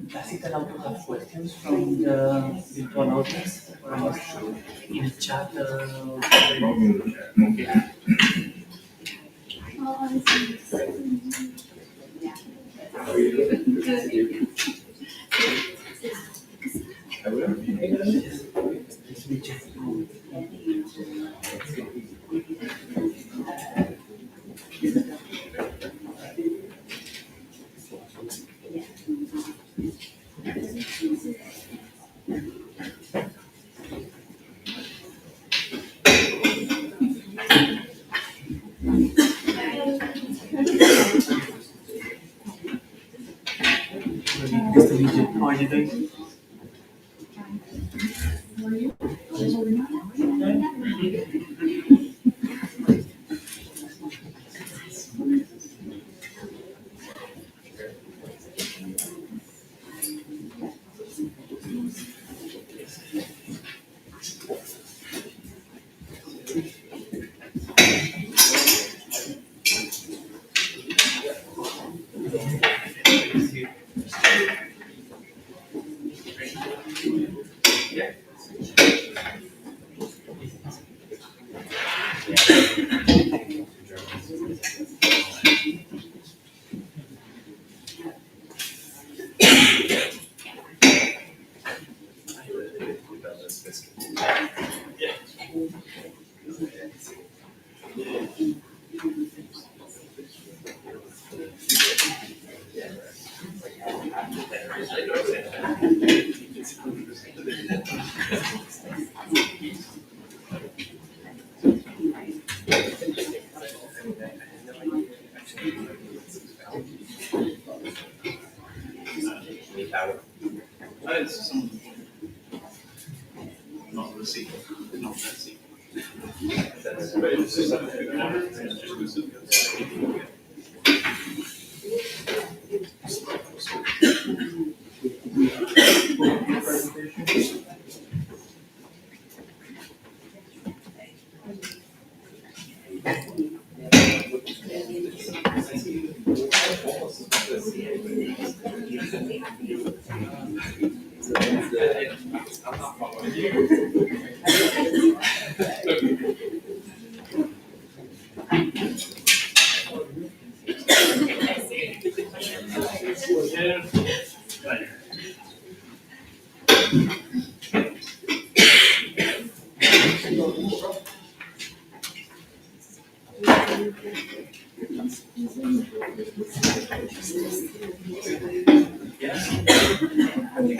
Does it allow to have questions from the virtual audience or in the chat? How are you doing?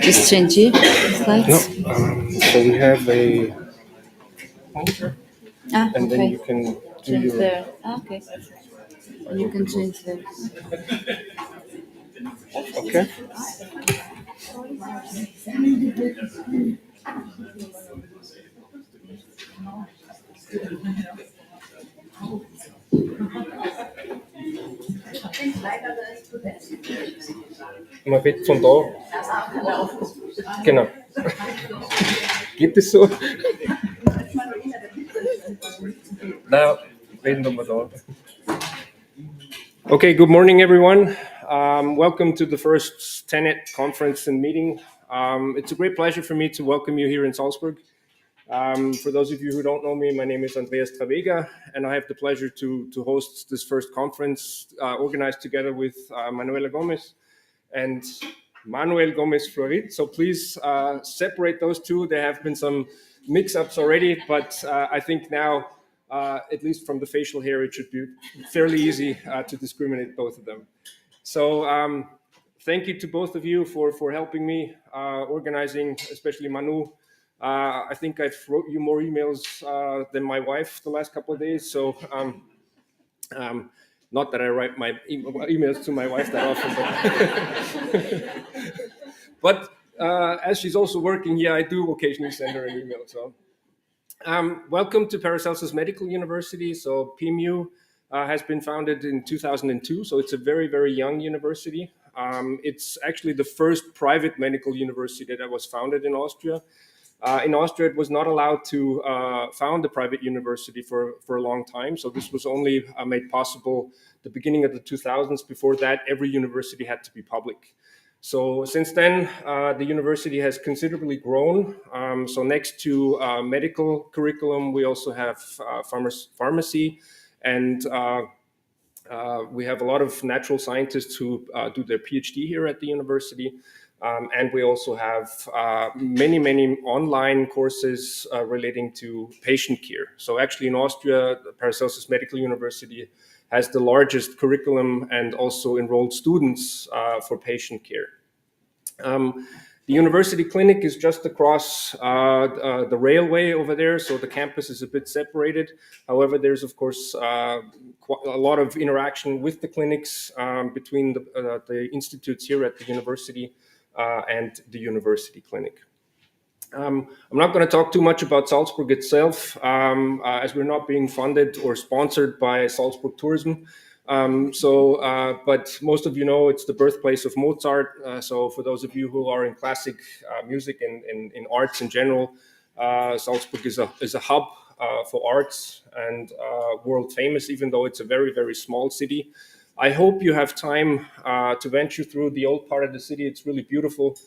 Just change slides. No, so we have a pointer, and then Okay. you can do Change your. there. Okay. And you can change there. Okay. Man redet von da. Genau. Geht es so? Na, reden wir mal da. Okay, good morning, everyone. Welcome to the first TENET conference and meeting. It's a great pleasure for me to welcome you here in Salzburg. For those of you who don't know me, my name is Andreas Traweger, and I have the pleasure to host this first conference organized together with Manuela Gomez and Manuel Gomez-Florit. So please separate those two. There have been some mix-ups already, but I think now, at least from the facial hair, it should be fairly easy to discriminate both of them. So thank you to both of you for helping me organizing, especially Manu. I think I've wrote you more emails than my wife the last couple of days. So not that I write my emails to my wife that often, but as she's also working here, I do occasionally send her an email. So welcome to Paracelsus Medical University. So PMU has been founded in 2002. So it's a very, very young university. It's actually the first private medical university that was founded in Austria. In Austria, it was not allowed to found a private university for a long time. So this was only made possible the beginning of the 2000s. Before that, every university had to be public. So since then, the university has considerably grown. So next to medical curriculum, we also have pharmacy, and we have a lot of natural scientists who do their PhD here at the university. And we also have many, many online courses relating to patient care. So actually in Austria, the Paracelsus Medical University has the largest curriculum and also enrolled students for patient care. The university clinic is just across the railway over there, so the campus is a bit separated. However, there's of course a lot of interaction with the clinics between the institutes here at the university and the university clinic. I'm not going to talk too much about Salzburg itself, as we're not being funded or sponsored by Salzburg Tourism. But most of you know it's the birthplace of Mozart. So for those of you who are in classic music and in arts in general, Salzburg is a hub for arts and world famous, even though it's a very, very small city. I hope you have time to venture through the old part of the city. It's really beautiful.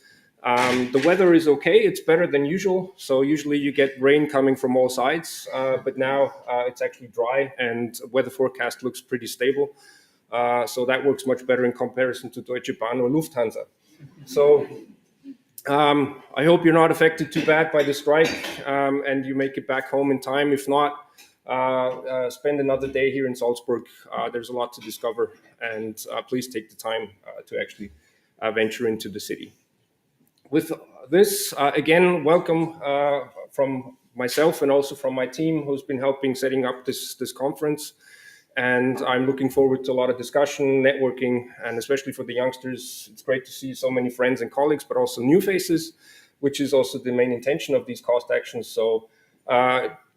The weather is okay. It's better than usual. So usually you get rain coming from all sides, but now it's actually dry and weather forecast looks pretty stable. So that works much better in comparison to Deutsche Bahn or Lufthansa. So I hope you're not affected too bad by the strike and you make it back home in time. If not, spend another day here in Salzburg. There's a lot to discover, and please take the time to actually venture into the city. With this, again, welcome from myself and also from my team who's been helping setting up this conference. And I'm looking forward to a lot of discussion, networking, and especially for the youngsters, it's great to see so many friends and colleagues, but also new faces, which is also the main intention of these cost actions. So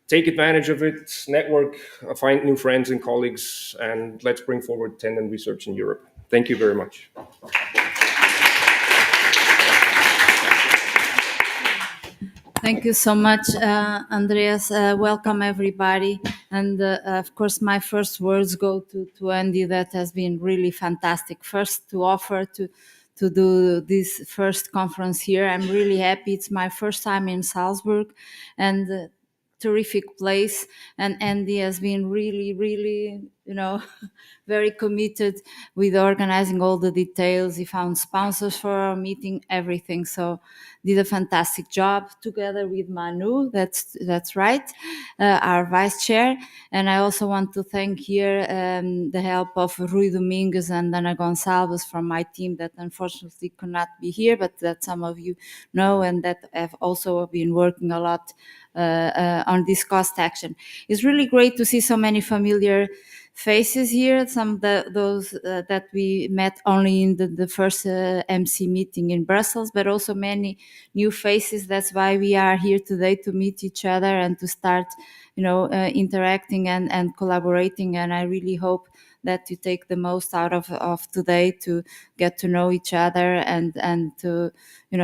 take advantage of it, network, find new friends and colleagues, and let's bring forward tendon research in Europe. Thank you very much. Thank you so much, Andreas. Welcome, everybody. And of course, my first words go to Andy. That has been really fantastic. First, to offer to do this first conference here. I'm really happy. It's my first time in Salzburg, and terrific place. And Andy has been really, very committed with organizing all the details. He found sponsors for our meeting, everything. So did a fantastic job together with Manu. That's right, our vice chair. And I also want to thank here the help of Rui Domingues and Ana Gonçalves from my team that unfortunately could not be here, but that some of you know and that have also been working a lot on this cost action. It's really great to see so many familiar faces here, some those that we met only in the first MC meeting in Brussels, but also many new faces. That's why we are here today, to meet each other and to start, interacting and collaborating. And I really hope that you take the most out of today to get to know each other and to,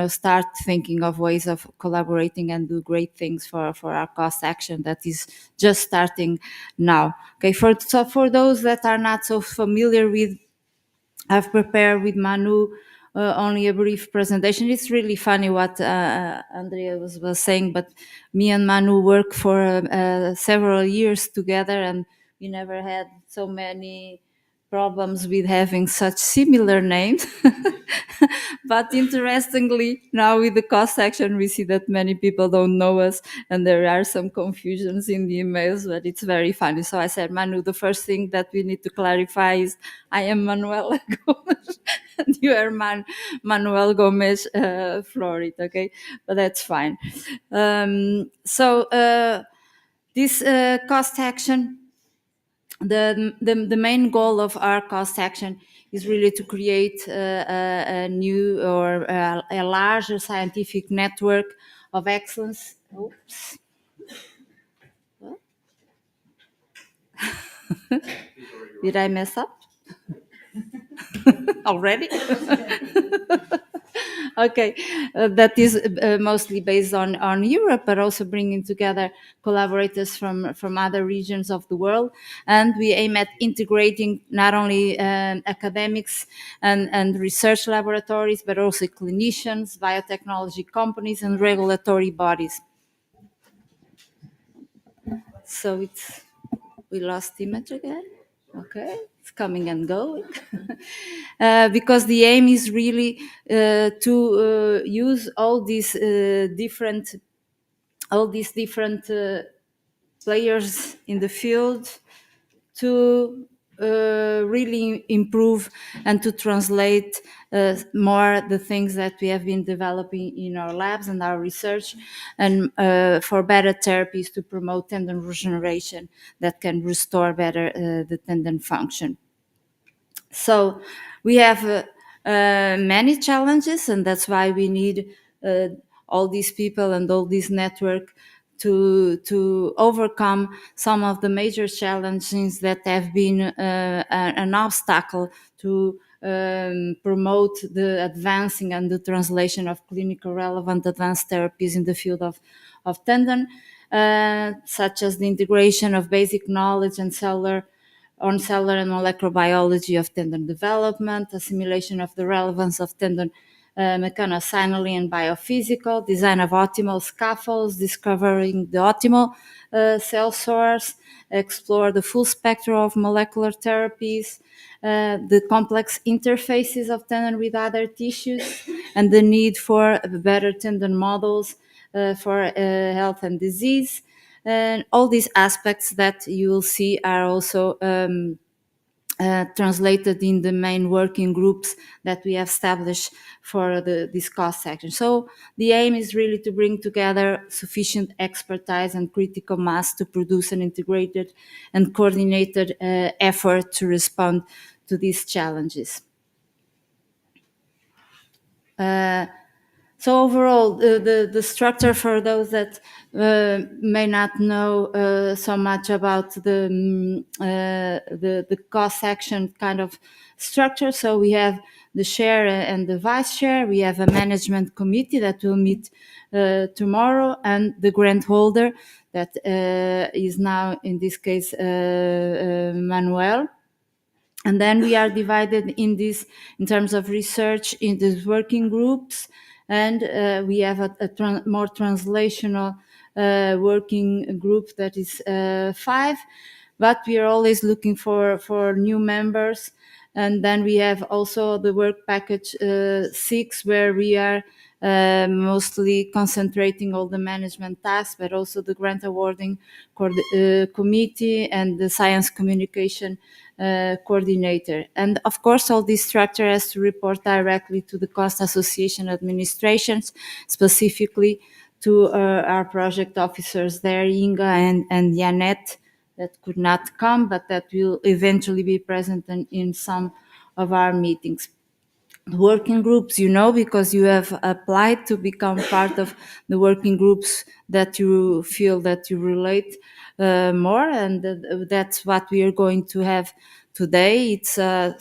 start thinking of ways of collaborating and do great things for our cost action that is just starting now. Okay, for those that are not so familiar with, I've prepared with Manu only a brief presentation. It's really funny what Andrea was saying, but me and Manu worked for several years together, and we never had so many problems with having such similar names. But interestingly, now with the cost section, we see that many people don't know us, and there are some confusions in the emails, but it's very funny. So I said, Manu, the first thing that we need to clarify is I am Manuela Gomez, and you are Manuel Gomez-Florit, okay? But that's fine. This cost action, the main goal of our cost action is really to create a new or a larger scientific network of excellence. Oops. Did I mess up? Already? Okay, that is mostly based on Europe, but also bringing together collaborators from other regions of the world. And we aim at integrating not only academics and research laboratories, but also clinicians, biotechnology companies, and regulatory bodies. So we lost image again. Okay, it's coming and going. Because the aim is really to use all these different players in the field to really improve and to translate more the things that we have been developing in our labs and our research, and for better therapies to promote tendon regeneration that can restore better the tendon function. So we have many challenges, and that's why we need all these people and all this network to overcome some of the major challenges that have been an obstacle to promote the advancing and the translation of clinical relevant advanced therapies in the field of tendon, such as the integration of basic knowledge and cellular and molecular biology of tendon development, assimilation of the relevance of tendon mechanosignaling and biophysical, design of optimal scaffolds, discovering the optimal cell source, explore the full spectrum of molecular therapies, the complex interfaces of tendon with other tissues, and the need for better tendon models for health and disease. And all these aspects that you will see are also translated in the main working groups that we have established for this cost section. So the aim is really to bring together sufficient expertise and critical mass to produce an integrated and coordinated effort to respond to these challenges. So overall, the structure, for those that may not know so much about the cost section kind of structure. So we have the chair and the vice chair. We have a management committee that will meet tomorrow, and the grant holder that is now, in this case, Manuel. And then we are divided in terms of research in these working groups, and we have a more translational working group that is 5, but we are always looking for new members. And then we have also the work package 6, where we are mostly concentrating all the management tasks, but also the grant awarding committee and the science communication coordinator. And of course, all this structure has to report directly to the cost association administrations, specifically to our project officers there, Inga and Janet, that could not come, but that will eventually be present in some of our meetings. Working groups, because you have applied to become part of the working groups that you feel that you relate more, and that's what we are going to have today. It's a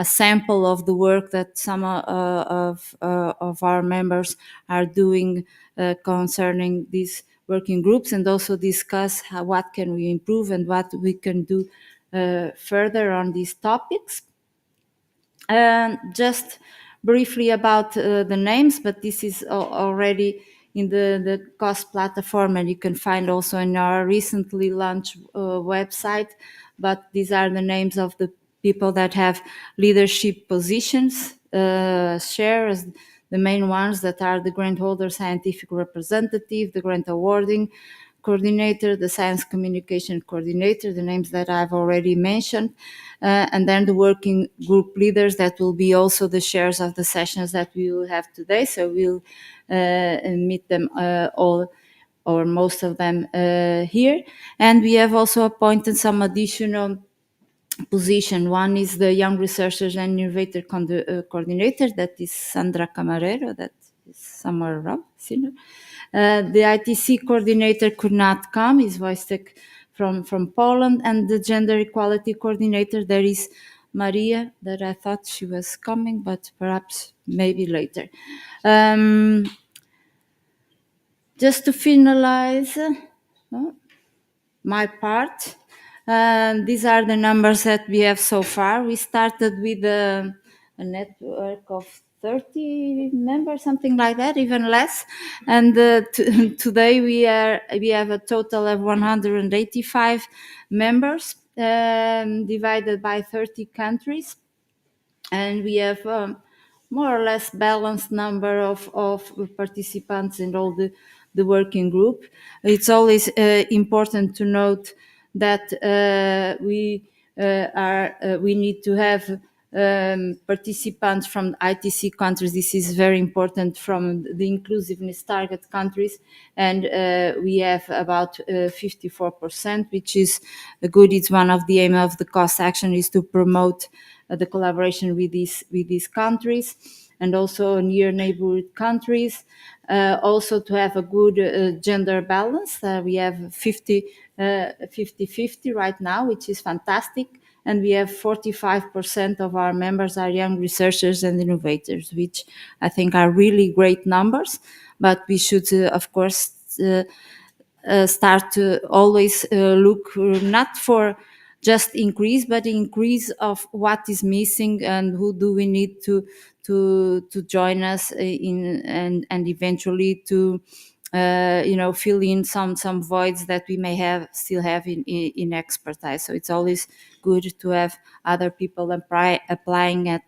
sample of the work that some of our members are doing concerning these working groups, and also discuss what can we improve and what we can do further on these topics. Just briefly about the names, but this is already in the cost platform, and you can find also in our recently launched website. But these are the names of the people that have leadership positions, share as the main ones, that are the grant holder scientific representative, the grant awarding coordinator, the science communication coordinator, the names that I've already mentioned, and then the working group leaders that will be also the chairs of the sessions that we will have today. So we'll meet them all, or most of them, here. And we have also appointed some additional position. One is the Young Researchers and Innovator Coordinator, that is Sandra Camarero, that is somewhere around. The ITC coordinator could not come, is Wojtek from Poland, and the Gender Equality Coordinator, there is Maria, that I thought she was coming, but perhaps maybe later. Just to finalize my part, these are the numbers that we have so far. We started with a network of 30 members, something like that, even less. And today we have a total of 185 members, divided by 30 countries, and we have more or less balanced number of participants in all the working group. It's always important to note that we need to have participants from ITC countries. This is very important, from the inclusiveness target countries, and we have about 54%, which is good. It's one of the aim of the cost action is to promote the collaboration with these countries, and also near neighborhood countries. Also to have a good gender balance. We have 50-50 right now, which is fantastic. And we have 45% of our members are young researchers and innovators, which I think are really great numbers. But we should, of course, start to always look not for just increase, but increase of what is missing and who do we need to join us in, and eventually to fill in some voids that we may still have in expertise. So it's always good to have other people applying and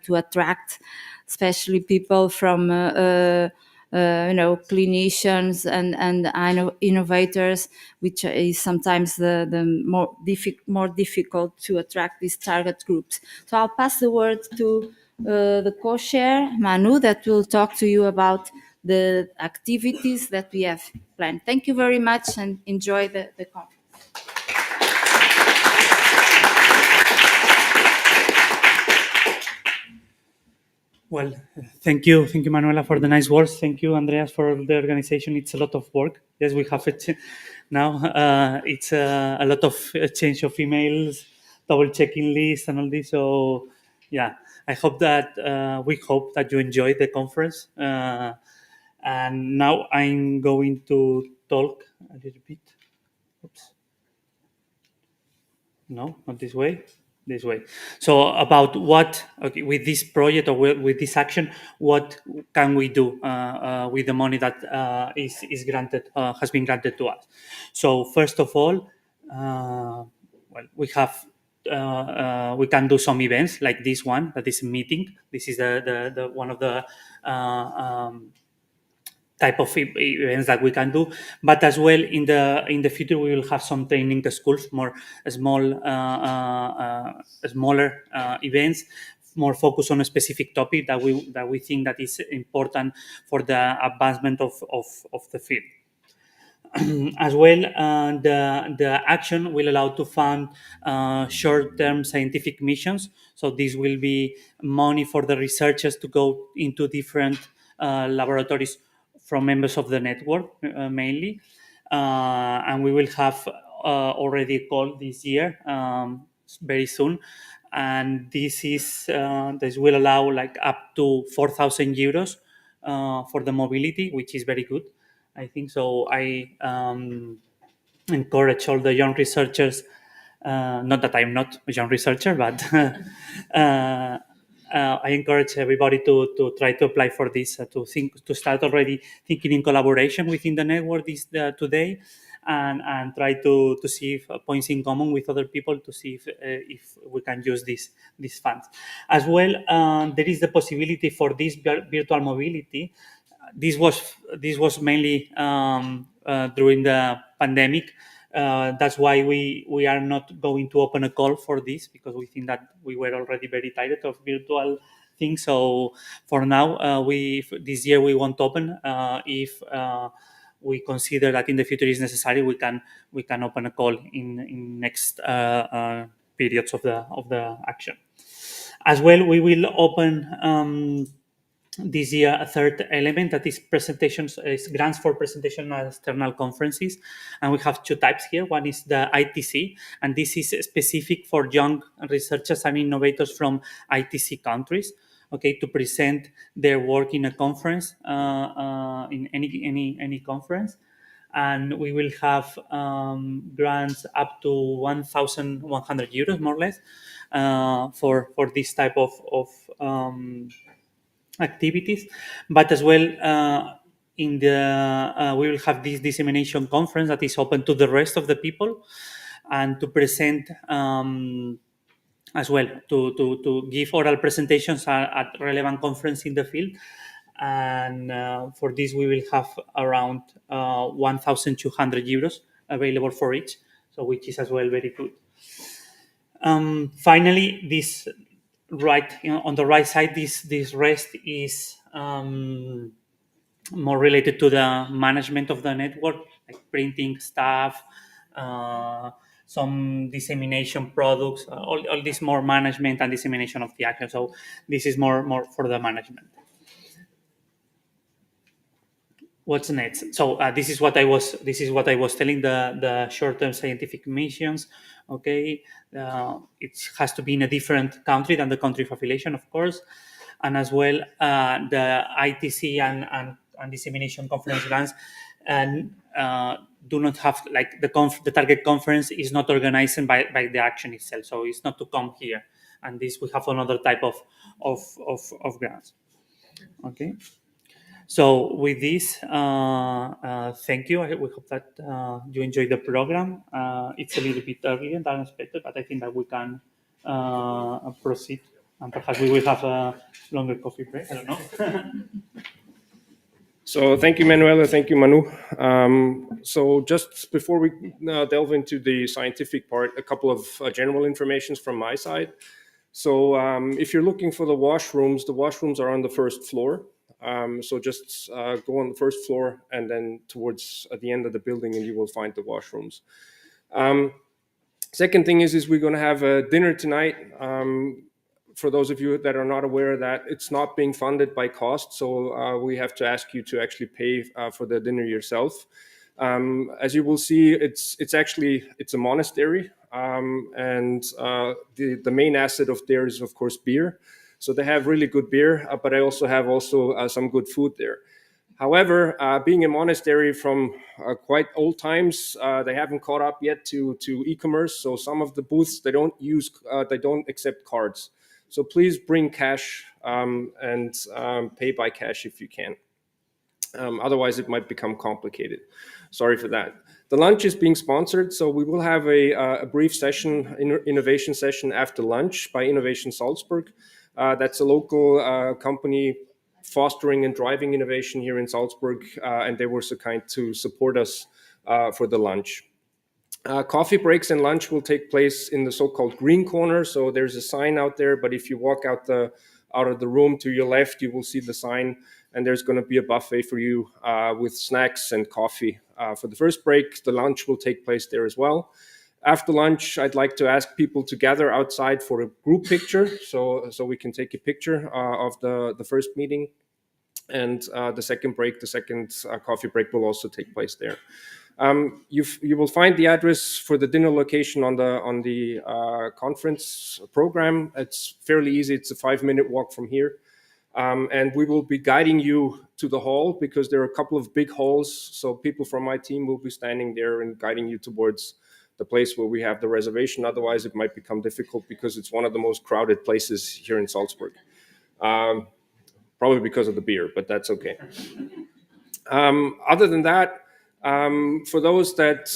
to attract, especially people from clinicians and innovators, which is sometimes the more difficult to attract these target groups. So I'll pass the word to the co-chair, Manu, that will talk to you about the activities that we have planned. Thank you very much, and enjoy the conference. Well, thank you, Manuela, for the nice words. Thank you, Andreas, for the organization. It's a lot of work. Yes, we have it now. It's a lot of change of emails, double checking lists, and all this. So, yeah, I hope that we hope that you enjoy the conference. And now I'm going to talk a little bit. Oops. No, not this way. This way. So about what, okay, with this project or with this action, what can we do with the money that is granted, has been granted to us? So first of all, well, we have we can do some events like this one, that is a meeting. This is the one of the type of events that we can do, but as well in the future we will have some training schools, more smaller events, more focused on a specific topic that we think that is important for the advancement of the field. As well, the action will allow to fund short-term scientific missions. So this will be money for the researchers to go into different laboratories from members of the network, mainly. And we will have already a call this year, very soon. And this will allow like up to 4,000 euros for the mobility, which is very good, I think. So I encourage all the young researchers, not that I'm not a young researcher, but I encourage everybody to try to apply for this, to start already thinking in collaboration within the network today, and try to see if points in common with other people to see if we can use these funds. As well, there is the possibility for this virtual mobility. This was mainly during the pandemic. That's why we are not going to open a call for this, because we think that we were already very tired of virtual things. So for now, this year we won't open. If we consider that in the future is necessary, we can open a call in next periods of the action. As well, we will open this year a third element, that is presentations, is grants for presentation at external conferences, and we have two types here. One is the ITC, and this is specific for young researchers and innovators from ITC countries, okay, to present their work in a conference, in any conference. And we will have grants up to 1,100 euros, more or less, for this type of activities. But as well, in the we will have this dissemination conference that is open to the rest of the people, and to present as well, to give oral presentations at relevant conference in the field. And for this we will have around 1,200 euros available for each, so which is as well very good. Finally, this right, on the right side, this rest is more related to the management of the network, like printing stuff, some dissemination products, all this more management and dissemination of the action. So this is more for the management. What's next? So this is what I was telling, the short-term scientific missions. Okay, it has to be in a different country than the country of affiliation, of course, and as well the ITC and dissemination conference grants, and do not have, like, the target conference is not organized by the action itself, so it's not to come here. And this we have another type of grants. Okay. So with this, thank you. We hope that you enjoyed the program. It's a little bit earlier than expected, but I think that we can proceed, and perhaps we will have a longer coffee break. I don't know. So thank you, Manuela. Thank you, Manu. So just before we delve into the scientific part, a couple of general informations from my side. So if you're looking for the washrooms are on the first floor. So just go on the first floor and then towards the end of the building, and you will find the washrooms. Second thing is we're going to have a dinner tonight. For those of you that are not aware of that, it's not being funded by cost, so we have to ask you to actually pay for the dinner yourself. As you will see, it's a monastery, and the main asset of there is, of course, beer. So they have really good beer, but I also have some good food there. However, being a monastery from quite old times, they haven't caught up yet to e-commerce. So some of the booths, they don't accept cards. So please bring cash and pay by cash if you can. Otherwise, it might become complicated. Sorry for that. The lunch is being sponsored, so we will have a brief session, innovation session after lunch by Innovation Salzburg. That's a local company fostering and driving innovation here in Salzburg, and they were so kind to support us for the lunch. Coffee breaks and lunch will take place in the so-called green corner. So there's a sign out there, but if you walk out of the room to your left, you will see the sign, and there's going to be a buffet for you with snacks and coffee for the first break. The lunch will take place there as well. After lunch, I'd like to ask people to gather outside for a group picture, so we can take a picture of the first meeting. And the second coffee break will also take place there. You will find the address for the dinner location on the conference program. It's fairly easy. It's a 5-minute walk from here. And we will be guiding you to the hall because there are a couple of big halls. So people from my team will be standing there and guiding you towards the place where we have the reservation. Otherwise, it might become difficult because it's one of the most crowded places here in Salzburg. Probably because of the beer, but that's okay. Other than that, for those that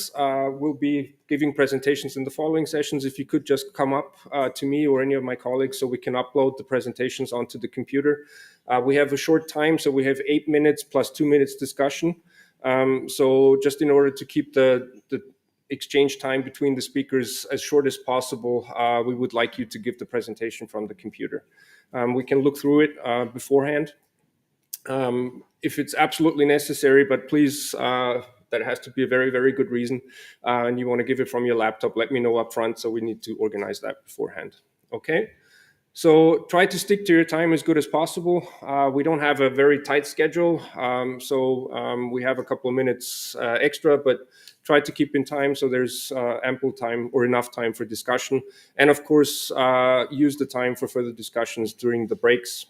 will be giving presentations in the following sessions, if you could just come up to me or any of my colleagues so we can upload the presentations onto the computer. We have a short time, so we have 8 minutes plus 2 minutes discussion. So just in order to keep the exchange time between the speakers as short as possible, we would like you to give the presentation from the computer. We can look through it beforehand. If it's absolutely necessary, but please, that has to be a very, very good reason, and you want to give it from your laptop, let me know up front, so we need to organize that beforehand. Okay? So try to stick to your time as good as possible. We don't have a very tight schedule, so we have a couple of minutes extra, but try to keep in time so there's ample time or enough time for discussion. And of course, use the time for further discussions during the breaks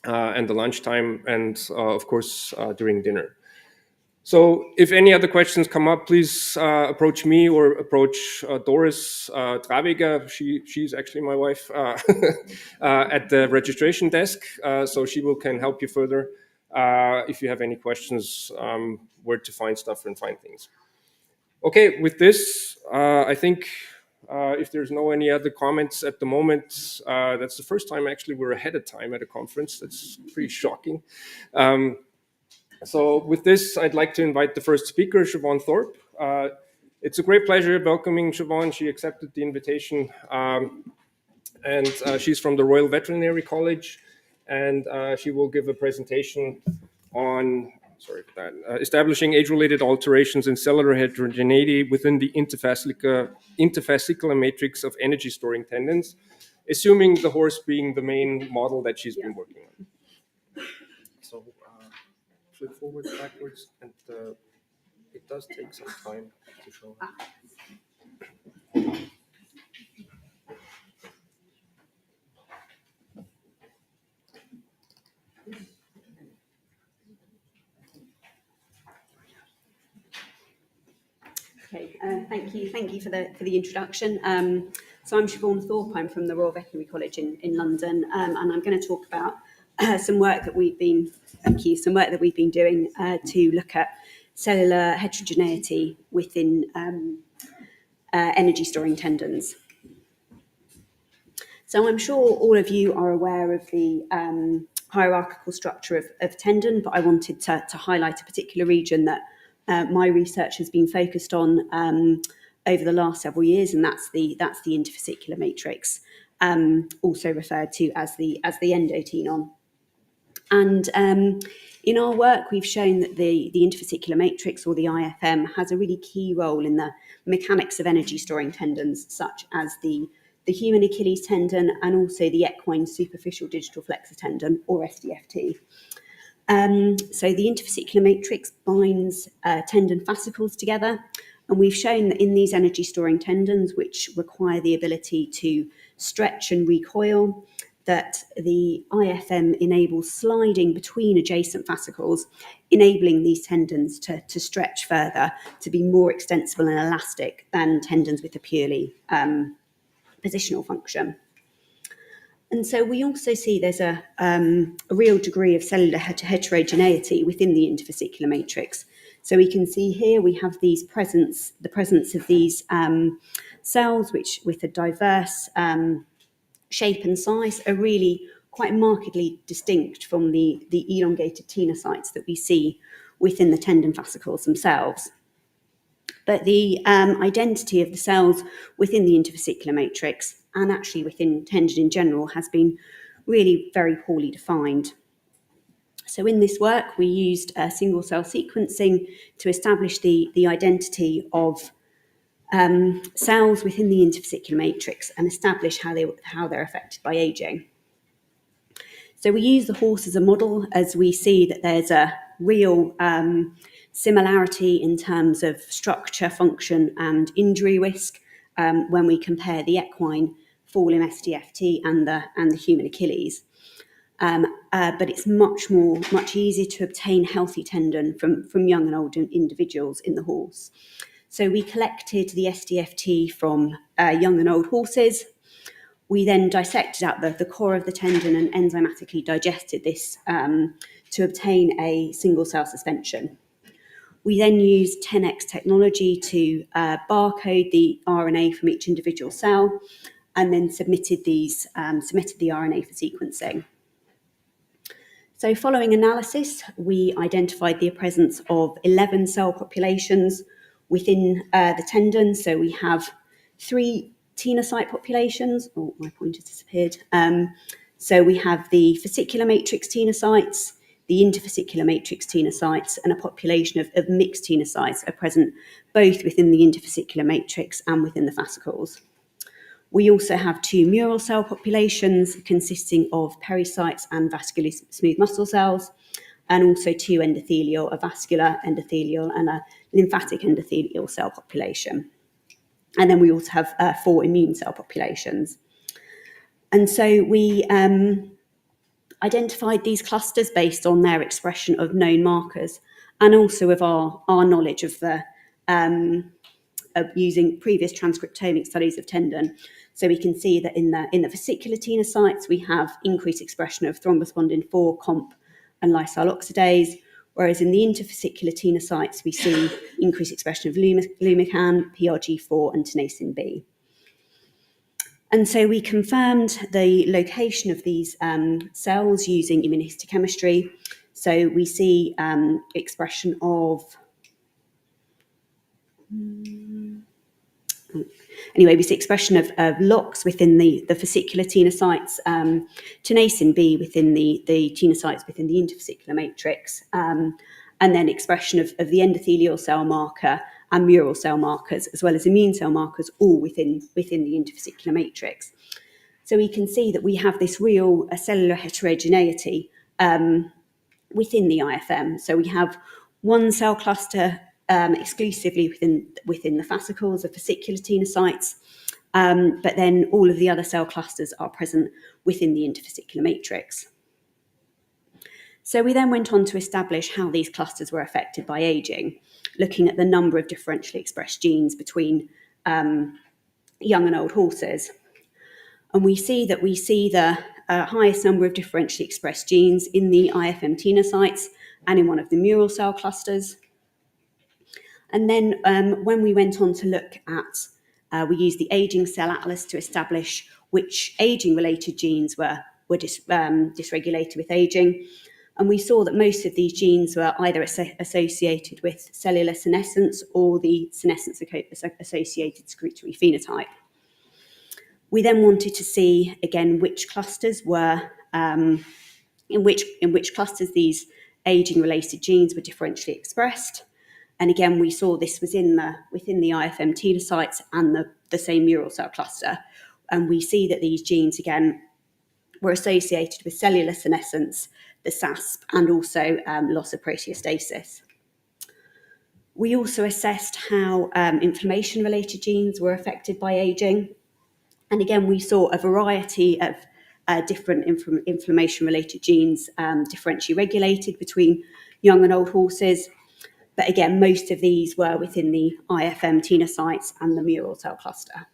and the lunchtime, and of course, during dinner. So if any other questions come up, please approach me or approach Doris Traweger. She's actually my wife at the registration desk. So she can help you further if you have any questions, where to find stuff and find things. Okay, with this, I think if there's no any other comments at the moment, that's the first time actually we're ahead of time at a conference. That's pretty shocking. So with this, I'd like to invite the first speaker, Chauvaunne Thorpe. It's a great pleasure welcoming Chauvaunne. She accepted the invitation, and she's from the Royal Veterinary College, and she will give a presentation on establishing age-related alterations in cellular heterogeneity within the interfascicular matrix of energy-storing tendons, assuming the horse being the main model that she's been working on. So flip forward, backwards, and it does take some time to show. Okay, thank you for the introduction. So I'm Chauvaunne Thorpe. I'm from the Royal Veterinary College in London, and I'm going to talk about some work that we've been doing to look at cellular heterogeneity within energy storing tendons. So I'm sure all of you are aware of the hierarchical structure of tendon, but I wanted to highlight a particular region that my research has been focused on over the last several years, and that's the interfascicular matrix, also referred to as the endotenon. And in our work, we've shown that the interfascicular matrix, or the IFM, has a really key role in the mechanics of energy storing tendons, such as the human Achilles tendon and also the equine superficial digital flexor tendon, or SDFT. So the interfascicular matrix binds tendon fascicles together, and we've shown that in these energy storing tendons, which require the ability to stretch and recoil, that the IFM enables sliding between adjacent fascicles, enabling these tendons to stretch further, to be more extensible and elastic than tendons with a purely positional function. And so we also see there's a real degree of cellular heterogeneity within the interfascicular matrix. So we can see here we have the presence of these cells, which with a diverse shape and size are really quite markedly distinct from the elongated tenocytes that we see within the tendon fascicles themselves. But the identity of the cells within the interfascicular matrix, and actually within tendon in general, has been really very poorly defined. So in this work, we used single cell sequencing to establish the identity of cells within the interfascicular matrix and establish how they're affected by aging. So we use the horse as a model, as we see that there's a real similarity in terms of structure, function, and injury risk when we compare the equine fall-limb SDFT and the human Achilles. But it's much easier to obtain healthy tendon from young and old individuals in the horse. So we collected the SDFT from young and old horses. We then dissected out the core of the tendon and enzymatically digested this to obtain a single cell suspension. We then used 10x technology to barcode the RNA from each individual cell, and then submitted the RNA for sequencing. So following analysis, we identified the presence of 11 cell populations within the tendon. So we have 3 tenocyte populations. Oh, my pointer disappeared. So we have the fascicular matrix tenocytes, the interfascicular matrix tenocytes, and a population of mixed tenocytes are present both within the interfascicular matrix and within the fascicles. We also have 2 mural cell populations consisting of pericytes and vascularly smooth muscle cells, and also 2 endothelial, a vascular endothelial and a lymphatic endothelial cell population. And then we also have 4 immune cell populations. And so we identified these clusters based on their expression of known markers, and also with our knowledge of the of using previous transcriptomic studies of tendon. So we can see that in the fascicular tenocytes, we have increased expression of thrombosbondin 4, COMP, and lysyl oxidase, whereas in the interfascicular tenocytes, we see increased expression of lumican, PRG4, and tenacin B. And so we confirmed the location of these cells using immunohistochemistry. So we see expression of we see expression of LOX within the fascicular tenocytes, tenacin B within the tenocytes within the interfascicular matrix, and then expression of the endothelial cell marker and mural cell markers, as well as immune cell markers, all within the interfascicular matrix. So we can see that we have this real cellular heterogeneity within the IFM. So we have one cell cluster exclusively within the fascicles of fascicular tenocytes, but then all of the other cell clusters are present within the interfascicular matrix. So we then went on to establish how these clusters were affected by aging, looking at the number of differentially expressed genes between young and old horses. And we see the highest number of differentially expressed genes in the IFM tenocytes and in one of the mural cell clusters. And then when we went on to look at, we used the aging cell atlas to establish which aging-related genes were dysregulated with aging. And we saw that most of these genes were either associated with cellular senescence or the senescence-associated secretory phenotype. We then wanted to see, again, which clusters were, in which clusters these aging-related genes were differentially expressed. And again, we saw this was within the IFM tenocytes and the same mural cell cluster. And we see that these genes, again, were associated with cellular senescence, the SASP, and also loss of proteostasis. We also assessed how inflammation-related genes were affected by aging. And again, we saw a variety of different inflammation-related genes differentially regulated between young and old horses. But again, most of these were within the IFM tenocytes and the mural cell cluster.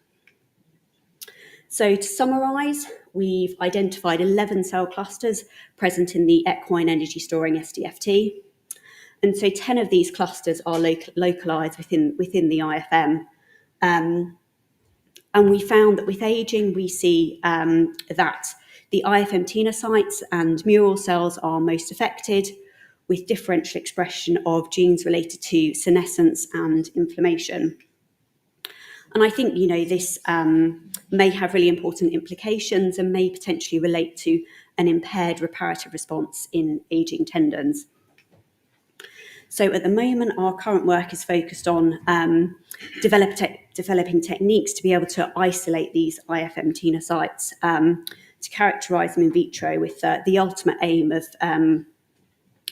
So to summarise, we've identified 11 cell clusters present in the equine energy storing SDFT. And so 10 of these clusters are localised within the IFM. And we found that with aging, we see that the IFM tenocytes and mural cells are most affected, with differential expression of genes related to senescence and inflammation. And I think, this may have really important implications and may potentially relate to an impaired reparative response in aging tendons. So at the moment, our current work is focused on developing techniques to be able to isolate these IFM tenocytes, to characterise them in vitro with the ultimate aim of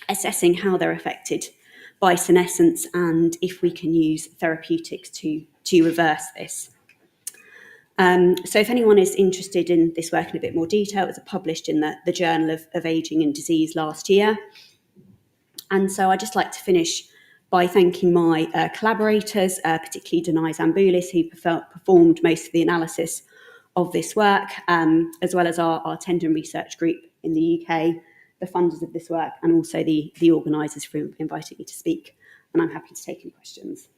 assessing how they're affected by senescence and if we can use therapeutics to reverse this. So if anyone is interested in this work in a bit more detail, it was published in the Journal of Aging and Disease last year. And so I'd just like to finish by thanking my collaborators, particularly Denai Zamboulis, who performed most of the analysis of this work, as well as our tendon research group in the UK, the funders of this work, and also the organisers for inviting me to speak. And I'm happy to take any questions.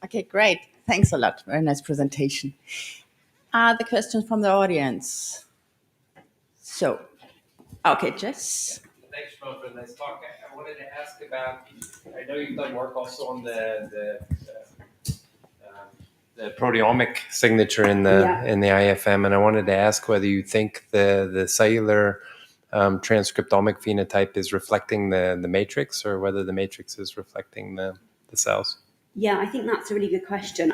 Okay, great. Thanks a lot. Very nice presentation. The questions from the audience. So, okay, Jess. Thanks, Sean, for the nice talk. I wanted to ask about, I know you've done work also on the proteomic signature in the IFM, and I wanted to ask whether you think the cellular transcriptomic phenotype is reflecting the matrix, or whether the matrix is reflecting the cells? Yeah, I think that's a really good question.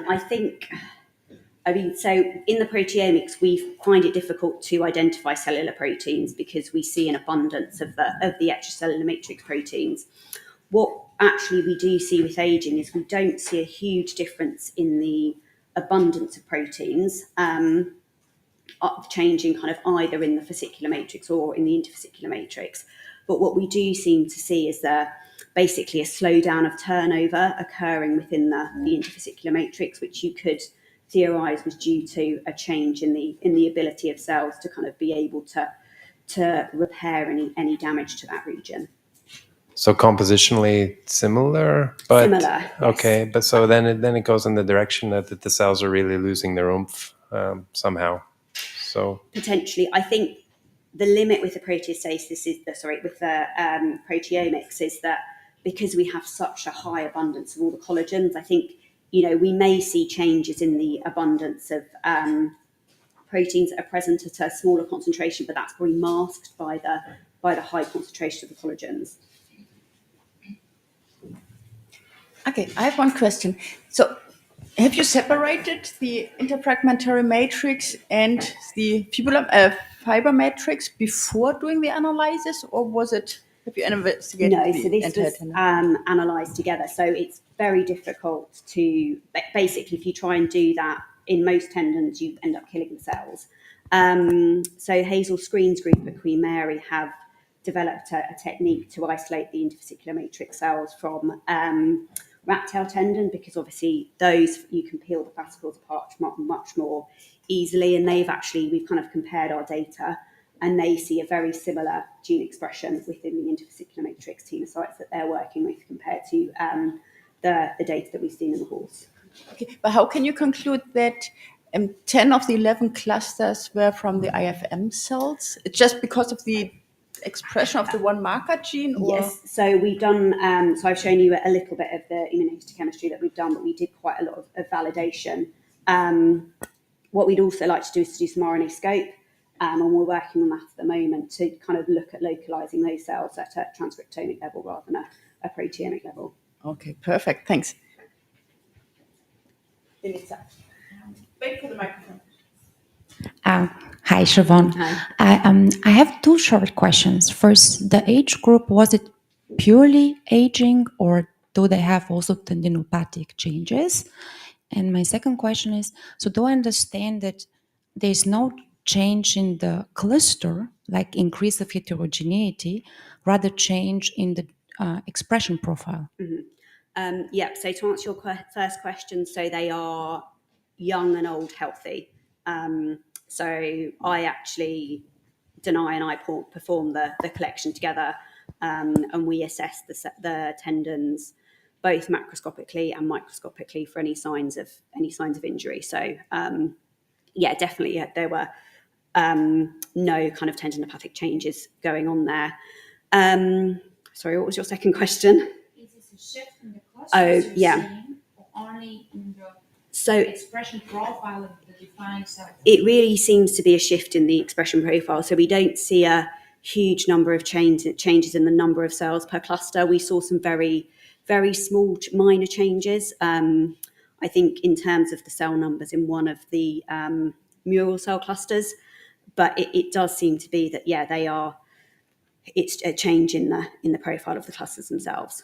So in the proteomics, we find it difficult to identify cellular proteins because we see an abundance of the extracellular matrix proteins. What actually we do see with aging is we don't see a huge difference in the abundance of proteins changing kind of either in the fascicular matrix or in the interfascicular matrix. But what we do seem to see is basically a slowdown of turnover occurring within the interfascicular matrix, which you could theorize was due to a change in the ability of cells to kind of be able to repair any damage to that region. So compositionally similar, but Similar, yes. Okay, but so then it goes in the direction that the cells are really losing their oomph somehow. So potentially, I think the limit with the proteostasis with the proteomics is that because we have such a high abundance of all the collagens, I think we may see changes in the abundance of proteins that are present at a smaller concentration, but that's probably masked by the high concentration of the collagens. Okay, I have one question. So, have you separated the interfragmentary matrix and the fiber matrix before doing the analysis, or have you investigated? No, so this was analysed together. So it's very difficult to, basically, if you try and do that in most tendons, you end up killing the cells. So Hazel Screen's group at Queen Mary have developed a technique to isolate the interfascicular matrix cells from rat tail tendon, because obviously those you can peel the fascicles apart much more easily, and we've kind of compared our data, and they see a very similar gene expression within the interfascicular matrix tenocytes that they're working with compared to the data that we've seen in the horse. Okay, but how can you conclude that 10 of the 11 clusters were from the IFM cells? It's just because of the expression of the one marker gene? Or? Yes, so we've done, so I've shown you a little bit of the immunohistochemistry that we've done, but we did quite a lot of validation. What we'd also like to do is to do some RNA scope, and we're working on that at the moment to kind of look at localizing those cells at a transcriptomic level rather than a proteomic level. Okay, perfect, thanks. Denitsa. Wait for the microphone. Hi, Chauvaunne. Hi. I have two short questions. First, the age group, was it purely aging, or do they have also tendinopathic changes? And my second question is, so do I understand that there's no change in the cluster, like increase of heterogeneity, rather change in the expression profile? Mm-hmm. So to answer your first question, so they are young and old healthy. So I actually, Denai and I perform the collection together, and we assess the tendons both macroscopically and microscopically for any signs of injury. So definitely there were no kind of tendinopathic changes going on there. Sorry, what was your second question? Is this a shift in the clusters or only in the expression profile of the defined cell? It really seems to be a shift in the expression profile. So we don't see a huge number of changes in the number of cells per cluster. We saw some very, very small minor changes. I think in terms of the cell numbers in one of the mural cell clusters, but it does seem to be that it's a change in the profile of the clusters themselves.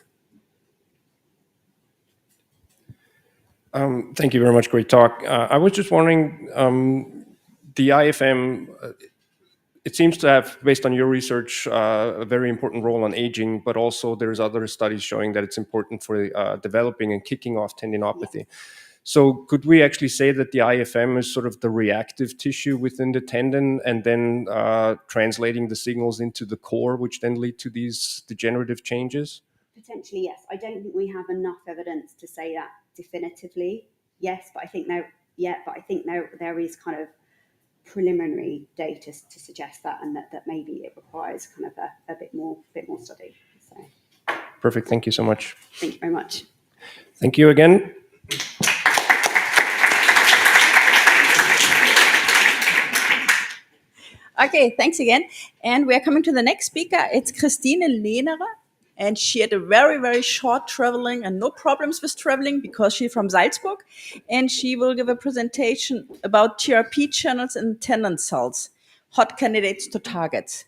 Thank you very much. Great talk. I was just wondering, the IFM, it seems to have, based on your research, a very important role on aging, but also there's other studies showing that it's important for developing and kicking off tendinopathy. Yeah. So could we actually say that the IFM is sort of the reactive tissue within the tendon, and then translating the signals into the core, which then lead to these degenerative changes? Potentially, yes. I don't think we have enough evidence to say that definitively. Yes, but I think there is kind of preliminary data to suggest that, and that maybe it requires kind of a bit more study. So. Perfect. Thank you so much. Thank you very much. Thank you again. Okay, thanks again. And we are coming to the next speaker. It's Christine Lehner. And she had a very, very short traveling and no problems with traveling because she's from Salzburg. And she will give a presentation about TRP-channels and tendon cells, hot candidates to targets.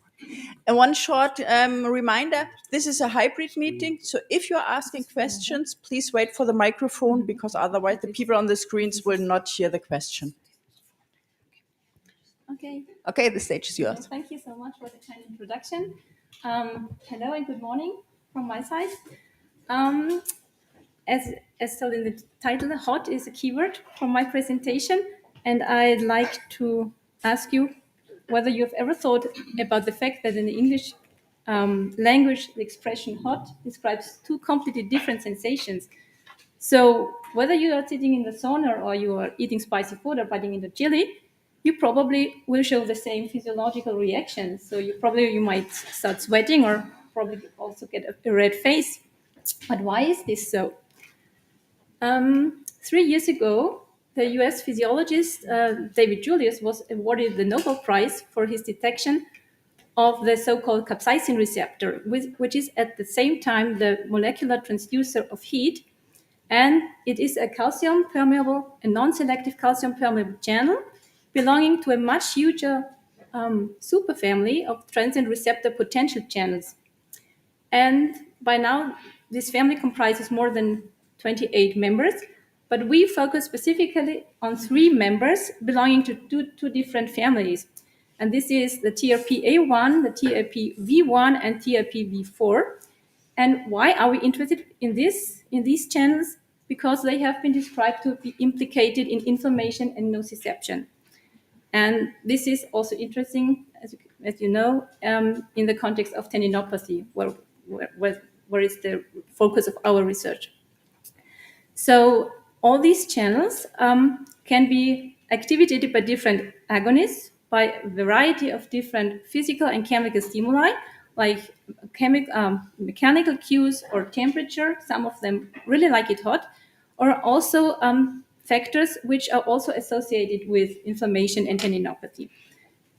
And one short reminder, this is a hybrid meeting. So if you're asking questions, please wait for the microphone because otherwise the people on the screens will not hear the question. Okay, the stage is yours. Thank you so much for the kind introduction. Hello and good morning from my side. As told in the title, hot is a keyword for my presentation, and I'd like to ask you whether you have ever thought about the fact that in the English language, the expression hot describes two completely different sensations. So whether you are sitting in the sauna or you are eating spicy food or biting into chili, you probably will show the same physiological reaction. So you might start sweating or probably also get a red face. But why is this so? 3 years ago, the US physiologist David Julius was awarded the Nobel Prize for his detection of the so-called capsaicin receptor, which is at the same time the molecular transducer of heat. And it is a calcium permeable, a non-selective calcium permeable channel belonging to a much huger superfamily of transient receptor potential channels. And by now, this family comprises more than 28 members, but we focus specifically on 3 members belonging to two different families. And this is the TRPA1, the TRPV1, and TRPV4. And why are we interested in these channels? Because they have been described to be implicated in inflammation and nociception. And this is also interesting, as you know, in the context of tendinopathy, where is the focus of our research. So all these channels can be activated by different agonists, by a variety of different physical and chemical stimuli, like mechanical cues or temperature. Some of them really like it hot, or also factors which are also associated with inflammation and tendinopathy.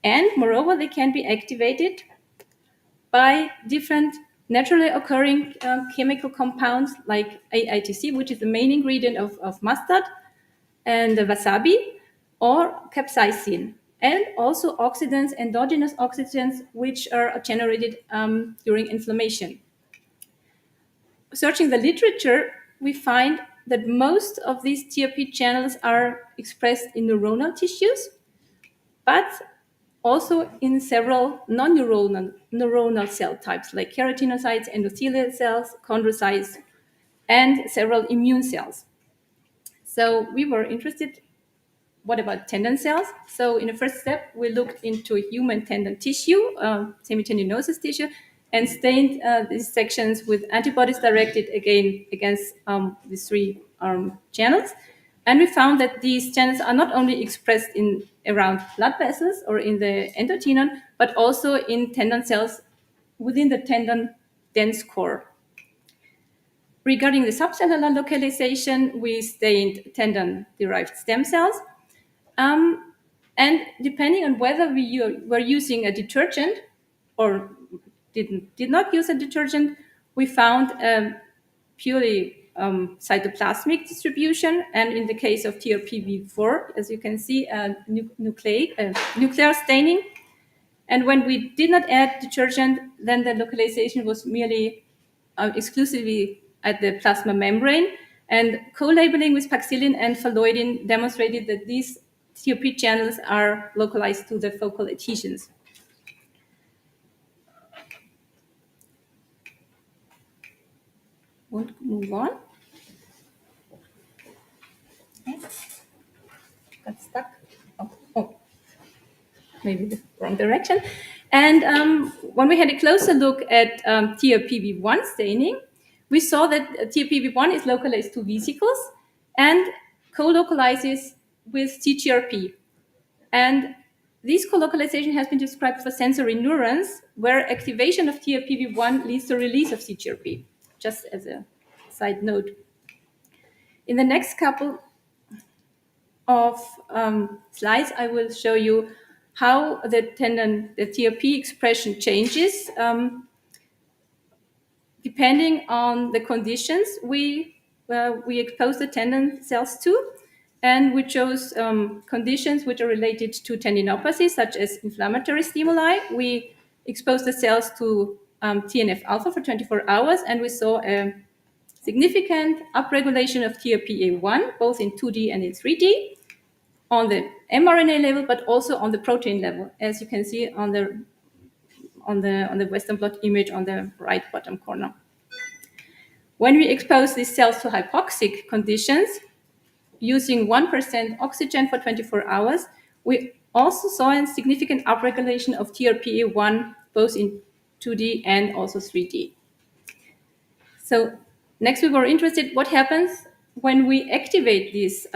And moreover, they can be activated by different naturally occurring chemical compounds like AITC, which is the main ingredient of mustard, and the wasabi, or capsaicin, and also oxidants, endogenous oxidants, which are generated during inflammation. Searching the literature, we find that most of these TRP channels are expressed in neuronal tissues, but also in several non-neuronal cell types like keratinocytes, endothelial cells, chondrocytes, and several immune cells. So we were interested, what about tendon cells? So in the first step, we looked into human tendon tissue, semitendinosus tissue, and stained these sections with antibodies directed again against these 3 channels. And we found that these channels are not only expressed in around blood vessels or in the endothenon, but also in tendon cells within the tendon dense core. Regarding the subcellular localization, we stained tendon-derived stem cells. And depending on whether we were using a detergent or did not use a detergent, we found purely cytoplasmic distribution, and in the case of TRPV4, as you can see, nuclear staining. And when we did not add detergent, then the localization was merely exclusively at the plasma membrane. And co-labeling with paxillin and phalloidin demonstrated that these TRP channels are localized to the focal adhesions. Won't move on. Okay. Got stuck. Oh, maybe the wrong direction. And when we had a closer look at TRPV1 staining, we saw that TRPV1 is localized to vesicles and co-localizes with TGRP. And this co-localization has been described for sensory neurons, where activation of TRPV1 leads to release of CGRP, just as a side note. In the next couple of slides, I will show you how the TRP expression changes depending on the conditions we expose the tendon cells to. And we chose conditions which are related to tendinopathy, such as inflammatory stimuli. We exposed the cells to TNF-alpha for 24 hours, and we saw a significant upregulation of TRPA1, both in 2D and in 3D, on the mRNA level, but also on the protein level, as you can see on the Western blot image on the right bottom corner. When we expose these cells to hypoxic conditions, using 1% oxygen for 24 hours, we also saw a significant upregulation of TRPA1, both in 2D and also 3D. So next we were interested what happens when we activate these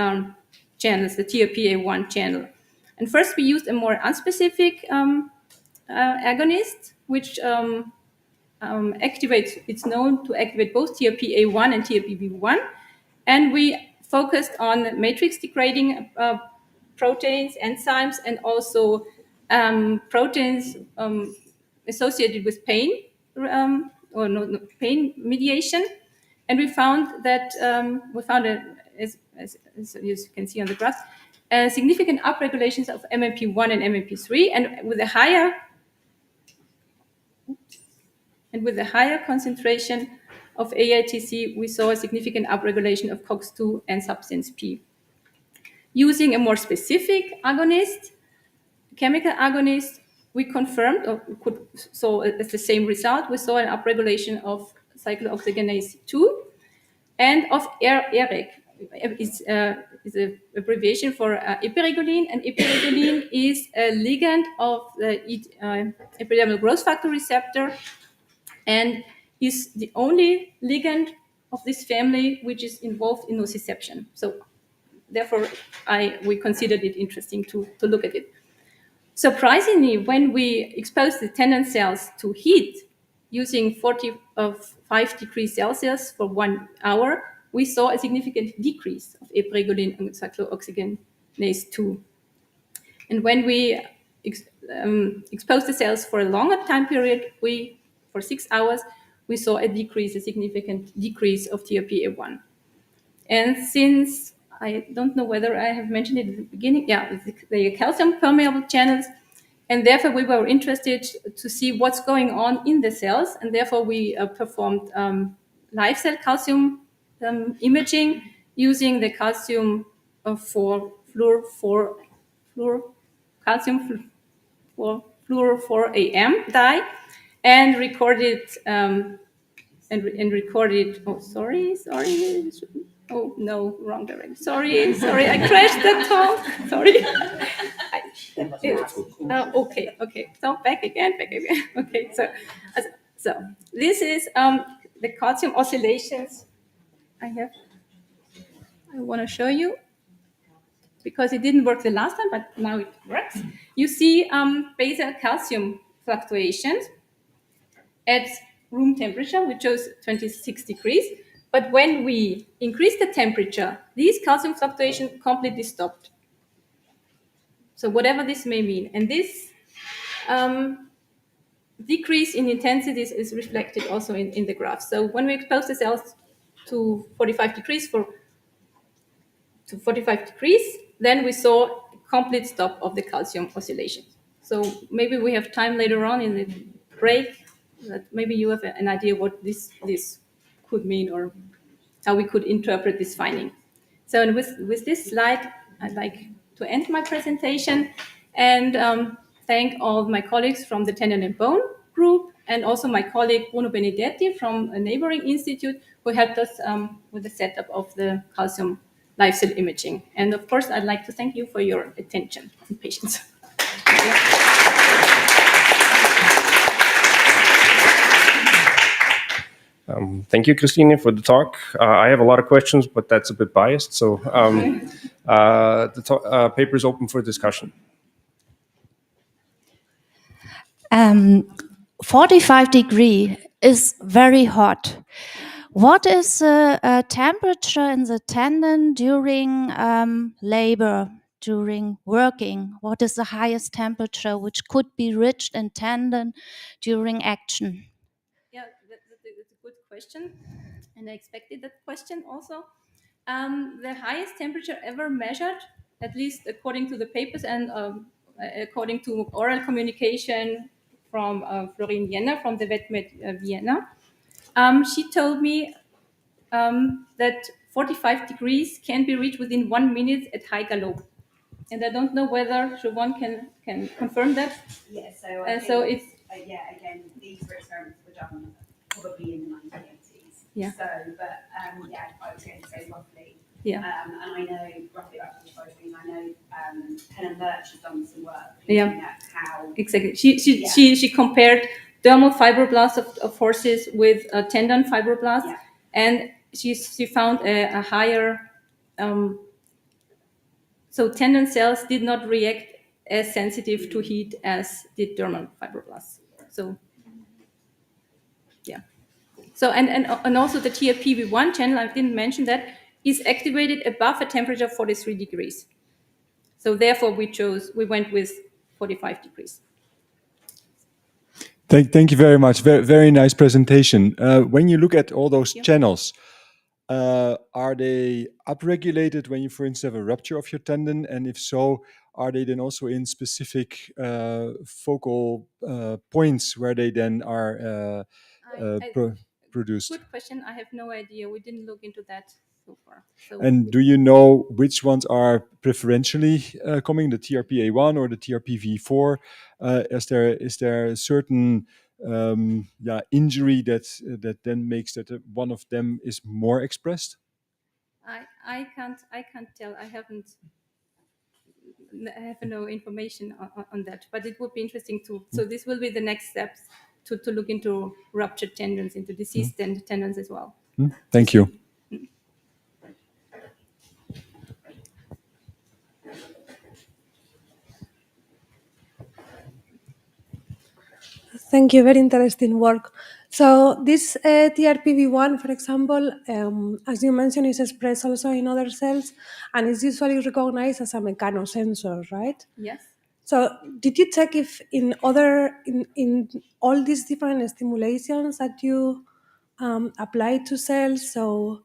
channels, the TRPA1 channel. And first we used a more unspecific agonist, which activates, it's known to activate both TRPA1 and TRPV1. And we focused on matrix degrading proteins, enzymes, and also proteins associated with pain pain mediation. And we found that as you can see on the graph, significant upregulations of MMP1 and MMP3, and with a higher concentration of AITC, we saw a significant upregulation of COX-2 and substance P. Using a more specific agonist, chemical agonist, we confirmed, or saw as the same result. We saw an upregulation of cyclooxygenase 2 and of EREC. It's an abbreviation for epiregulin, and epiregulin is a ligand of the epidermal growth factor receptor, and is the only ligand of this family which is involved in nociception. So therefore, we considered it interesting to look at it. Surprisingly, when we expose the tendon cells to heat using 45 degrees Celsius for 1 hour, we saw a significant decrease of epiregulin and cyclooxygenase 2. And when we expose the cells for a longer time period, for 6 hours, we saw a significant decrease of TRPA1. And since, I don't know whether I have mentioned it at the beginning, the calcium permeable channels, and therefore we were interested to see what's going on in the cells, and therefore we performed live cell calcium imaging using the calcium calcium fluor 4AM dye, and recorded oh no, wrong direction. Sorry, I crashed that talk. Sorry. Okay. So back again. Okay, so this is the calcium oscillations I want to show you, because it didn't work the last time, but now it works. You see basal calcium fluctuations at room temperature, which shows 26 degrees. But when we increase the temperature, these calcium fluctuations completely stopped. So whatever this may mean. And this decrease in intensity is reflected also in the graph. So when we expose the cells to 45 degrees, then we saw a complete stop of the calcium oscillations. So maybe we have time later on in the break that maybe you have an idea what this could mean, or how we could interpret this finding. So with this slide, I'd like to end my presentation and thank all my colleagues from the Tendon and Bone group, and also my colleague Bruno Benedetti from a neighboring institute who helped us with the setup of the calcium live cell imaging. And of course, I'd like to thank you for your attention and patience. Thank you, Christine, for the talk. I have a lot of questions, but that's a bit biased. So the paper is open for discussion. 45 degrees is very hot. What is the temperature in the tendon during labor? during working? What is the highest temperature which could be reached in tendon during action? Yeah, that's a good question, and I expected that question also. The highest temperature ever measured, at least according to the papers and according to oral communication from Florin Vienna from the VetMed Vienna, she told me that 45 degrees can be reached within 1 minute at high gallop. And I don't know whether Chauvaunne can confirm that. Yeah, So it's again, these experiments were done probably in the 1980s. Yeah. So, but yeah, I was going to say roughly. Yeah. And I know roughly about 45 degrees. I know Helen Birch has done some work Yeah. looking at how exactly. She compared dermal fibroblasts of horses with tendon fibroblasts, Yeah. and she found a higher. So tendon cells did not react as sensitive to heat as did dermal fibroblasts. So yeah. So and also the TRPV1 channel, I didn't mention that, is activated above a temperature of 43 degrees. So therefore we went with 45 degrees. Thank you very much. Very nice presentation. When you look at all those channels, are they upregulated when you, for instance, have a rupture of your tendon? And if so, are they then also in specific focal points where they then are produced? Good question. I have no idea. We didn't look into that so far. So And do you know which ones are preferentially coming, the TRPA1 or the TRPV4? Is there a certain injury that then makes that one of them is more expressed? I can't tell. I have no information on that, but it would be interesting to. So this will be the next steps to look into ruptured tendons, into diseased tendons as well. Thank you. Thank you. Very interesting work. So this TRPV1, for example, as you mentioned, is expressed also in other cells and is usually recognized as a mechanosensor, right? Yes. So did you check if in all these different stimulations that you apply to cells, so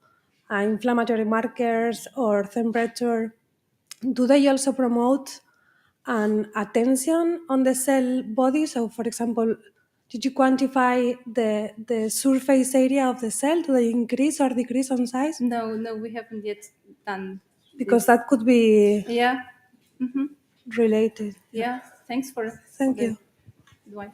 inflammatory markers or temperature, do they also promote an attention on the cell body? So, for example, did you quantify the surface area of the cell? Do they increase or decrease on size? No, we haven't yet done. Because that could be Mm-hmm. related. Yeah. Thanks for. Thank you. Advice.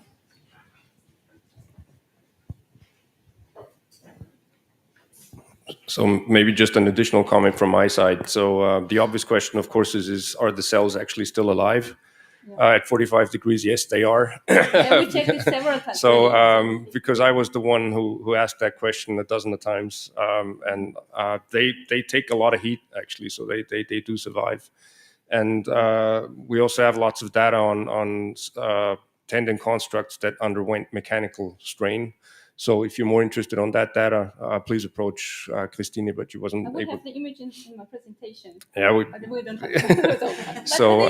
So maybe just an additional comment from my side. So the obvious question, of course, is are the cells actually still alive? At 45 degrees, yes, they are. Yeah, we checked it several times. So because I was the one who asked that question a dozen of times, and they take a lot of heat, actually, so they do survive. And we also have lots of data on tendon constructs that underwent mechanical strain. So if you're more interested on that data, please approach Christine, but she wasn't I would able. have the image in my presentation. Yeah, but we don't have so,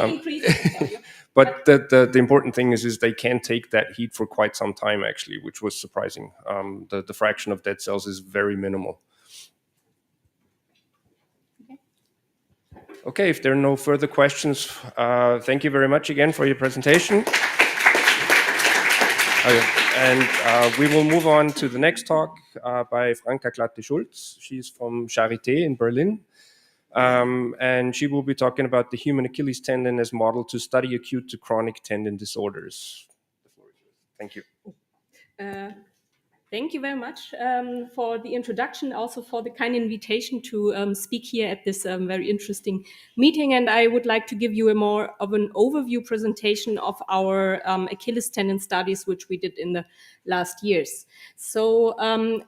but but the important thing is they can take that heat for quite some time, actually, which was surprising. The fraction of dead cells is very minimal. Okay, if there are no further questions, thank you very much again for your presentation. And we will move on to the next talk by Franka Klatte-Schulz. She's from Charité in Berlin. And she will be talking about the human Achilles tendon as model to study acute to chronic tendon disorders. Thank you. Thank you very much for the introduction, also for the kind invitation to speak here at this very interesting meeting. And I would like to give you a more of an overview presentation of our Achilles tendon studies, which we did in the last years. So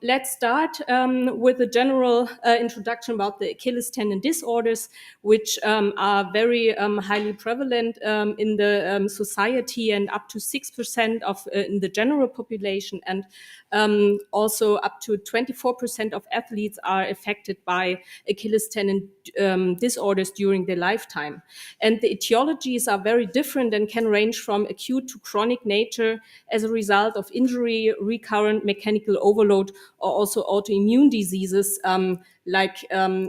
let's start with a general introduction about the Achilles tendon disorders, which are very highly prevalent in the society and up to 6% of in the general population. And also up to 24% of athletes are affected by Achilles tendon disorders during their lifetime. And the etiologies are very different and can range from acute to chronic nature as a result of injury, recurrent mechanical overload, or also autoimmune diseases, like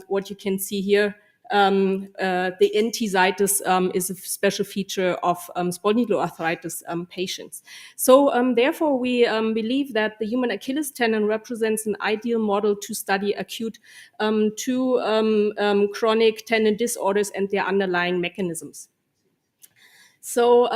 what you can see here. The enthesitis is a special feature of spondyloarthritis patients. So therefore, we believe that the human Achilles tendon represents an ideal model to study acute to chronic tendon disorders and their underlying mechanisms. So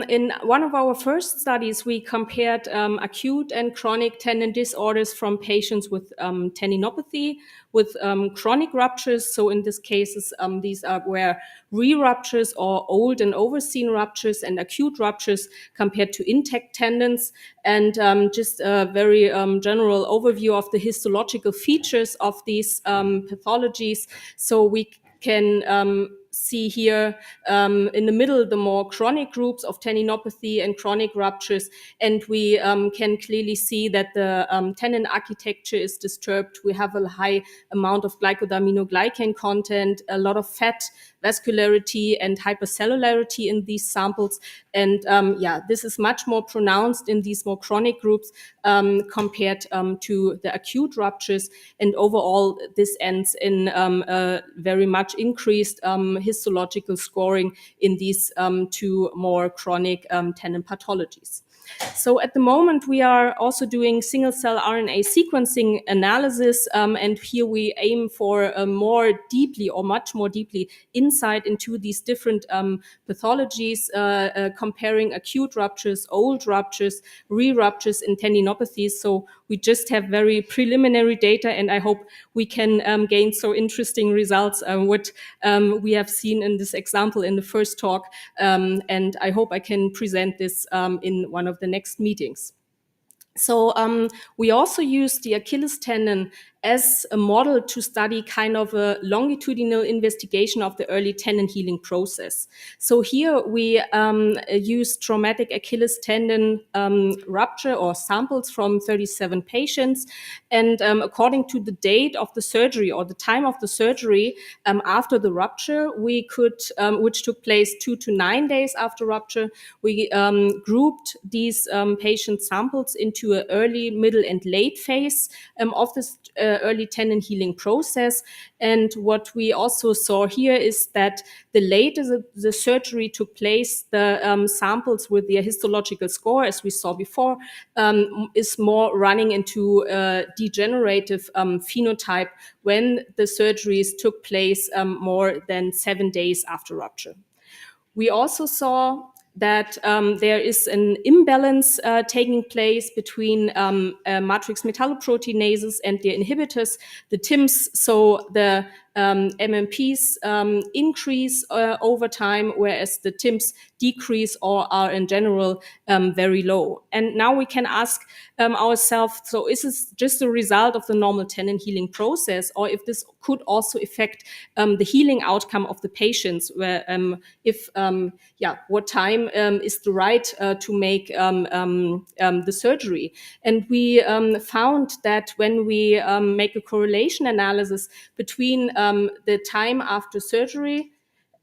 in one of our first studies, we compared acute and chronic tendon disorders from patients with tendinopathy, with chronic ruptures. So in these cases, these were re-ruptures or old and overseen ruptures, and acute ruptures compared to intact tendons. And just a very general overview of the histological features of these pathologies. So we can see here in the middle the more chronic groups of tendinopathy and chronic ruptures, and we can clearly see that the tendon architecture is disturbed. We have a high amount of glycosaminoglycan content, a lot of fat, vascularity, and hypercellularity in these samples. And this is much more pronounced in these more chronic groups compared to the acute ruptures. And overall, this ends in a very much increased histological scoring in these two more chronic tendon pathologies. So at the moment, we are also doing single-cell RNA sequencing analysis, and here we aim for a more deeply or much more deeply insight into these different pathologies, comparing acute ruptures, old ruptures, re-ruptures in tendinopathies. So we just have very preliminary data, and I hope we can gain so interesting results, what we have seen in this example in the first talk, and I hope I can present this in one of the next meetings. So we also use the Achilles tendon as a model to study kind of a longitudinal investigation of the early tendon healing process. So here we use traumatic Achilles tendon rupture or samples from 37 patients. And according to the date of the surgery or the time of the surgery after the rupture, we could, which took place 2 to 9 days after rupture, we grouped these patient samples into an early, middle, and late phase of this early tendon healing process. And what we also saw here is that the later the surgery took place, the samples with the histological score, as we saw before, is more running into a degenerative phenotype when the surgeries took place more than 7 days after rupture. We also saw that there is an imbalance taking place between matrix metalloproteinases and their inhibitors, the TIMs. So the MMPs increase over time, whereas the TIMs decrease or are in general very low. And now we can ask ourselves, so is this just a result of the normal tendon healing process, or if this could also affect the healing outcome of the patients, where what time is the right to make the surgery. And we found that when we make a correlation analysis between the time after surgery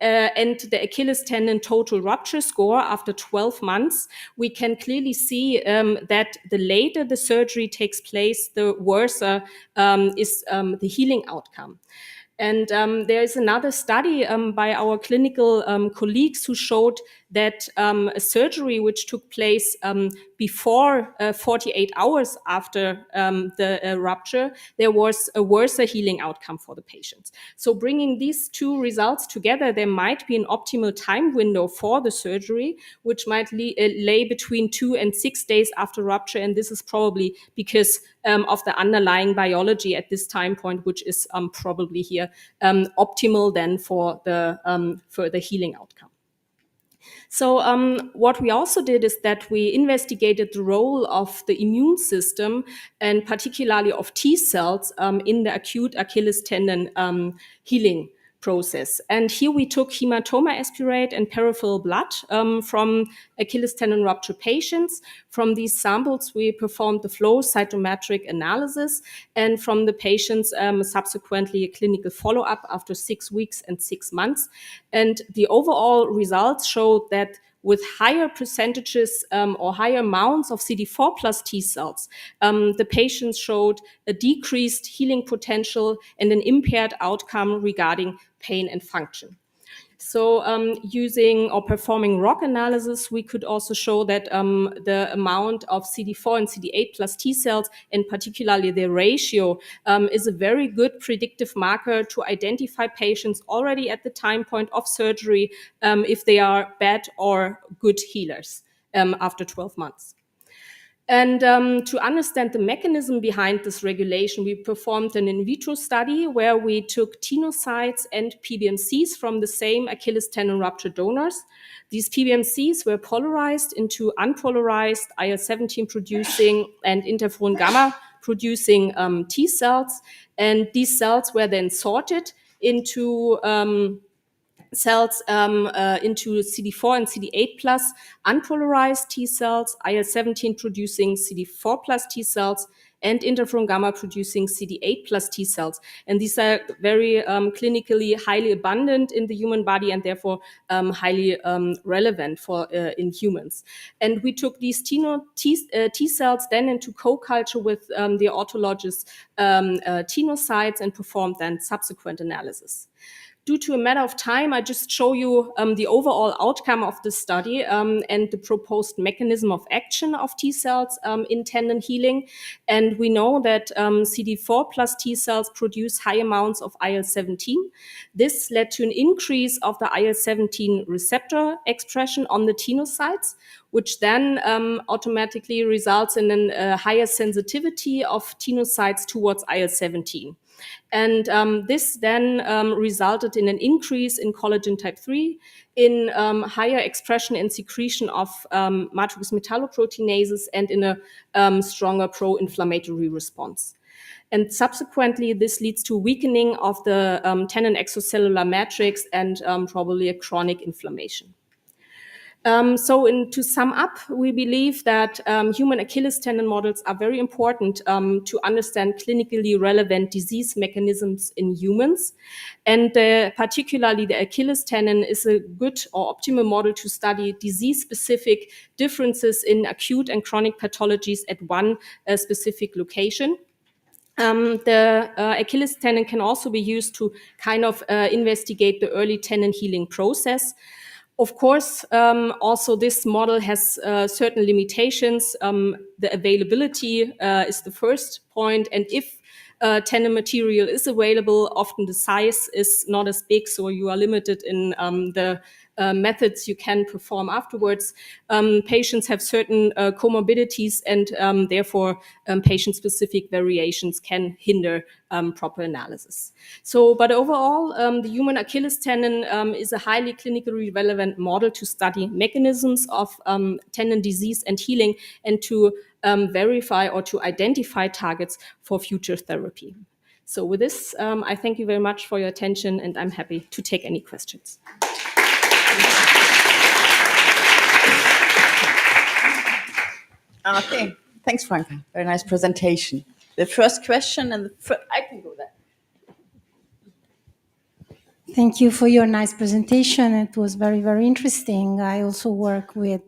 and the Achilles tendon total rupture score after 12 months, we can clearly see that the later the surgery takes place, the worse is the healing outcome. And there is another study by our clinical colleagues who showed that a surgery which took place before 48 hours after the rupture, there was a worse healing outcome for the patients. So bringing these two results together, there might be an optimal time window for the surgery, which might lay between 2 and 6 days after rupture. And this is probably because of the underlying biology at this time point, which is probably here optimal then for the healing outcome. So what we also did is that we investigated the role of the immune system, and particularly of T cells in the acute Achilles tendon healing process. And here we took hematoma aspirate and peripheral blood from Achilles tendon rupture patients. From these samples, we performed the flow cytometric analysis, and from the patients, subsequently a clinical follow-up after 6 weeks and 6 months. And the overall results showed that with higher percentages or higher amounts of CD4 plus T cells, the patients showed a decreased healing potential and an impaired outcome regarding pain and function. So using or performing ROC analysis, we could also show that the amount of CD4 and CD8 plus T cells, and particularly their ratio, is a very good predictive marker to identify patients already at the time point of surgery if they are bad or good healers after 12 months. And to understand the mechanism behind this regulation, we performed an in vitro study where we took tenocytes and PBMCs from the same Achilles tendon rupture donors. These PBMCs were polarized into unpolarized IL-17 producing and interferon gamma producing T cells. And these cells were then sorted into into CD4 and CD8 plus unpolarized T cells, IL-17 producing CD4 plus T cells, and interferon gamma producing CD8 plus T cells. And these are very clinically highly abundant in the human body and therefore highly relevant for in humans. And we took these T cells then into co-culture with the autologous tenocytes and performed then subsequent analysis. Due to a matter of time, I just show you the overall outcome of the study and the proposed mechanism of action of T cells in tendon healing. And we know that CD4 plus T cells produce high amounts of IL-17. This led to an increase of the IL-17 receptor expression on the tenocytes, which then automatically results in a higher sensitivity of tenocytes towards IL-17. And this then resulted in an increase in collagen type 3, in higher expression and secretion of matrix metalloproteinases, and in a stronger pro-inflammatory response. And subsequently, this leads to weakening of the tendon extracellular matrix and probably a chronic inflammation. To sum up, we believe that human Achilles tendon models are very important to understand clinically relevant disease mechanisms in humans. And particularly the Achilles tendon is a good or optimal model to study disease-specific differences in acute and chronic pathologies at one specific location. The Achilles tendon can also be used to kind of investigate the early tendon healing process. Of course, also this model has certain limitations. The availability is the first point, and if tendon material is available, often the size is not as big, so you are limited in the methods you can perform afterwards. Patients have certain comorbidities, and therefore patient-specific variations can hinder proper analysis. But overall, the human Achilles tendon is a highly clinically relevant model to study mechanisms of tendon disease and healing, and to verify or to identify targets for future therapy. So with this, I thank you very much for your attention, and I'm happy to take any questions. Okay, thanks, Franka. Very nice presentation. The first question, and I can go there. Thank you for your nice presentation. It was very, very interesting. I also work with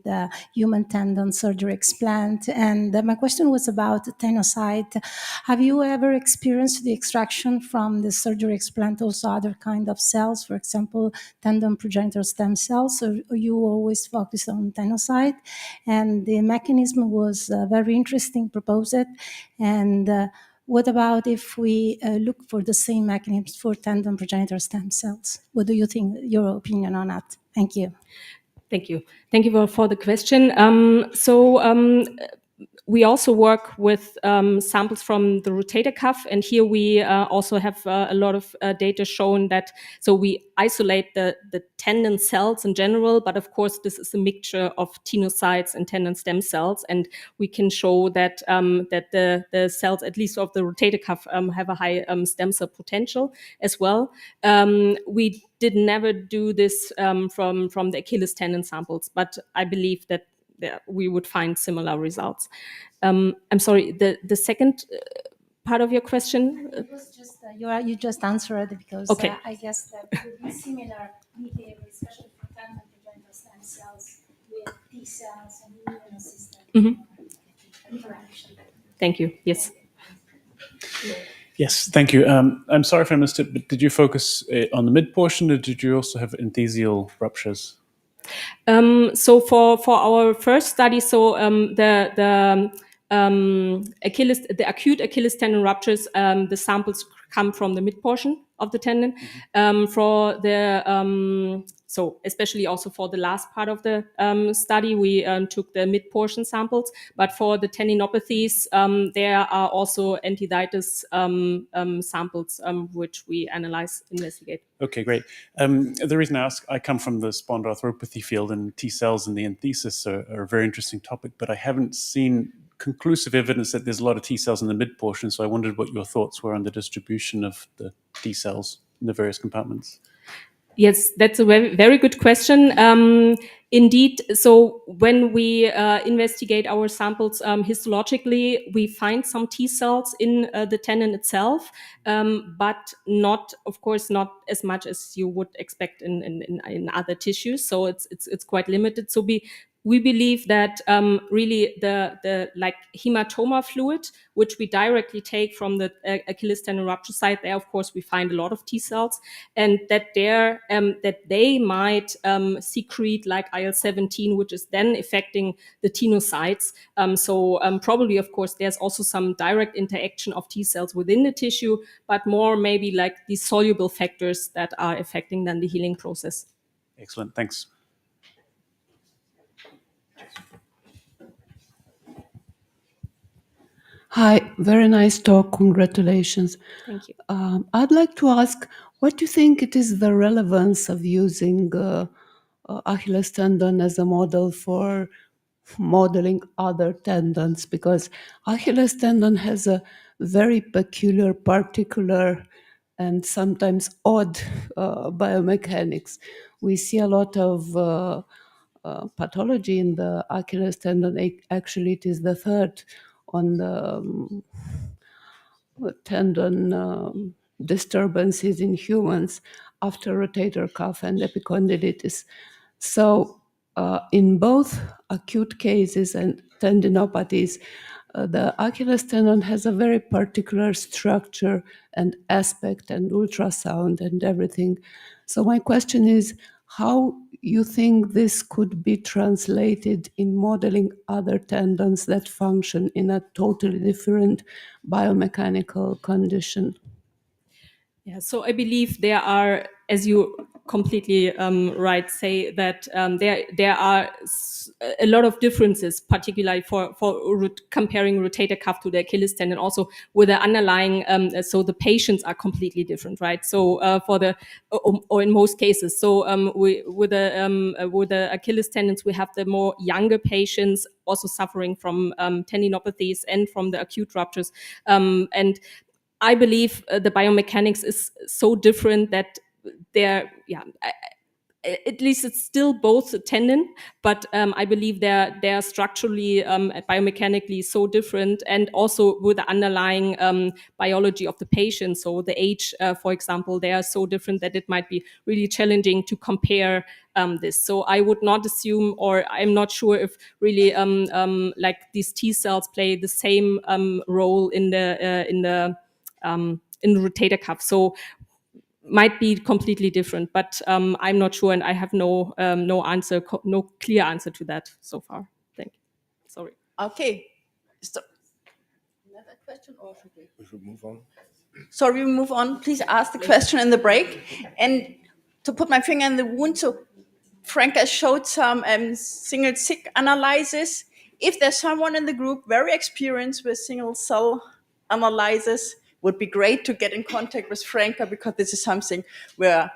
human tendon surgery explant, and my question was about tenocyte. Have you ever experienced the extraction from the surgery explant also other kind of cells, for example, tendon progenitor stem cells, or you always focus on tenocyte? And the mechanism was very interesting, proposed, and what about if we look for the same mechanisms for tendon progenitor stem cells? What do you think, your opinion on that? Thank you. Thank you. Thank you for the question. we also work with samples from the rotator cuff, and here we also have a lot of data shown that, so we isolate the tendon cells in general, but of course this is a mixture of tenocytes and tendon stem cells, and we can show that that the cells, at least of the rotator cuff, have a high stem cell potential as well. We did never do this from the Achilles tendon samples, but I believe that we would find similar results. I'm sorry, the second part of your question? It was just you just answered it because Okay. I guess that would be similar behavior, especially for tendon stem cells with T cells and immune system interaction. Thank you. Yes. Yes, thank you. I'm sorry if I missed it, but did you focus on the mid portion, or did you also have enthesial ruptures? So for our first study, so the acute Achilles tendon ruptures, the samples come from the mid portion of the tendon. For the so especially also for the last part of the study, we took the mid portion samples. But for the tendinopathies, there are also enthesitis samples which we investigate. Okay, great. The reason I ask, I come from the spondyloarthropathy field, and T cells and the enthesis are a very interesting topic, but I haven't seen conclusive evidence that there's a lot of T cells in the mid portion, so I wondered what your thoughts were on the distribution of the T cells in the various compartments. Yes, that's a very, very good question. Indeed, so when we investigate our samples histologically, we find some T cells in the tendon itself, but not, of course, not as much as you would expect in other tissues. So it's quite limited. So we believe that really the like hematoma fluid, which we directly take from the Achilles tendon rupture site, there of course we find a lot of T cells, and that they might secrete like IL-17, which is then affecting the tenocytes. So probably of course there's also some direct interaction of T cells within the tissue, but more maybe like these soluble factors that are affecting then the healing process. Excellent, thanks. Hi, very nice talk. Congratulations. Thank you. I'd like to ask, what do you think it is the relevance of using Achilles tendon as a model for modeling other tendons? Because Achilles tendon has a very peculiar, particular, and sometimes odd biomechanics. We see a lot of pathology in the Achilles tendon. Actually, it is the third on the tendon disturbances in humans after rotator cuff and epicondylitis. So in both acute cases and tendinopathies, the Achilles tendon has a very particular structure and aspect and ultrasound and everything. So my question is, how you think this could be translated in modeling other tendons that function in a totally different biomechanical condition? Yeah, so I believe there are, as you completely right say, that there are a lot of differences, particularly for comparing rotator cuff to the Achilles tendon, also with the underlying, so the patients are completely different, right? So for the, or in most cases, so with the Achilles tendons, we have the more younger patients also suffering from tendinopathies and from the acute ruptures, and I believe the biomechanics is so different that at least it's still both a tendon, but I believe they're structurally, biomechanically so different, and also with the underlying biology of the patient. So the age, for example, they are so different that it might be really challenging to compare this. So I would not assume, or I'm not sure if really like these T cells play the same role in the rotator cuff. So might be completely different, but I'm not sure, and I have no clear answer to that so far. Thank you. Sorry. Okay. So, another question, or we should move on? Sorry, we move on. Please ask the question in the break. And to put my finger in the wound, so Franka showed some single-sig analysis if there's someone in the group very experienced with single cell analysis, would be great to get in contact with Franka, because this is something where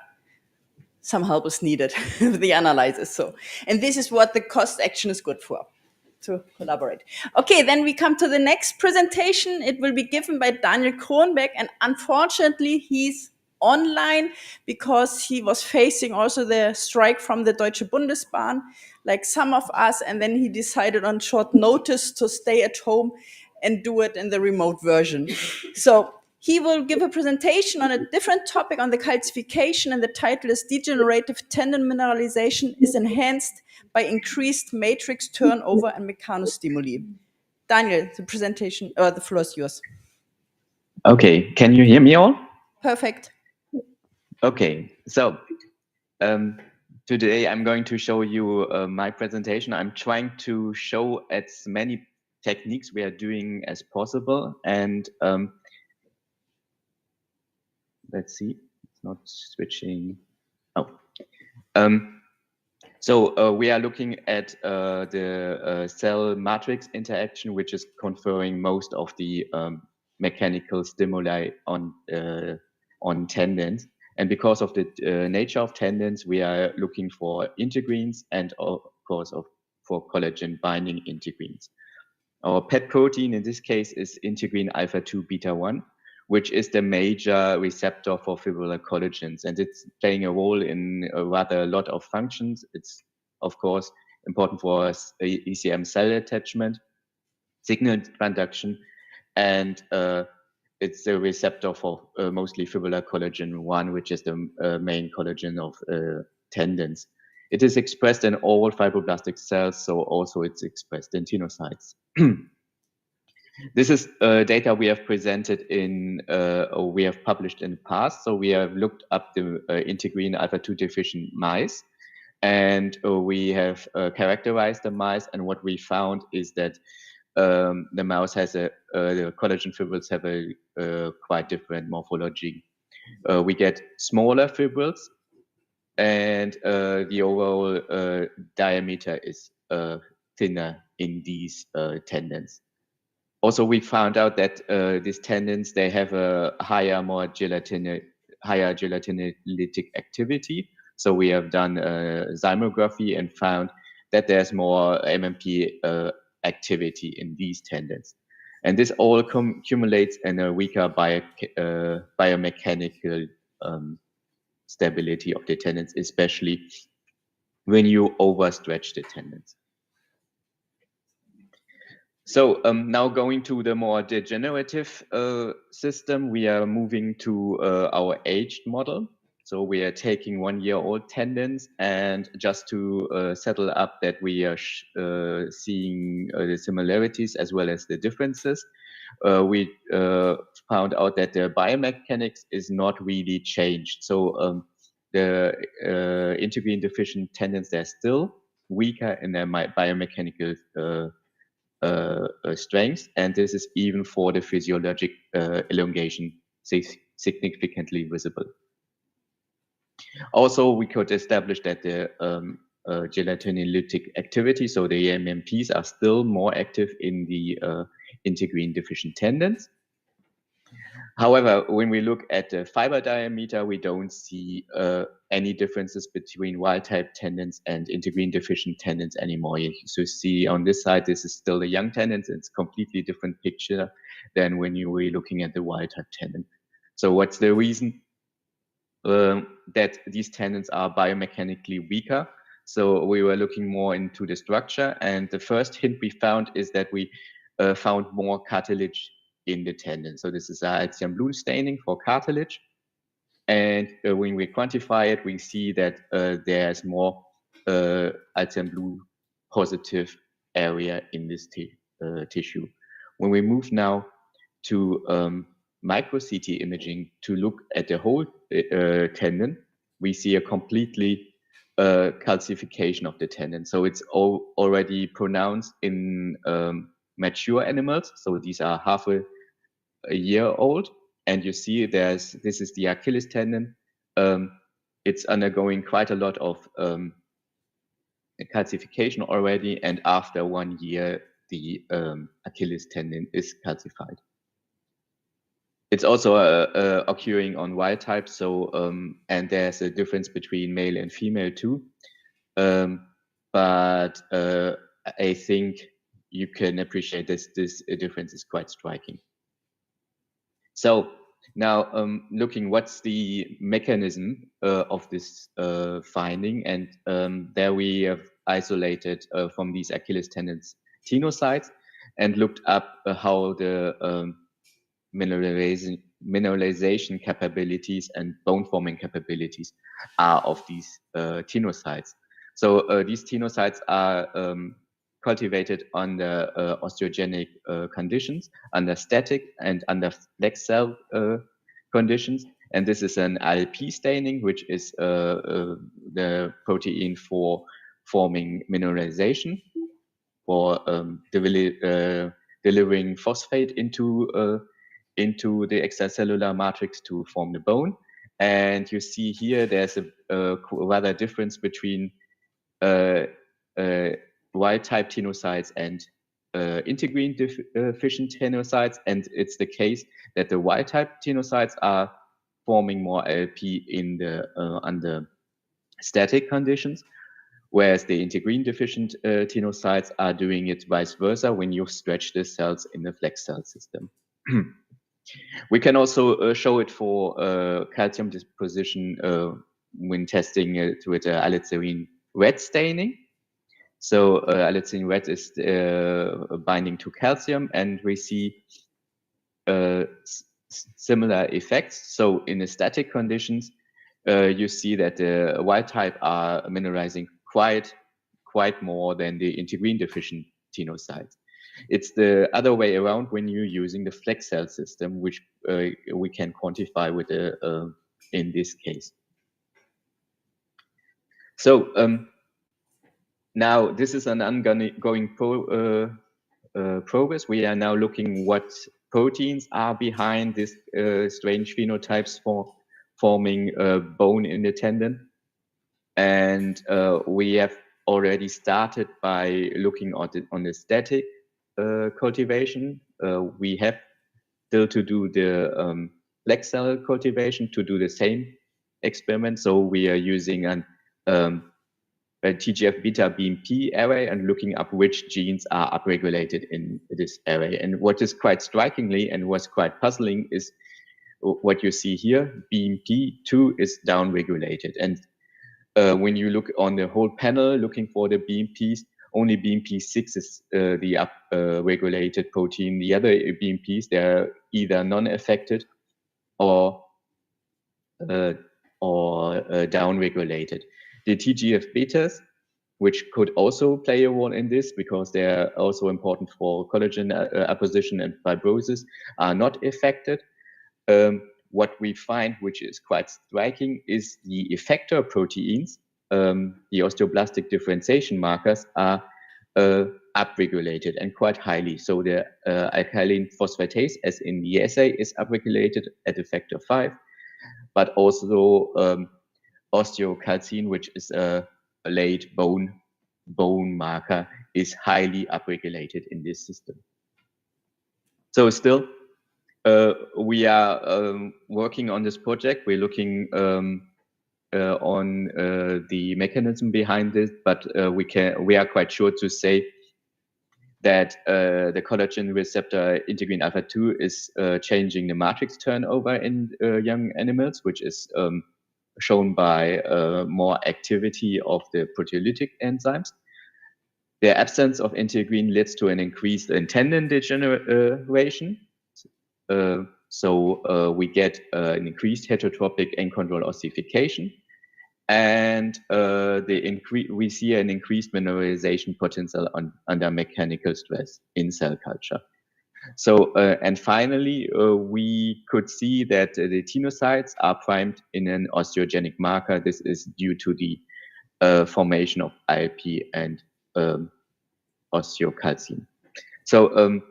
some help is needed with the analysis. So, and this is what the cost action is good for, to collaborate. Okay, then we come to the next presentation. It will be given by Daniel Kronenberg, and unfortunately he's online because he was facing also the strike from the Deutsche Bundesbahn, like some of us, and then he decided on short notice to stay at home and do it in the remote version. So he will give a presentation on a different topic on the calcification, and the title is Degenerative Tendon Mineralization is Enhanced by Increased Matrix Turnover and Mechanostimuli. Daniel, the presentation, the floor is yours. Okay, can you hear me all? Perfect. Okay, so today I'm going to show you my presentation. I'm trying to show as many techniques we are doing as possible, and let's see, it's not switching. Oh, so we are looking at the cell matrix interaction, which is conferring most of the mechanical stimuli on tendons. And because of the nature of tendons, we are looking for integrins and of course for collagen binding integrins. Our PET protein in this case is integrin alpha-2 beta-1, which is the major receptor for fibrillar collagens, and it's playing a role in a rather lot of functions. It's of course important for ECM cell attachment, signal transduction, and it's a receptor for mostly fibrillar collagen 1, which is the main collagen of tendons. It is expressed in all fibroblastic cells, so also it's expressed in tenocytes. This is data we have presented in, or we have published in the past. So we have looked up the integrin alpha-2 deficient mice, and we have characterized the mice. And what we found is that the mouse has the collagen fibrils have a quite different morphology. We get smaller fibrils, and the overall diameter is thinner in these tendons. Also, we found out that these tendons, they have a higher gelatinolytic activity. So we have done zymography and found that there's more MMP activity in these tendons. And this all accumulates in a weaker biomechanical stability of the tendons, especially when you overstretch the tendons. So now going to the more degenerative system, we are moving to our aged model. So we are taking 1-year-old tendons, and just to settle up that we are seeing the similarities as well as the differences, we found out that the biomechanics is not really changed. So the integrin deficient tendons, they're still weaker in their biomechanical strength, and this is even for the physiologic elongation significantly visible. Also, we could establish that the gelatinolytic activity, so the MMPs, are still more active in the integrin deficient tendons. However, when we look at the fiber diameter, we don't see any differences between wild-type tendons and integrin-deficient tendons anymore. So you see on this side, this is still the young tendons. It's a completely different picture than when you were looking at the wild-type tendon. So what's the reason that these tendons are biomechanically weaker? So we were looking more into the structure, and the first hint we found is that we found more cartilage in the tendon. So this is a Altium blue staining for cartilage. And when we quantify it, we see that there's more Altium blue positive area in this tissue. When we move now to micro CT imaging to look at the whole tendon, we see a completely calcification of the tendon. So it's already pronounced in mature animals. So these are half a year old, and you see this is the Achilles tendon. It's undergoing quite a lot of calcification already, and after 1 year the Achilles tendon is calcified. It's also occurring on wild type, so and there's a difference between male and female too. But I think you can appreciate this difference is quite striking. So now looking what's the mechanism of this finding, and there we have isolated from these Achilles tendons tenocytes and looked up how the mineralization capabilities and bone forming capabilities are of these tenocytes. So these tenocytes are cultivated under osteogenic conditions, under static and under flex cell conditions. And this is an ALP staining, which is the protein for forming mineralization, for delivering phosphate into the extracellular matrix to form the bone. And you see here there's a rather difference between wild type tenocytes and integrin deficient tenocytes, and it's the case that the wild type tenocytes are forming more ALP in the under static conditions, whereas the integrin deficient tenocytes are doing it vice versa when you stretch the cells in the flex cell system. We can also show it for calcium disposition when testing it with allocerine red staining. So allocerine red is binding to calcium, and we see similar effects. So in the static conditions, you see that the wild type are mineralizing quite more than the integrin deficient tenocytes. It's the other way around when you're using the flex cell system, which we can quantify with in this case. So now this is an ongoing progress. We are now looking what proteins are behind this strange phenotypes for forming bone in the tendon. And we have already started by looking on the static cultivation. We have still to do the flex cell cultivation to do the same experiment. So we are using a TGF-beta BMP array and looking up which genes are upregulated in this array. And what is quite strikingly and was quite puzzling is what you see here. BMP2 is downregulated. And when you look on the whole panel looking for the BMPs, only BMP6 is the upregulated protein. The other BMPs, they're either non-affected or downregulated. The TGF-betas, which could also play a role in this because they're also important for collagen apposition and fibrosis, are not affected. What we find, which is quite striking, is the effector proteins, the osteoblastic differentiation markers, are upregulated and quite highly. So the alkaline phosphatase, as in the assay, is upregulated at effector 5, but also osteocalcine, which is a late bone marker, is highly upregulated in this system. So still, we are working on this project. We're looking on the mechanism behind this, but we are quite sure to say that the collagen receptor integrin alpha 2 is changing the matrix turnover in young animals, which is shown by more activity of the proteolytic enzymes. The absence of integrin leads to an increase in tendon degeneration. So we get an increased heterotropic end-control ossification, and we see an increased mineralization potential under mechanical stress in cell culture. So, and finally, we could see that the tenocytes are primed in an osteogenic marker. This is due to the formation of ALP and osteocalcine. So,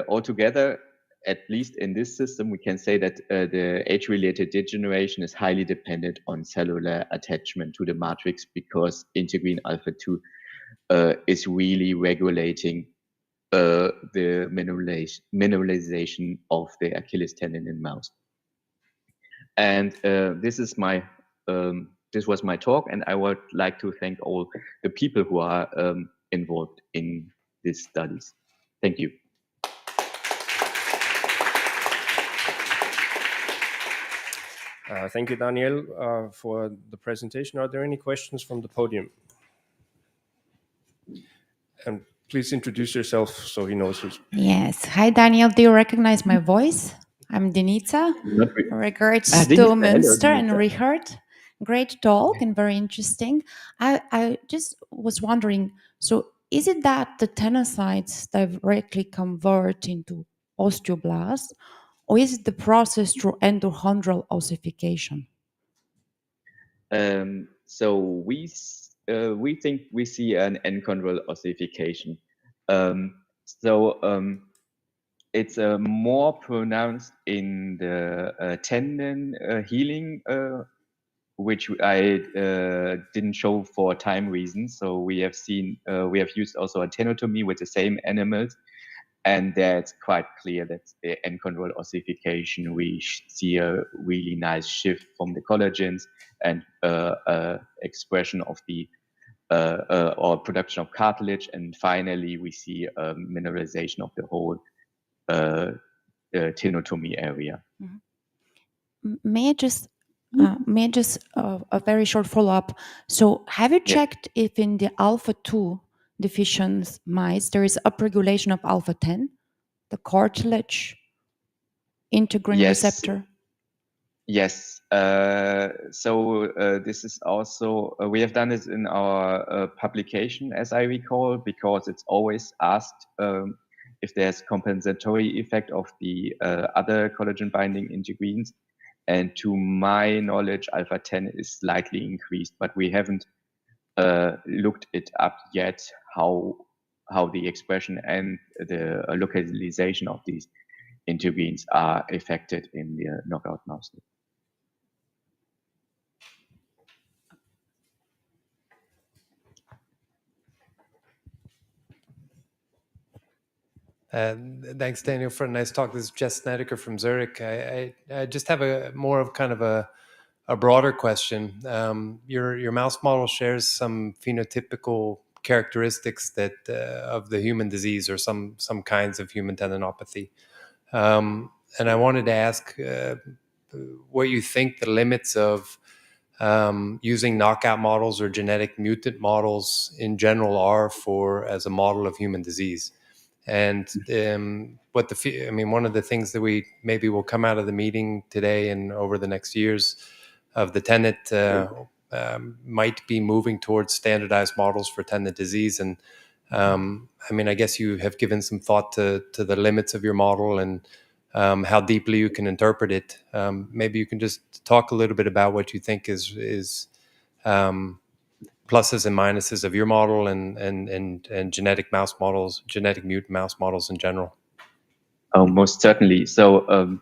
altogether, at least in this system, we can say that the age-related degeneration is highly dependent on cellular attachment to the matrix because integrin alpha 2 is really regulating the mineralization of the Achilles tendon in mouse. And this was my talk, and I would like to thank all the people who are involved in these studies. Thank you. Thank you, Daniel, for the presentation. Are there any questions from the podium? And please introduce yourself so he knows who's... Yes. Hi, Daniel. Do you recognize my voice? I'm Denitsa. Regards to Münster and Richard. Great talk and very interesting. I just was wondering, so is it that the tenocytes directly convert into osteoblasts, or is it the process through endochondral ossification? So we think we see an endochondral ossification. It's more pronounced in the tendon healing, which I didn't show for time reasons. So we have used also a tenotomy with the same animals, and that's quite clear that the endochondral ossification, we see a really nice shift from the collagens and expression of the or production of cartilage, and finally we see mineralization of the whole tenotomy area. May I just a very short follow-up? So have you checked if in the alpha-2 deficient mice there is upregulation of alpha-10, the cartilage integrin receptor? Yes. This is also, we have done this in our publication, as I recall, because it's always asked if there's compensatory effect of the other collagen binding integrins. And to my knowledge, alpha-10 is slightly increased, but we haven't looked it up yet, how the expression and the localization of these integrins are affected in the knockout mouse. Thanks, Daniel, for a nice talk. This is Jess Snedeker from Zurich. I just have a more of kind of a broader question. Your mouse model shares some phenotypical characteristics that of the human disease or some kinds of human tendinopathy. And I wanted to ask what you think the limits of using knockout models or genetic mutant models in general are for as a model of human disease. And one of the things that we maybe will come out of the meeting today and over the next years of the TENET might be moving towards standardized models for tendon disease. And I guess you have given some thought to the limits of your model and how deeply you can interpret it. Maybe you can just talk a little bit about what you think is pluses and minuses of your model and genetic mouse models, genetic mutant mouse models in general. Oh, most certainly. So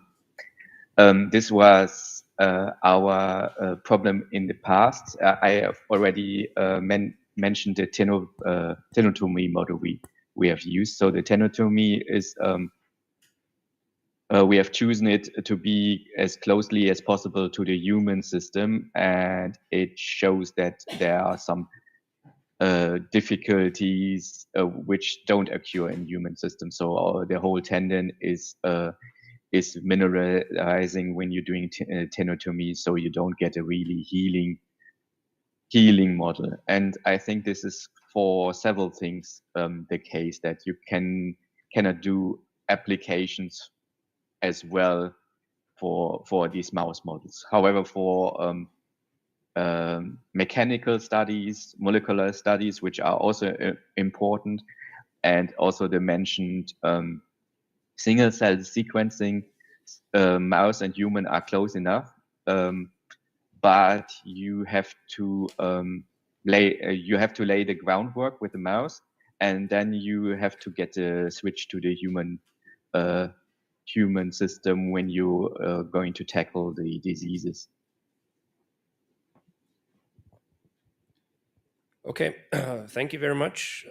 this was our problem in the past. I have already mentioned the tenotomy model we have used. So the tenotomy is we have chosen it to be as closely as possible to the human system, and it shows that there are some difficulties which don't occur in human systems. So the whole tendon is mineralizing when you're doing tenotomy, so you don't get a really healing model. And I think this is for several things the case, that you cannot do applications as well for these mouse models. However, for mechanical studies, molecular studies, which are also important, and also the mentioned single cell sequencing, mouse and human are close enough, but you have to lay the groundwork with the mouse, and then you have to get the switch to the human system when you're going to tackle the diseases. Okay, thank you very much.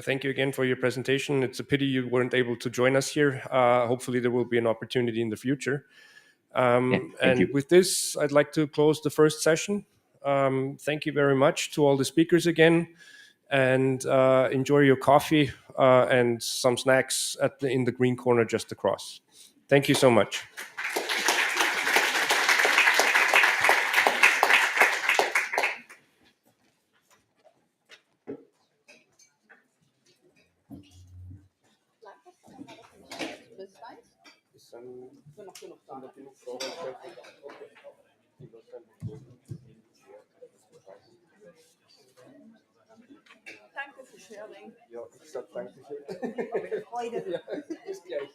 Thank you again for your presentation. It's a pity you weren't able to join us here. Hopefully there will be an opportunity in the future. Thank you. With this, I'd like to close the first session. Thank you very much to all the speakers again, and enjoy your coffee and some snacks in the green corner just across. Thank you so much. Danke für Sharing. Ja, ich sag danke schön. Freude. Ja, bis gleich.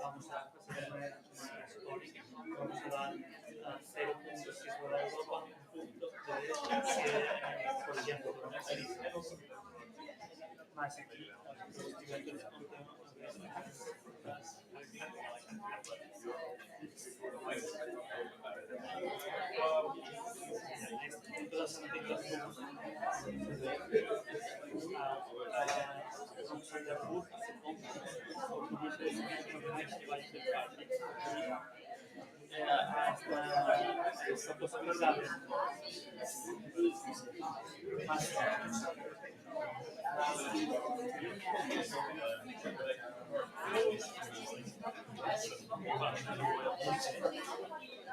Vamos a hacer una scoring, vamos a dar 0 puntos si es fuera de Europa, un punto si por ejemplo por una serie más aquí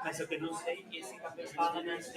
mas eu que não sei esse café fala nas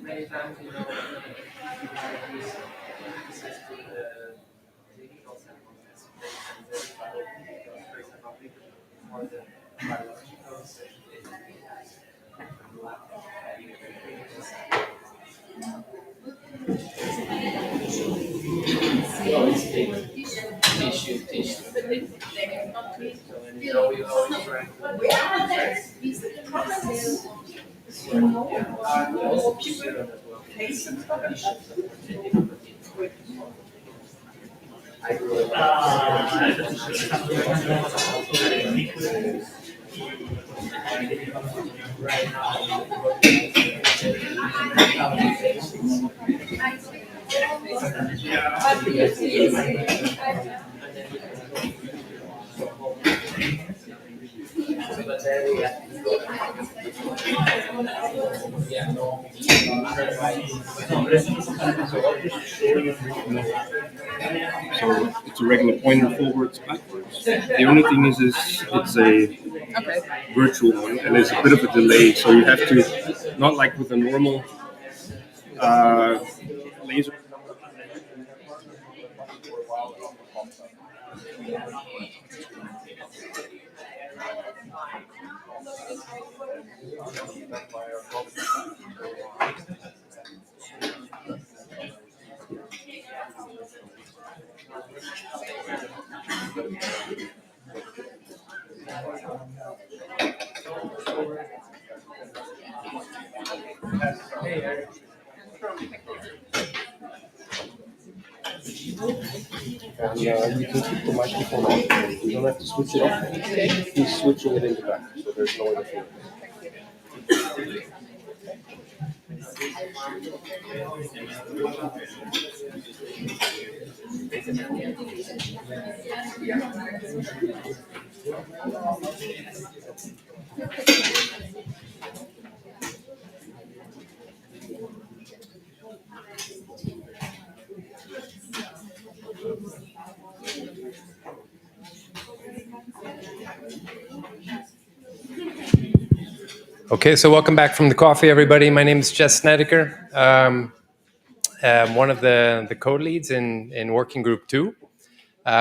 Many times, access to the digital samples and verify for the biological So it's a regular pointer forwards, backwards. The only thing is it's a virtual one, and there's a bit of a delay, so you have to, not like with a normal laser. And you can keep the microphone on. You don't have to switch it off. He's switching it in the back, so there's no interference. Okay, so welcome back from the coffee, everybody. My name is Jess Snedeker. I'm one of the co-leads in Working Group 2,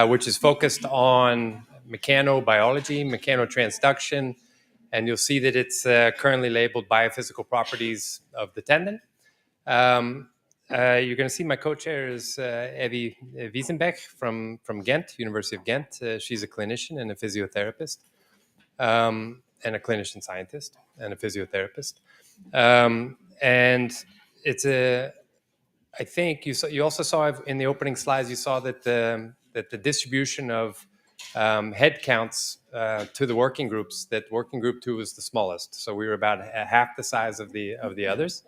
which is focused on mechanobiology, mechanotransduction, and you'll see that it's currently labeled biophysical properties of the tendon. You're going to see my co-chair is Evie Wezenbeek from Ghent, University of Ghent. She's a clinician and a physiotherapist. And a clinician scientist and a physiotherapist. And it's I think you also saw in the opening slides, you saw that the distribution of head counts to the working groups, that working group 2 was the smallest. So we were about half the size of the others.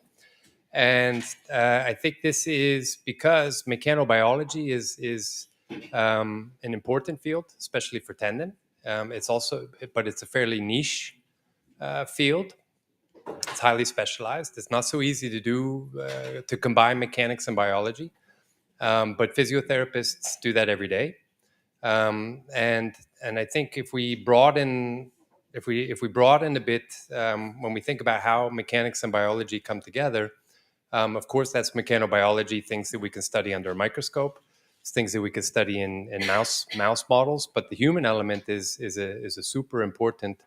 And I think this is because mechanobiology is an important field, especially for tendon. But it's a fairly niche field. It's highly specialized. It's not so easy to do, to combine mechanics and biology. But physiotherapists do that every day. And I think if we broaden a bit, when we think about how mechanics and biology come together, of course, that's mechanobiology, things that we can study under a microscope. It's things that we can study in mouse models, but the human element is a super important,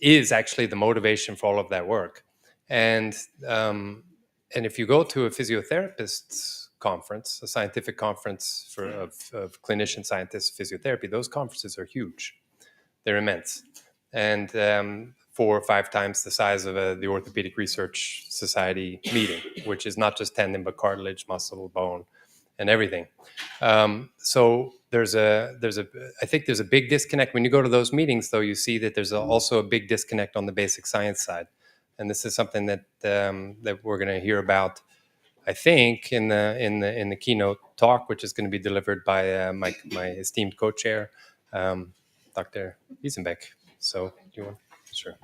is actually the motivation for all of that work. And if you go to a physiotherapist's conference, a scientific conference of clinician scientists, physiotherapy, those conferences are huge. They're immense. And 4 or 5 times the size of the Orthopedic Research Society meeting, which is not just tendon, but cartilage, muscle, bone. and everything. So I think there's a big disconnect. When you go to those meetings, though, you see that there's also a big disconnect on the basic science side. And this is something that that we're going to hear about, I think, in the keynote talk, which is going to be delivered by my esteemed co-chair, Dr. Wezenbeek. So, do you want? Sure.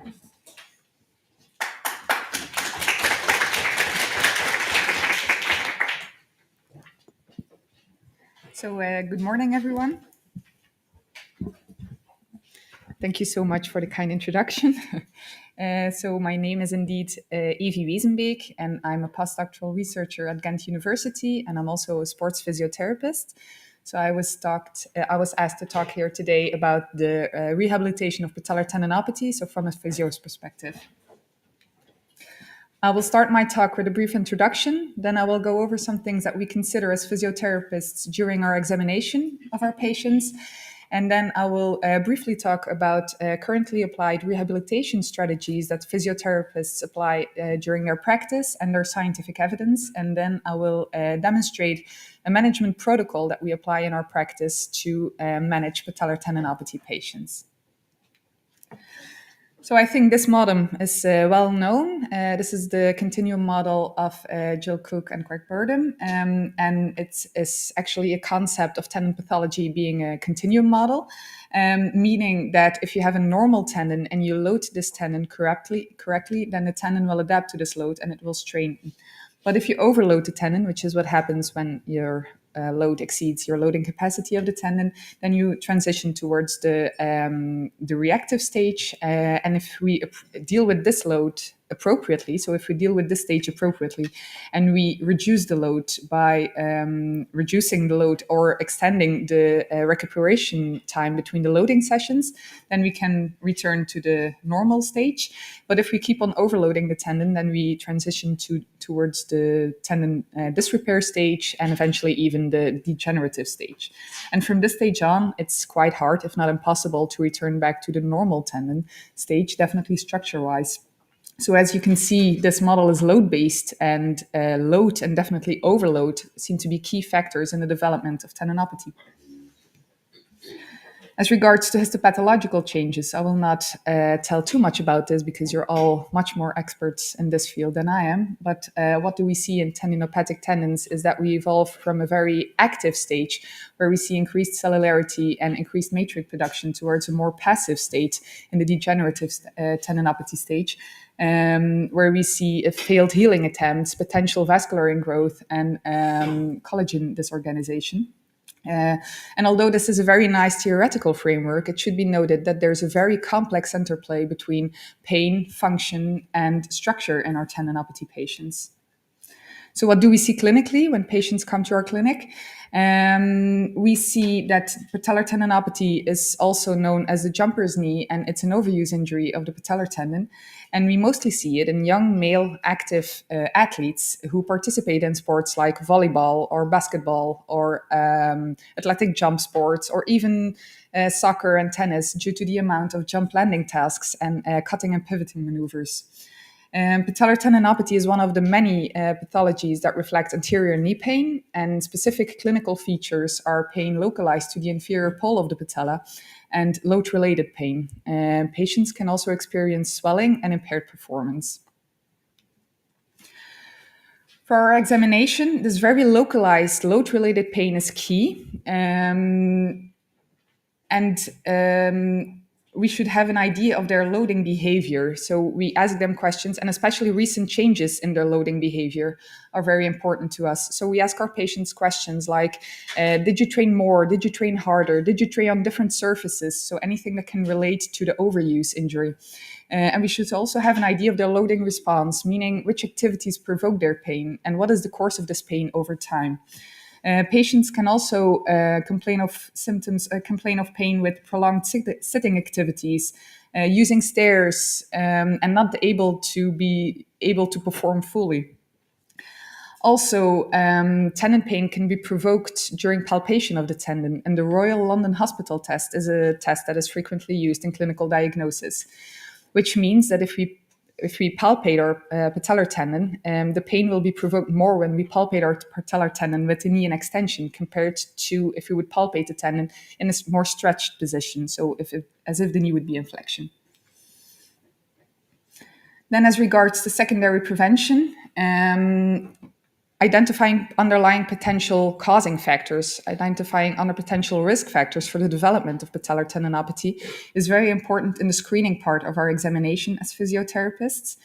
So, good morning, everyone. Thank you so much for the kind introduction. So my name is indeed Evie Wezenbeek, and I'm a postdoctoral researcher at Ghent University, and I'm also a sports physiotherapist. So I was asked to talk here today about the rehabilitation of patellar tendinopathy, so from a physio's perspective. I will start my talk with a brief introduction, then I will go over some things that we consider as physiotherapists during our examination of our patients, and then I will briefly talk about currently applied rehabilitation strategies that physiotherapists apply during their practice and their scientific evidence. And then I will demonstrate a management protocol that we apply in our practice to manage patellar tendinopathy patients. So I think this model is well known. This is the continuum model of Jill Cook and Greg Burdom, and it's actually a concept of tendon pathology being a continuum model, meaning that if you have a normal tendon and you load this tendon correctly, then the tendon will adapt to this load and it will strengthen. But if you overload the tendon, which is what happens when your load exceeds your loading capacity of the tendon, then you transition towards the reactive stage. And if we deal with this load appropriately, so if we deal with this stage appropriately and we reduce the load by reducing the load or extending the recuperation time between the loading sessions, then we can return to the normal stage. But if we keep on overloading the tendon, then we transition towards the tendon disrepair stage and eventually even the degenerative stage. And from this stage on, it's quite hard, if not impossible, to return back to the normal tendon stage, definitely structure-wise. So as you can see, this model is load-based, and load and definitely overload seem to be key factors in the development of tendinopathy. As regards to histopathological changes, I will not tell too much about this because you're all much more experts in this field than I am. But what do we see in tendinopathic tendons is that we evolve from a very active stage where we see increased cellularity and increased matrix production towards a more passive state in the degenerative tendinopathy stage, where we see failed healing attempts, potential vascular ingrowth, and collagen disorganization. And although this is a very nice theoretical framework, it should be noted that there's a very complex interplay between pain, function, and structure in our tendinopathy patients. So what do we see clinically when patients come to our clinic? We see that patellar tendinopathy is also known as the jumper's knee, and it's an overuse injury of the patellar tendon. And we mostly see it in young male active athletes who participate in sports like volleyball or basketball or athletic jump sports or even soccer and tennis due to the amount of jump landing tasks and cutting and pivoting maneuvers. Patellar tendinopathy is one of the many pathologies that reflect anterior knee pain, and specific clinical features are pain localized to the inferior pole of the patella and load-related pain. Patients can also experience swelling and impaired performance. For our examination, this very localized load-related pain is key, we should have an idea of their loading behavior. So we ask them questions, and especially recent changes in their loading behavior are very important to us. So we ask our patients questions like, did you train more? Did you train harder? Did you train on different surfaces? So anything that can relate to the overuse injury. And we should also have an idea of their loading response, meaning which activities provoke their pain and what is the course of this pain over time. Patients can also complain of pain with prolonged sitting activities, using stairs, and not able to perform fully. Also, tendon pain can be provoked during palpation of the tendon, and the Royal London Hospital test is a test that is frequently used in clinical diagnosis, which means that if we if we palpate our patellar tendon, the pain will be provoked more when we palpate our patellar tendon with the knee in extension compared to if we would palpate the tendon in a more stretched position, so as if the knee would be in flexion. Then as regards to secondary prevention, identifying underlying potential causing factors, identifying under potential risk factors for the development of patellar tendinopathy is very important in the screening part of our examination as physiotherapists.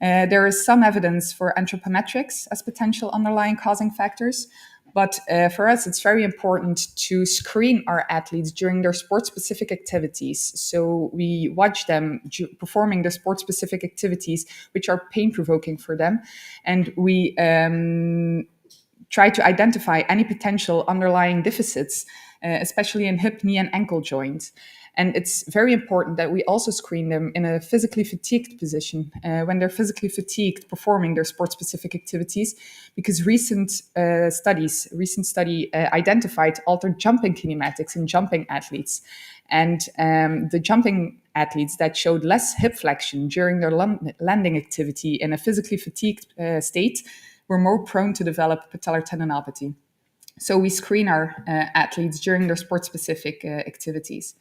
There is some evidence for anthropometrics as potential underlying causing factors, but for us, it's very important to screen our athletes during their sport-specific activities. So we watch them performing the sport-specific activities, which are pain-provoking for them. And we try to identify any potential underlying deficits, especially in hip, knee, and ankle joints. And it's very important that we also screen them in a physically fatigued position when they're physically fatigued performing their sport-specific activities, because recent study identified altered jumping kinematics in jumping athletes. And the jumping athletes that showed less hip flexion during their landing activity in a physically fatigued state were more prone to develop patellar tendinopathy. So we screen our athletes during their sport-specific activities.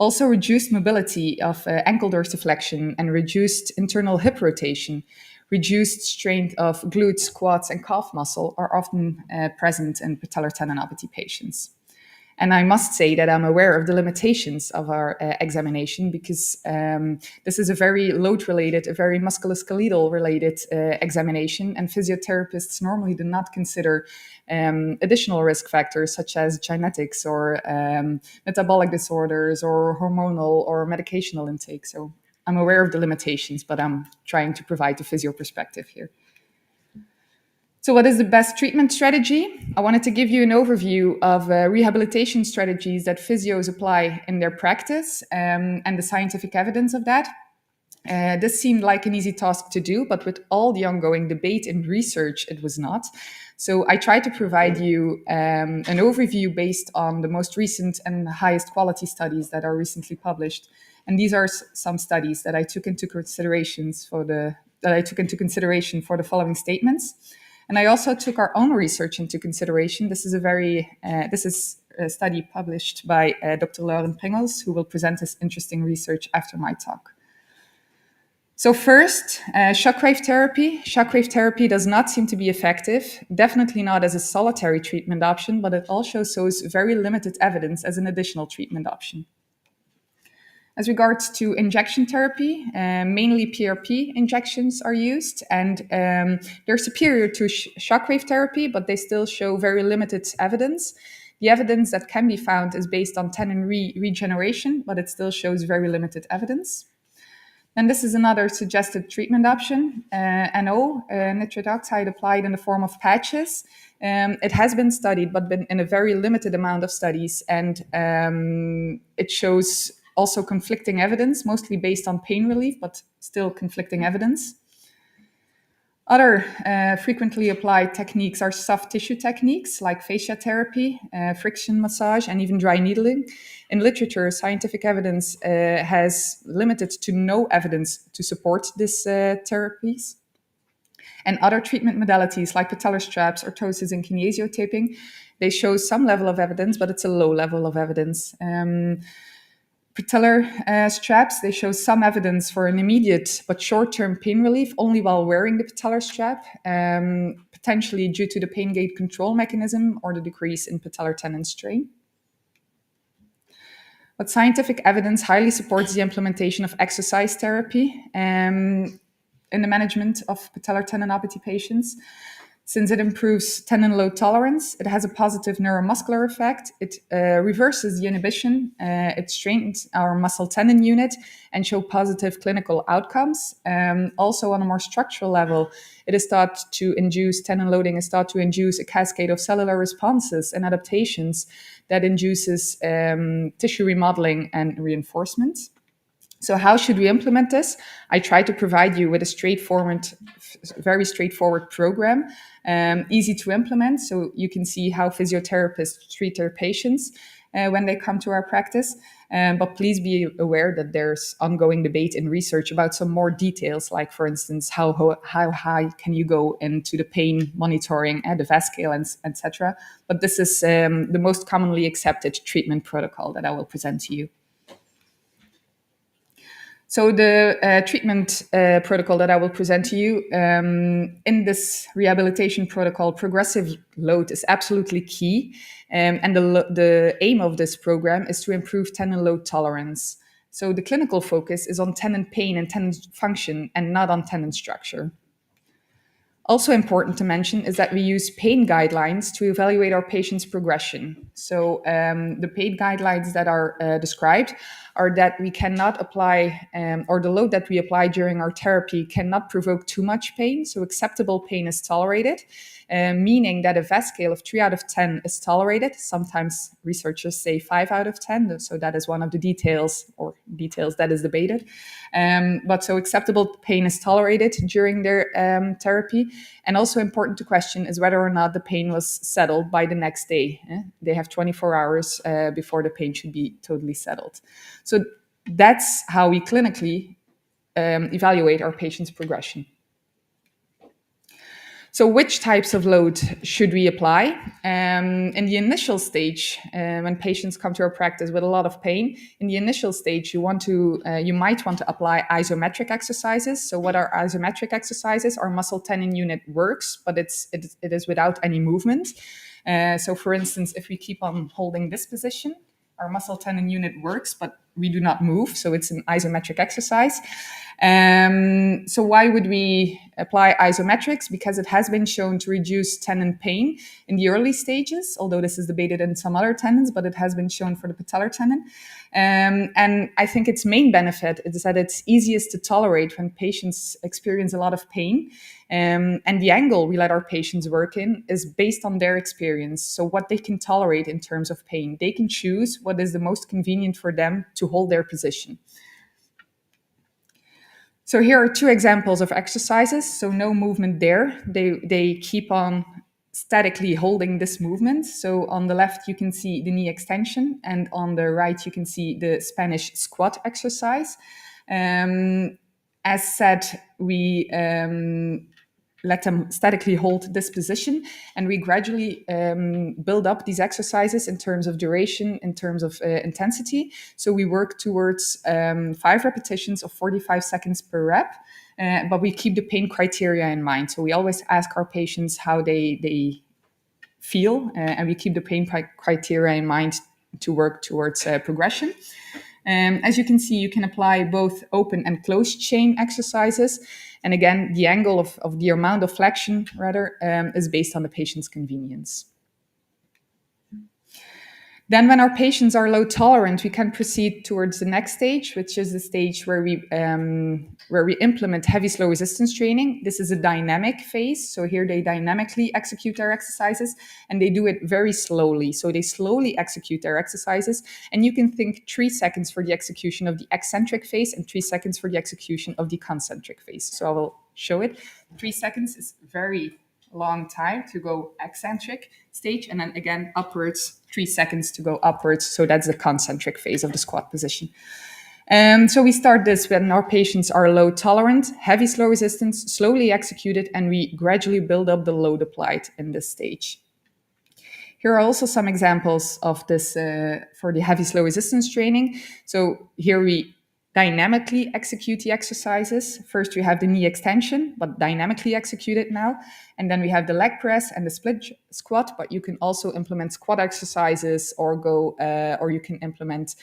Also, reduced mobility of ankle dorsiflexion and reduced internal hip rotation, reduced strength of glutes, quads, and calf muscle are often present in patellar tendinopathy patients. And I must say that I'm aware of the limitations of our examination, because this is a very load-related, a very musculoskeletal-related examination, and physiotherapists normally do not consider additional risk factors such as genetics or metabolic disorders or hormonal or medicational intake. So I'm aware of the limitations, but I'm trying to provide the physio perspective here. So what is the best treatment strategy? I wanted to give you an overview of rehabilitation strategies that physios apply in their practice and the scientific evidence of that. This seemed like an easy task to do, but with all the ongoing debate and research, it was not. So I tried to provide you an overview based on the most recent and highest quality studies that are recently published. And these are some studies that I took into consideration for the following statements. And I also took our own research into consideration. This is a study published by Dr. Lauren Pringles, who will present this interesting research after my talk. So first, shockwave therapy. Shockwave therapy does not seem to be effective, definitely not as a solitary treatment option, but it also shows very limited evidence as an additional treatment option. As regards to injection therapy, mainly PRP injections are used, and they're superior to shockwave therapy, but they still show very limited evidence. The evidence that can be found is based on tendon regeneration, but it still shows very limited evidence. And this is another suggested treatment option, NO, nitric oxide applied in the form of patches. It has been studied, but been in a very limited amount of studies, and it shows also conflicting evidence, mostly based on pain relief, but still conflicting evidence. Other frequently applied techniques are soft tissue techniques like fascia therapy, friction massage, and even dry needling. In literature, scientific evidence has limited to no evidence to support these therapies. And other treatment modalities like patellar straps, orthosis, and kinesiotaping, they show some level of evidence, but it's a low level of evidence. Patellar straps, they show some evidence for an immediate but short-term pain relief only while wearing the patellar strap, potentially due to the pain gate control mechanism or the decrease in patellar tendon strain. But scientific evidence highly supports the implementation of exercise therapy in the management of patellar tendinopathy patients. Since it improves tendon load tolerance, it has a positive neuromuscular effect. It reverses the inhibition. It strengthens our muscle tendon unit and show positive clinical outcomes. Also, on a more structural level, it is thought to induce tendon loading is thought to induce a cascade of cellular responses and adaptations that induces tissue remodeling and reinforcement. So how should we implement this? I try to provide you with a very straightforward program, easy to implement, so you can see how physiotherapists treat their patients. when they come to our practice. But please be aware that there's ongoing debate in research about some more details, like, for instance, how high can you go into the pain monitoring and the vascule, etc. But this is the most commonly accepted treatment protocol that I will present to you. So the treatment protocol that I will present to you, in this rehabilitation protocol, progressive load is absolutely key. And the aim of this program is to improve tendon load tolerance. So the clinical focus is on tendon pain and tendon function and not on tendon structure. Also important to mention is that we use pain guidelines to evaluate our patient's progression. So the pain guidelines that are described are that we cannot apply, or the load that we apply during our therapy cannot provoke too much pain. So acceptable pain is tolerated, meaning that a VAS scale of 3 out of 10 is tolerated. Sometimes researchers say 5 out of 10. So that is one of the details that is debated. But so acceptable pain is tolerated during their therapy. And also important to question is whether or not the pain was settled by the next day. They have 24 hours before the pain should be totally settled. So that's how we clinically evaluate our patient's progression. So which types of load should we apply? In the initial stage, when patients come to our practice with a lot of pain, in the initial stage, you might want to apply isometric exercises. So what are isometric exercises? Our muscle tendon unit works, but it is without any movement. So for instance, if we keep on holding this position, our muscle tendon unit works, but we do not move. So it's an isometric exercise. So why would we apply isometrics? Because it has been shown to reduce tendon pain in the early stages, although this is debated in some other tendons, but it has been shown for the patellar tendon. And I think its main benefit is that it's easiest to tolerate when patients experience a lot of pain. And the angle we let our patients work in is based on their experience. So what they can tolerate in terms of pain, they can choose what is the most convenient for them to hold their position. So here are 2 examples of exercises. So no movement there. They keep on statically holding this movement. So on the left, you can see the knee extension, and on the right, you can see the Spanish squat exercise. As said, we let them statically hold this position, and we gradually build up these exercises in terms of duration, in terms of intensity. So we work towards 5 repetitions of 45 seconds per rep, but we keep the pain criteria in mind. So we always ask our patients how they feel, and we keep the pain criteria in mind to work towards progression. As you can see, you can apply both open and closed chain exercises. And again, the angle of the amount of flexion, rather, is based on the patient's convenience. Then when our patients are load tolerant, we can proceed towards the next stage, which is the stage where we implement heavy slow resistance training. This is a dynamic phase. So here they dynamically execute their exercises, and they do it very slowly. So they slowly execute their exercises, and you can think 3 seconds for the execution of the eccentric phase and 3 seconds for the execution of the concentric phase. So I will show it. 3 seconds is very long time to go eccentric stage, and then again upwards, 3 seconds to go upwards. So that's the concentric phase of the squat position. So we start this when our patients are load tolerant, heavy slow resistance, slowly executed, and we gradually build up the load applied in this stage. Here are also some examples of this for the heavy slow resistance training. So here we dynamically execute the exercises. First, we have the knee extension, but dynamically execute it now. And then we have the leg press and the split squat, but you can also implement squat exercises or you can implement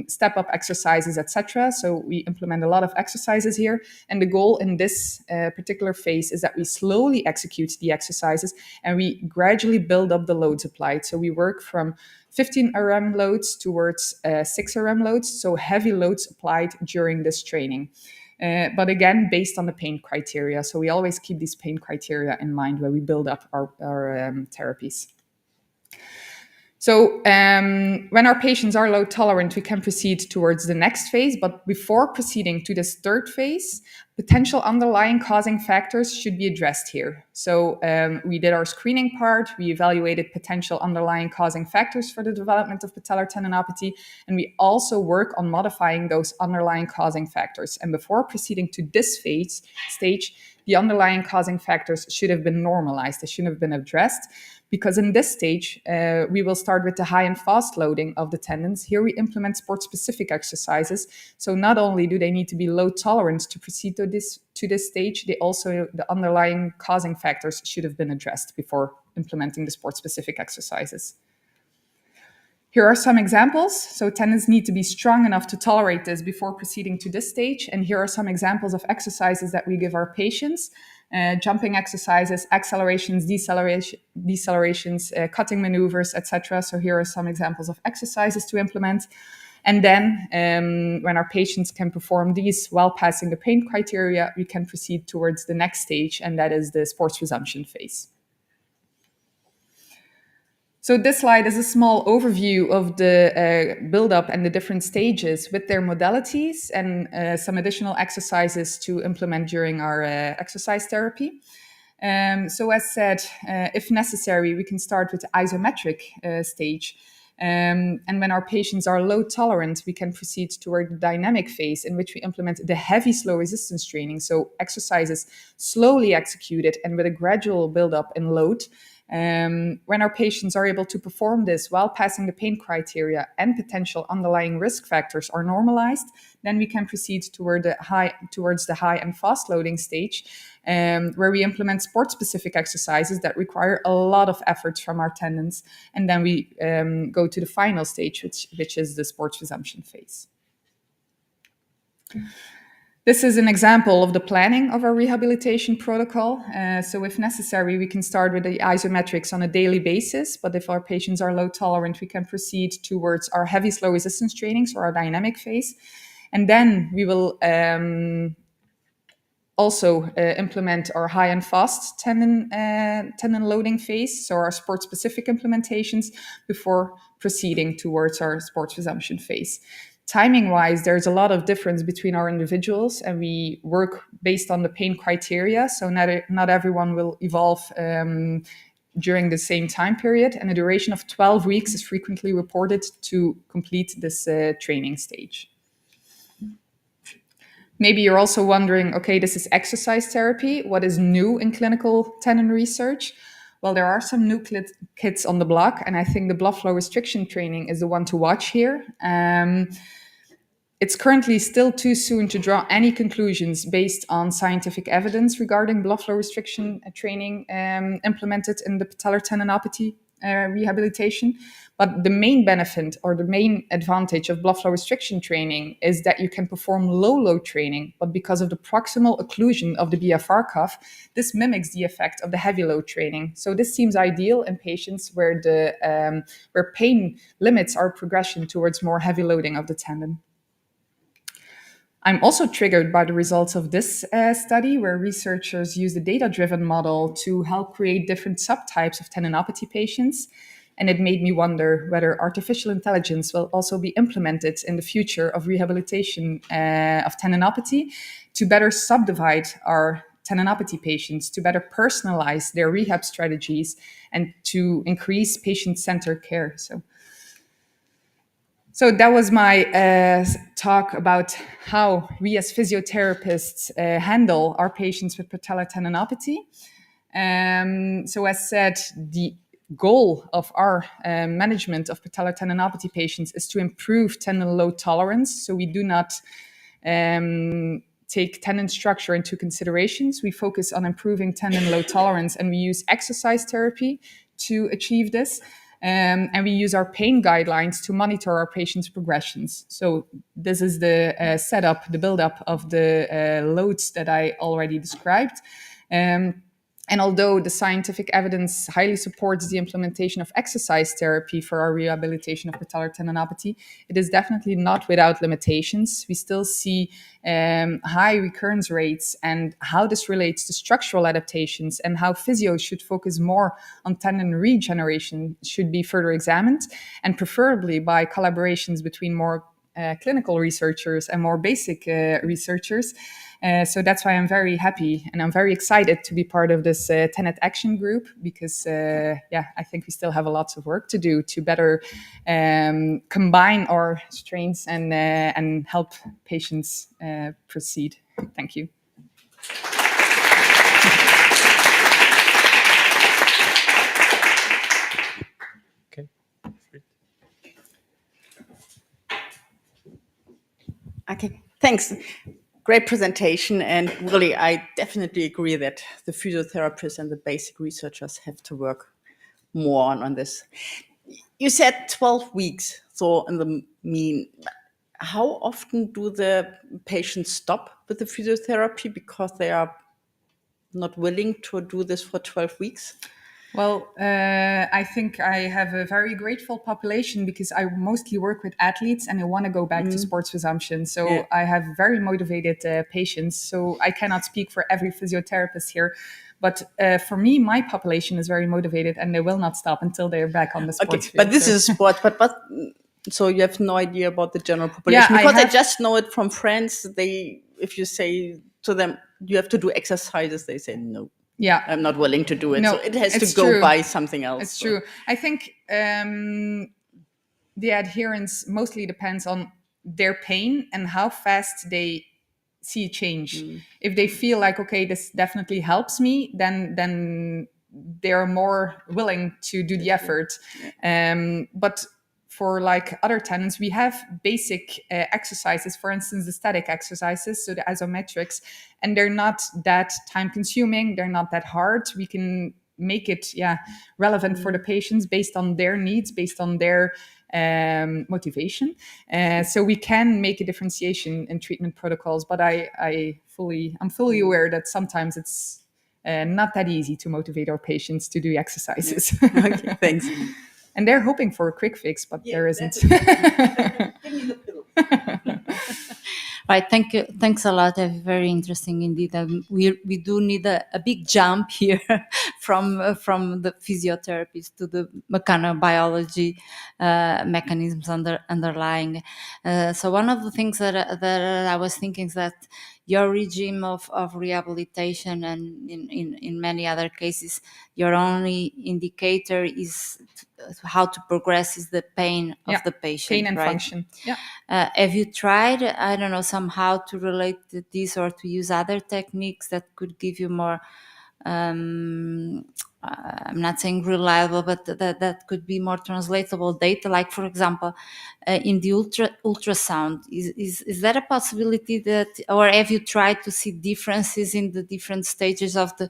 step-up exercises, etc. So we implement a lot of exercises here. And the goal in this particular phase is that we slowly execute the exercises and we gradually build up the loads applied. So we work from 15 RM loads towards 6 RM loads, so heavy loads applied during this training. But again, based on the pain criteria. So we always keep these pain criteria in mind when we build up our therapies. So when our patients are load tolerant, we can proceed towards the next phase. But before proceeding to this third phase, potential underlying causing factors should be addressed here. So we did our screening part. We evaluated potential underlying causing factors for the development of patellar tendinopathy. And we also work on modifying those underlying causing factors. And before proceeding to this stage, the underlying causing factors should have been normalized. They should have been addressed. Because in this stage, we will start with the high and fast loading of the tendons. Here we implement sport-specific exercises. So not only do they need to be load tolerant to proceed to this stage, the underlying causing factors should have been addressed before implementing the sport-specific exercises. Here are some examples. So tendons need to be strong enough to tolerate this before proceeding to this stage. And here are some examples of exercises that we give our patients. Jumping exercises, accelerations, decelerations, cutting maneuvers, etc. So here are some examples of exercises to implement. And then when our patients can perform these while passing the pain criteria, we can proceed towards the next stage, and that is the sports resumption phase. So this slide is a small overview of the build-up and the different stages with their modalities and some additional exercises to implement during our exercise therapy. So as said, if necessary, we can start with the isometric stage. And when our patients are load tolerant, we can proceed toward the dynamic phase in which we implement the heavy slow resistance training. So exercises slowly executed and with a gradual build-up in load. When our patients are able to perform this while passing the pain criteria and potential underlying risk factors are normalized, then we can proceed towards the high and fast loading stage, where we implement sport-specific exercises that require a lot of effort from our tendons. And then we go to the final stage, which is the sports resumption phase. This is an example of the planning of our rehabilitation protocol. So if necessary, we can start with the isometrics on a daily basis. But if our patients are load tolerant, we can proceed towards our heavy slow resistance training, so our dynamic phase. And then we will also implement our high and fast tendon loading phase, so our sport-specific implementations, before proceeding towards our sports resumption phase. Timing-wise, there's a lot of difference between our individuals, and we work based on the pain criteria. So not everyone will evolve during the same time period, and a duration of 12 weeks is frequently reported to complete this training stage. Maybe you're also wondering, okay, this is exercise therapy. What is new in clinical tendon research? Well, there are some new kids on the block, and I think the blood flow restriction training is the one to watch here. It's currently still too soon to draw any conclusions based on scientific evidence regarding blood flow restriction training implemented in the patellar tendinopathy rehabilitation. But the main benefit or the main advantage of blood flow restriction training is that you can perform low load training, but because of the proximal occlusion of the BFR cuff, this mimics the effect of the heavy load training. So this seems ideal in patients where where pain limits our progression towards more heavy loading of the tendon. I'm also triggered by the results of this study, where researchers used a data-driven model to help create different subtypes of tendinopathy patients. And it made me wonder whether artificial intelligence will also be implemented in the future of rehabilitation of tendinopathy to better subdivide our tendinopathy patients, to better personalize their rehab strategies, and to increase patient-centered care. So that was my talk about how we as physiotherapists handle our patients with patellar tendinopathy. So as said, the goal of our management of patellar tendinopathy patients is to improve tendon load tolerance. So we do not take tendon structure into considerations. We focus on improving tendon load tolerance, and we use exercise therapy to achieve this. And we use our pain guidelines to monitor our patients' progressions. So this is the setup, the buildup of the loads that I already described. And although the scientific evidence highly supports the implementation of exercise therapy for our rehabilitation of patellar tendinopathy, it is definitely not without limitations. We still see high recurrence rates, and how this relates to structural adaptations and how physio should focus more on tendon regeneration should be further examined, and preferably by collaborations between more clinical researchers and more basic researchers. So that's why I'm very happy and I'm very excited to be part of this TENET action group, because I think we still have a lot of work to do to better combine our strengths and help patients proceed. Thank you. Okay, thanks. Great presentation, and really, I definitely agree that the physiotherapists and the basic researchers have to work more on this. You said 12 weeks, so in the mean, how often do the patients stop with the physiotherapy because they are not willing to do this for 12 weeks? Well, I think I have a very grateful population, because I mostly work with athletes and I want to go back to sports resumption. So I have very motivated patients. So I cannot speak for every physiotherapist here. But for me, my population is very motivated and they will not stop until they're back on the sports field. But this is sport. But so you have no idea about the general population? Because I just know it from friends. If you say to them, you have to do exercises, they say no. Yeah, I'm not willing to do it. No, so it has to true. Go by something else. It's true. I think the adherence mostly depends on their pain and how fast they see a change. If they feel like, okay, this definitely helps me, then they're more willing to do the effort. But for like other tendons, we have basic exercises, for instance, the static exercises, so the isometrics, and they're not that time consuming, they're not that hard. We can make it relevant for the patients based on their needs, based on their motivation. So we can make a differentiation in treatment protocols, but I'm fully aware that sometimes it's not that easy to motivate our patients to do exercises. Okay, thanks. And they're hoping for a quick fix, but there isn't. Right, thank you. Thanks a lot. Very interesting indeed. We do need a big jump here from the physiotherapies to the mechanobiology mechanisms underlying. So one of the things that I was thinking is that your regime of rehabilitation, and in many other cases, your only indicator is how to progress is the pain of the patient. Pain and right? function. Yeah. Have you tried, I don't know, somehow to relate this or to use other techniques that could give you more, I'm not saying reliable, but that could be more translatable data, like, for example, in the ultrasound? Is that a possibility that, or have you tried to see differences in the different stages of the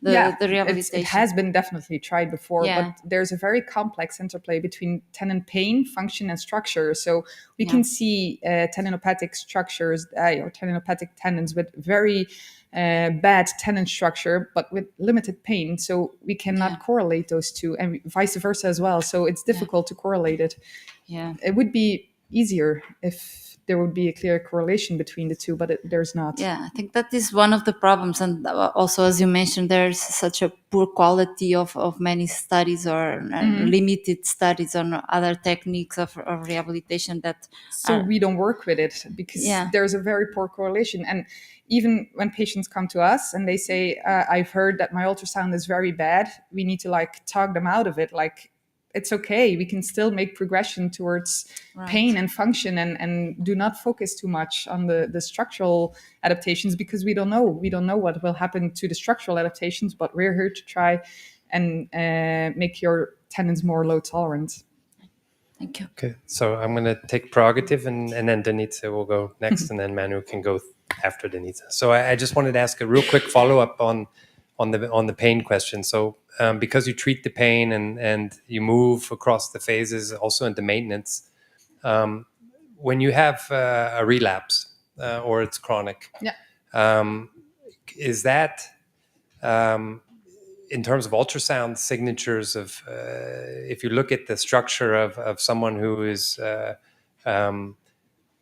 rehabilitation? It has been definitely tried before, but there's a very complex interplay between tendon pain, function, and structure. So we can see tendinopathic structures or tendinopathic tendons with very bad tendon structure, but with limited pain. So we cannot correlate those two, and vice versa as well. So it's difficult to correlate it. Yeah, it would be easier if there would be a clear correlation between the two, but there's not. Yeah, I think that is one of the problems. And also, as you mentioned, there's such a poor quality of many studies or limited studies on other techniques of rehabilitation that... So we don't work with it because there's a very poor correlation. And even when patients come to us and they say, I've heard that my ultrasound is very bad, we need to talk them out of it. It's okay. We can still make progression towards pain and function, and do not focus too much on the structural adaptations, because we don't know. We don't know what will happen to the structural adaptations, but we're here to try and make your tendons more load tolerant. Thank you. Okay, so I'm going to take prerogative, and then Denitsa will go next, and then Manu can go after Denitsa. So I just wanted to ask a real quick follow-up on the pain question. So because you treat the pain and you move across the phases also into maintenance, when you have a relapse or it's chronic, is that in terms of ultrasound signatures of, if you look at the structure of someone who is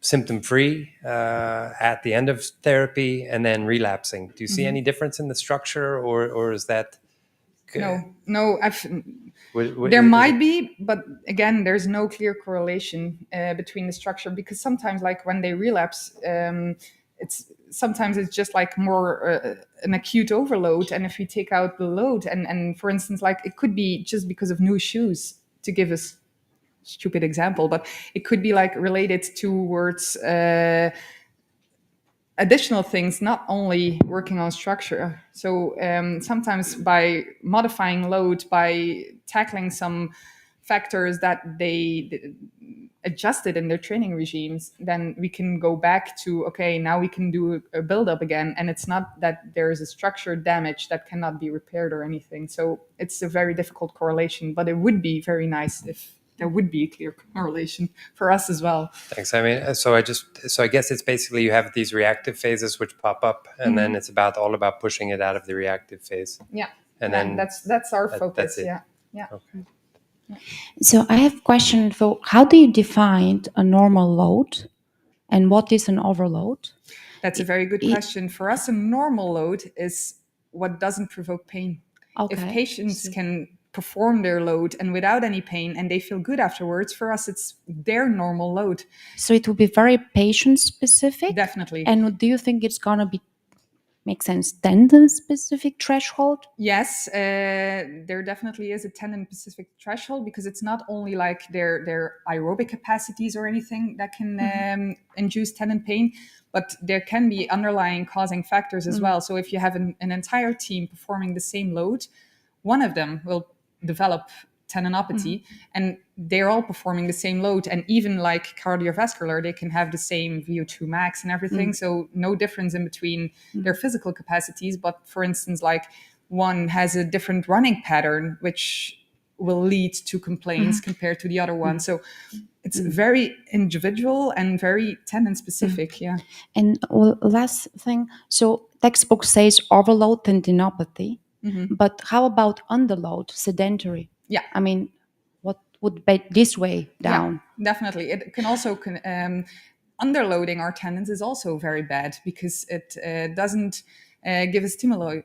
symptom-free at the end of therapy and then relapsing, do you see any difference in the structure, or is that? No. There might be, but again, there's no clear correlation between the structure, because sometimes, like when they relapse, it's just like more an acute overload, and if we take out the load, and for instance, like it could be just because of new shoes, to give a stupid example, but it could be like related towards additional things, not only working on structure. So sometimes by modifying load, by tackling some factors that they adjusted in their training regimes, then we can go back to, okay, now we can do a build-up again. And it's not that there is a structure damage that cannot be repaired or anything. So it's a very difficult correlation, but it would be very nice if there would be a clear correlation for us as well. Thanks. I mean, so I guess it's basically you have these reactive phases which pop up, and then it's all about pushing it out of the reactive phase. Yeah, and then that's our focus. That's it. Yeah. Okay. So I have a question for how do you define a normal load, and what is an overload? That's a very good question. For us, a normal load is what doesn't provoke pain. Okay. If patients can perform their load and without any pain and they feel good afterwards, for us it's their normal load. So it will be very patient specific? Definitely. And do you think it's going to make sense, tendon specific threshold? Yes, there definitely is a tendon specific threshold, because it's not only like their aerobic capacities or anything that can induce tendon pain, but there can be underlying causing factors as well. So if you have an entire team performing the same load, one of them will develop tendinopathy, and they're all performing the same load, and even like cardiovascular, they can have the same VO2 max and everything, so no difference in between their physical capacities. But for instance, like one has a different running pattern, which will lead to complaints compared to the other one. So it's very individual and very tendon specific. Yeah. And last thing, so textbook says overload tendinopathy, but how about underload, sedentary? Yeah. I mean, what would be this way down? Yeah, definitely. It can also, underloading our tendons is also very bad, because it doesn't give a stimuli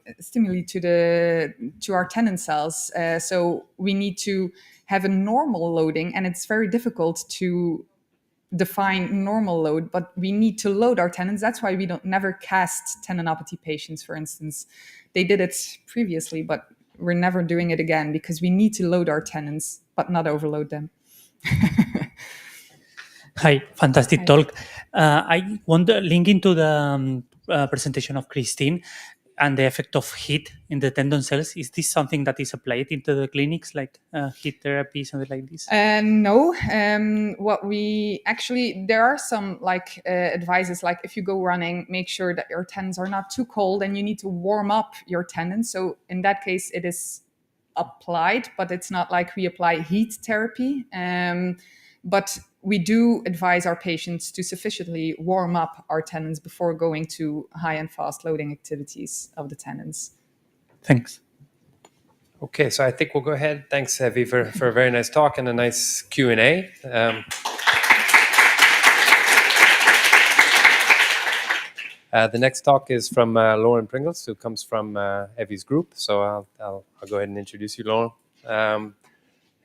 to our tendon cells. So we need to have a normal loading, and it's very difficult to define normal load, but we need to load our tendons. That's why we never cast tendinopathy patients, for instance. They did it previously, but we're never doing it again, because we need to load our tendons, but not overload them. Hi, fantastic talk. I wonder, linking to the presentation of Christine and the effect of heat in the tendon cells, is this something that is applied into the clinics, like heat therapy, something like this? No. What we actually, there are some like advices, like if you go running, make sure that your tendons are not too cold, and you need to warm up your tendons. So in that case, it is applied, but it's not like we apply heat therapy. But we do advise our patients to sufficiently warm up our tendons before going to high and fast loading activities of the tendons. Thanks. Okay, so I think we'll go ahead. Thanks, Evie, for a very nice talk and a nice Q&A. The next talk is from Lauren Pringles, who comes from Evie's group. So I'll go ahead and introduce you, Lauren.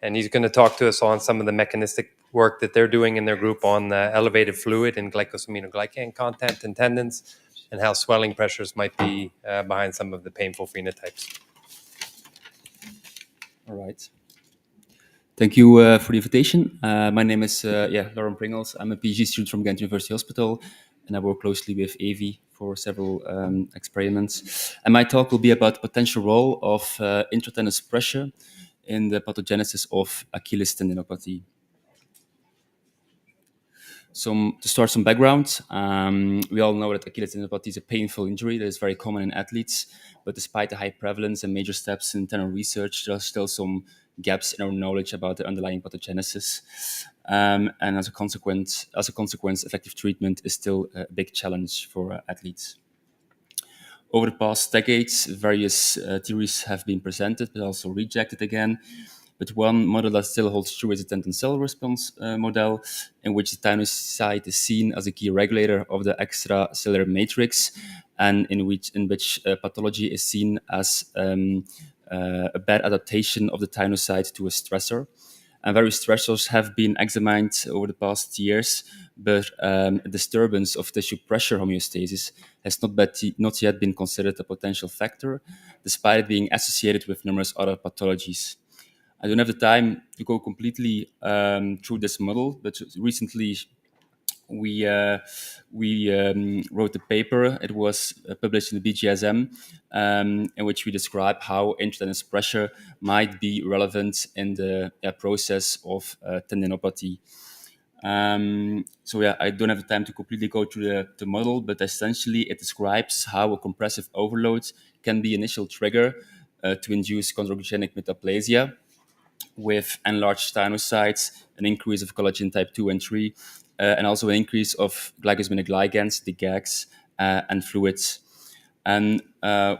And he's going to talk to us on some of the mechanistic work that they're doing in their group on elevated fluid and glycosaminoglycan content in tendons, and how swelling pressures might be behind some of the painful phenotypes. All right. Thank you for the invitation. My name is Lauren Pringles. I'm a PhD student from Ghent University Hospital, and I work closely with Evie for several experiments. And my talk will be about the potential role of intratendinous pressure in the pathogenesis of Achilles tendinopathy. To start some background, we all know that Achilles tendinopathy is a painful injury that is very common in athletes, but despite the high prevalence and major steps in tendon research, there are still some gaps in our knowledge about the underlying pathogenesis. And as a consequence, effective treatment is still a big challenge for athletes. Over the past decades, various theories have been presented, but also rejected again. But one model that still holds true is the tendon cell response model, in which the tenocyte is seen as a key regulator of the extracellular matrix, and in which pathology is seen as a bad adaptation of the tenocyte to a stressor. And various stressors have been examined over the past years, but disturbance of tissue pressure homeostasis has not yet been considered a potential factor, despite it being associated with numerous other pathologies. I don't have the time to go completely through this model, but recently we wrote a paper. It was published in the BGSM, in which we describe how intravenous pressure might be relevant in the process of tendinopathy. So yeah, I don't have the time to completely go through the model, but essentially it describes how a compressive overload can be initial trigger to induce chondrogenic metaplasia with enlarged tenocytes, an increase of collagen type 2 and 3, and also an increase of glycosaminoglycans, the GAGs, and fluids. And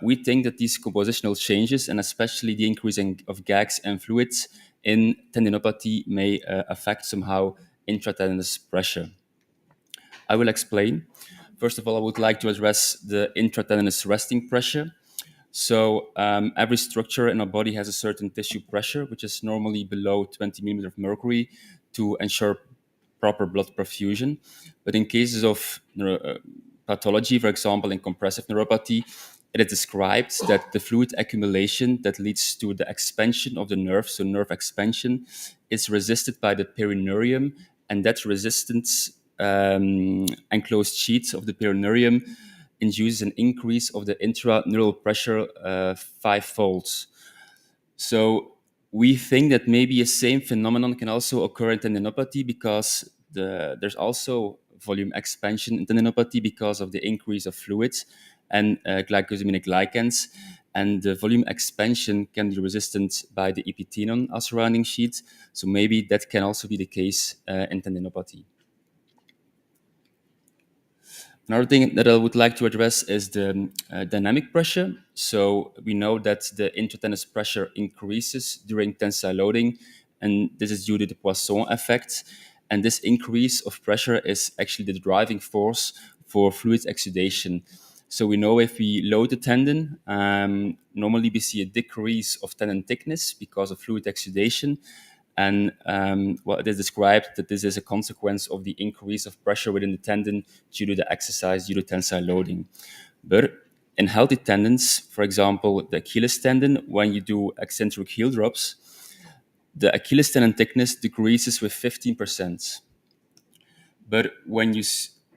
we think that these compositional changes, and especially the increasing of GAGs and fluids in tendinopathy, may affect somehow intratendinous pressure. I will explain. First of all, I would like to address the intratendinous resting pressure. So every structure in our body has a certain tissue pressure, which is normally below 20 millimeters of mercury to ensure proper blood perfusion. But in cases of pathology, for example, in compressive neuropathy, it is described that the fluid accumulation that leads to the expansion of the nerve, so nerve expansion, is resisted by the perineurium, and that resistance enclosed sheet of the perineurium induces an increase of the intraneural pressure 5-fold. So we think that maybe a same phenomenon can also occur in tendinopathy, because there's also volume expansion in tendinopathy because of the increase of fluids and glycosaminoglycans. And the volume expansion can be resistant by the epithelium surrounding sheet. So maybe that can also be the case in tendinopathy. Another thing that I would like to address is the dynamic pressure. So we know that the intratendinous pressure increases during tensile loading, and this is due to the Poisson effect. And this increase of pressure is actually the driving force for fluid exudation. So we know if we load the tendon, normally we see a decrease of tendon thickness because of fluid exudation. And it is described that this is a consequence of the increase of pressure within the tendon due to the exercise, due to tensile loading. But in healthy tendons, for example, the Achilles tendon, when you do eccentric heel drops, the Achilles tendon thickness decreases with 15%. But when you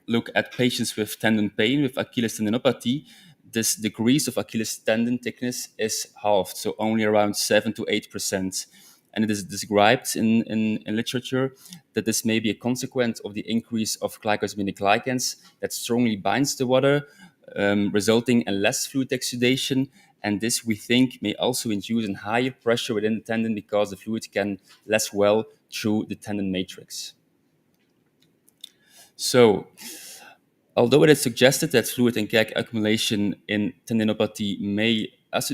look at patients with tendon pain, with Achilles tendinopathy, this decrease of Achilles tendon thickness is halved, so only around 7 to 8%. And it is described in literature that this may be a consequence of the increase of glycosaminoglycans that strongly binds the water, resulting in less fluid exudation. And this, we think, may also induce a higher pressure within the tendon because the fluid can less well through the tendon matrix. So, although it is suggested that fluid and GAG accumulation in tendinopathy may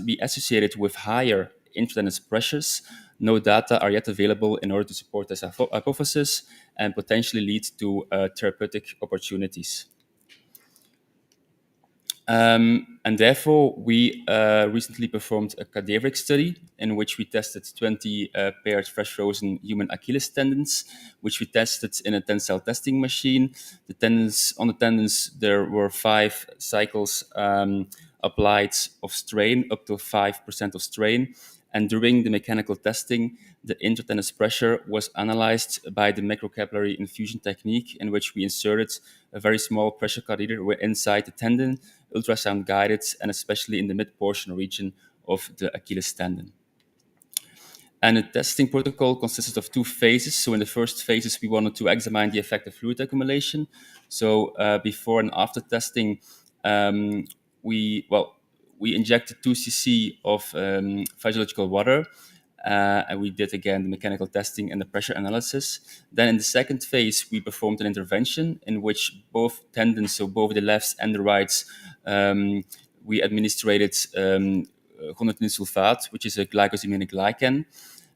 be associated with higher intratendinous pressures, no data are yet available in order to support this hypothesis and potentially lead to therapeutic opportunities. And therefore, we recently performed a cadaveric study in which we tested 20 paired fresh frozen human Achilles tendons, which we tested in a tensile testing machine. On the tendons, there were 5 cycles applied of strain, up to 5% of strain. And during the mechanical testing, the intratendinous pressure was analyzed by the microcapillary infusion technique, in which we inserted a very small pressure catheter inside the tendon, ultrasound guided, and especially in the mid-portion region of the Achilles tendon. And the testing protocol consisted of 2 phases. So in the first phases, we wanted to examine the effect of fluid accumulation. So before and after testing, we injected 2 cc of physiological water, and we did again the mechanical testing and the pressure analysis. Then in the second phase, we performed an intervention in which both tendons, so both the lefts and the rights, we administrated guanidinosyl sulfate, which is a glycosaminic glycan.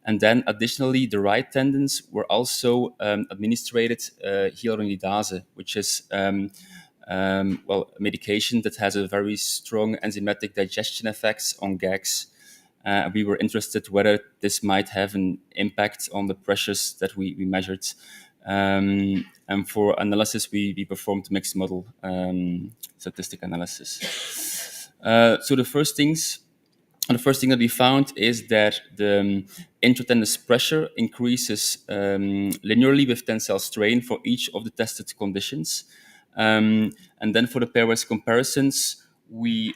And then additionally, the right tendons were also administrated hyaluronidase, which is a medication that has a very strong enzymatic digestion effects on gags. We were interested whether this might have an impact on the pressures that we measured. And for analysis, we performed mixed model statistic analysis. So the first thing that we found is that the intratendinous pressure increases linearly with tensile strain for each of the tested conditions. And then for the pairwise comparisons, we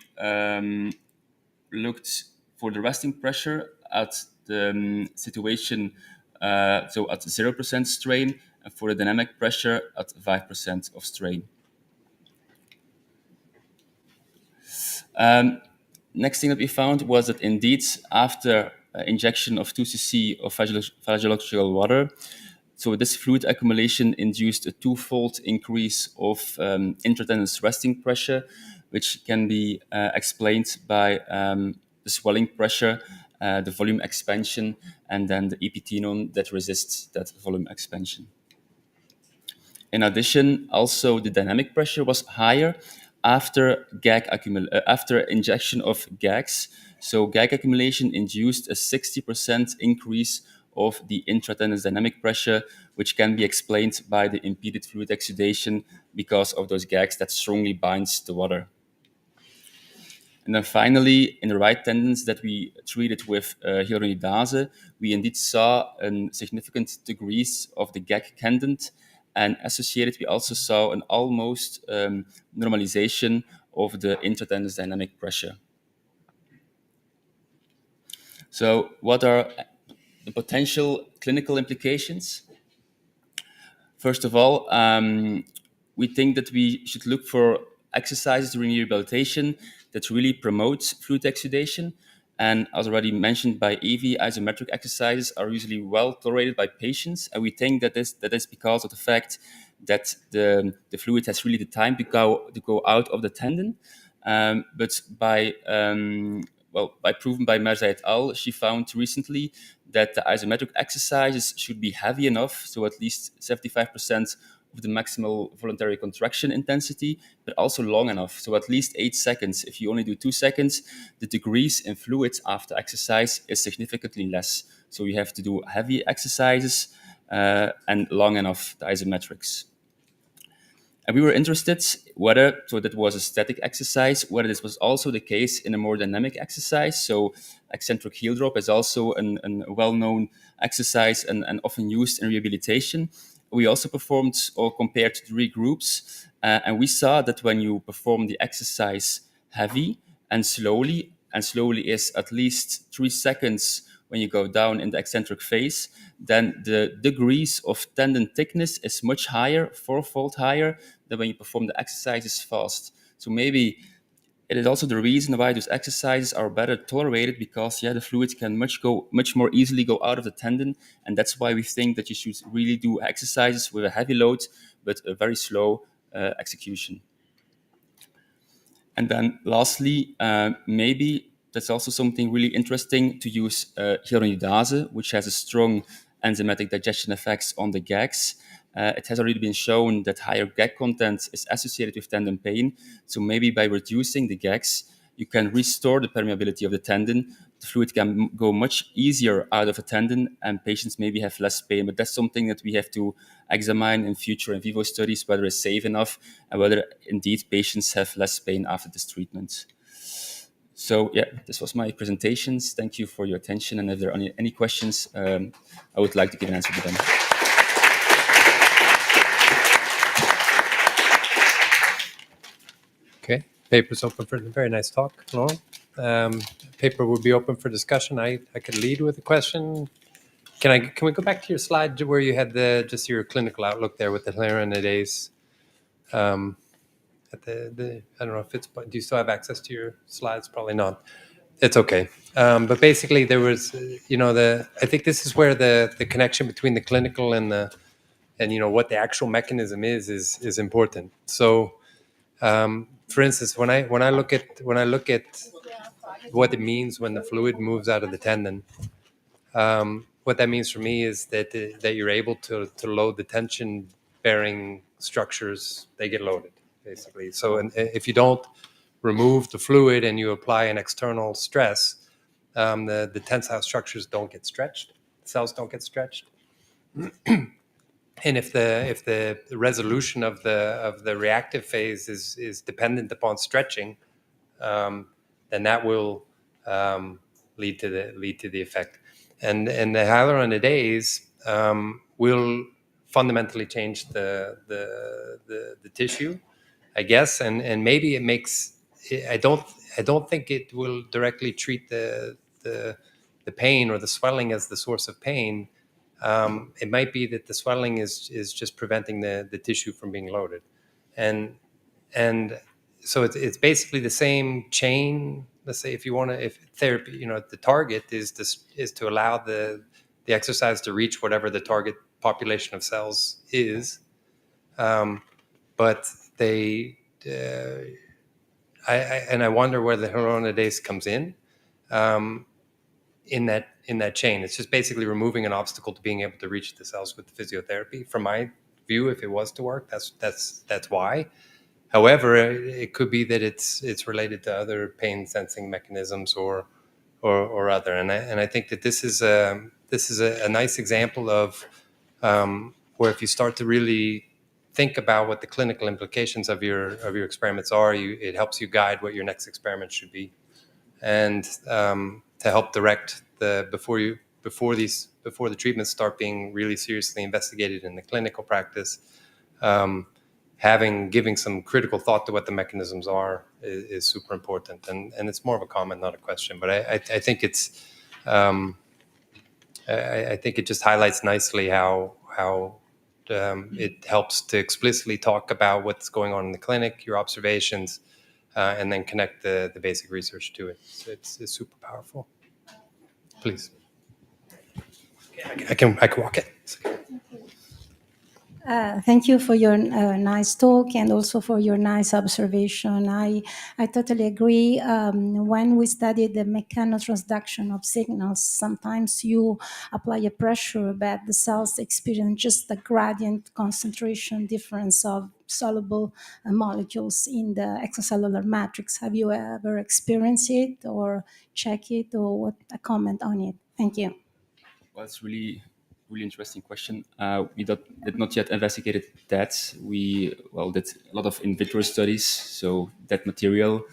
looked for the resting pressure at the situation, so at 0% strain, and for the dynamic pressure at 5% of strain. Next thing that we found was that indeed, after injection of 2 cc of physiological water, so this fluid accumulation induced a twofold increase of intratendinous resting pressure, which can be explained by the swelling pressure, the volume expansion, and then the epitenon that resists that volume expansion. In addition, also the dynamic pressure was higher after after injection of gags. So gag accumulation induced a 60% increase of the intratendinous dynamic pressure, which can be explained by the impeded fluid exudation because of those gags that strongly binds the water. And then finally, in the right tendons that we treated with hyaluronidase, we indeed saw a significant decrease of the gag candent, and associated, we also saw an almost normalization of the intratendinous dynamic pressure. So what are the potential clinical implications? First of all, we think that we should look for exercises during rehabilitation that really promotes fluid exudation. And as already mentioned by Evie, isometric exercises are usually well tolerated by patients. And we think that is because of the fact that the fluid has really the time to go out of the tendon. But by proven by Merza et al., she found recently that the isometric exercises should be heavy enough, so at least 75% of the maximal voluntary contraction intensity, but also long enough, so at least 8 seconds. If you only do 2 seconds, the decrease in fluid after exercise is significantly less. So you have to do heavy exercises and long enough, the isometrics. And we were interested whether, so that was a static exercise, whether this was also the case in a more dynamic exercise. So eccentric heel drop is also a well-known exercise and often used in rehabilitation. We also performed or compared 3 groups, and we saw that when you perform the exercise heavy and slowly is at least 3 seconds when you go down in the eccentric phase, then the degrees of tendon thickness is much higher, 4-fold higher than when you perform the exercises fast. So maybe it is also the reason why those exercises are better tolerated, because the fluid can much more easily go out of the tendon, and that's why we think that you should really do exercises with a heavy load but a very slow execution. And then lastly, maybe that's also something really interesting to use hyaluronidase, which has a strong enzymatic digestion effects on the gags. It has already been shown that higher gag content is associated with tendon pain. So maybe by reducing the gags, you can restore the permeability of the tendon. The fluid can go much easier out of a tendon, and patients maybe have less pain. But that's something that we have to examine in future in vivo studies, whether it's safe enough and whether indeed patients have less pain after this treatment. So this was my presentations. Thank you for your attention. And if there are any questions, I would like to give an answer to them. Okay, paper's open for a very nice talk, Laurent. Paper will be open for discussion. I could lead with a question. Can we go back to your slide where you had just your clinical outlook there with the hyaluronidase? I don't know if it's, do you still have access to your slides? Probably not. It's okay. But basically there was, I think this is where the connection between the clinical and what the actual mechanism is important. So for instance, when I look at what it means when the fluid moves out of the tendon, what that means for me is that you're able to load the tension bearing structures. They get loaded basically. So if you don't remove the fluid and you apply an external stress, the tensile structures don't get stretched. Cells don't get stretched. And if the resolution of the reactive phase is dependent upon stretching, then that will lead to the effect. And the hyaluronidase will fundamentally change the tissue, I guess, and maybe it makes. I don't think it will directly treat the pain or the swelling as the source of pain. It might be that the swelling is just preventing the tissue from being loaded, and so it's basically the same chain. Let's say if therapy, the target is to allow the exercise to reach whatever the target population of cells is, but they. I wonder where the hyaluronidase comes in that chain. It's just basically removing an obstacle to being able to reach the cells with the physiotherapy. From my view, if it was to work, that's why. However, it could be that it's related to other pain sensing mechanisms or other. And I think that this is a nice example of where if you start to really think about what the clinical implications of your experiments are, it helps you guide what your next experiment should be, and to help direct before the treatments start being really seriously investigated in the clinical practice. Giving some critical thought to what the mechanisms are is super important, and it's more of a comment, not a question. But I think it's I think it just highlights nicely how it helps to explicitly talk about what's going on in the clinic, your observations, and then connect the basic research to it. So it's super powerful. Please, I can walk it. Thank you for your nice talk and also for your nice observation. I totally agree. When we study the mechanotransduction of signals, sometimes you apply a pressure, but the cells experience just the gradient concentration difference of soluble molecules in the extracellular matrix. Have you ever experienced it or check it, or what a comment on it? Thank you. Well, it's really interesting question. We did not yet investigated that. We did a lot of in vitro studies, so that material.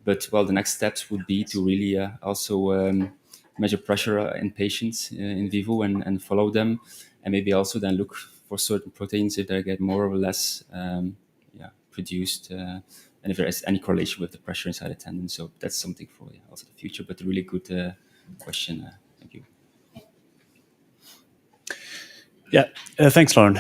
But the next steps would be to really also measure pressure in patients in vivo and follow them, and maybe also then look for certain proteins if they get more or less produced, and if there is any correlation with the pressure inside the tendon. So that's something for also the future. But a really good question. Thank you. Yeah, thanks, Lauren.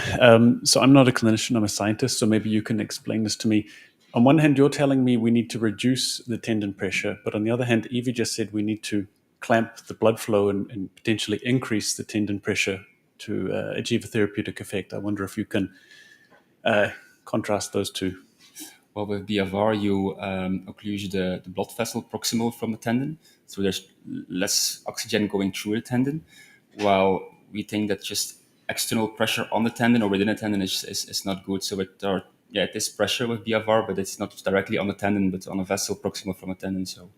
So I'm not a clinician, I'm a scientist, so maybe you can explain this to me. On one hand, you're telling me we need to reduce the tendon pressure, but on the other hand, Evie just said we need to clamp the blood flow and potentially increase the tendon pressure to achieve a therapeutic effect. I wonder if you can contrast those two. Well, with BFR, you occlude the blood vessel proximal from the tendon, so there's less oxygen going through the tendon, while we think that just external pressure on the tendon or within the tendon is not good. So it is pressure with BFR, but it's not directly on the tendon, but on a vessel proximal from a tendon. So,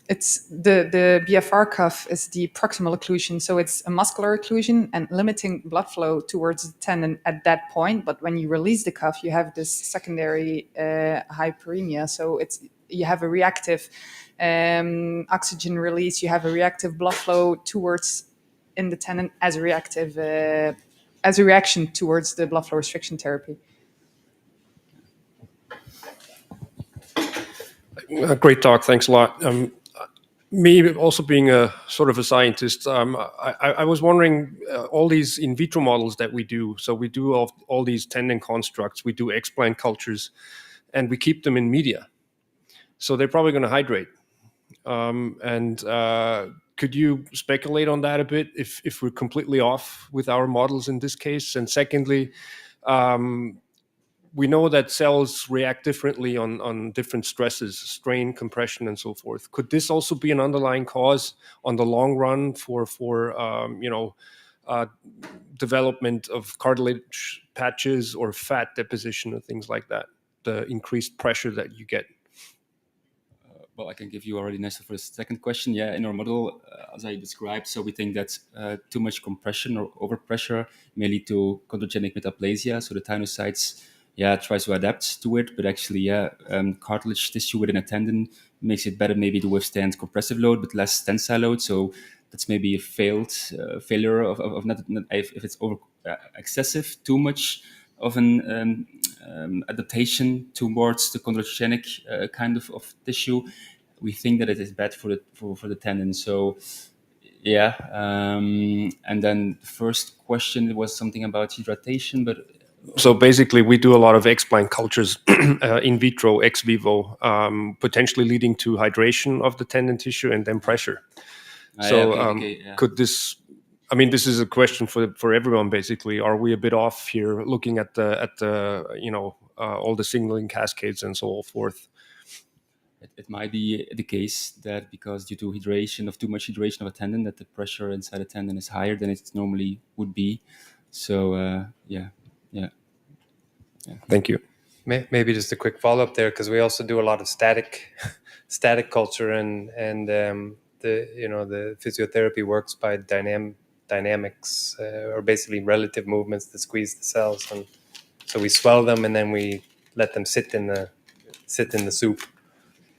it's the BFR cuff is the proximal occlusion, so it's a muscular occlusion and limiting blood flow towards the tendon at that point. But when you release the cuff, you have this secondary hyperemia. So you have a reactive oxygen release, you have a reactive blood flow towards in the tendon as a reaction towards the blood flow restriction therapy. Great talk. Thanks a lot. Me also being a sort of a scientist, I was wondering all these in vitro models that we do. So we do all these tendon constructs, we do explant cultures, and we keep them in media. So they're probably going to hydrate. Could you speculate on that a bit, if we're completely off with our models in this case? And secondly, we know that cells react differently on different stresses, strain, compression, and so forth. Could this also be an underlying cause on the long run for development of cartilage patches or fat deposition or things like that? The increased pressure that you get. Well, I can give you already an answer for the second question. Yeah, in our model, as I described, so we think that too much compression or overpressure may lead to chondrogenic metaplasia. So the tenocytes, tries to adapt to it, but actually, cartilage tissue within a tendon makes it better maybe to withstand compressive load, but less tensile load. So that's maybe a failure of not if it's over excessive, too much of an adaptation towards the chondrogenic kind of tissue. We think that it is bad for the tendon. So and then the first question was something about hydration, but so basically we do a lot of explant cultures in vitro, ex vivo, potentially leading to hydration of the tendon tissue and then pressure. Could this, I mean, this is a question for everyone basically. Are we a bit off here looking at the all the signaling cascades and so forth? It might be the case that because due to too much hydration of a tendon, that the pressure inside the tendon is higher than it normally would be. So yeah. Thank you. Maybe just a quick follow-up there, because we also do a lot of static culture, and the physiotherapy works by dynamics or basically relative movements that squeeze the cells, and so we swell them and then we let them sit in the soup.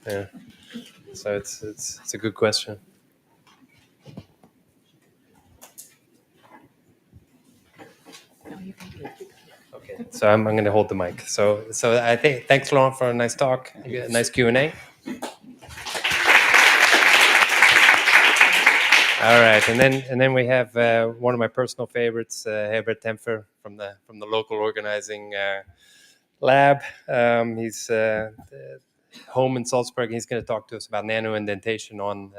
Yeah. So it's a good question. Okay, so I'm going to hold the mic. So I think thanks, Laurent, for a nice talk, a nice Q&A. All right, and then we have one of my personal favorites, Herbert Tempfer from the local organizing lab. He's home in Salzburg. He's going to talk to us about nanoindentation on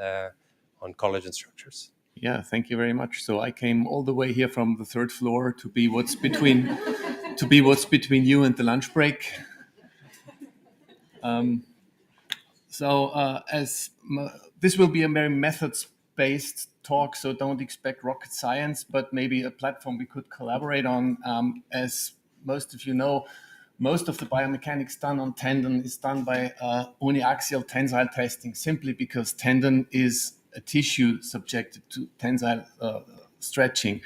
collagen structures. Yeah, thank you very much. So I came all the way here from the third floor to be what's between you and the lunch break. This will be a very methods-based talk, so don't expect rocket science, but maybe a platform we could collaborate on. As most of you know, most of the biomechanics done on tendon is done by uniaxial tensile testing, simply because tendon is a tissue subjected to tensile stretching.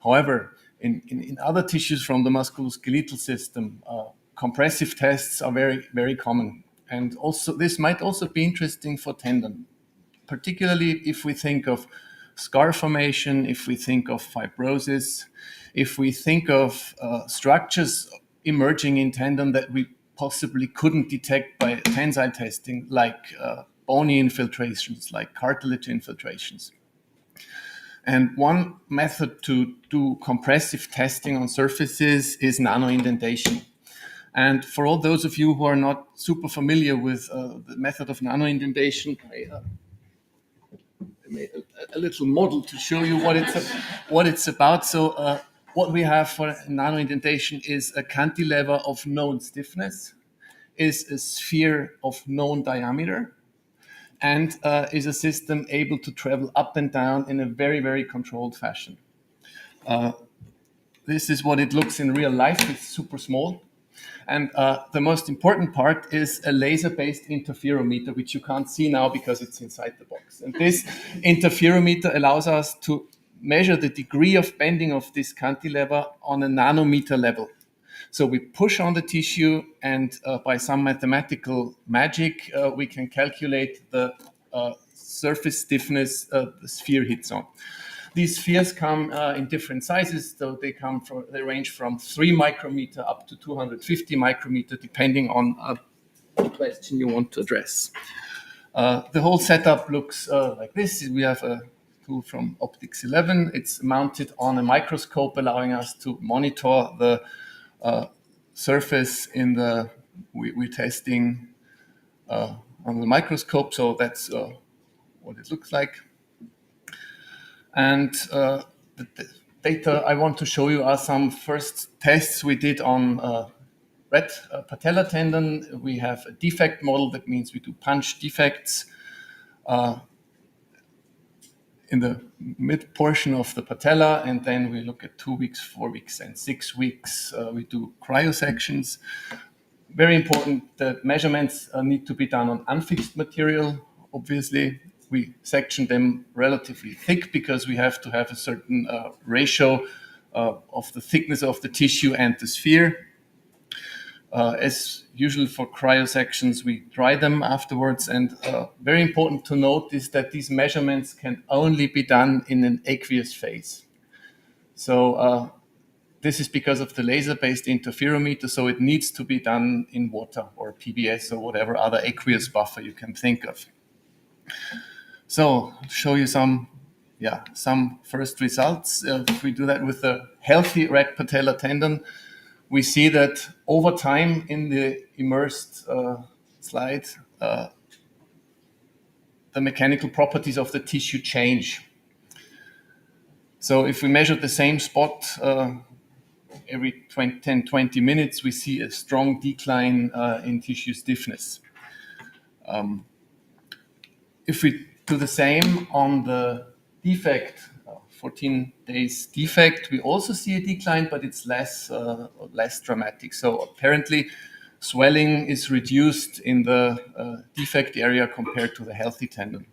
However, in other tissues from the musculoskeletal system, compressive tests are very, very common. And also, this might also be interesting for tendon, particularly if we think of scar formation, if we think of fibrosis, if we think of structures emerging in tendon that we possibly couldn't detect by tensile testing, like bony infiltrations, like cartilage infiltrations. And one method to do compressive testing on surfaces is nanoindentation. And for all those of you who are not super familiar with the method of nanoindentation, I made a little model to show you what it's about. So what we have for nanoindentation is a cantilever of known stiffness, is a sphere of known diameter, and is a system able to travel up and down in a very, very controlled fashion. This is what it looks in real life. It's super small. And the most important part is a laser-based interferometer, which you can't see now because it's inside the box. And this interferometer allows us to measure the degree of bending of this cantilever on a nanometer level. So we push on the tissue, and by some mathematical magic, we can calculate the surface stiffness the sphere hits on. These spheres come in different sizes, so they range from 3 micrometer up to 250 micrometer, depending on the question you want to address. The whole setup looks like this. We have a tool from Optics 11. It's mounted on a microscope, allowing us to monitor the surface we're testing on the microscope. So that's what it looks like. And the data I want to show you are some first tests we did on red patella tendon, we have a defect model. That means we do punch defects in the mid portion of the patella, and then we look at 2 weeks, 4 weeks, and 6 weeks. We do cryosections. Very important that measurements need to be done on unfixed material. Obviously, we section them relatively thick because we have to have a certain ratio of the thickness of the tissue and the sphere. As usual for cryosections, we dry them afterwards. And very important to note is that these measurements can only be done in an aqueous phase. So this is because of the laser-based interferometer, so it needs to be done in water or PBS or whatever other aqueous buffer you can think of. So I'll show you some first results. If we do that with a healthy red patella tendon, we see that over time in the immersed slide, the mechanical properties of the tissue change. So if we measure the same spot every 10-20 minutes, we see a strong decline in tissue stiffness. If we do the same on the defect, 14 days defect, we also see a decline, but it's less dramatic. So apparently swelling is reduced in the defect area compared to the healthy tendon.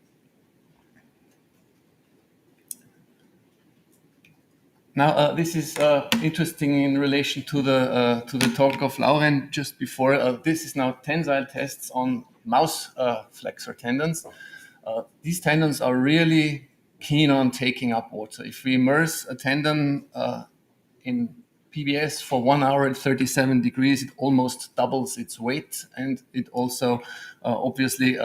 Now, this is interesting in relation to the talk of Lauren just before. This is now tensile tests on mouse flexor tendons. These tendons are really keen on taking up water. If we immerse a tendon in PBS for 1 hour at 37 degrees, it almost doubles its weight, and it also obviously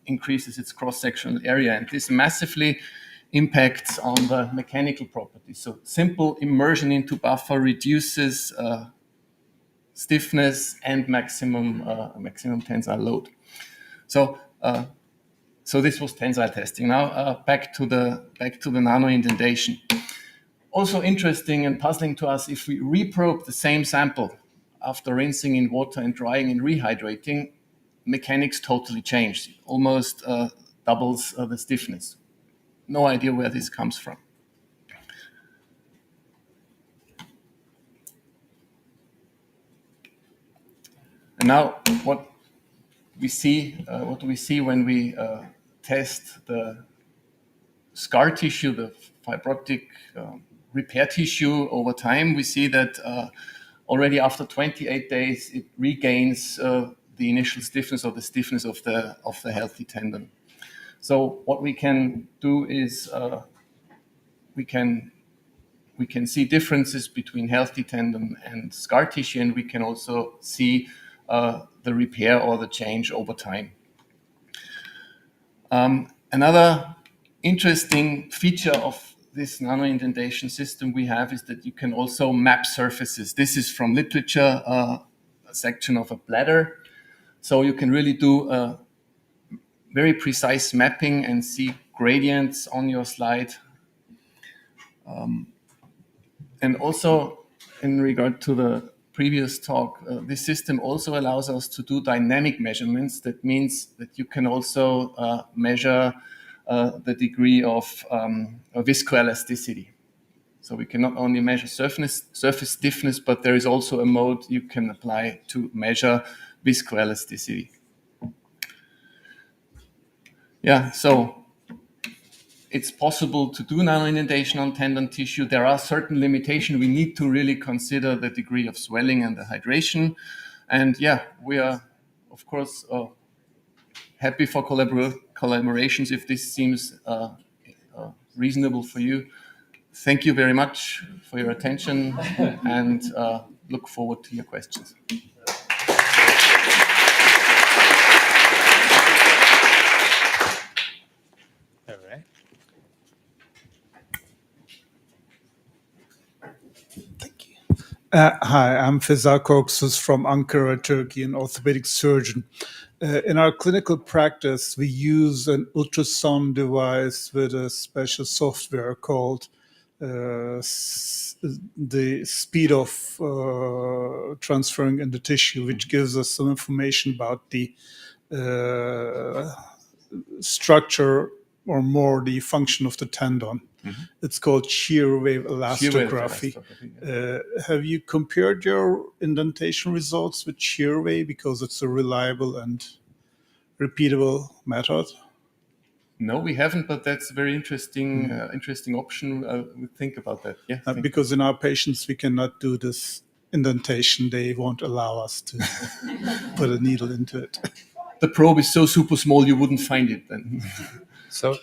increases its cross-sectional area. And this massively impacts on the mechanical properties. So simple immersion into buffer reduces stiffness and maximum tensile load. So this was tensile testing. Now back to the nano indentation. Also interesting and puzzling to us, if we reprobe the same sample after rinsing in water and drying and rehydrating, mechanics totally changed. It almost doubles the stiffness. No idea where this comes from. And now what do we see when we test the scar tissue, the fibrotic repair tissue over time? We see that already after 28 days, it regains the initial stiffness or the stiffness of the healthy tendon. So what we can do is we can see differences between healthy tendon and scar tissue, and we can also see the repair or the change over time. Another interesting feature of this nano-indentation system we have is that you can also map surfaces. This is from literature, a section of a bladder. So you can really do a very precise mapping and see gradients on your slide. And also, in regard to the previous talk, this system also allows us to do dynamic measurements. That means that you can also measure the degree of viscoelasticity. So we can not only measure surface stiffness, but there is also a mode you can apply to measure viscoelasticity. Yeah, so it's possible to do nano-indentation on tendon tissue. There are certain limitations. We need to really consider the degree of swelling and the hydration. And yeah, we are, of course, happy for collaborations if this seems reasonable for you. Thank you very much for your attention and look forward to your questions. All right. Thank you. Hi, I'm Fezal Korksus from Ankara, Turkey, an orthopedic surgeon. In our clinical practice, we use an ultrasound device with a special software called the speed of transferring in the tissue, which gives us some information about the structure or more the function of the tendon. It's called shear wave elastography. Have you compared your indentation results with shear wave because it's a reliable and repeatable method? No, we haven't, but that's a very interesting option. We think about that. Yeah, because in our patients we cannot do this indentation. They won't allow us to put a needle into it. The probe is so super small you wouldn't find it then. So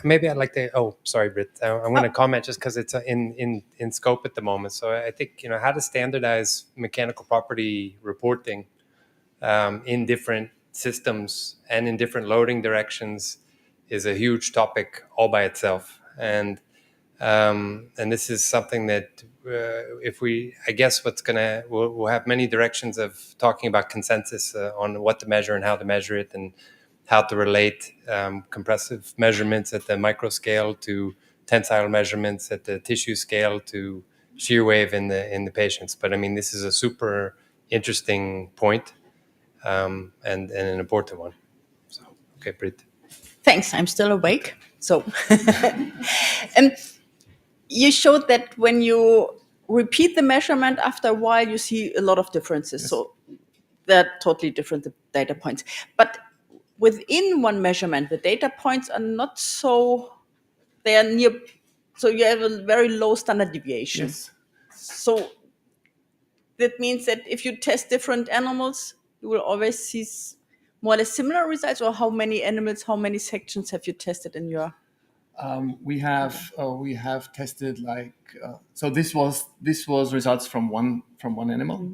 maybe I'd like to. Oh, sorry, Britt. I'm going to comment just because it's in scope at the moment. So I think how to standardize mechanical property reporting in different systems and in different loading directions is a huge topic all by itself. And this is something that I guess we'll have many directions of talking about consensus on what to measure and how to measure it, and how to relate compressive measurements at the micro scale to tensile measurements at the tissue scale to shear wave in the patients. But I mean, this is a super interesting point and an important one. So, okay, Britt. Thanks, I'm still awake. So, you showed that when you repeat the measurement after a while, you see a lot of differences. Yes. So they're totally different data points. But within one measurement, the data points are not so, they are near, so you have a very low standard deviation. Yes. So that means that if you test different animals, you will always see more or less similar results, or how many animals, how many sections have you tested in your? We have tested so this was results from one animal,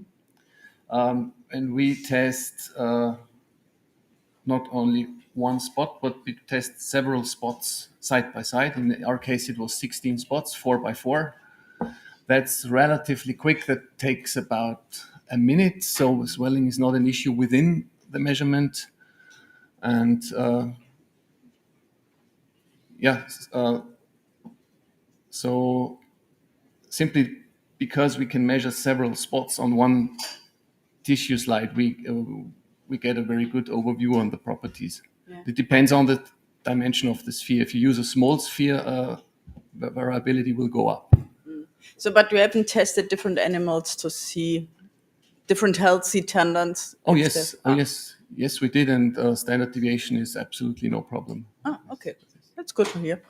and we test not only one spot, but we test several spots side by side. In our case, it was 16 spots, 4 by 4. That's relatively quick. That takes about a minute. So swelling is not an issue within the measurement. And so simply because we can measure several spots on one tissue slide, we get a very good overview on the properties. Yeah. It depends on the dimension of the sphere. If you use a small sphere, the variability will go up. So, but you haven't tested different animals to see different healthy tendons? Oh, yes. Yes, we did. And standard deviation is absolutely no problem. Oh, okay. That's good to hear.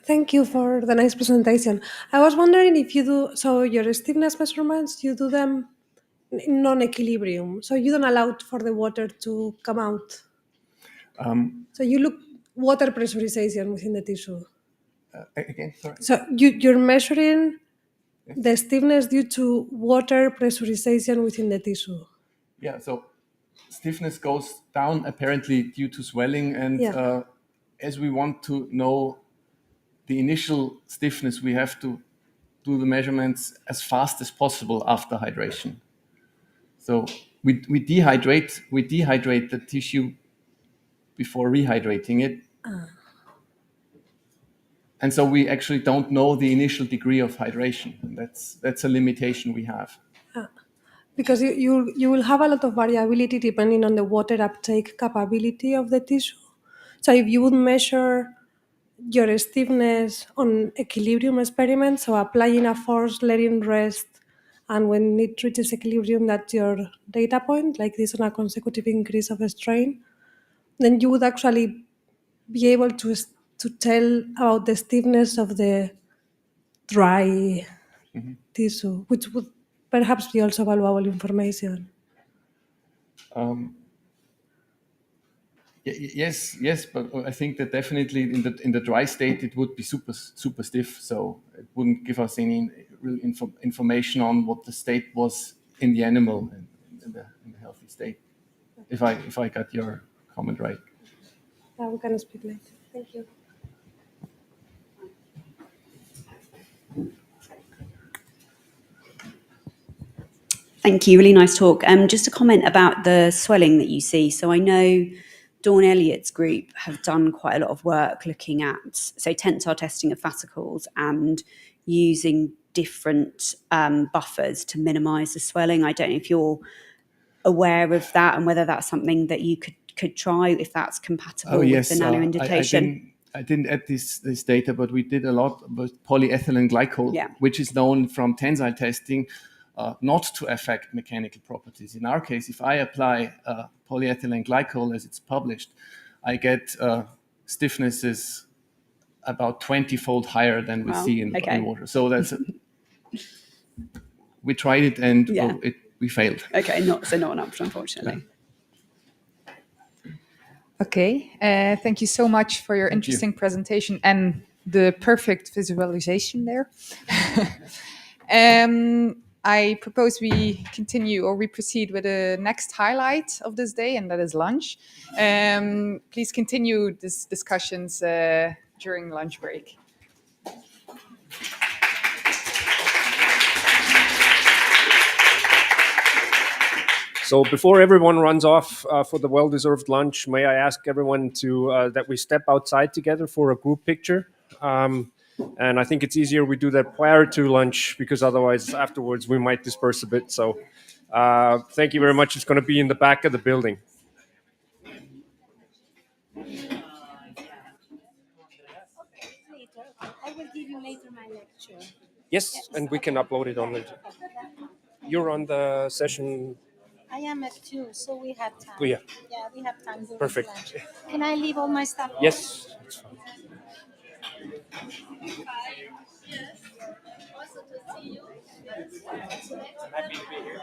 Thank you for the nice presentation. I was wondering if you do, so your stiffness measurements, you do them in non-equilibrium. So you don't allow for the water to come out. So you look water pressurization within the tissue. Again, sorry. So you're measuring the stiffness due to water pressurization within the tissue. Yeah, so stiffness goes down apparently due to swelling. And as we want to know the initial stiffness, we have to do the measurements as fast as possible after hydration. So we dehydrate the tissue before rehydrating it. And so we actually don't know the initial degree of hydration. And that's a limitation we have. Because you will have a lot of variability depending on the water uptake capability of the tissue. So if you would measure your stiffness on equilibrium experiments, so applying a force, letting rest, and when it reaches equilibrium, that's your data point, like this on a consecutive increase of a strain, then you would actually be able to tell about the stiffness of the dry tissue, which would perhaps be also valuable information. Yes, but I think that definitely in the dry state it would be super stiff, so it wouldn't give us any real information on what the state was in the animal in the healthy state. If I got your comment right. We can speak later. Thank you. Thank you. Really nice talk. Just a comment about the swelling that you see. So I know Dawn Elliott's group have done quite a lot of work looking at, tensile testing of fascicles and using different buffers to minimise the swelling. I don't know if you're aware of that and whether that's something that you could try, if that's compatible with the nano indication. I didn't add this data, but we did a lot with polyethylene glycol, which is known from tensile testing not to affect mechanical properties. In our case, if I apply polyethylene glycol as it's published, I get stiffnesses about 20-fold higher than we see in water. So that's we tried it and we failed. Okay, not an option, unfortunately. Okay, thank you so much for your interesting presentation and the perfect visualization there. I propose we continue or we proceed with the next highlight of this day, and that is lunch. Please continue these discussions during lunch break. So before everyone runs off for the well-deserved lunch, may I ask everyone to that we step outside together for a group picture? And I think it's easier we do that prior to lunch, because otherwise afterwards we might disperse a bit. So thank you very much. It's going to be in the back of the building. I will give you later my lecture. Yes, and we can upload it on later. You're on the session. I am at 2, so we have time. Oh, yeah. Yeah, we have time. Perfect. Lunch. Can I leave all my stuff? Yes. That's fine. Also to see you. I'm happy to be here.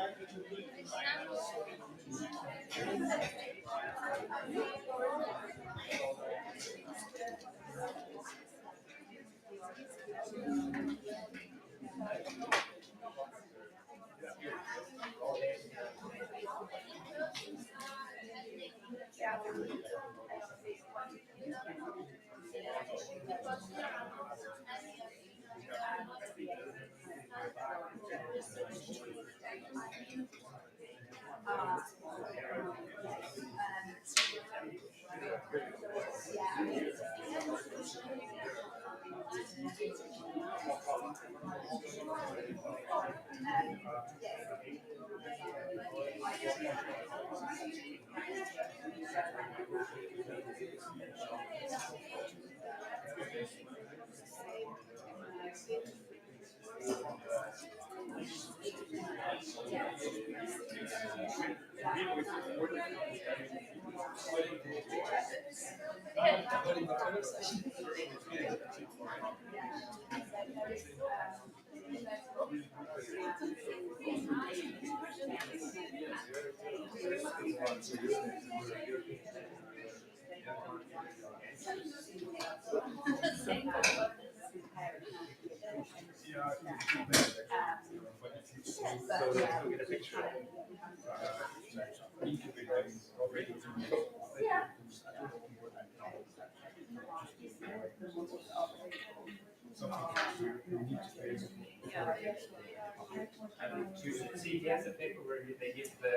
You should see, he has a paper where they give the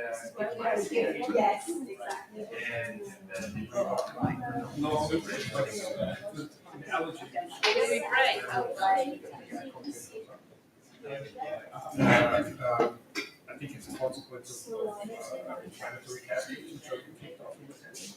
yes, exactly. And no, super allergy. It will be great. I think it's a consequence of inflammatory cascade, which are kicked off in the tendon.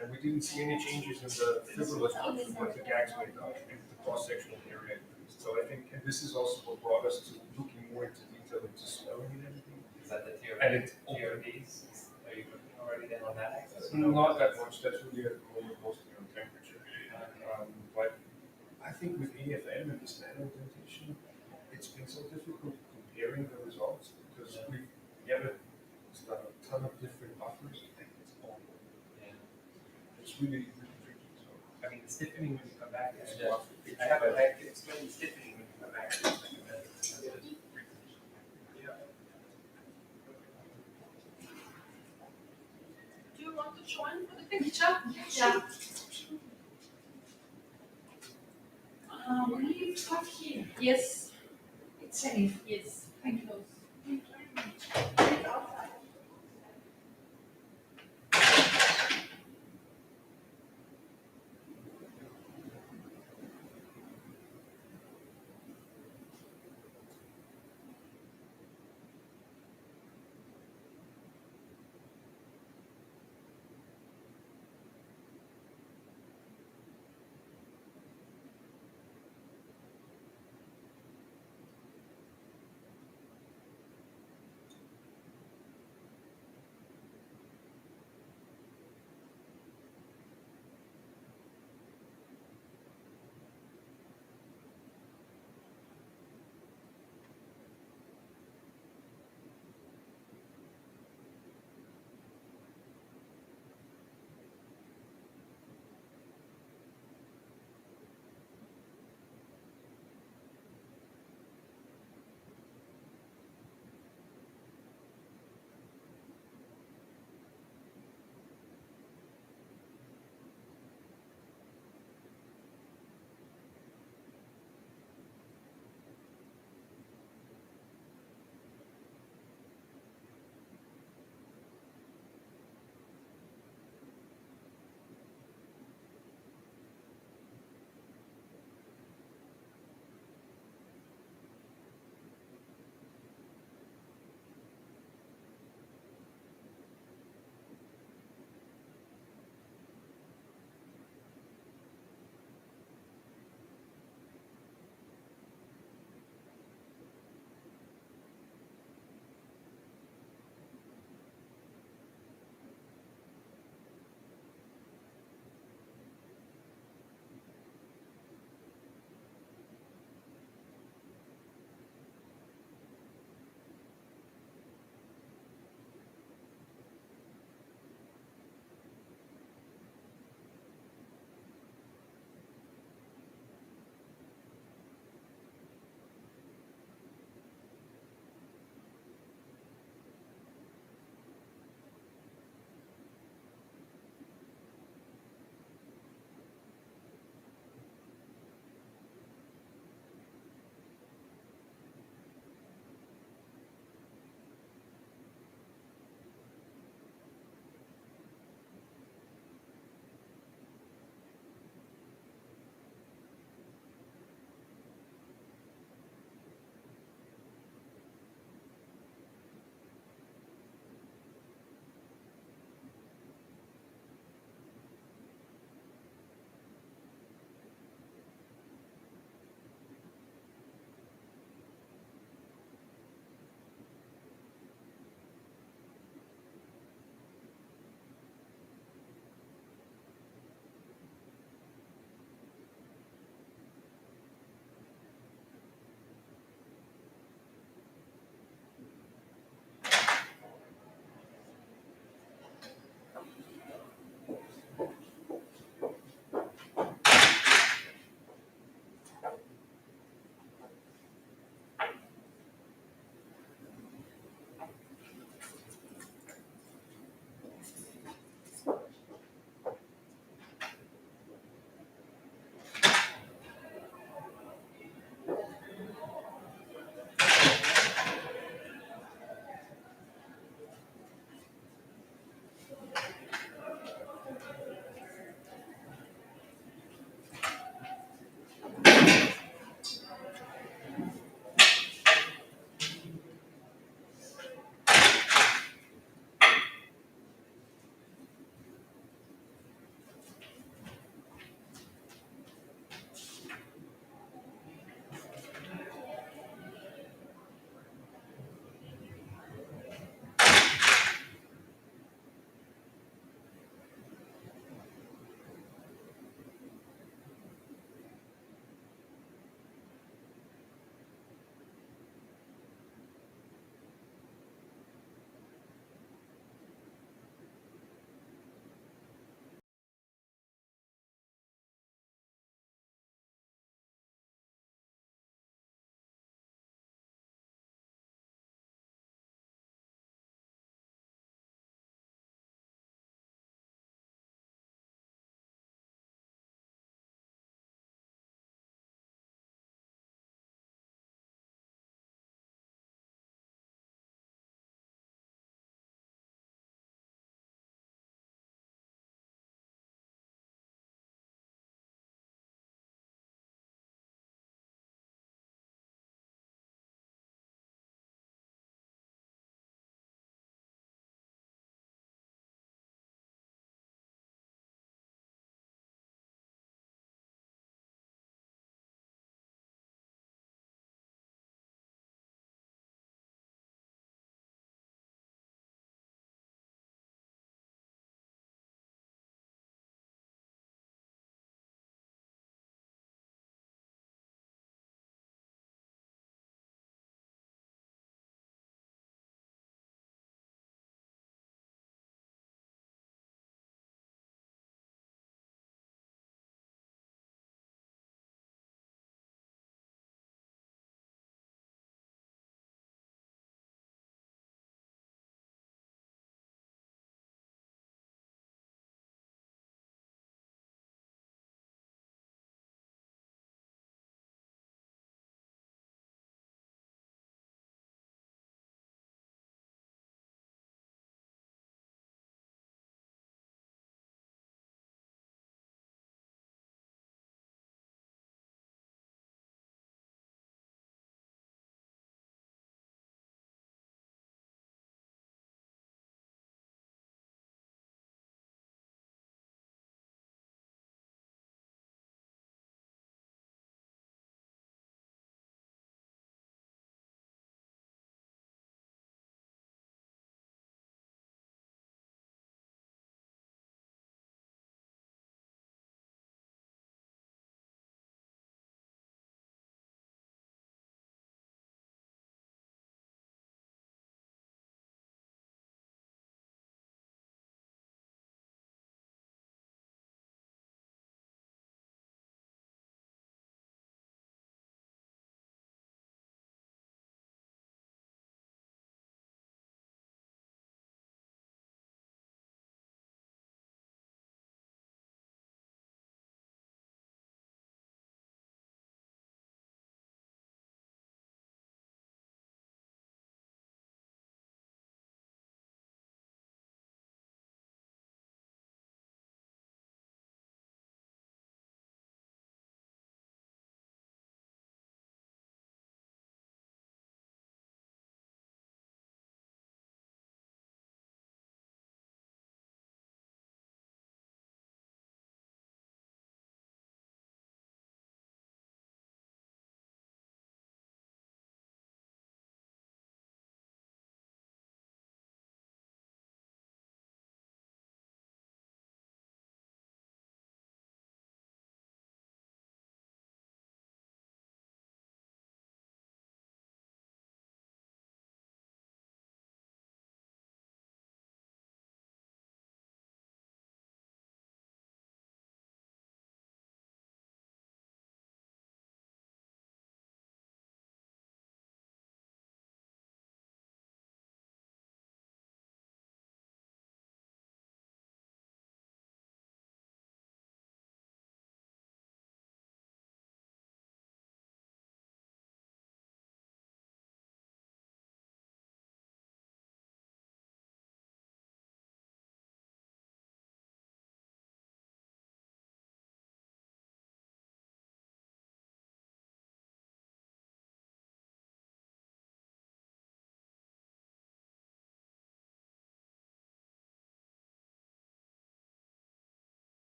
And we didn't see any changes in the fibrillous function, but the gags went up and the cross-sectional area increased. So I think, and this is also what brought us to looking more into detail into swelling and everything. Is that the TRPs? Are you looking already then on that axis? Not that much. That's really at the moment mostly on temperature. But I think with AFM and this nano indentation, it's been so difficult comparing the results because we haven't done a ton of different buffers. I think it's all. It's really, really tricky. So, I mean, the stiffening when you come back is I have a like to explain the stiffening when you come back. Do you want to join for the picture? Yeah. Will you start here? Yes. It's safe. Yes. Thank you.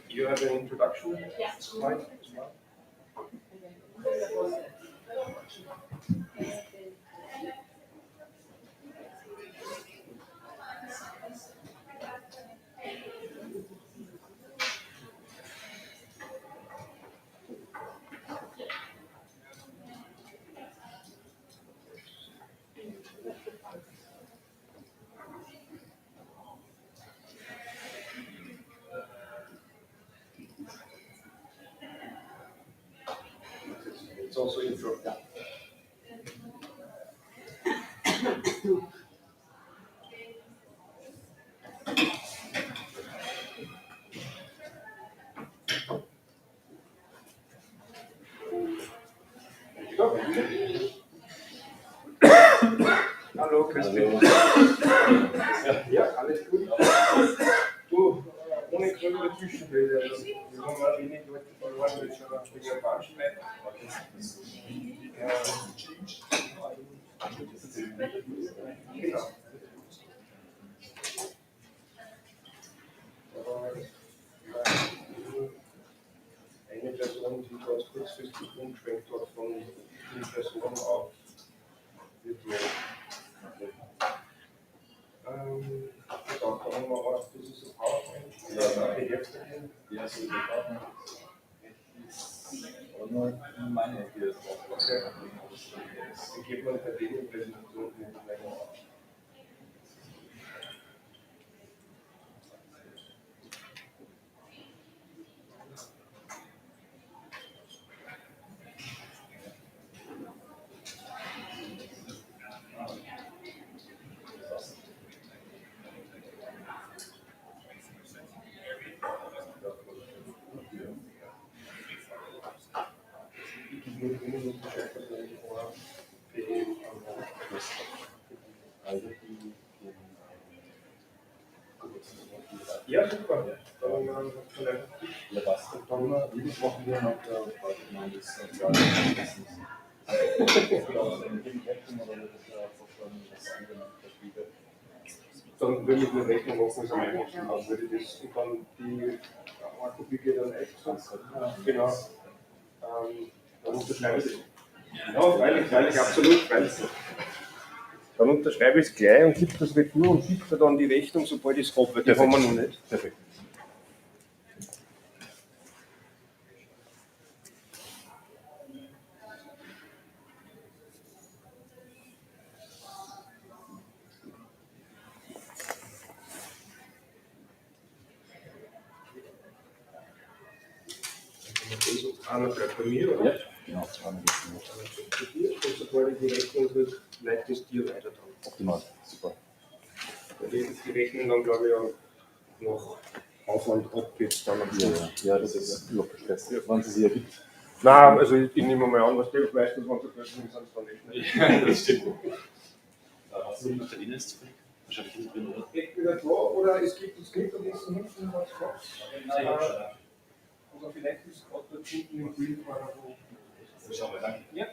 You have an introduction slide as well? It's also intro. Hallo, Christian. Ja, alles gut. Du, ohne größere Zwischenbilder. Wir haben ja wenig Leute verloren, weil schon wegen der Bahnstreik. Genau. Eine Person, die ganz kurzfristig umgeschwenkt hat von die Person auf virtuell. Da kann man auch, das ist ein PowerPoint. Ja, PDF drin. Ja, so die PowerPoint. Aber nur meine Idee ist auch. Okay. Dann geht man per Videopräsentation in den Länger. Ja, super. Dann jedes Wochenende noch das dann würde ich eine Rechnung machen, so also würde das und dann die Kopie geht dann echt so. Genau. Dann unterschreibe ich es. Ja, freilich, absolut, freilich. Dann unterschreibe ich es gleich und gebe das Retour und schicke dann die Rechnung, sobald ich es habe, weil die haben wir noch nicht. Perfekt. Einer bleibt bei mir, oder? Ja, genau, 200 und sobald ich die Rechnung kriege, leite ich es dir weiter dann. Optimal, super. Weil die Rechnung dann, glaube ich, auch noch Aufwand abgeht. Dann ja, das ist locker Stress. Wann es sich ergibt. Nein, also ich nehme mal an, was du weißt, dass man so plötzlich sind, dann nicht. Ja, das stimmt. Hast du noch Termine zufällig? Wahrscheinlich nicht drin, oder? Entweder da oder es gibt am nächsten hinten was Kopf. Oder vielleicht ist gerade dort hinten im Bild wo. Schauen wir, danke. Ja.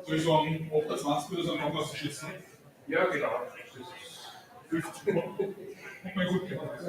Soll ich so am 28 oder so nochmal schießen? Ja, genau. 15 Uhr. Hat mir gut gemacht.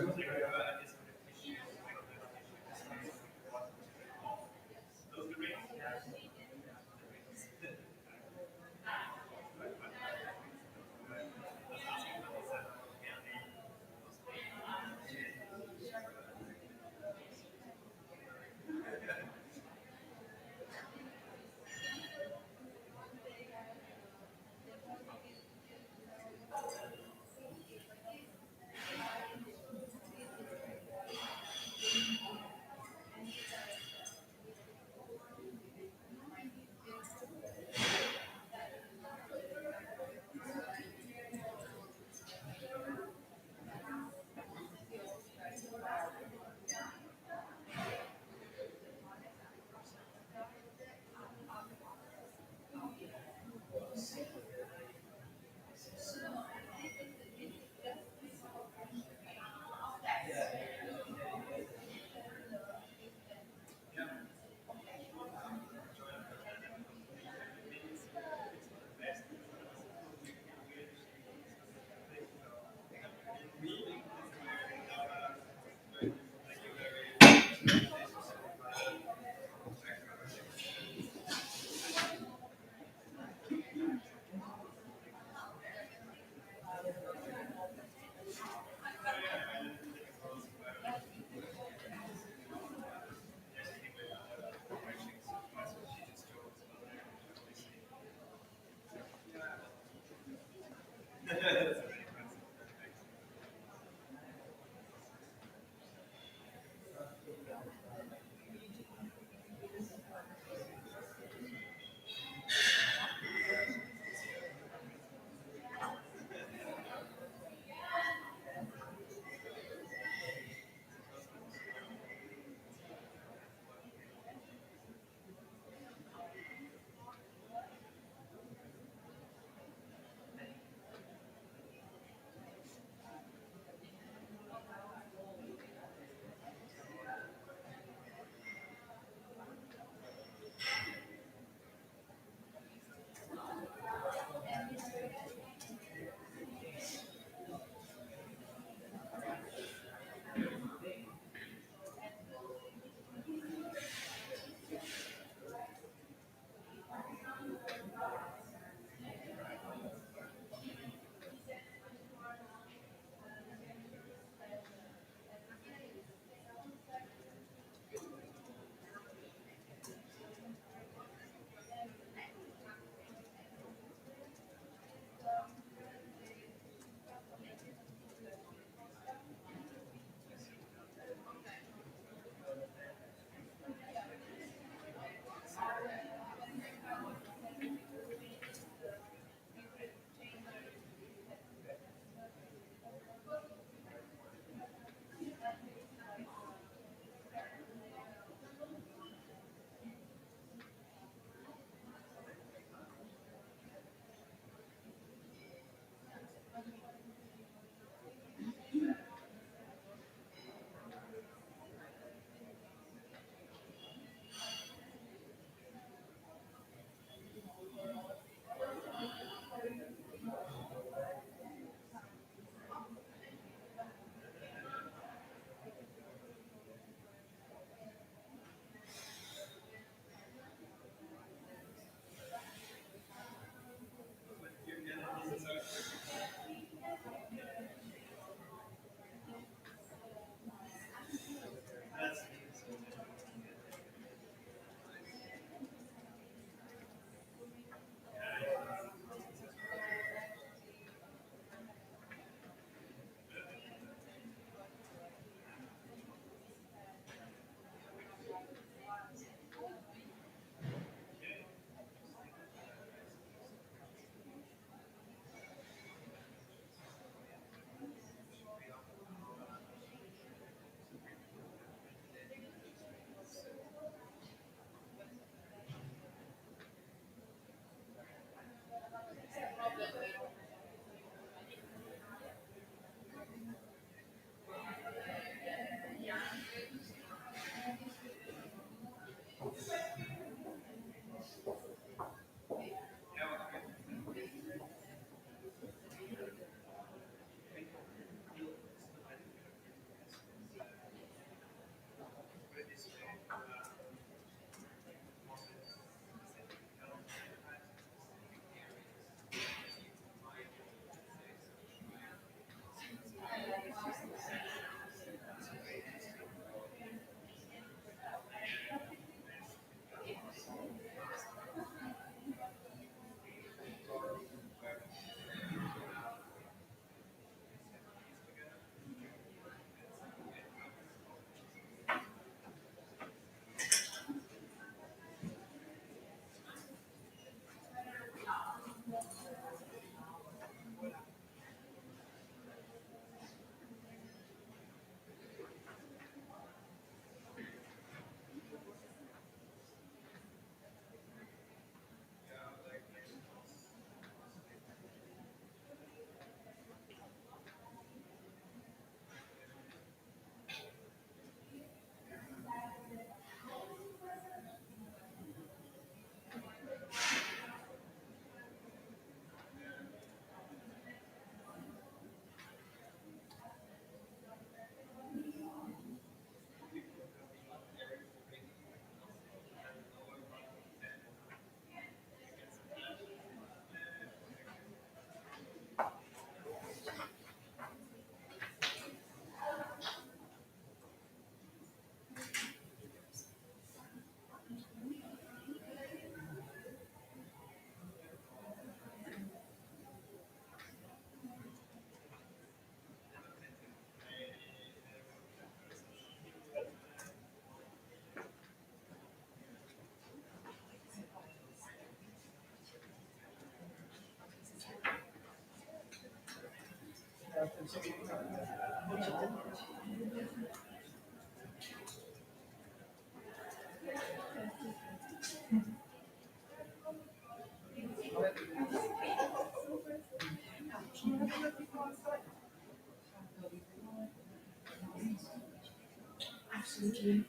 Absolutely.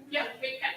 Yeah, we can.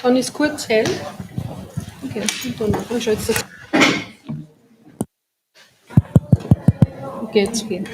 Kann ich es kurz zählen? Okay, dann mach ich jetzt das. Okay, jetzt gehen.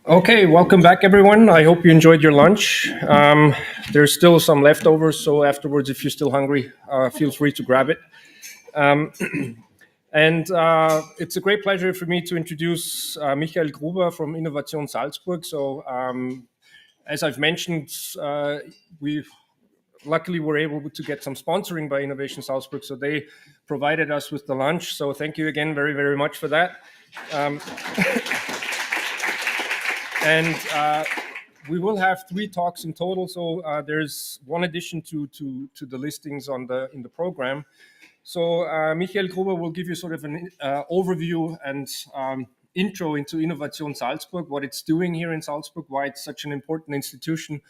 Okay, welcome back, everyone. I hope you enjoyed your lunch. There's still some leftovers, so afterwards, if you're still hungry, feel free to grab it. And it's a great pleasure for me to introduce Michael Gruber from Innovation Salzburg. So, as I've mentioned, we luckily were able to get some sponsoring by Innovation Salzburg, so they provided us with the lunch. So thank you again very, very much for that. And we will have 3 talks in total. So there's one addition to the listings in the program. So Michael Gruber will give you sort of an overview and intro into Innovation Salzburg, what it's doing here in Salzburg, why it's such an important institution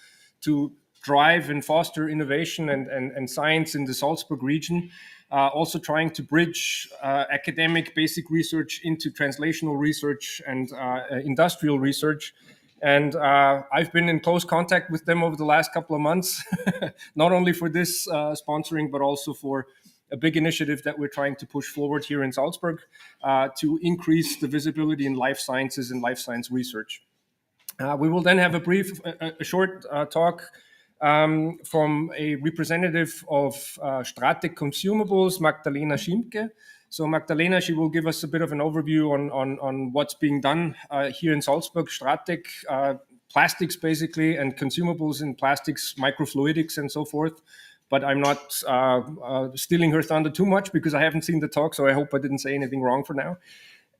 to drive and foster innovation and science in the Salzburg region. Also trying to bridge academic basic research into translational research and industrial research. And I've been in close contact with them over the last couple of months, not only for this sponsoring, but also for a big initiative that we're trying to push forward here in Salzburg to increase the visibility in life sciences and life science research. We will then have a short talk from a representative of Stratec Consumables, Magdalena Schimke. So Magdalena, she will give us a bit of an overview on what's being done here in Salzburg. Stratec, plastics basically, and consumables in plastics, microfluidics and so forth. But I'm not stealing her thunder too much because I haven't seen the talk, so I hope I didn't say anything wrong for now.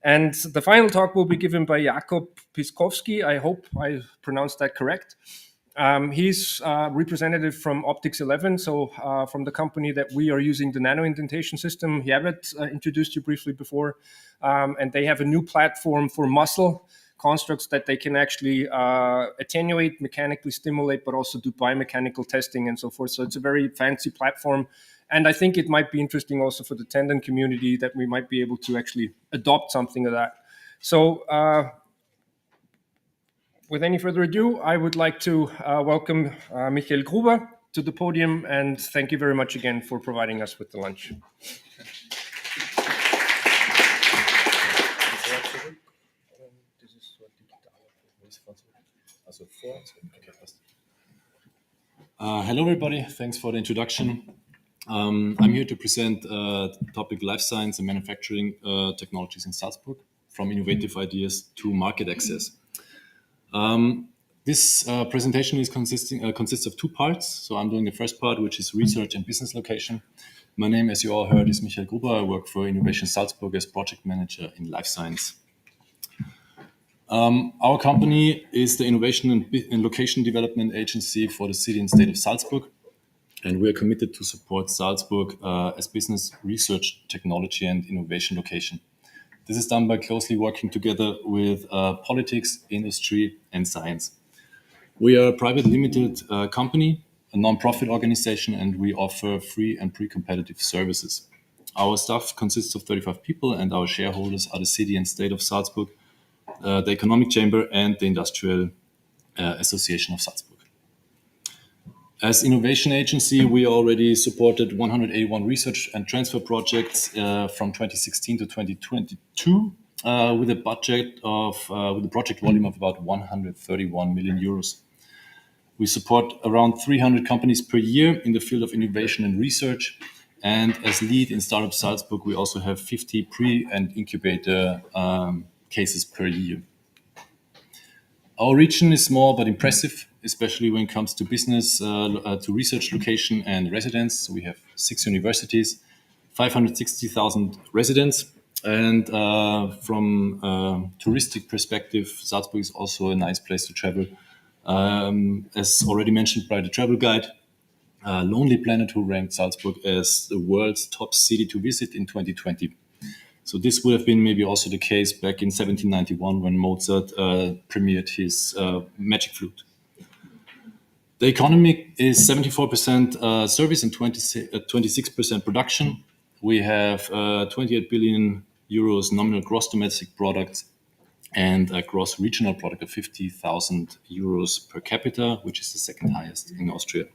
And the final talk will be given by Jakub Piskowski. I hope I pronounced that correct. He's representative from Optics 11, so from the company that we are using the nano indentation system. Javed introduced you briefly before, and they have a new platform for muscle constructs that they can actually attenuate, mechanically stimulate, but also do biomechanical testing and so forth. So it's a very fancy platform. And I think it might be interesting also for the tendon community that we might be able to actually adopt something of that. So with any further ado, I would like to welcome Michael Gruber to the podium, and thank you very much again for providing us with the lunch. Hello, everybody. Thanks for the introduction. I'm here to present the topic life science and manufacturing technologies in Salzburg, from innovative ideas to market access. This presentation is consists of 2 parts. So I'm doing the first part, which is research and business location. My name, as you all heard, is Michael Gruber. I work for Innovation Salzburg as project manager in life science. Our company is the Innovation and Location Development Agency for the city and state of Salzburg. And we are committed to support Salzburg as business, research, technology, and innovation location. This is done by closely working together with politics, industry, and science. We are a private limited company, a non-profit organization, and we offer free and pre-competitive services. Our staff consists of 35 people, and our shareholders are the city and state of Salzburg, the Economic Chamber, and the Industrial Association of Salzburg. As innovation agency, we already supported 181 research and transfer projects from 2016 to 2022 with a budget of with a project volume of about 131 million euros. We support around 300 companies per year in the field of innovation and research. And as lead in Startup Salzburg, we also have 50 pre- and incubator cases per year. Our region is small but impressive, especially when it comes to business, to research location and residence. So we have 6 universities, 560,000 residents. And from a touristic perspective, Salzburg is also a nice place to travel As already mentioned by the travel guide, Lonely Planet, who ranked Salzburg as the world's top city to visit in 2020. So this would have been maybe also the case back in 1791 when Mozart premiered his Magic Flute. The economy is 74% service and 26% production. We have 28 billion euros nominal gross domestic product and a gross regional product of 50,000 euros per capita, which is the second highest in Austria.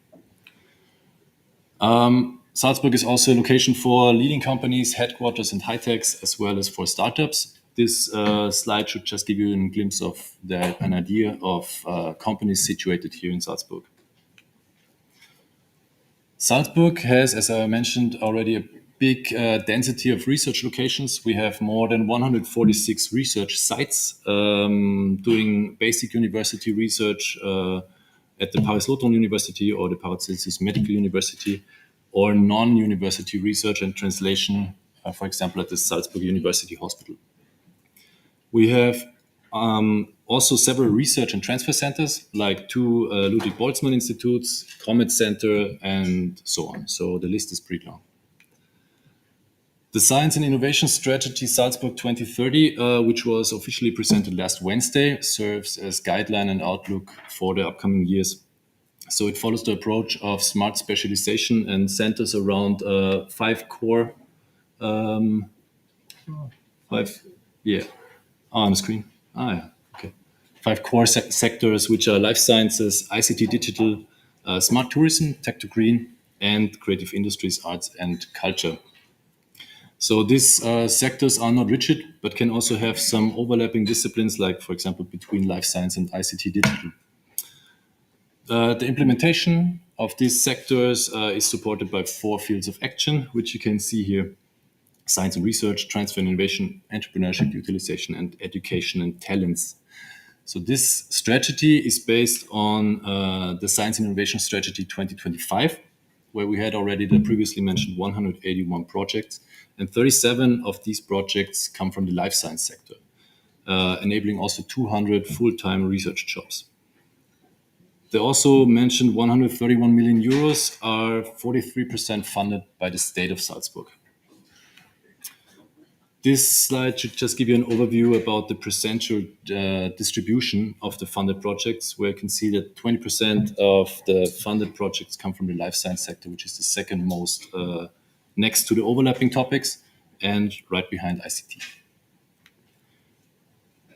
Salzburg is also a location for leading companies, headquarters and high-techs, as well as for startups. This slide should just give you a glimpse of an idea of companies situated here in Salzburg. Salzburg has, as I mentioned already, a big density of research locations. We have more than 146 research sites doing basic university research at the Paris-Lautrec University or the Paracelsus Medical University, or non-university research and translation, for example, at the Salzburg University Hospital. We have also several research and transfer centers, like two Ludwig Boltzmann institutes, Comet Center, and so on. So the list is pretty long. The Science and Innovation Strategy Salzburg 2030, which was officially presented last Wednesday, serves as guideline and outlook for the upcoming years. So it follows the approach of smart specialization and centers around five core, on the screen. Okay. 5 core sectors, which are life sciences, ICT digital, smart tourism, tech to green, and creative industries, arts and culture. So these sectors are not rigid, but can also have some overlapping disciplines, like, for example, between life science and ICT digital. The implementation of these sectors is supported by 4 fields of action, which you can see here: science and research, transfer and innovation, entrepreneurship, utilization, and education and talents. So this strategy is based on the Science and Innovation Strategy 2025, where we had already the previously mentioned 181 projects, and 37 of these projects come from the life science sector, enabling also 200 full-time research jobs. The also mentioned 131 million euros are 43% funded by the state of Salzburg. This slide should just give you an overview about the percentual distribution of the funded projects, where you can see that 20% of the funded projects come from the life science sector, which is the second most next to the overlapping topics and right behind ICT.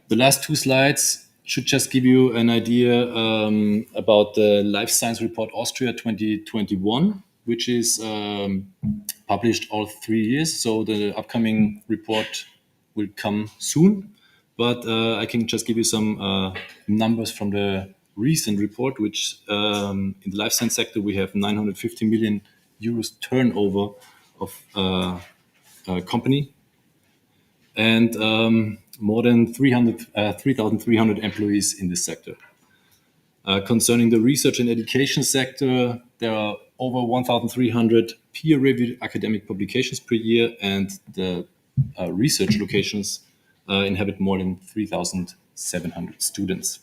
The last 2 slides should just give you an idea about the Life Science Report Austria 2021, which is published all 3 years. So the upcoming report will come soon, but I can just give you some numbers from the recent report, which in the life science sector, we have 950 million euros turnover of company, and more than 3,300 employees in this sector. Concerning the research and education sector, there are over 1,300 peer-reviewed academic publications per year, and the research locations inhabit more than 3,700 students.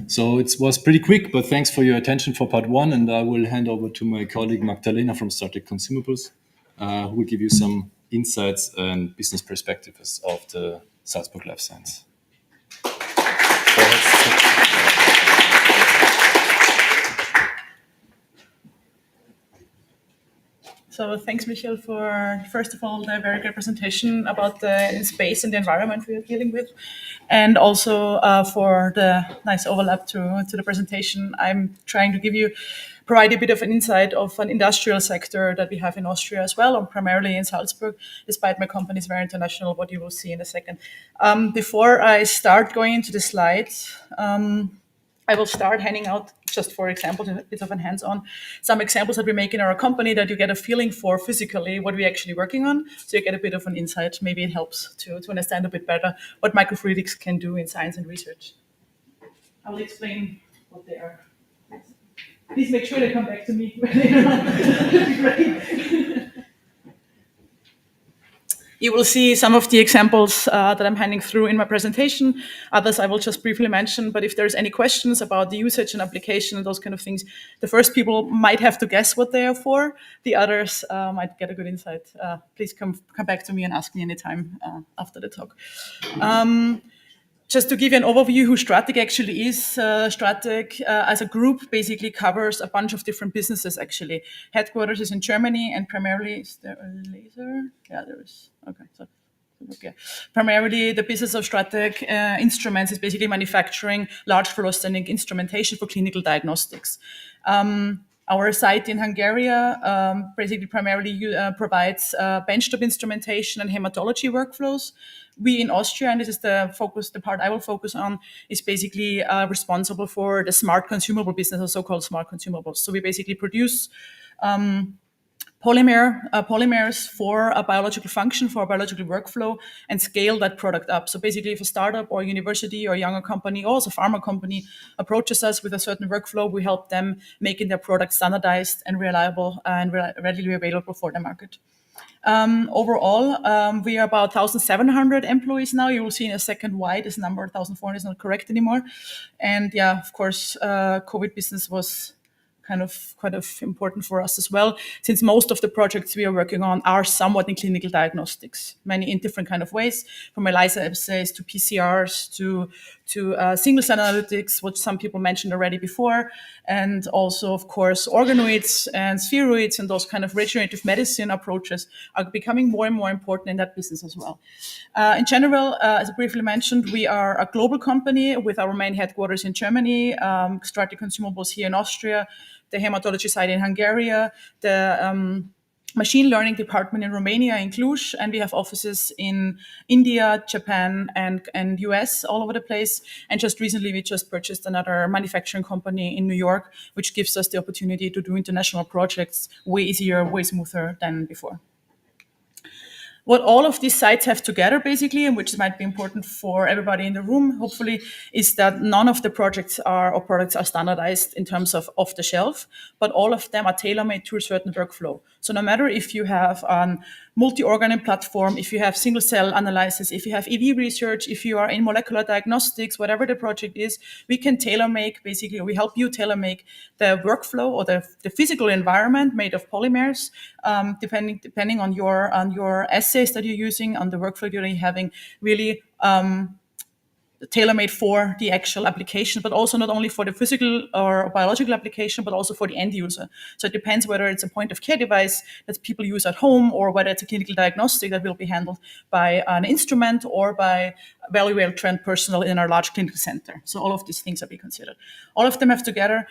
So it was pretty quick, but thanks for your attention for part 1, and I will hand over to my colleague Magdalena from Startech Consumables, who will give you some insights and business perspectives of the Salzburg Life Science. So thanks, Michael, for, first of all, the very great presentation about the space and the environment we are dealing with, and also for the nice overlap to the presentation. I'm trying to provide a bit of an insight of an industrial sector that we have in Austria as well, or primarily in Salzburg, despite my company is very international, what you will see in a second. Before I start going into the slides, I will start handing out, just for example, a bit of a hands-on, some examples that we make in our company that you get a feeling for physically what we're actually working on. So you get a bit of an insight. Maybe it helps to understand a bit better what microfluidics can do in science and research. I will explain what they are. Please make sure they come back to me later on. That'd be great. You will see some of the examples that I'm handing through in my presentation. Others I will just briefly mention, but if there's any questions about the usage and application and those kind of things, the first people might have to guess what they are for. The others might get a good insight. Please come back to me and ask me anytime after the talk. Just to give you an overview who Stratec actually is, Stratec as a group basically covers a bunch of different businesses actually. Headquarters is in Germany and primarily, is there a laser? Yeah, there is. Okay, so okay. Primarily the business of Stratec Instruments is basically manufacturing large fluorescent instrumentation for clinical diagnostics. Our site in Hungary basically primarily provides benchtop instrumentation and hematology workflows. We in Austria, and this is the part I will focus on, is basically responsible for the smart consumable business, or so-called smart consumables. So we basically produce polymers for a biological function, for a biological workflow, and scale that product up. So basically, if a startup or a university or a younger company, or also a pharma company, approaches us with a certain workflow, we help them making their product standardized and reliable and readily available for the market. Overall, we are about 1,700 employees now. You will see in a second why this number 1,400 is not correct anymore. And yeah, of course, COVID business was kind of important for us as well, since most of the projects we are working on are somewhat in clinical diagnostics, many in different kind of ways, from ELISA assays to PCRs to single cell analytics, which some people mentioned already before, and also, of course, organoids and spheroids and those kind of regenerative medicine approaches are becoming more and more important in that business as well. In general, as I briefly mentioned, we are a global company with our main headquarters in Germany, Stratec Consumables here in Austria, the hematology site in Hungary, the machine learning department in Romania, in Cluj, and we have offices in India, Japan, and US all over the place. And just recently, we just purchased another manufacturing company in New York, which gives us the opportunity to do international projects way easier, way smoother than before. What all of these sites have together, basically, and which might be important for everybody in the room, hopefully, is that none of the projects or products are standardized in terms of off the shelf, but all of them are tailor-made to a certain workflow. So no matter if you have a multi-organ platform, if you have single cell analysis, if you have EV research, if you are in molecular diagnostics, whatever the project is, we can tailor-make, basically, we help you tailor-make the workflow or the physical environment made of polymers, depending on your assays that you're using, on the workflow you're having, really tailor-made for the actual application, but also not only for the physical or biological application, but also for the end user. So it depends whether it's a point of care device that people use at home, or whether it's a clinical diagnostic that will be handled by an instrument or by very well-trained personnel in our large clinical center. So all of these things are being considered. All of them have together,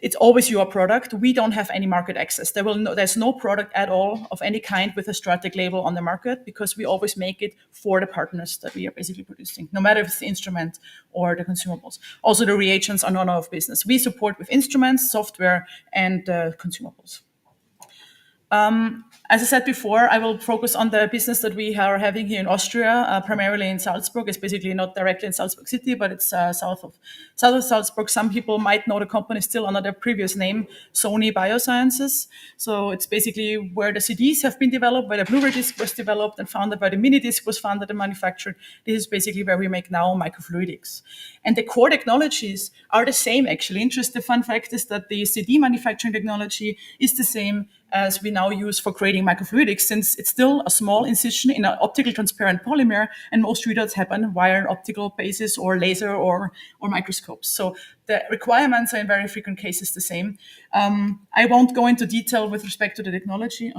it's always your product. We don't have any market access. There's no product at all of any kind with a Stratec label on the market, because we always make it for the partners that we are basically producing, no matter if it's the instrument or the consumables. Also, the reagents are none of business. We support with instruments, software, and consumables. As I said before, I will focus on the business that we are having here in Austria, primarily in Salzburg. It's basically not directly in Salzburg city, but it's south of Salzburg. Some people might know the company still under their previous name, Sony Biosciences. So it's basically where the CDs have been developed, where the Blu-ray disc was developed and founded, where the mini disc was founded and manufactured. This is basically where we make now microfluidics. And the core technologies are the same, actually. Interesting fun fact is that the CD manufacturing technology is the same as we now use for creating microfluidics, since it's still a small incision in an optical transparent polymer, and most readouts happen via an optical basis or laser or microscopes. So the requirements are in very frequent cases the same. I won't go into detail with respect to the technology.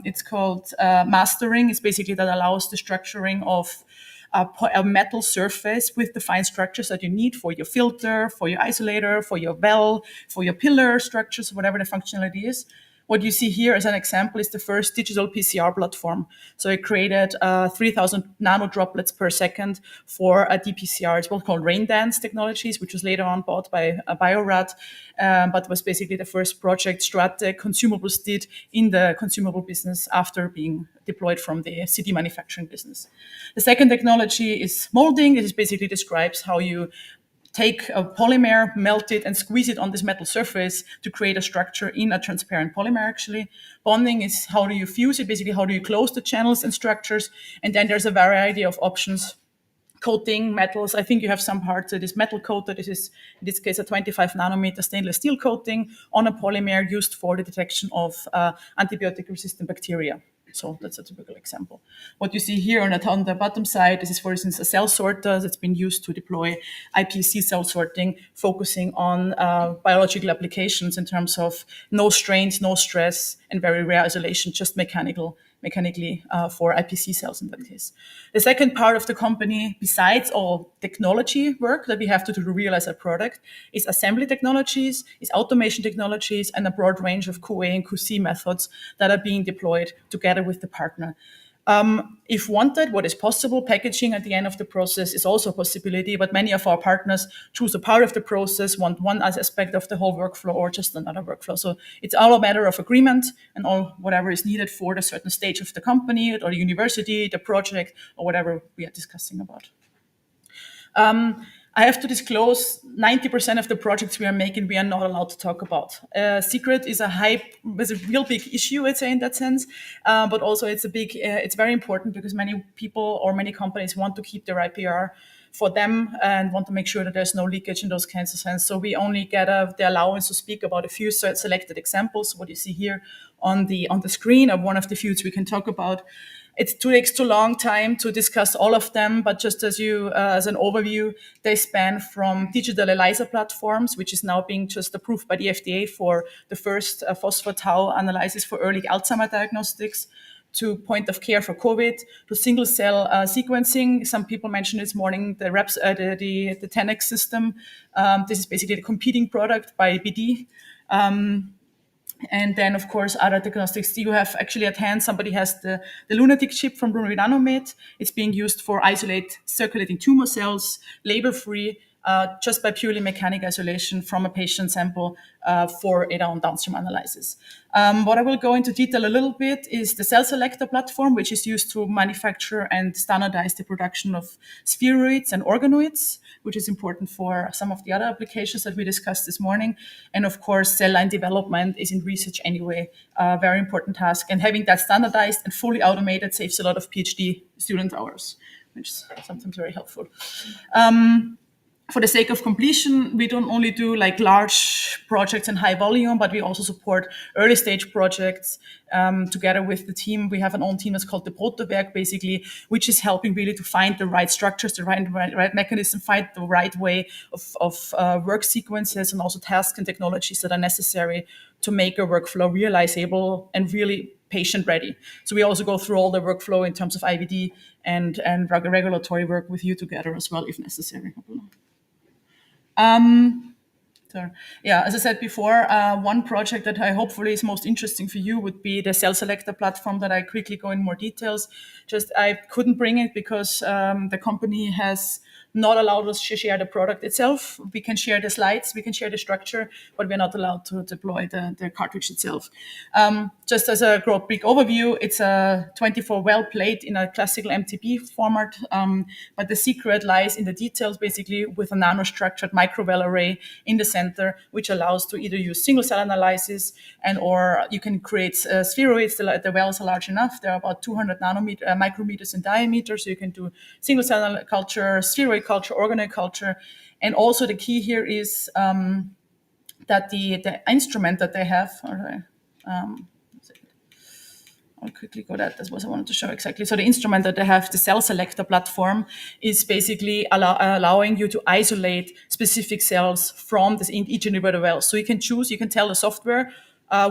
It's called mastering. It's basically that allows the structuring of a metal surface with the fine structures that you need for your filter, for your isolator, for your well, for your pillar structures, whatever the functionality is. What you see here as an example is the first digital PCR platform. So it created 3,000 nanodroplets per second for a dPCR. It's what's called rain dance technologies, which was later on bought by Biorad, but was basically the first project Stratec Consumables did in the consumable business after being deployed from the CD manufacturing business. The second technology is molding. This basically describes how you take a polymer, melt it, and squeeze it on this metal surface to create a structure in a transparent polymer, actually. Bonding is how do you fuse it, basically how do you close the channels and structures, and then there's a variety of options. Coating metals. I think you have some parts that is metal coated. This is, in this case, a 25 nanometer stainless steel coating on a polymer used for the detection of antibiotic-resistant bacteria. So that's a typical example. What you see here on the bottom side, this is, for instance, a cell sorter that's been used to deploy iPSC cell sorting, focusing on biological applications in terms of no strains, no stress, and very rare isolation, just mechanically for iPSC cells in that case. The second part of the company, besides all technology work that we have to do to realize a product, is assembly technologies, is automation technologies, and a broad range of QA and QC methods that are being deployed together with the partner. If wanted, what is possible, packaging at the end of the process is also a possibility, but many of our partners choose a part of the process, want one aspect of the whole workflow or just another workflow. So it's all a matter of agreement and all whatever is needed for the certain stage of the company or the university, the project, or whatever we are discussing about. I have to disclose 90% of the projects we are making, we are not allowed to talk about. Secret is a real big issue, I'd say, in that sense. But also it's very important because many people or many companies want to keep their IPR for them and want to make sure that there's no leakage in those kinds of sense. So we only get the allowance to speak about a few selected examples. What you see here on the screen of one of the fields we can talk about. It takes too long time to discuss all of them, but just as an overview, they span from digital ELISA platforms, which is now being just approved by the FDA for the first phospho-tau analysis for early Alzheimer diagnostics, to point of care for COVID, to single cell sequencing. Some people mentioned this morning the TENET system. This is basically the competing product by BD. And then, of course, other diagnostics. You have actually at hand, somebody has the lunatic chip from Bruno Nanomed. It's being used for isolate circulating tumor cells, label-free, just by purely mechanic isolation from a patient sample for a downstream analysis. What I will go into detail a little bit is the cell selector platform, which is used to manufacture and standardize the production of spheroids and organoids, which is important for some of the other applications that we discussed this morning. And of course, cell line development is in research anyway, a very important task. And having that standardized and fully automated saves a lot of PhD student hours, which is sometimes very helpful. For the sake of completion, we don't only do like large projects in high volume, but we also support early stage projects together with the team. We have an own team that's called the Protowerk, basically, which is helping really to find the right structures, the right mechanism, find the right way of work sequences and also tasks and technologies that are necessary to make a workflow realizable and really patient ready. So we also go through all the workflow in terms of IVD and regulatory work with you together as well, if necessary. As I said before, one project that I hopefully is most interesting for you would be the cell selector platform that I quickly go in more details. Just I couldn't bring it because the company has not allowed us to share the product itself. We can share the slides, we can share the structure, but we're not allowed to deploy the cartridge itself. Just as a big overview, it's a 24 well plate in a classical MTB format, but the secret lies in the details, basically with a nanostructured microvell array in the center, which allows to either use single cell analysis or you can create spheroids. The wells are large enough. They're about 200 micrometers in diameter, so you can do single cell culture, spheroid culture, organoid culture. And also the key here is that the instrument that they have, I'll quickly go that's what I wanted to show exactly. So the instrument that they have, the cell selector platform, is basically allowing you to isolate specific cells from each individual well. So you can choose, you can tell the software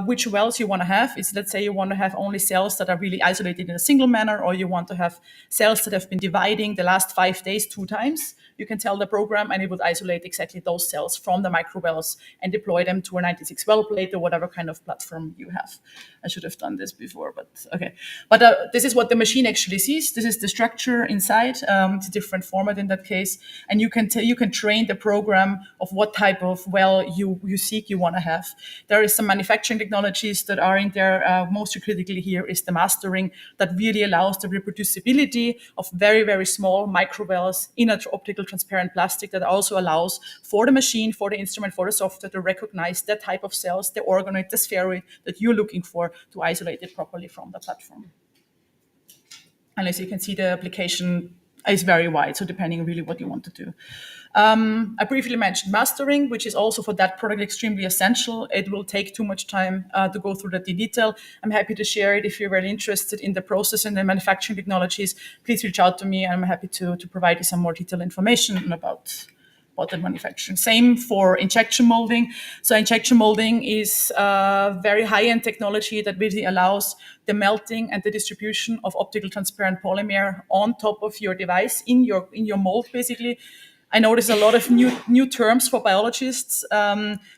which wells you want to have. Let's say you want to have only cells that are really isolated in a single manner, or you want to have cells that have been dividing the last 5 days 2 times. You can tell the program and it would isolate exactly those cells from the microwells and deploy them to a 96 well plate or whatever kind of platform you have. I should have done this before, but okay. But this is what the machine actually sees. This is the structure inside. It's a different format in that case. And you can train the program of what type of well you want to have. There is some manufacturing manufacturing technologies that are in there, most critically here is the mastering that really allows the reproducibility of very, very small microvels in an optical transparent plastic that also allows for the machine, for the instrument, for the software to recognize that type of cells, the organoid, the spheroid that you're looking for to isolate it properly from the platform. And as you can see, the application is very wide, so depending on really what you want to do. I briefly mentioned mastering, which is also for that product extremely essential. It will take too much time to go through that in detail. I'm happy to share it. If you're very interested in the process and the manufacturing technologies, please reach out to me. I'm happy to provide you some more detailed information about the manufacturing. Same for injection molding. So injection molding is a very high-end technology that really allows the melting and the distribution of optical transparent polymer on top of your device in your mold, basically. I know there's a lot of new terms for biologists.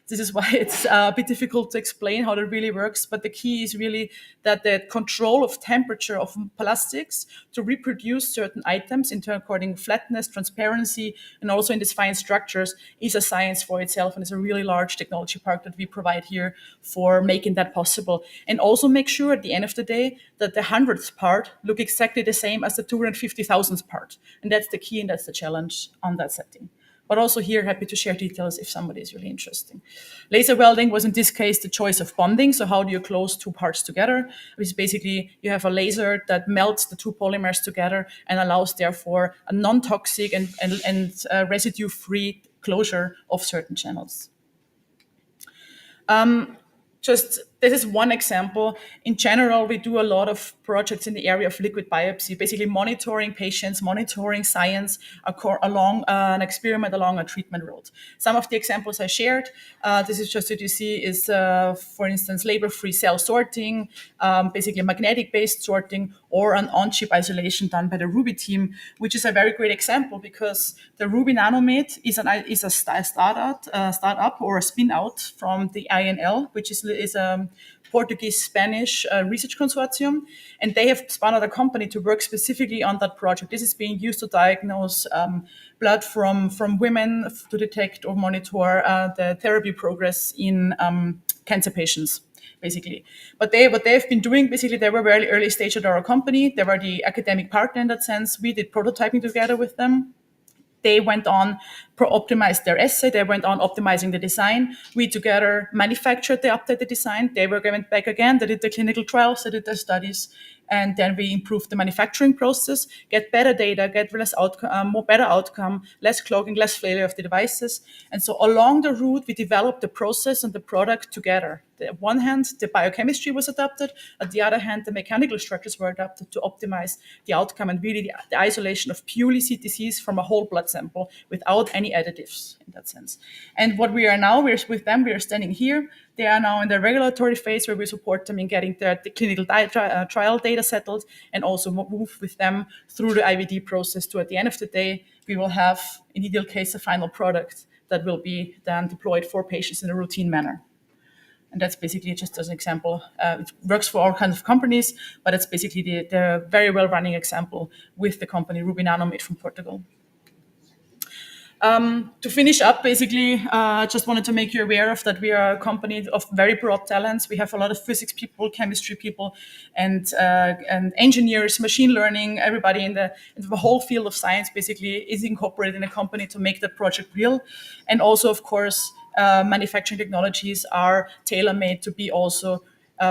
This is why it's a bit difficult to explain how that really works. But the key is really that the control of temperature of plastics to reproduce certain items in terms according flatness, transparency, and also in these fine structures is a science for itself. And it's a really large technology park that we provide here for making that possible. And also make sure at the end of the day that the 100th part look exactly the same as the 250,000th part. And that's the key and that's the challenge on that setting. But also here, happy to share details if somebody is really interested. Laser welding was in this case the choice of bonding. So how do you close two parts together? Which is basically you have a laser that melts the two polymers together and allows therefore a non-toxic and residue-free closure of certain channels. This is one example. In general, we do a lot of projects in the area of liquid biopsy, basically monitoring patients, monitoring science along an experiment, along a treatment road. Some of the examples I shared, this is just what you see is, for instance, labor-free cell sorting, basically magnetic-based sorting, or an on-chip isolation done by the Ruby team, which is a very great example because the Ruby Nanomate is a startup or a spin-out from the INL, which is a Portuguese-Spanish research consortium, and they have spun out a company to work specifically on that project. This is being used to diagnose blood from women to detect or monitor the therapy progress in cancer patients, basically. But what they've been doing, basically, they were very early stage at our company. They were the academic partner in that sense. We did prototyping together with them. They went on, optimized their assay. They went on optimizing the design. We together manufactured the updated design. They were going back again. They did the clinical trials. They did their studies. And then we improved the manufacturing process, get better data, get less better outcome, less clogging, less failure of the devices. And so along the route, we developed the process and the product together. On one hand, the biochemistry was adapted. On the other hand, the mechanical structures were adapted to optimize the outcome and really the isolation of purely CTCs from a whole blood sample without any additives in that sense. And what we are now, we are standing here. They are now in the regulatory phase where we support them in getting the clinical trial data settled and also move with them through the IVD process to, at the end of the day, we will have, in ideal case, a final product that will be then deployed for patients in a routine manner. And that's basically just as an example. It works for all kinds of companies, but it's basically the very well-running example with the company Ruby Nanomate from Portugal. To finish up, basically, I just wanted to make you aware of that we are a company of very broad talents. We have a lot of physics people, chemistry people, and engineers, machine learning. Everybody in the whole field of science basically is incorporated in a company to make that project real. And also, of course, manufacturing technologies are tailor-made to be also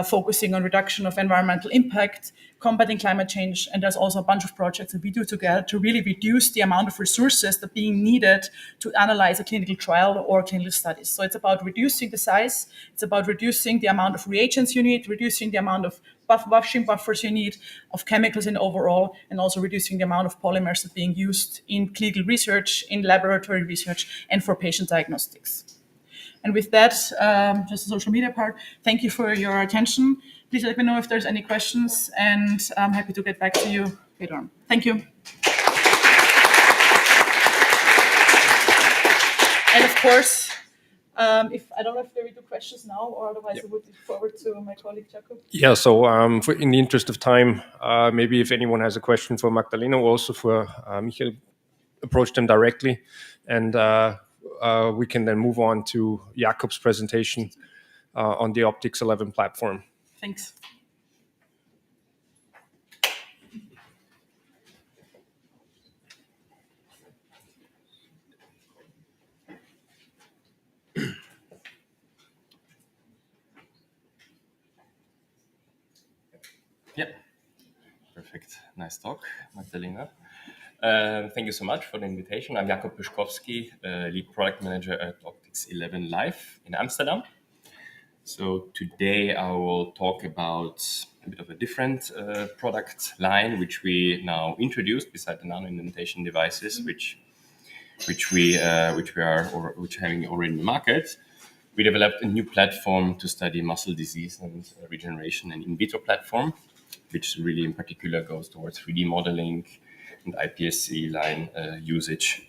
focusing on reduction of environmental impact, combating climate change, and there's also a bunch of projects that we do together to really reduce the amount of resources that are being needed to analyze a clinical trial or clinical studies. So it's about reducing the size, it's about reducing the amount of reagents you need, reducing the amount of washing buffers you need, of chemicals in overall, and also reducing the amount of polymers that are being used in clinical research, in laboratory research, and for patient diagnostics. And with that, just the social media part, thank you for your attention. Please let me know if there's any questions, and I'm happy to get back to you later on. Thank you. And of course, if I don't know if there will be questions now, or otherwise I would look forward to my colleague Jacob. Yeah, so in the interest of time, maybe if anyone has a question for Magdalena or also for Michael, approach them directly, and we can then move on to Jakob's presentation. on the Optics 11 platform. Thanks. Yeah, perfect. Nice talk, Magdalena. Thank you so much for the invitation. I'm Jakub Pyszkowski, lead product manager at Optics 11 Live in Amsterdam. So today I will talk about a bit of a different product line, which we now introduced beside the nano-indentation devices, which we are having already in the market. We developed a new platform to study muscle disease and regeneration, an in vitro platform, which really in particular goes towards 3D modeling and iPSC line usage.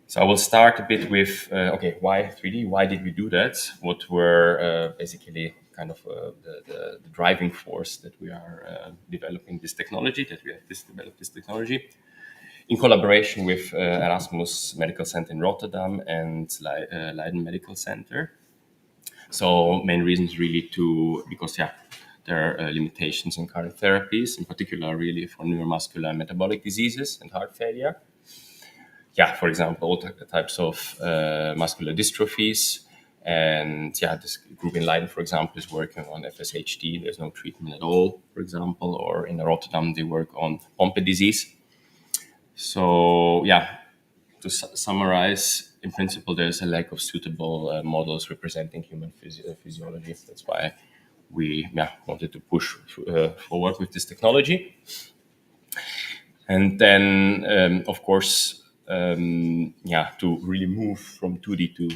So I will start a bit with, why 3D? Why did we do that? What were basically kind of the driving force that we are developing this technology, that we have developed this technology in collaboration with Erasmus Medical Center in Rotterdam and Leiden Medical Center. So main reasons really because there are limitations in current therapies, in particular really for neuromuscular and metabolic diseases and heart failure. For example, all types of muscular dystrophies. And this group in Leiden, for example, is working on FSHD. There's no treatment at all, for example. Or in Rotterdam, they work on Pompe disease. So, to summarize, in principle, there's a lack of suitable models representing human physiology. That's why we wanted to push forward with this technology. And then, of course, to really move from 2D to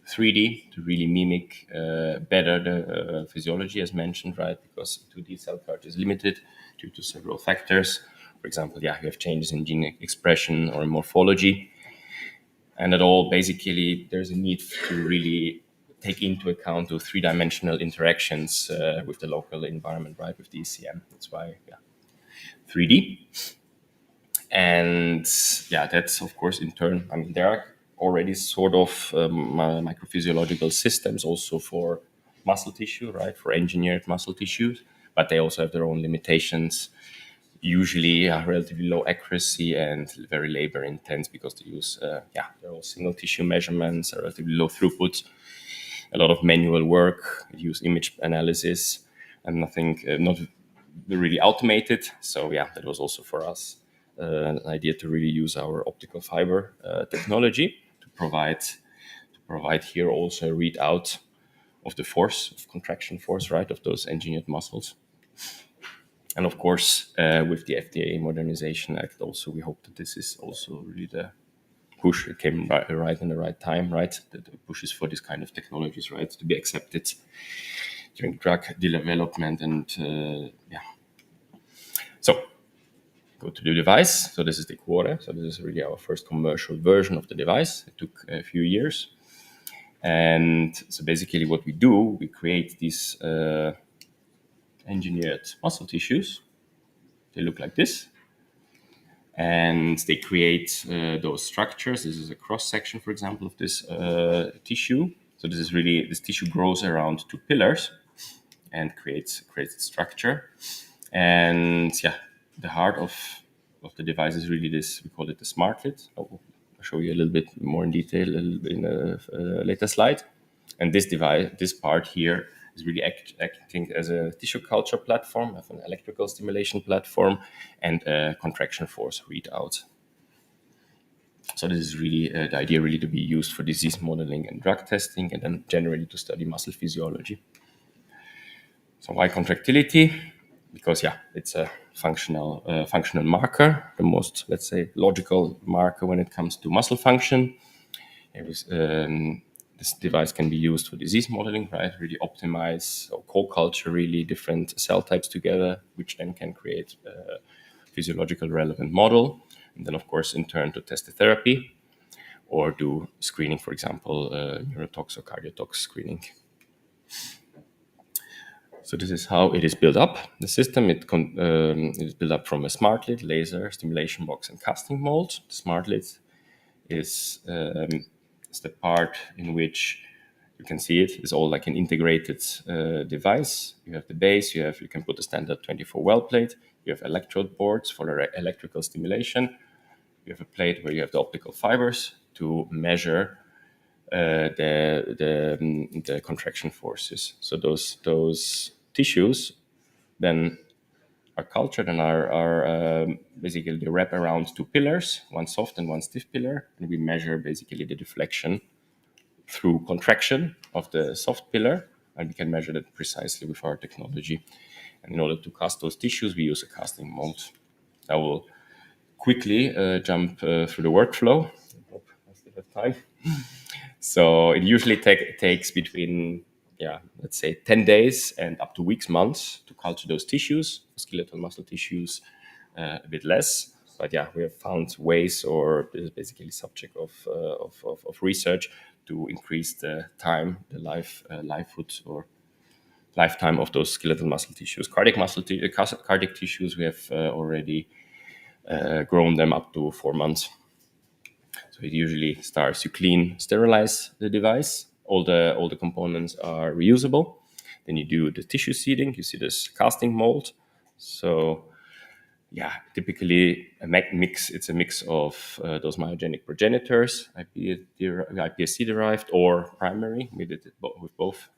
3D to really mimic better the physiology as mentioned, right? Because 2D cell culture is limited due to several factors. For example, we have changes in gene expression or in morphology. And at all, basically, there's a need to really take into account those three-dimensional interactions with the local environment, right? With the ECM. That's why, 3D. And that's of course in turn, there are already sort of microphysiological systems also for muscle tissue, right? For engineered muscle tissues, but they also have their own limitations, usually relatively low accuracy and very labor intense because they use, they're all single tissue measurements, relatively low throughput, a lot of manual work, use image analysis and nothing, not really automated. So that was also for us an idea to really use our optical fiber technology to provide here also a readout of the force, of contraction force, right, of those engineered muscles. And of course, with the FDA Modernization Act, also we hope that this is also really the push. It came right in the right time, right? That pushes for this kind of technologies, right, to be accepted during drug development and So. Go to the device. So this is the Quore. So this is really our first commercial version of the device. It took a few years. And so basically what we do, we create these engineered muscle tissues. They look like this. And they create those structures. This is a cross-section, for example, of this tissue. So this tissue grows around two pillars and creates structure. And the heart of the device is really this, we call it the SmartLid. I'll show you a little bit more in detail in a later slide. And this device, this part here is really acting as a tissue culture platform, of an electrical stimulation platform, and a contraction force readout. So this is really the idea really to be used for disease modeling and drug testing, and then generally to study muscle physiology. So why contractility? Because it's a functional marker, the most, let's say, logical marker when it comes to muscle function. This device can be used for disease modeling, right? Really optimize or co-culture really different cell types together, which then can create a physiological relevant model. And then, of course, in turn to test the therapy or do screening, for example, neurotox or cardiotox screening. So this is how it is built up. The system, it is built up from a SmartLid, laser, stimulation box, and casting mold. The SmartLid is the part in which You can see it. It's all like an integrated device. You have the base. You can put a standard 24 well plate. You have electrode boards for electrical stimulation. You have a plate where you have the optical fibers to measure the contraction forces. So those tissues then are cultured and are basically they wrap around two pillars, one soft and one stiff pillar, and we measure basically the deflection through contraction of the soft pillar, and we can measure that precisely with our technology. And in order to cast those tissues, we use a casting mold. I will quickly jump through the workflow. I hope I still have time. So it usually takes between, let's say 10 days and up to weeks, months to culture those tissues. For skeletal muscle tissues, a bit less. But we have found ways, or this is basically subject of research, to increase the time, the livelihood or lifetime of those skeletal muscle tissues. Cardiac tissues, we have already grown them up to 4 months. So it usually starts, you clean, sterilize the device. All the components are reusable. Then you do the tissue seeding. You see this casting mold. So typically it's a mix of those myogenic progenitors, iPSC derived or primary. We did it with both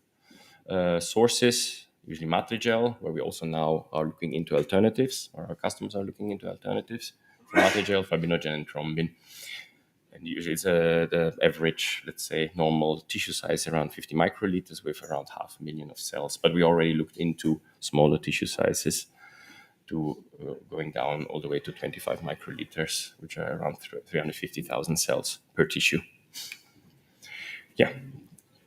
sources, usually matrigel, where we also now are looking into alternatives, or our customers are looking into alternatives for matrigel, fibrinogen, and thrombin. And usually it's the average, let's say, normal tissue size around 50 microliters with around 500,000 of cells. But we already looked into smaller tissue sizes to going down all the way to 25 microliters, which are around 350,000 cells per tissue.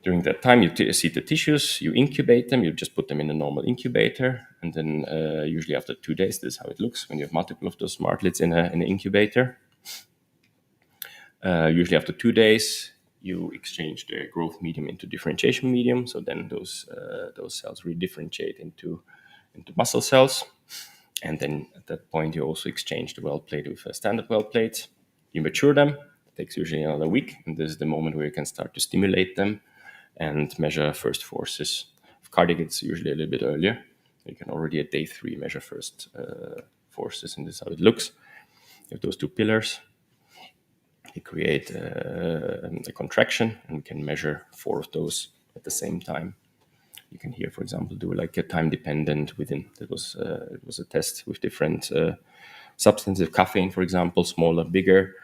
During that time, you seed the tissues, you incubate them, you just put them in a normal incubator. And then usually after 2 days, this is how it looks when you have multiple of those smartlets in an incubator. Usually after 2 days, you exchange the growth medium into differentiation medium. So then those cells redifferentiate into muscle cells. And then at that point, you also exchange the well plate with a standard well plate. You mature them. It takes usually another week. And this is the moment where you can start to stimulate them and measure first forces. With cardiac, it's usually a little bit earlier. You can already at day 3 measure first forces, and this is how it looks. You have those two pillars. They create a contraction, and we can measure 4 of those at the same time. You can here, for example, do like a time-dependent within. It was a test with different substances, caffeine, for example, smaller, bigger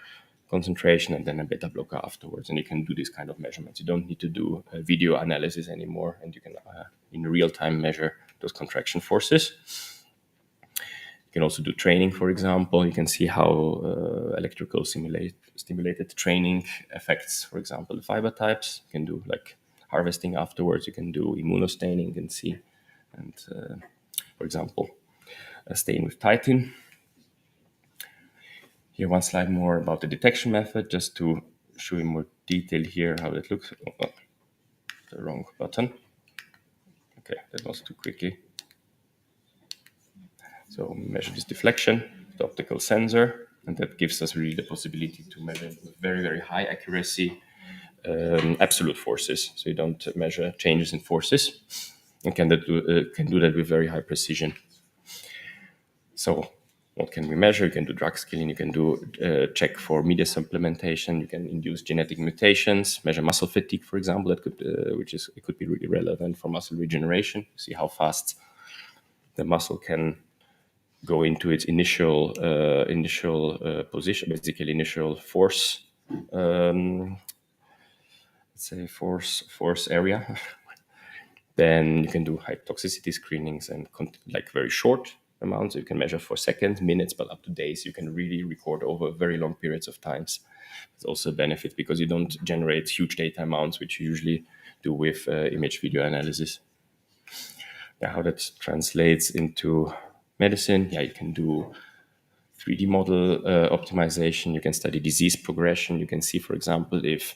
concentration, and then a beta blocker afterwards. And you can do these kind of measurements. You don't need to do a video analysis anymore, and you can in real time measure those contraction forces. You can also do training, for example. You can see how electrical stimulated training affects, for example, the fiber types. You can do like harvesting afterwards. You can do immunostaining and see, and for example, stain with titin. Here, one slide more about the detection method, just to show you more detail here how it looks. Oh, the wrong button. Okay, that was too quickly. So measure this deflection, the optical sensor, and that gives us really the possibility to measure with very, very high accuracy absolute forces. So you don't measure changes in forces, and can do that with very high precision. So what can we measure? You can do drug scaling, you can do check for media supplementation, you can induce genetic mutations, measure muscle fatigue, for example, that could be really relevant for muscle regeneration. See how fast the muscle can go into its initial position, basically initial force, let's say force area. Then you can do high toxicity screenings and like very short amounts. You can measure for seconds, minutes, but up to days. You can really record over very long periods of times. It's also a benefit because you don't generate huge data amounts, which you usually do with image video analysis. How that translates into medicine. You can do 3D model optimization. You can study disease progression. You can see, for example, if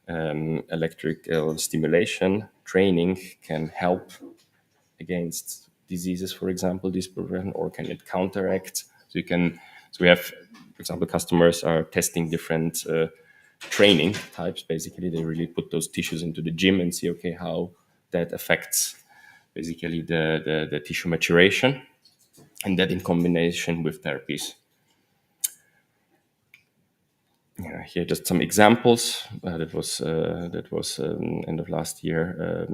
electrical stimulation training can help against diseases, for example, this progression, or can it counteract? So we have, for example, customers are testing different training types. Basically, they really put those tissues into the gym and see, okay, how that affects basically the tissue maturation, and that in combination with therapies. Here just some examples that was end of last year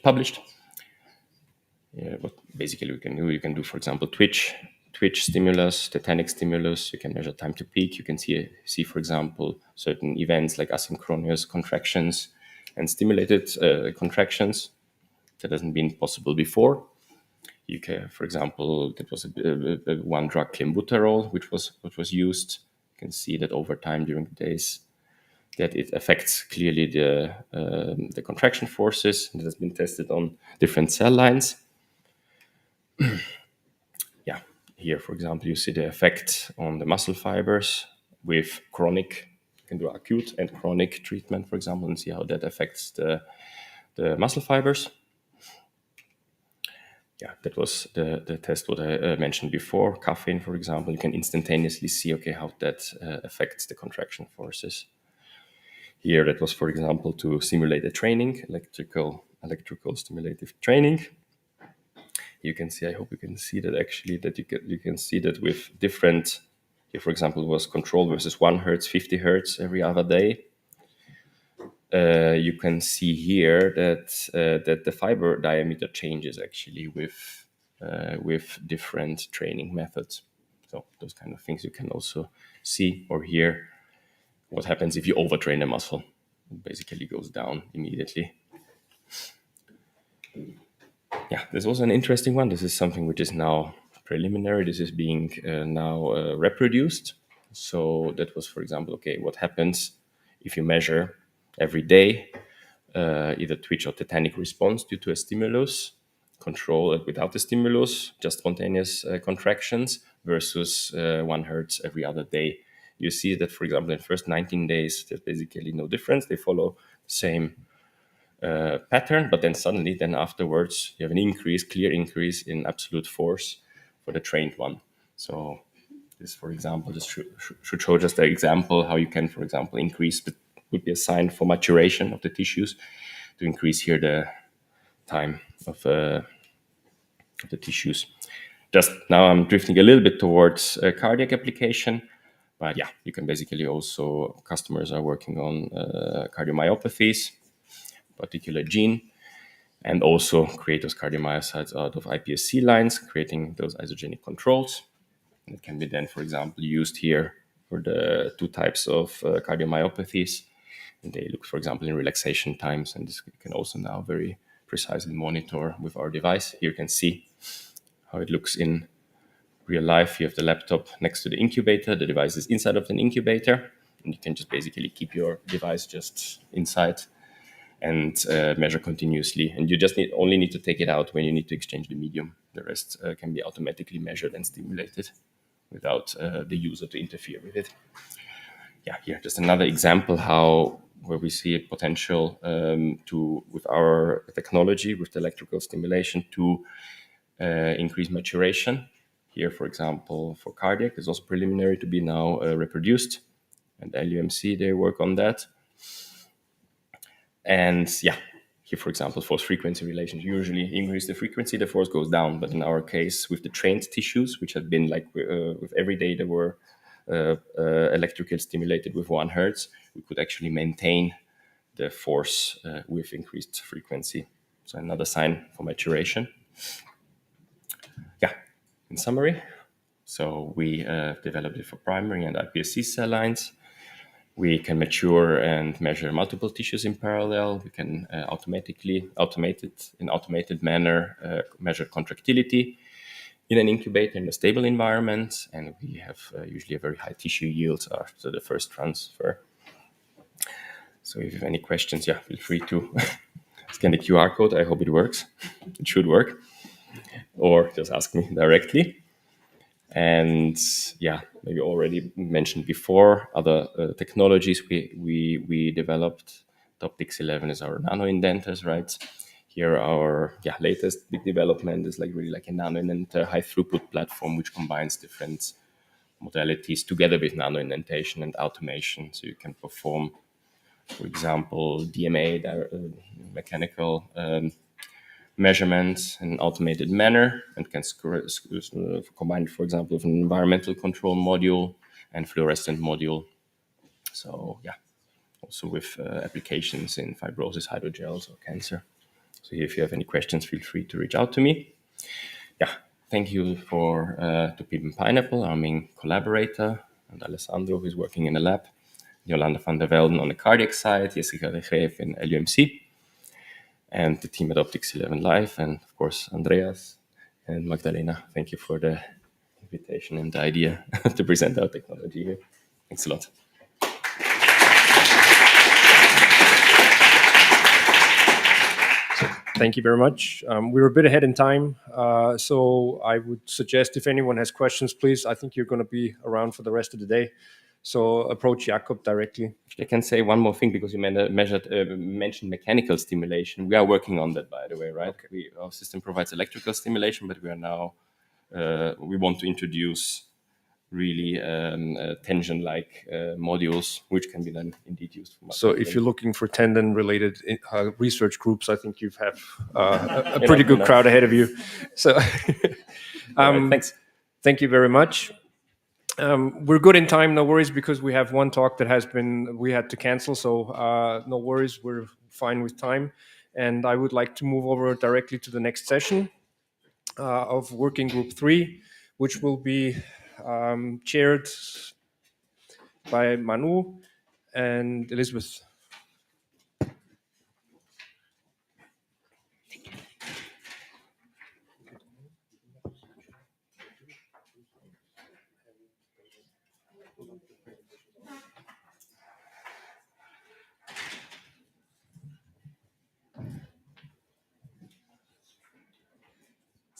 published. What basically you can do, for example, twitch stimulus, tetanic stimulus. You can measure time to peak. You can see, for example, certain events like asynchronous contractions and stimulated contractions. That hasn't been possible before. You can, for example, that was a one drug clenbuterol, which was used. You can see that over time during the days that it affects clearly the contraction forces. It has been tested on different cell lines. Yeah, here, for example, you see the effect on the muscle fibers with chronic. You can do acute and chronic treatment, for example, and see how that affects the muscle fibers. Yeah, that was the test what I mentioned before. Caffeine, for example, you can instantaneously see, okay, how that affects the contraction forces. Here, that was, for example, to simulate a training, electrical stimulative training. You can see, I hope you can see that actually, that you can see that with different, here, for example, was control versus 1 Hertz, 50 Hertz every other day. You can see here that the fiber diameter changes actually with different training methods. So those kind of things you can also see or hear. What happens if you overtrain a muscle? It basically goes down immediately. Yeah, this was an interesting one. This is something which is now preliminary. This is being now reproduced. So that was, for example, okay, what happens if you measure every day either twitch or tetanic response due to a stimulus, control it without the stimulus, just spontaneous contractions versus 1 Hertz every other day. You see that, for example, in the first 19 days, there's basically no difference. They follow the same pattern, but then suddenly, then afterwards, you have an increase, clear increase in absolute force for the trained one. So this, for example, this should show just an example how you can, for example, increase, but would be a sign for maturation of the tissues to increase here the time of the tissues. Just now I'm drifting a little bit towards a cardiac application, but yeah, you can basically also, customers are working on cardiomyopathies, particular gene, and also create those cardiomyocytes out of iPSC lines, creating those isogenic controls. And it can be then, for example, used here for the 2 types of cardiomyopathies. And they look, for example, in relaxation times, and this can also now very precisely monitor with our device. Here you can see how it looks in real life. You have the laptop next to the incubator. The device is inside of an incubator, and you can just basically keep your device just inside and measure continuously. And you just only need to take it out when you need to exchange the medium. The rest can be automatically measured and stimulated without the user to interfere with it. Yeah, here just another example where we see a potential with our technology, with the electrical stimulation, to increase maturation. Here, for example, for cardiac, it's also preliminary to be now reproduced, and LUMC, they work on that. And yeah, here, for example, force frequency relations usually increase the frequency, the force goes down. But in our case, with the trained tissues, which have been like with every day they were electrically stimulated with 1 Hertz, we could actually maintain the force with increased frequency. So another sign for maturation. Yeah, in summary, so we developed it for primary and iPSC cell lines. We can mature and measure multiple tissues in parallel. We can automated manner, measure contractility in an incubator in a stable environment. And we have usually a very high tissue yield after the first transfer. So if you have any questions, yeah, feel free to scan the QR code. I hope it works. It should work. Or just ask me directly. And yeah, maybe already mentioned before, other technologies we developed. The Optics 11 is our nano indenters, right? Here our latest big development is really like a nano indenter high throughput platform which combines different modalities together with nanoindentation and automation. So you can perform, for example, DMA, mechanical measurements in an automated manner, and can combine it, for example, with an environmental control module and fluorescent module. So yeah, also with applications in fibrosis, hydrogels, or cancer. So if you have any questions, feel free to reach out to me. Yeah, thank you to Pippen Pineapple, our main collaborator, and Alessandro, who's working in the lab, Jolanda van der Velden on the cardiac side, Jessica Regeef in LUMC, and the team at Optics 11 Live, and of course, Andreas and Magdalena. Thank you for the invitation and the idea to present our technology here. Thanks a lot. Thank you very much. We're a bit ahead in time, so I would suggest if anyone has questions, please. I think you're going to be around for the rest of the day, so approach Jakob directly. I can say one more thing, because you mentioned mechanical stimulation. We are working on that, by the way, right? Okay. Our system provides electrical stimulation, but we are now, we want to introduce really tension-like modules, which can be then indeed used for. So if you're looking for tendon-related research groups, I think you have a pretty good crowd ahead of you. So right, thanks. Thank you very much. We're good in time, no worries, because we have one talk that we had to cancel, so no worries, we're fine with time. And I would like to move over directly to the next session of Working Group 3, which will be chaired by Manu and Elizabeth.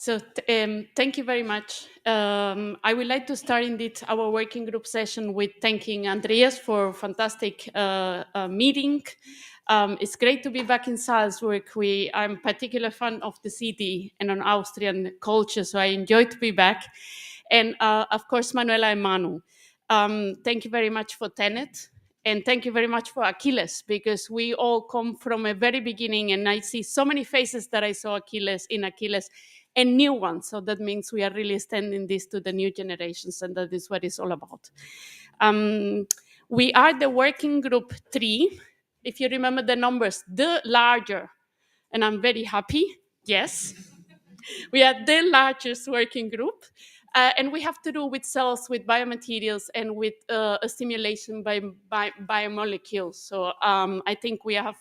So thank you very much. I would like to start indeed our working group session with thanking Andreas for a fantastic meeting. It's great to be back in Salzburg. I'm a particular fan of the city and an Austrian culture, so I enjoy to be back. And of course, Manuela and Manu. Thank you very much for TENET. And thank you very much for Achilles, because we all come from a very beginning, and I see so many faces that I saw in Achilles, and new ones. So that means we are really extending this to the new generations, and that is what it's all about. We are the working group 3. If you remember the numbers, the larger, and I'm very happy, yes. We are the largest working group. And we have to do with cells, with biomaterials, and with stimulation by biomolecules. So I think we have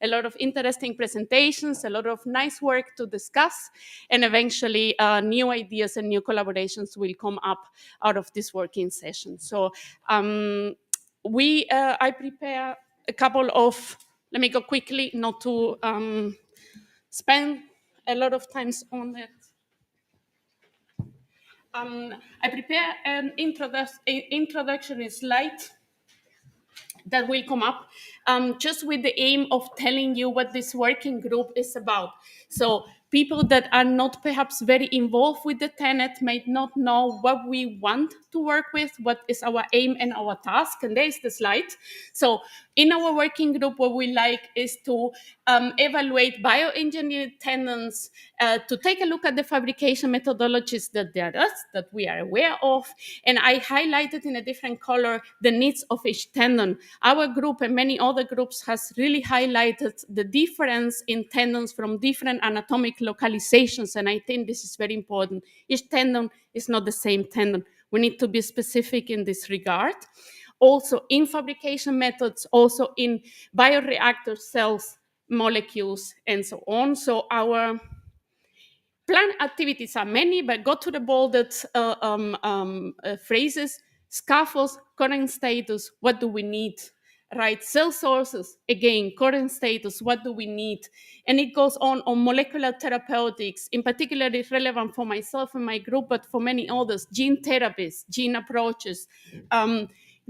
a lot of interesting presentations, a lot of nice work to discuss, and eventually new ideas and new collaborations will come up out of this working session. So I prepare a couple of, let me go quickly, not to spend a lot of time on it. I prepare an introductory slide that will come up just with the aim of telling you what this working group is about. So people that are not perhaps very involved with the TENET may not know what we want to work with, what is our aim and our task, and there's the slide. So in our working group, what we like is to evaluate bioengineered tendons, to take a look at the fabrication methodologies that we are aware of, and I highlighted in a different color the needs of each tendon. Our group and many other groups has really highlighted the difference in tendons from different anatomic localizations, and I think this is very important. Each tendon is not the same tendon. We need to be specific in this regard. Also in fabrication methods, also in bioreactor cells, molecules, and so on. So our planned activities are many, but go to the bolded phrases: scaffolds, current status, what do we need? Right, cell sources, again, current status, what do we need? And it goes on molecular therapeutics. In particular, it's relevant for myself and my group, but for many others, gene therapies, gene approaches,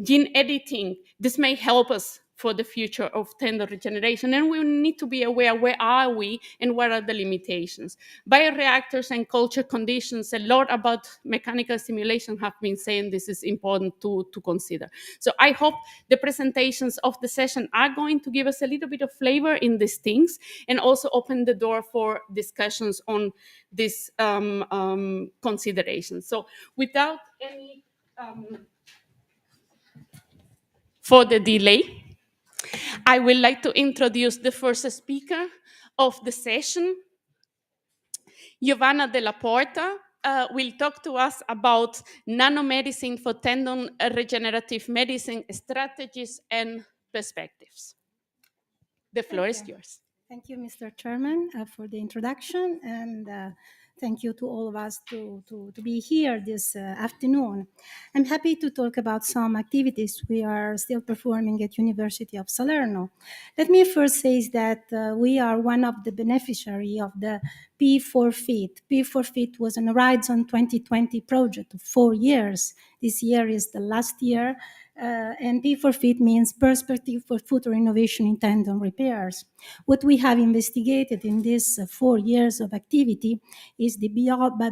gene editing. This may help us for the future of tendon regeneration. And we need to be aware, where are we and what are the limitations? Bioreactors and culture conditions, a lot about mechanical stimulation have been saying this is important to consider. So I hope the presentations of the session are going to give us a little bit of flavor in these things and also open the door for discussions on these considerations. So without any further delay, I would like to introduce the first speaker of the session. Giovanna Della Porta will talk to us about nanomedicine for tendon regenerative medicine strategies and perspectives. The floor is yours. Thank you, Mr. Chairman, for the introduction, and thank you to all of us to be here this afternoon. I'm happy to talk about some activities we are still performing at University of Salerno. Let me first say that we are one of the beneficiaries of the P4FIT. P4FIT was an Horizon 2020 project of 4 years. This year is the last year. And P4FIT means Perspective for Future Innovation in Tendon Repairs. What we have investigated in these 4 years of activity is the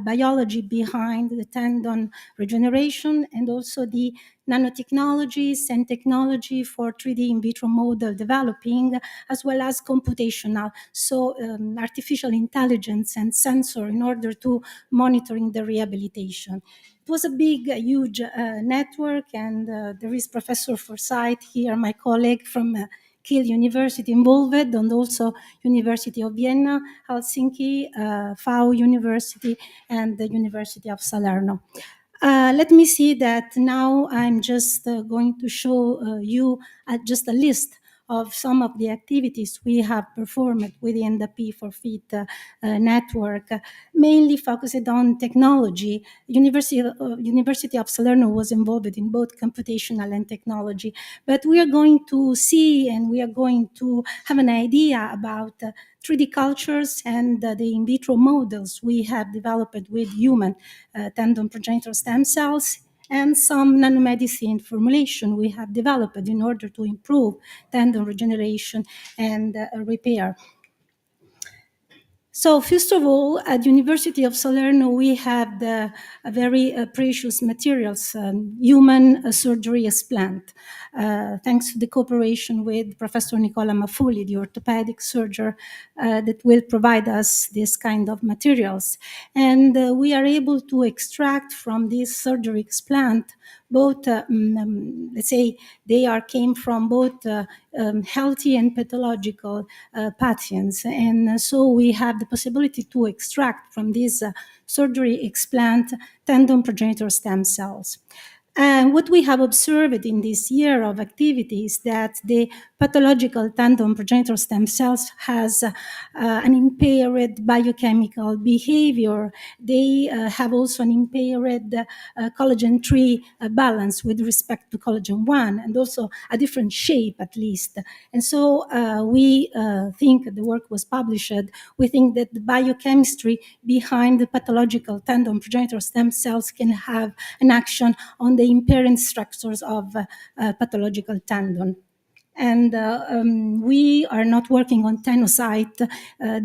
biology behind the tendon regeneration and also the nanotechnologies and technology for 3D in vitro model developing, as well as computational, so artificial intelligence and sensor in order to monitoring the rehabilitation. It was a big, huge network, and there is Professor Forsyth here, my colleague from Kiel University involved, and also University of Vienna, Helsinki, FAU University, and the University of Salerno. Let me see that now I'm just going to show you just a list of some of the activities we have performed within the P4FIT network, mainly focused on technology. University of Salerno was involved in both computational and technology, but we are going to see and we are going to have an idea about 3D cultures and the in vitro models we have developed with human tendon progenitor stem cells, and some nanomedicine formulation we have developed in order to improve tendon regeneration and repair. So first of all, at the University of Salerno, we have the very precious materials, human surgery explant. Thanks to the cooperation with Professor Nicola Maffuli, the orthopedic surgeon, that will provide us this kind of materials. And we are able to extract from this surgery explant both, let's say, came from both healthy and pathological patients. And so we have the possibility to extract from this surgery explant tendon progenitor stem cells. And what we have observed in this year of activity is that the pathological tendon progenitor stem cells has an impaired biochemical behavior. They have also an impaired collagen 3 balance with respect to collagen 1, and also a different shape at least. And so we think the work was published. We think that the biochemistry behind the pathological tendon progenitor stem cells can have an action on the impaired structures of pathological tendon. And we are not working on tenocyte.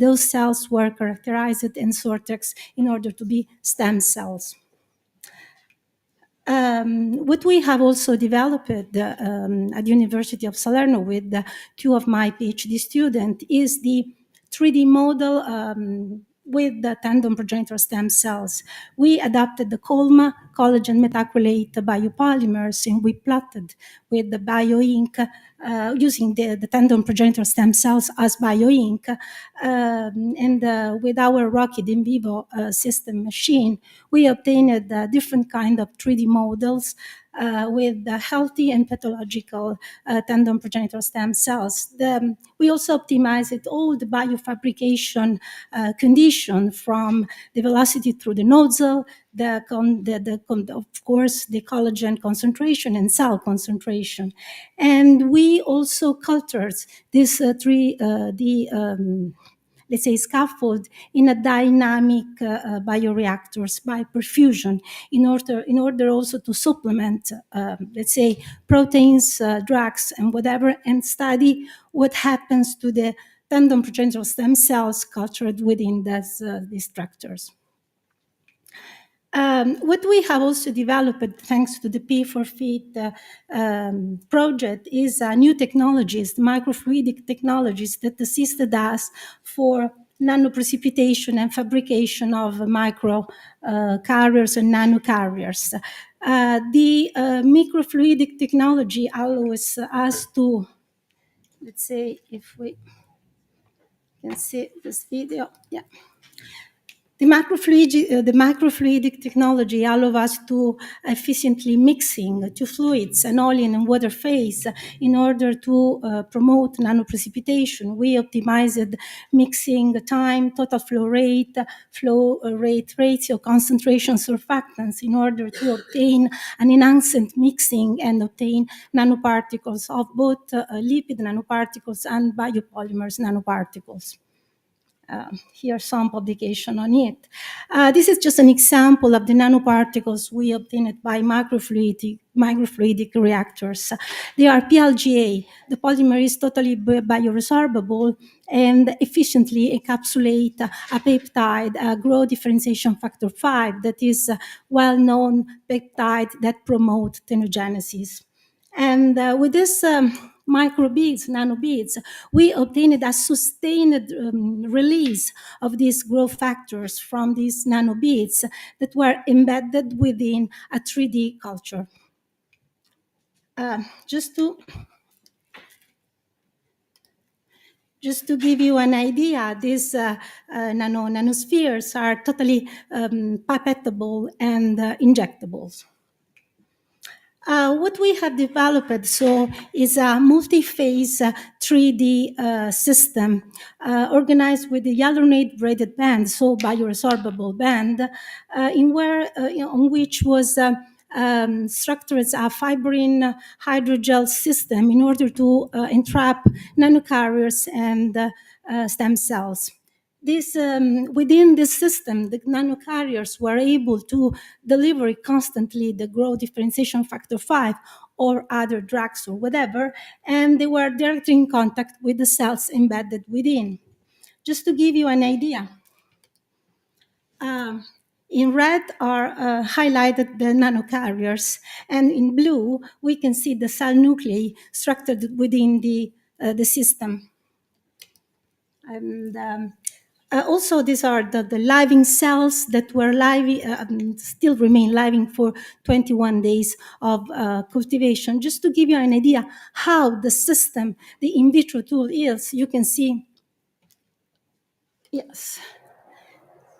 Those cells were characterized in Sortex in order to be stem cells. What we have also developed at the University of Salerno with two of my PhD students is the 3D model with the tendon progenitor stem cells. We adapted the Colma collagen methacrylate biopolymers, and we plotted with the bioink using the tendon progenitor stem cells as bioink. And with our Rocket in vivo system machine, we obtained different kind of 3D models with the healthy and pathological tendon progenitor stem cells. We also optimized all the biofabrication condition from the velocity through the nozzle, of course, the collagen concentration and cell concentration. And we also cultured this let's say, scaffold in a dynamic bioreactors by perfusion in order also to supplement, let's say, proteins, drugs, and whatever, and study what happens to the tendon progenitor stem cells cultured within these structures. What we have also developed, thanks to the P4FIT project, is new technologies, microfluidic technologies that assisted us for nanoprecipitation and fabrication of micro carriers and nanocarriers. The microfluidic technology allows us to, let's say, if we can see this video, yeah. The microfluidic technology allows us to efficiently mixing two fluids, an oil and water phase, in order to promote nanoprecipitation. We optimized mixing time, total flow rate ratio, concentration, surfactants in order to obtain an enhanced mixing and obtain nanoparticles of both lipid nanoparticles and biopolymers nanoparticles. Here some publication on it. This is just an example of the nanoparticles we obtained by microfluidic reactors. They are PLGA. The polymer is totally bioresorbable and efficiently encapsulate a peptide, growth differentiation factor 5, that is a well-known peptide that promote tenogenesis. And with this microbeads, nanobeads, we obtained a sustained release of these growth factors from these nanobeads that were embedded within a 3D culture. Just to give you an idea, these nanospheres are totally pipettable and injectables. What we have developed is a multi-phase 3D system organized with the hyaluronate braided band, so bioresorbable band, on which was structured as a fibrin hydrogel system in order to entrap nanocarriers and stem cells. Within this system, the nanocarriers were able to deliver constantly the growth differentiation factor 5 or other drugs or whatever, and they were directly in contact with the cells embedded within. Just to give you an idea, in red are highlighted the nanocarriers, and in blue we can see the cell nuclei structured within the system. And also, these are the living cells that were still remain living for 21 days of cultivation. Just to give you an idea how the system, the in vitro tool is, you can see, yes.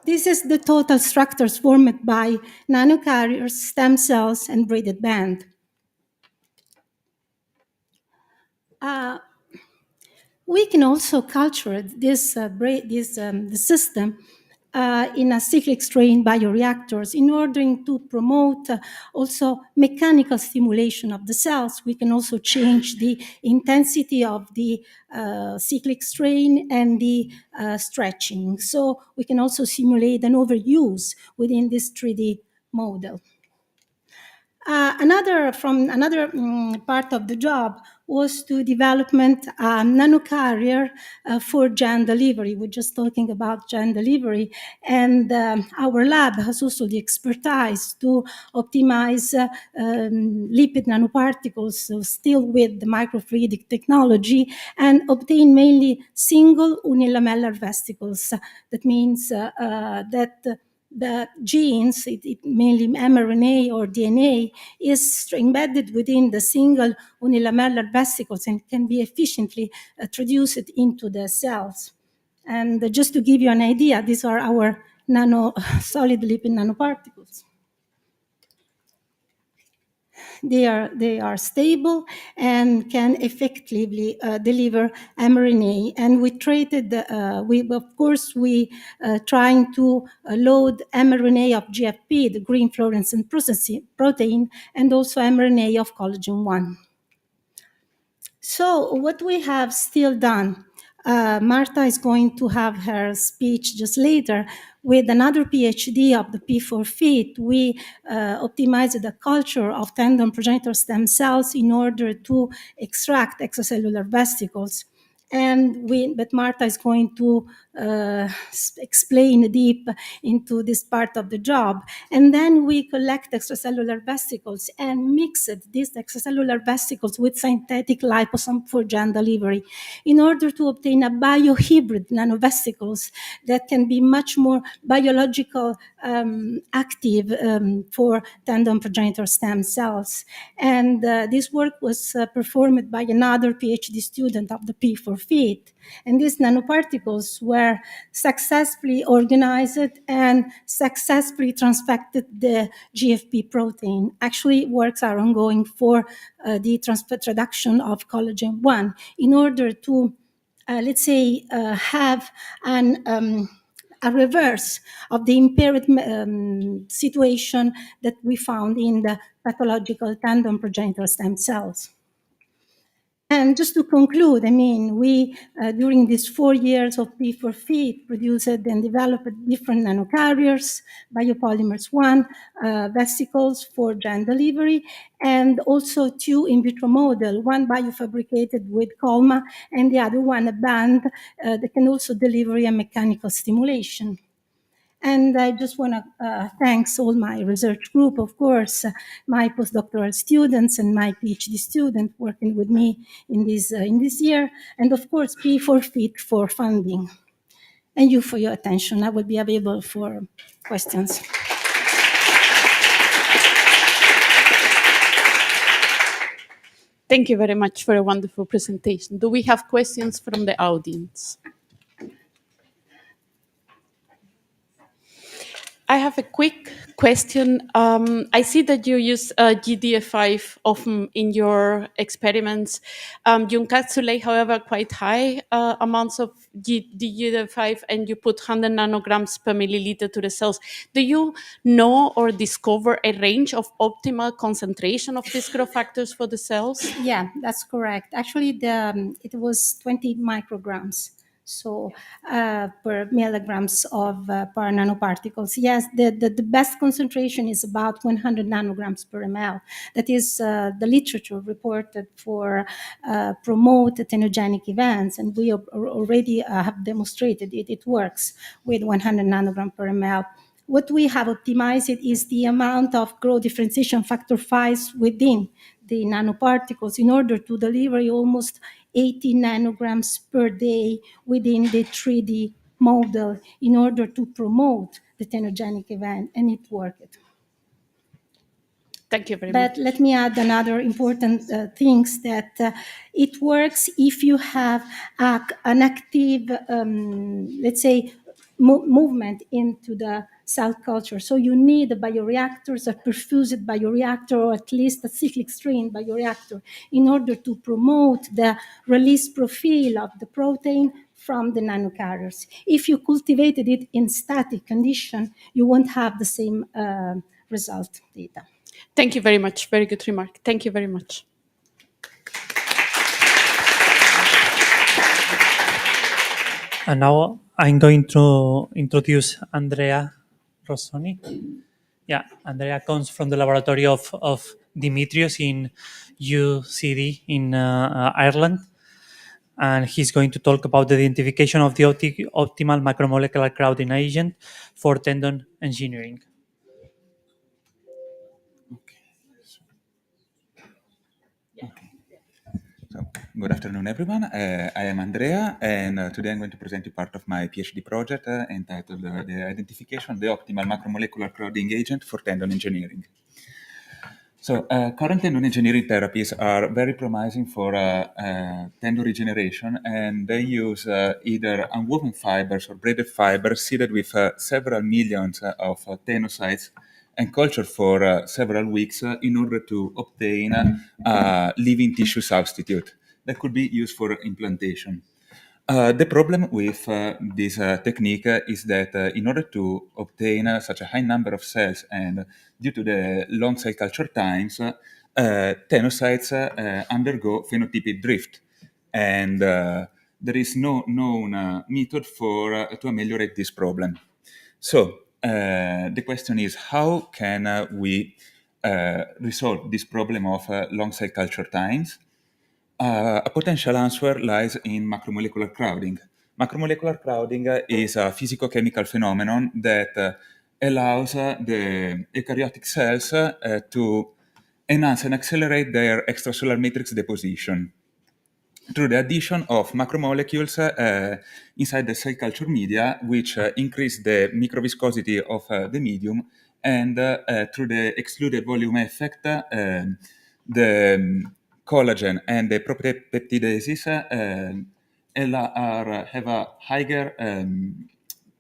This is the total structures formed by nanocarriers, stem cells, and braided band. We can also culture this the system in a cyclic strain bioreactors in order to promote also mechanical stimulation of the cells. We can also change the intensity of the cyclic strain and the stretching. So we can also simulate an overuse within this 3D model. Another part of the job was to development nanocarrier for gene delivery. We're just talking about gene delivery, and our lab has also the expertise to optimize lipid nanoparticles, so still with the microfluidic technology, and obtain mainly single unilamellar vesicles. That means that the genes, mainly mRNA or DNA, is embedded within the single unilamellar vesicles and can be efficiently introduced into the cells. And just to give you an idea, these are our solid lipid nanoparticles. They are stable and can effectively deliver mRNA. And we treated, we trying to load mRNA of GFP, the green fluorescent protein, and also mRNA of collagen 1. So what we have still done, Marta is going to have her speech just later. With another PhD of the P4FIT, we optimized the culture of tendon progenitor stem cells in order to extract extracellular vesicles. But Marta is going to explain deep into this part of the job. And then we collect extracellular vesicles and mixed these extracellular vesicles with synthetic liposome for gene delivery in order to obtain a biohybrid nanovesicles that can be much more biological active for tendon progenitor stem cells. And this work was performed by another PhD student of the P4FIT. And these nanoparticles were successfully organized and successfully transfected the GFP protein. Actually, works are ongoing for the transduction of collagen 1 in order to, let's say, have a reverse of the impaired situation that we found in the pathological tendon progenitor stem cells. And just to conclude, I mean, we, during these 4 years of P4FIT, produced and developed different nanocarriers, biopolymers 1, vesicles for gene delivery, and also 2 in vitro model, one biofabricated with colma, and the other one a band that can also deliver a mechanical stimulation. And I just want to thank all my research group, of course, my postdoctoral students and my PhD student working with me in this year, and of course, P4FIT for funding. And you for your attention. I will be available for questions. Thank you very much for a wonderful presentation. Do we have questions from the audience? I have a quick question. I see that you use GDF5 often in your experiments. You encapsulate, however, quite high amounts of GDF5 and you put 100 nanograms per milliliter to the cells. Do you know or discover a range of optimal concentration of these growth factors for the cells? Yeah, that's correct. Actually, it was 20 micrograms. So per milligrams of per nanoparticles. Yes, the best concentration is about 100 nanograms per ml. That is the literature reported for promote tenogenic events, and we already have demonstrated it works with 100 nanogram per ml. What we have optimized is the amount of growth differentiation factor 5 within the nanoparticles in order to deliver almost 80 nanograms per day within the 3D model in order to promote the tenogenic event, and it worked. Thank you very much. But let me add another important things that it works if you have an active, let's say, movement into the cell culture. So you need a bioreactors, a perfused bioreactor, or at least a cyclic strain bioreactor in order to promote the release profile of the protein from the nanocarriers. If you cultivated it in static condition, you won't have the same result data. Thank you very much. Very good remark. Thank you very much. And now I'm going to introduce Andrea Rossoni. Yeah, Andrea comes from the laboratory of Dimitrios in UCD in Ireland. And he's going to talk about the identification of the optimal macromolecular crowding agent for tendon engineering. So, good afternoon, everyone. I am Andrea, and today I'm going to present you part of my PhD project entitled The Identification of the Optimal Macromolecular Crowding Agent for Tendon Engineering. So, current tendon engineering therapies are very promising for tendon regeneration, and they use either unwoven fibers or braided fibers seeded with several millions of tenocytes and cultured for several weeks in order to obtain a living tissue substitute that could be used for implantation. The problem with this technique is that in order to obtain such a high number of cells and due to the long cell culture times, tenocytes undergo phenotypic drift. And there is no known method for to ameliorate this problem. So the question is, how can we resolve this problem of long cell culture times? A potential answer lies in macromolecular crowding. Macromolecular crowding is a physicochemical phenomenon that allows the eukaryotic cells to enhance and accelerate their extracellular matrix deposition through the addition of macromolecules inside the cell culture media, which increase the microviscosity of the medium, and through the excluded volume effect, the collagen and the propeptidases have a higher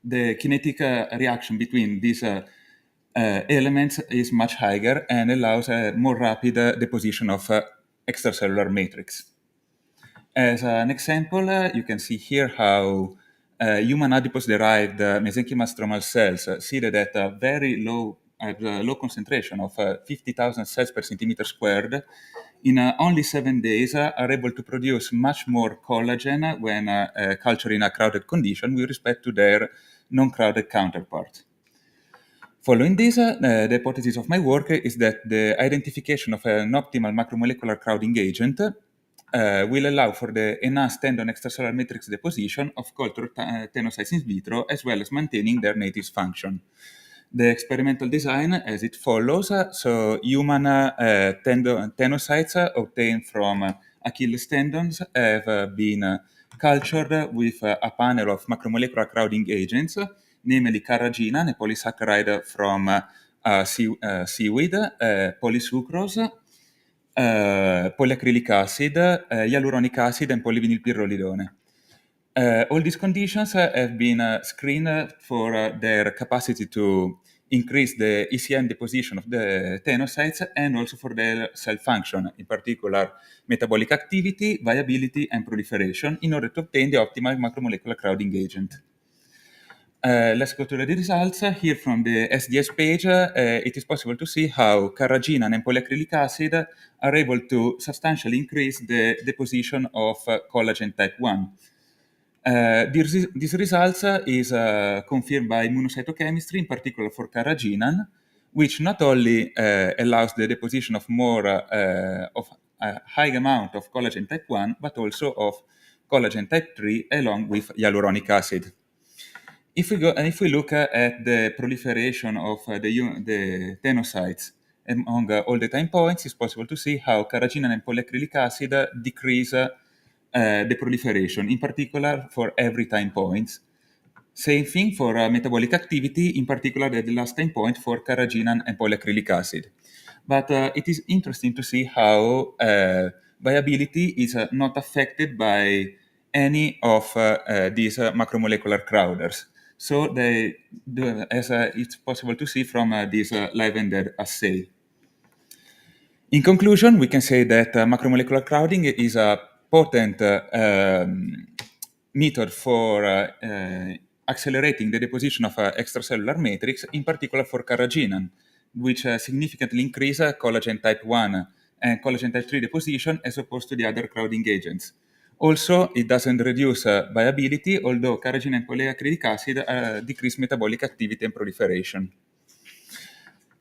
the kinetic reaction between these elements is much higher and allows a more rapid deposition of extracellular matrix. As an example, you can see here how human adipose-derived mesenchymal stromal cells seated at a very low concentration of 50,000 cells per centimeter squared in only 7 days are able to produce much more collagen when cultured in a crowded condition with respect to their non-crowded counterpart. Following this, the hypothesis of my work is that the identification of an optimal macromolecular crowding agent will allow for the enhanced tendon extracellular matrix deposition of cultured tenocytes in vitro, as well as maintaining their native function. The experimental design as it follows. So human tenocytes obtained from Achilles tendons have been cultured with a panel of macromolecular crowding agents, namely carrageenan, a polysaccharide from seaweed, polysucrose, polyacrylic acid, hyaluronic acid, and polyvinylpyrrolidone. All these conditions have been screened for their capacity to increase the ECM deposition of the tenocytes and also for their cell function, in particular metabolic activity, viability, and proliferation, in order to obtain the optimal macromolecular crowding agent. Let's go to the results. Here from the SDS page, it is possible to see how carrageenan and polyacrylic acid are able to substantially increase the deposition of collagen type 1. These results is confirmed by immunocytochemistry, in particular for carrageenan, which not only allows the deposition of more of a high amount of collagen type 1, but also of collagen type 3 along with hyaluronic acid. If we look at the proliferation of the tenocytes among all the time points, it's possible to see how carrageenan and polyacrylic acid decrease the proliferation, in particular for every time point. Same thing for metabolic activity, in particular at the last time point for carrageenan and polyacrylic acid. But it is interesting to see how viability is not affected by any of these macromolecular crowders. So they do, as it's possible to see from this live and dead assay. In conclusion, we can say that macromolecular crowding is a potent method for accelerating the deposition of extracellular matrix, in particular for carrageenan, which significantly increase collagen type 1 and collagen type 3 deposition as opposed to the other crowding agents. Also, it doesn't reduce viability, although carrageenan and polyacrylic acid decrease metabolic activity and proliferation.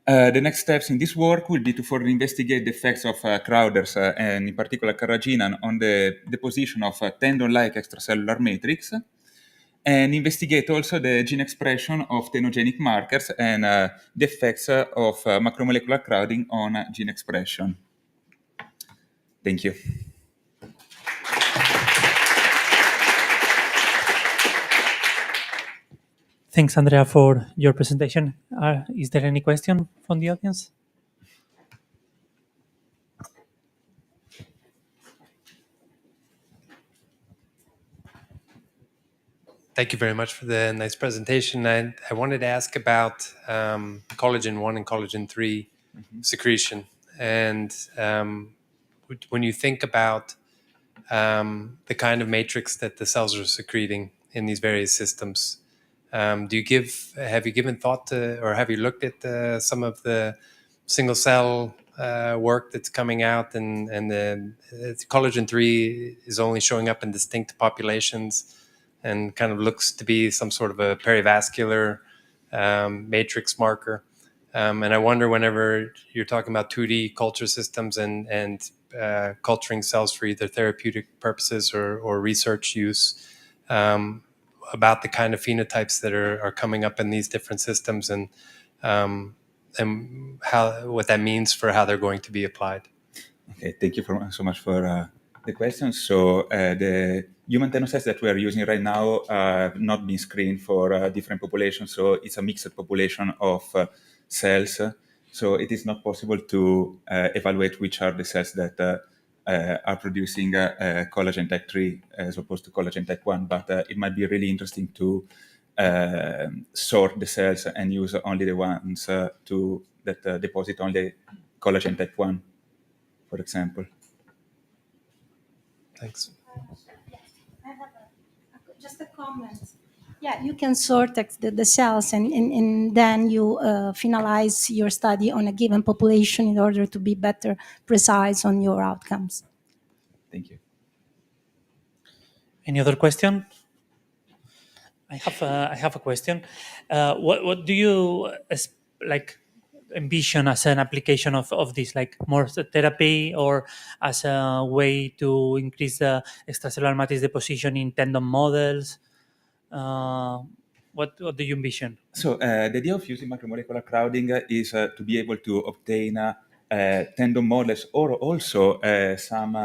The next steps in this work will be to further investigate the effects of crowders, and in particular carrageenan, on the deposition of tendon-like extracellular matrix, and investigate also the gene expression of tenogenic markers and the effects of macromolecular crowding on gene expression. Thank you. Thanks, Andrea, for your presentation. Is there any question from the audience? Thank you very much for the nice presentation. I wanted to ask about collagen 1 and collagen 3 secretion. And when you think about the kind of matrix that the cells are secreting in these various systems, have you given thought to, or have you looked at some of the single cell work that's coming out, and the collagen 3 is only showing up in distinct populations and kind of looks to be some sort of a perivascular matrix marker. And I wonder, whenever you're talking about 2D culture systems and culturing cells for either therapeutic purposes or research use, about the kind of phenotypes that are coming up in these different systems, and what that means for how they're going to be applied. Okay, thank you so much for the question. So the human tenocytes that we are using right now have not been screened for different populations, so it's a mixed population of cells. So it is not possible to evaluate which are the cells that are producing collagen type 3 as opposed to collagen type 1, but it might be really interesting to sort the cells and use only the ones that deposit only collagen type 1, for example. Thanks. Just a comment. Yeah, you can sort the cells, and then you finalize your study on a given population in order to be better precise on your outcomes. Thank you. Any other question? I have a question. What do you envision as an application of this, like more therapy, or as a way to increase the extracellular matrix deposition in tendon models? What do you envision? So the idea of using macromolecular crowding is to be able to obtain tendon models, or also some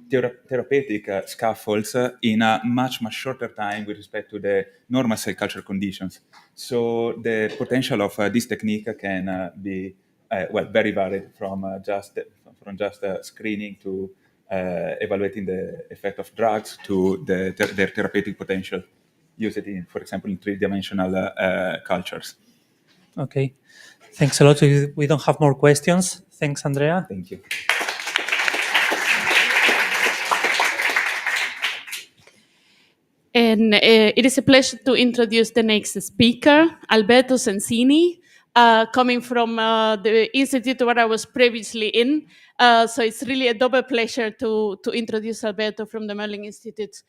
therapeutic scaffolds in a much shorter time with respect to the normal cell culture conditions. So the potential of this technique can be very varied, from just screening to evaluating the effect of drugs to their therapeutic potential. Use it in, for example, in three-dimensional cultures. Okay, thanks a lot. We don't have more questions. Thanks, Andrea. Thank you. And it is a pleasure to introduce the next speaker, Alberto Sensini, coming from the institute where I was previously in. So it's really a double pleasure to introduce Alberto from the Merlin Institute.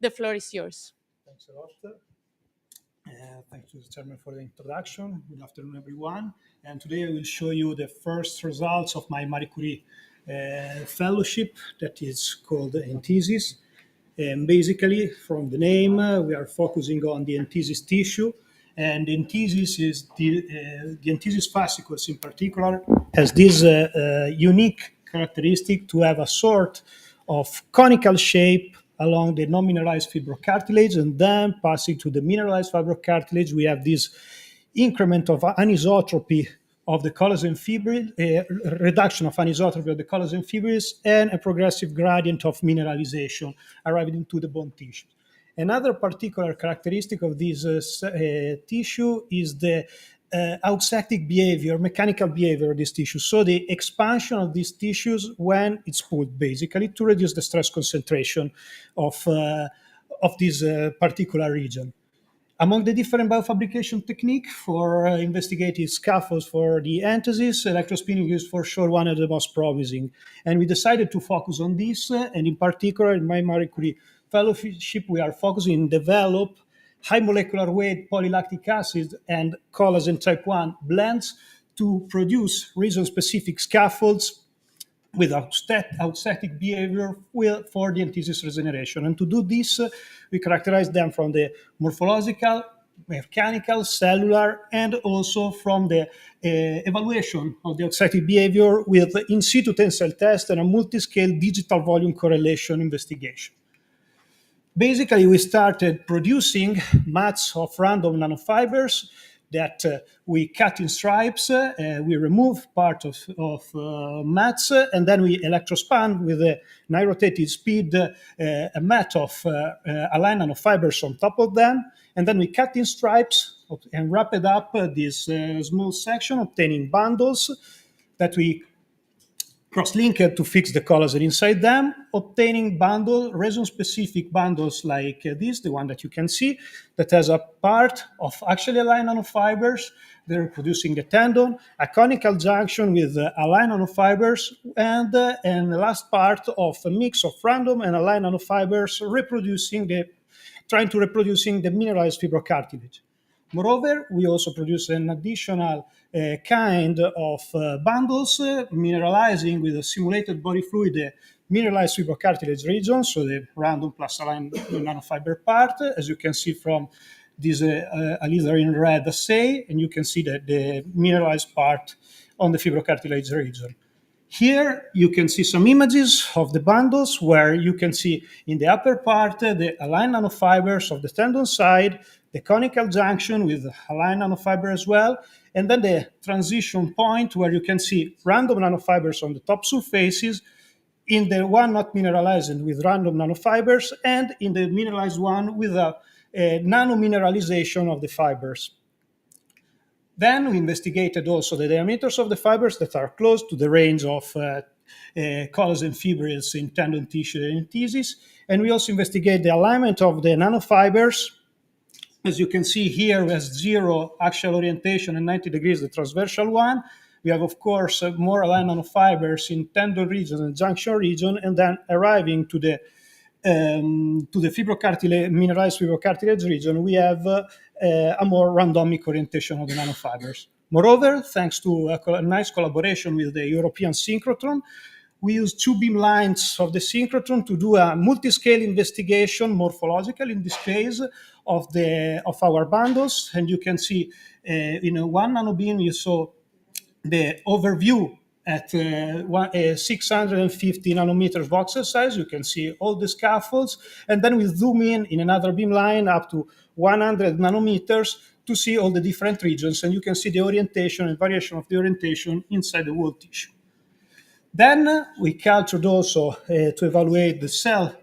The floor is yours. Thanks a lot. Thanks to the chairman for the introduction. Good afternoon, everyone. And today I will show you the first results of my Marie Curie fellowship, that is called enthesis. And basically, from the name, we are focusing on the enthesis tissue. And enthesis is the enthesis fascicles in particular has this unique characteristic to have a sort of conical shape along the non-mineralized fibrocartilage, and then passing to the mineralized fibrocartilage, we have this increment of anisotropy of the collagen fibrils, reduction of anisotropy of the collagen fibrils, and a progressive gradient of mineralization arriving into the bone tissue. Another particular characteristic of this tissue is the auxetic behavior, mechanical behavior of this tissue. So the expansion of these tissues when it's pulled, basically, to reduce the stress concentration of this particular region. Among the different biofabrication techniques for investigating scaffolds for the enthesis, electrospinning is for sure one of the most promising. And we decided to focus on this, and in particular, in my Marie Curie fellowship, we are focusing on develop high molecular weight polylactic acid and collagen type 1 blends to produce region-specific scaffolds with auxetic behavior for the enthesis regeneration. And to do this, we characterize them from the morphological, mechanical, cellular, and also from the evaluation of the auxetic behavior with in situ tensile test and a multi-scale digital volume correlation investigation. Basically, we started producing mats of random nanofibers that we cut in stripes. We remove part of mats, and then we electrospan with a high-rotated speed a mat of aligned nanofibers on top of them. And then we cut in stripes and wrap it up this small section, obtaining bundles that we cross-linked to fix the collagen inside them, obtaining region-specific bundles like this, the one that you can see, that has a part of actually aligned nanofibers. They're producing the tendon, a conical junction with aligned nanofibers, and the last part of a mix of random and aligned nanofibers trying to reproducing the mineralized fibrocartilage. Moreover, we also produce an additional kind of bundles mineralizing with a simulated body fluid, the mineralized fibrocartilage region, so the random plus aligned nanofiber part, as you can see from this alizarin red assay, and you can see that the mineralized part on the fibrocartilage region. Here you can see some images of the bundles where you can see in the upper part the aligned nanofibers of the tendon side, the conical junction with aligned nanofiber as well, and then the transition point where you can see random nanofibers on the top surfaces, in the one not mineralized with random nanofibers, and in the mineralized one with a nano-mineralization of the fibers. Then we investigated also the diameters of the fibers that are close to the range of collagen fibrils in tendon tissue and entheses. And we also investigate the alignment of the nanofibers. As you can see here, we have 0 axial orientation and 90 degrees, the transversal one. We have, of course, more aligned nanofibers in tendon region and junction region, and then arriving to the mineralized fibrocartilage region, we have a more randomic orientation of the nanofibers. Moreover, thanks to a nice collaboration with the European synchrotron, we use 2 beam lines of the synchrotron to do a multi-scale investigation, morphological in this case, of our bundles. And you can see in one nanobeam, you saw the overview at 650 nanometers voxel size. You can see all the scaffolds. And then we zoom in another beam line up to 100 nanometers to see all the different regions. And you can see the orientation and variation of the orientation inside the wall tissue. Then we cultured also to evaluate the cell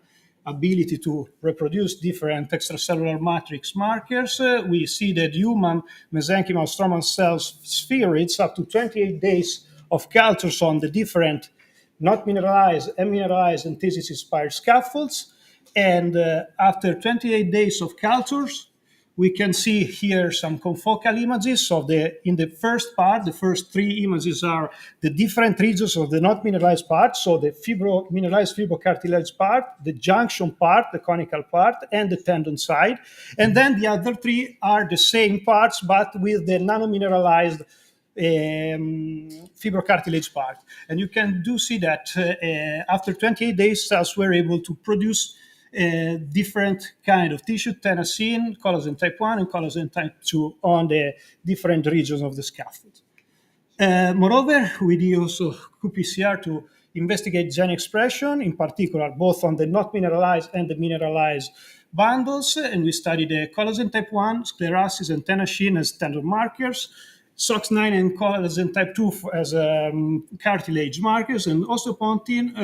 ability to reproduce different extracellular matrix markers. We see that human mesenchymal stromal cells spheroids up to 28 days of cultures on the different not mineralized and mineralized enthesis-inspired scaffolds. And after 28 days of cultures, we can see here some confocal images of in the first part. The first 3 images are the different regions of the not mineralized part, so the mineralized fibrocartilage part, the junction part, the conical part, and the tendon side. And then the other 3 are the same parts, but with the nano-mineralized fibrocartilage part. And you can see that after 28 days, cells were able to produce different kind of tissue, tennessine, collagen type 1 and collagen type 2 on the different regions of the scaffold. Moreover, we did also qPCR to investigate gene expression, in particular both on the not mineralized and the mineralized bundles, and we studied the collagen type 1, sclerasis, and tennessine as standard markers, SOX9 and collagen type 2 as cartilage markers, and osteopontin,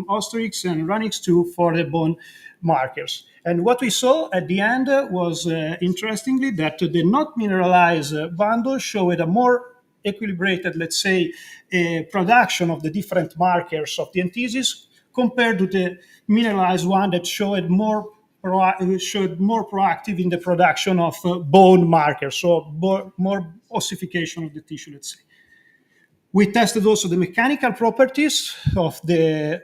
osterix, and ranix2 for the bone markers. And what we saw at the end was, interestingly, that the not mineralized bundle showed a more equilibrated, let's say, production of the different markers of the enthesis compared to the mineralized one that showed more proactive in the production of bone markers, so more ossification of the tissue, let's say. We tested also the mechanical properties of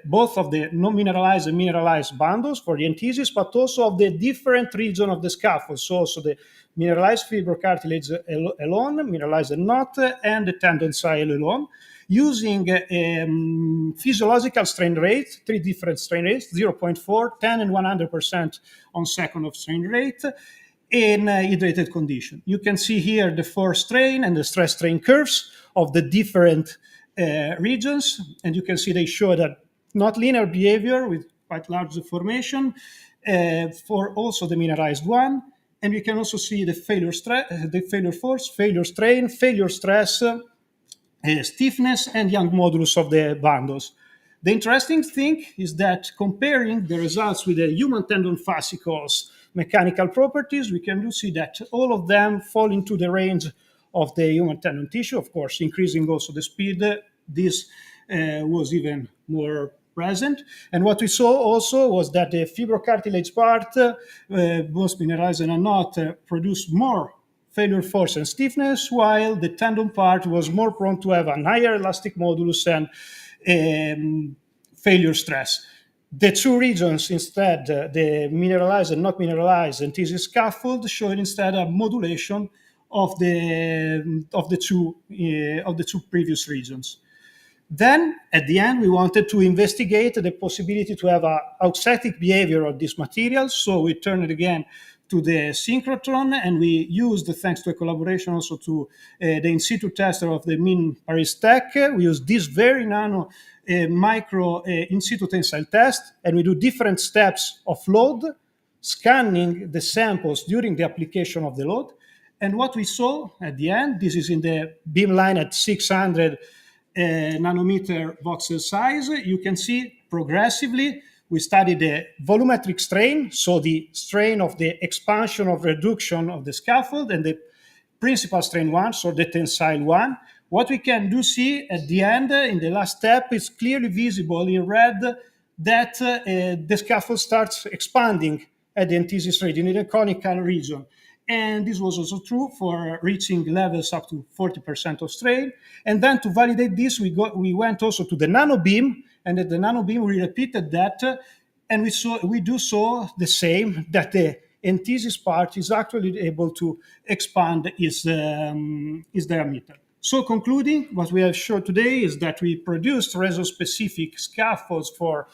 both of the non-mineralized and mineralized bundles for the enthesis, but also of the different region of the scaffold, so also the mineralized fibrocartilage alone, mineralized and not, and the tendon side alone, using physiological strain rate, 3 different strain rates, 0.4, 10, and 100% on second of strain rate in hydrated condition. You can see here the force strain and the stress strain curves of the different regions, and you can see they show that not linear behavior with quite large deformation for also the mineralized one, and you can also see the failure force, failure strain, failure stress, stiffness, and Young modulus of the bundles. The interesting thing is that comparing the results with the human tendon fascicles mechanical properties, we can see that all of them fall into the range of the human tendon tissue, of course, increasing also the speed. This was even more present. And what we saw also was that the fibrocartilage part, both mineralized and not, produced more failure force and stiffness, while the tendon part was more prone to have a higher elastic modulus and failure stress. The two regions instead, the mineralized and not mineralized enthesis scaffold, showed instead a modulation of the two previous regions. Then, at the end, we wanted to investigate the possibility to have an auxetic behavior of this material. So we turned it again to the synchrotron, and we used, thanks to a collaboration also to the in situ tester of the Min Paris Tech, we use this very nano micro in situ tensile test, and we do different steps of load, scanning the samples during the application of the load. And what we saw at the end, this is in the beam line at 600 nanometer voxel size, you can see progressively we studied the volumetric strain, so the strain of the expansion of reduction of the scaffold, and the principal strain one, so the tensile one. What we can do see at the end, in the last step, is clearly visible in red that the scaffold starts expanding at the enthesis region, in the conical region. And this was also true for reaching levels up to 40% of strain. And then to validate this, we went also to the nanobeam, and at the nanobeam we repeated that, and we saw the same, that the enthesis part is actually able to expand its diameter. So concluding, what we have shown today is that we produced reso-specific scaffolds for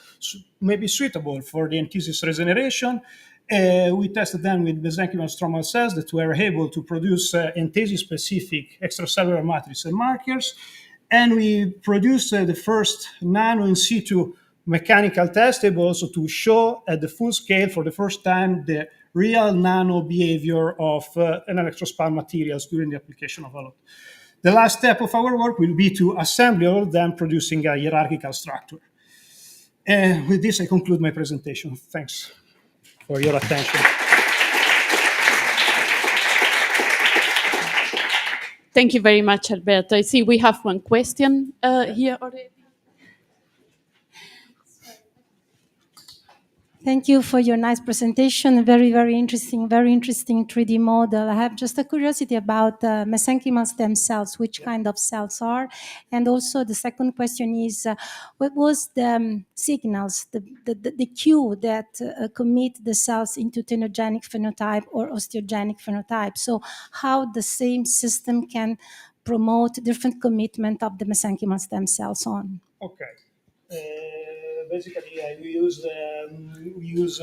maybe suitable for the enthesis regeneration. We tested them with mesenchymal stromal cells that were able to produce enthesis-specific extracellular matrices and markers. And we produced the first nano in situ mechanical test, able also to show at the full scale for the first time the real nano behavior of an electrospun materials during the application of a load. The last step of our work will be to assemble all of them, producing a hierarchical structure. With this, I conclude my presentation. Thanks for your attention. Thank you very much, Alberto. I see we have one question here already. Thank you for your nice presentation. Very, very interesting 3D model. I have just a curiosity about mesenchymal stem cells, which kind of cells are. And also the second question is, what was the signals, the cue that commit the cells into tenogenic phenotype or osteogenic phenotype? So how the same system can promote different commitment of the mesenchymal stem cells on? Okay. Basically, we use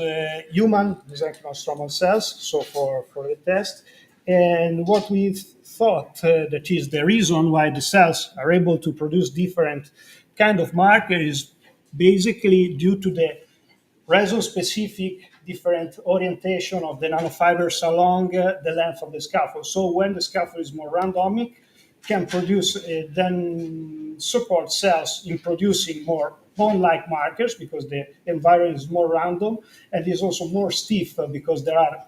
human mesenchymal stromal cells, so for the test. And what we thought that is the reason why the cells are able to produce different kind of marker is basically due to the reso-specific different orientation of the nanofibers along the length of the scaffold. So when the scaffold is more randomic, can produce then support cells in producing more bone-like markers because the environment is more random, and is also more stiff because there are,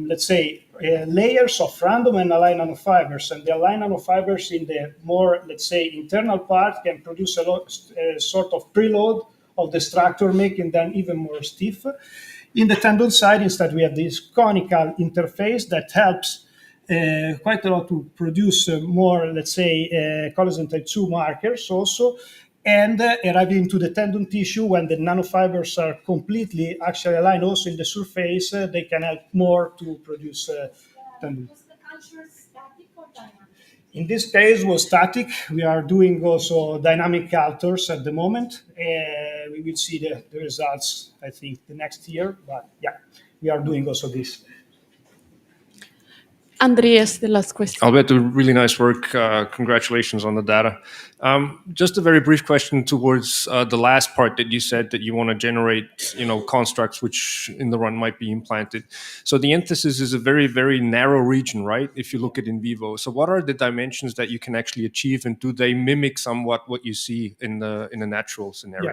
let's say, layers of random and aligned nanofibers, and the aligned nanofibers in the more, let's say, internal part can produce a sort of preload of the structure, making them even more stiff. In the tendon side, instead, we have this conical interface that helps quite a lot to produce more, let's say, collagen type 2 markers also, and arriving into the tendon tissue when the nanofibers are completely actually aligned also in the surface, they can help more to produce tendon. Was the culture static or dynamic? In this case, was static. We are doing also dynamic cultures at the moment. We will see the results, I think, the next year, but yeah, we are doing also this. Andreas, the last question. Alberto, really nice work. Congratulations on the data. Just a very brief question towards the last part that you said that you want to generate, constructs which in the run might be implanted. So the enthesis is a very, very narrow region, right? If you look at in vivo. So what are the dimensions that you can actually achieve, and do they mimic somewhat what you see in the natural scenario?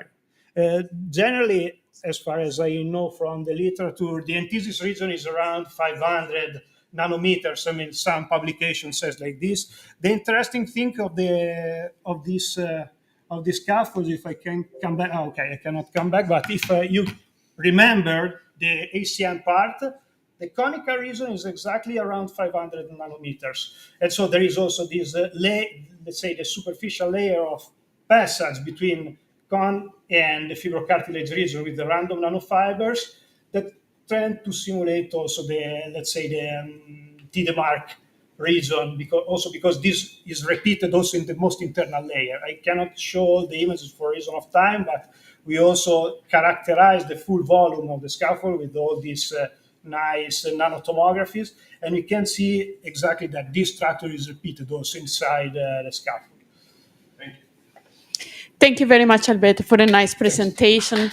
Yeah. Generally, as far as I know from the literature, the enthesis region is around 500 nanometers. I mean, some publication says like this. The interesting thing of this of the scaffold, if I can come back, okay, I cannot come back, but if you remember the ACM part, the conical region is exactly around 500 nanometers. And so there is also this, let's say, the superficial layer of passage between con and the fibrocartilage region with the random nanofibers that tend to simulate also the, let's say, the TD mark region, because this is repeated also in the most internal layer. I cannot show the images for reason of time, but we also characterize the full volume of the scaffold with all these nice nanotomographies, and we can see exactly that this structure is repeated also inside the scaffold. Thank you. Thank you very much, Alberto, for a nice presentation.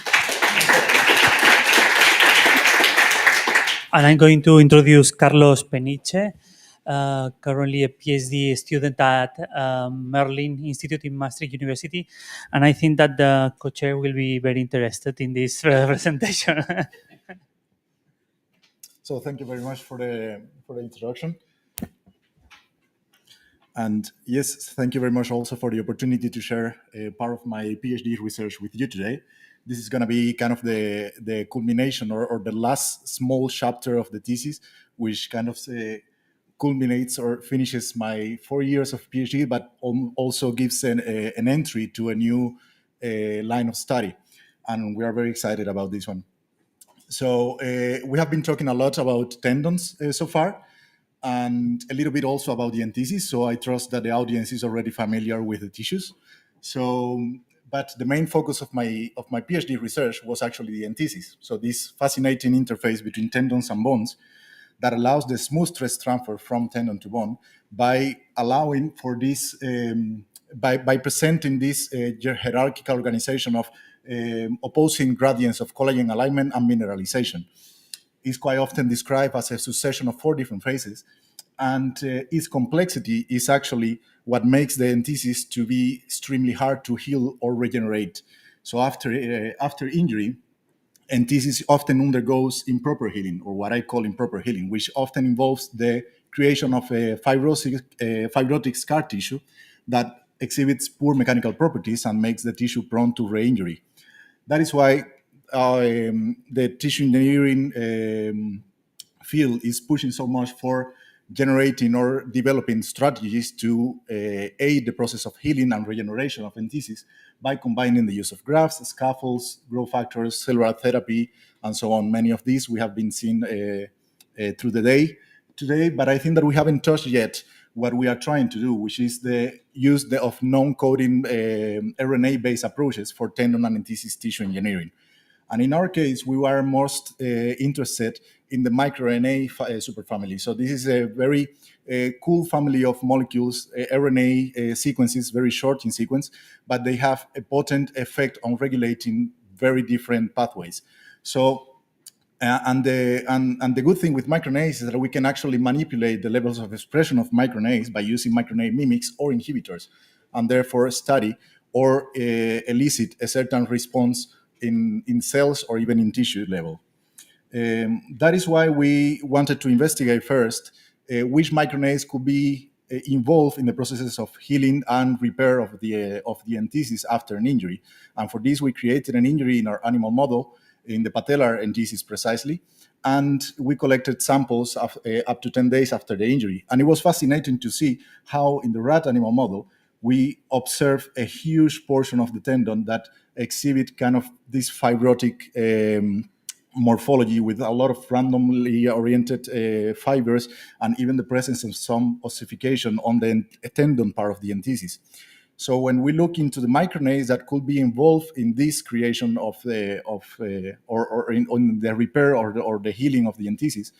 And I'm going to introduce Carlos Peniche, currently a PhD student at Merlin Institute in Maastricht University. And I think that the co-chair will be very interested in this presentation. So thank you very much for the introduction. And yes, thank you very much also for the opportunity to share part of my PhD research with you today. This is going to be kind of the culmination or the last small chapter of the thesis, which kind of culminates or finishes my 4 years of PhD, but also gives an entry to a new line of study. And we are very excited about this one. So we have been talking a lot about tendons so far, and a little bit also about the entheses. So I trust that the audience is already familiar with the tissues. So, but the main focus of my PhD research was actually the entheses. So this fascinating interface between tendons and bones that allows the smooth stress transfer from tendon to bone by allowing for this, by presenting this hierarchical organization of opposing gradients of collagen alignment and mineralization. Is quite often described as a succession of 4 different phases, and its complexity is actually what makes the entheses to be extremely hard to heal or regenerate. So after injury, entheses often undergoes improper healing, or what I call improper healing, which often involves the creation of a fibrotic scar tissue that exhibits poor mechanical properties and makes the tissue prone to re-injury. That is why the tissue engineering field is pushing so much for generating or developing strategies to aid the process of healing and regeneration of entheses by combining the use of grafts, scaffolds, growth factors, cellular therapy, and so on. Many of these we have been seeing through the day today, but I think that we haven't touched yet what we are trying to do, which is the use of non-coding RNA-based approaches for tendon and entheses tissue engineering. And in our case, we were most interested in the microRNA superfamily. So this is a very cool family of molecules, RNA sequences, very short in sequence, but they have a potent effect on regulating very different pathways. So, and the good thing with microRNAs is that we can actually manipulate the levels of expression of microRNAs by using microRNA mimics or inhibitors, and therefore study or elicit a certain response in cells or even in tissue level. That is why we wanted to investigate first which microRNAs could be involved in the processes of healing and repair of the entheses after an injury. And for this, we created an injury in our animal model, in the patellar entheses precisely, and we collected samples of, up to 10 days after the injury. And it was fascinating to see how in the rat animal model, we observe a huge portion of the tendon that exhibit kind of this fibrotic morphology with a lot of randomly oriented fibers and even the presence of some ossification on the tendon part of the entheses. So when we look into the microRNAs that could be involved in this creation of the on the repair or the healing of the entheses,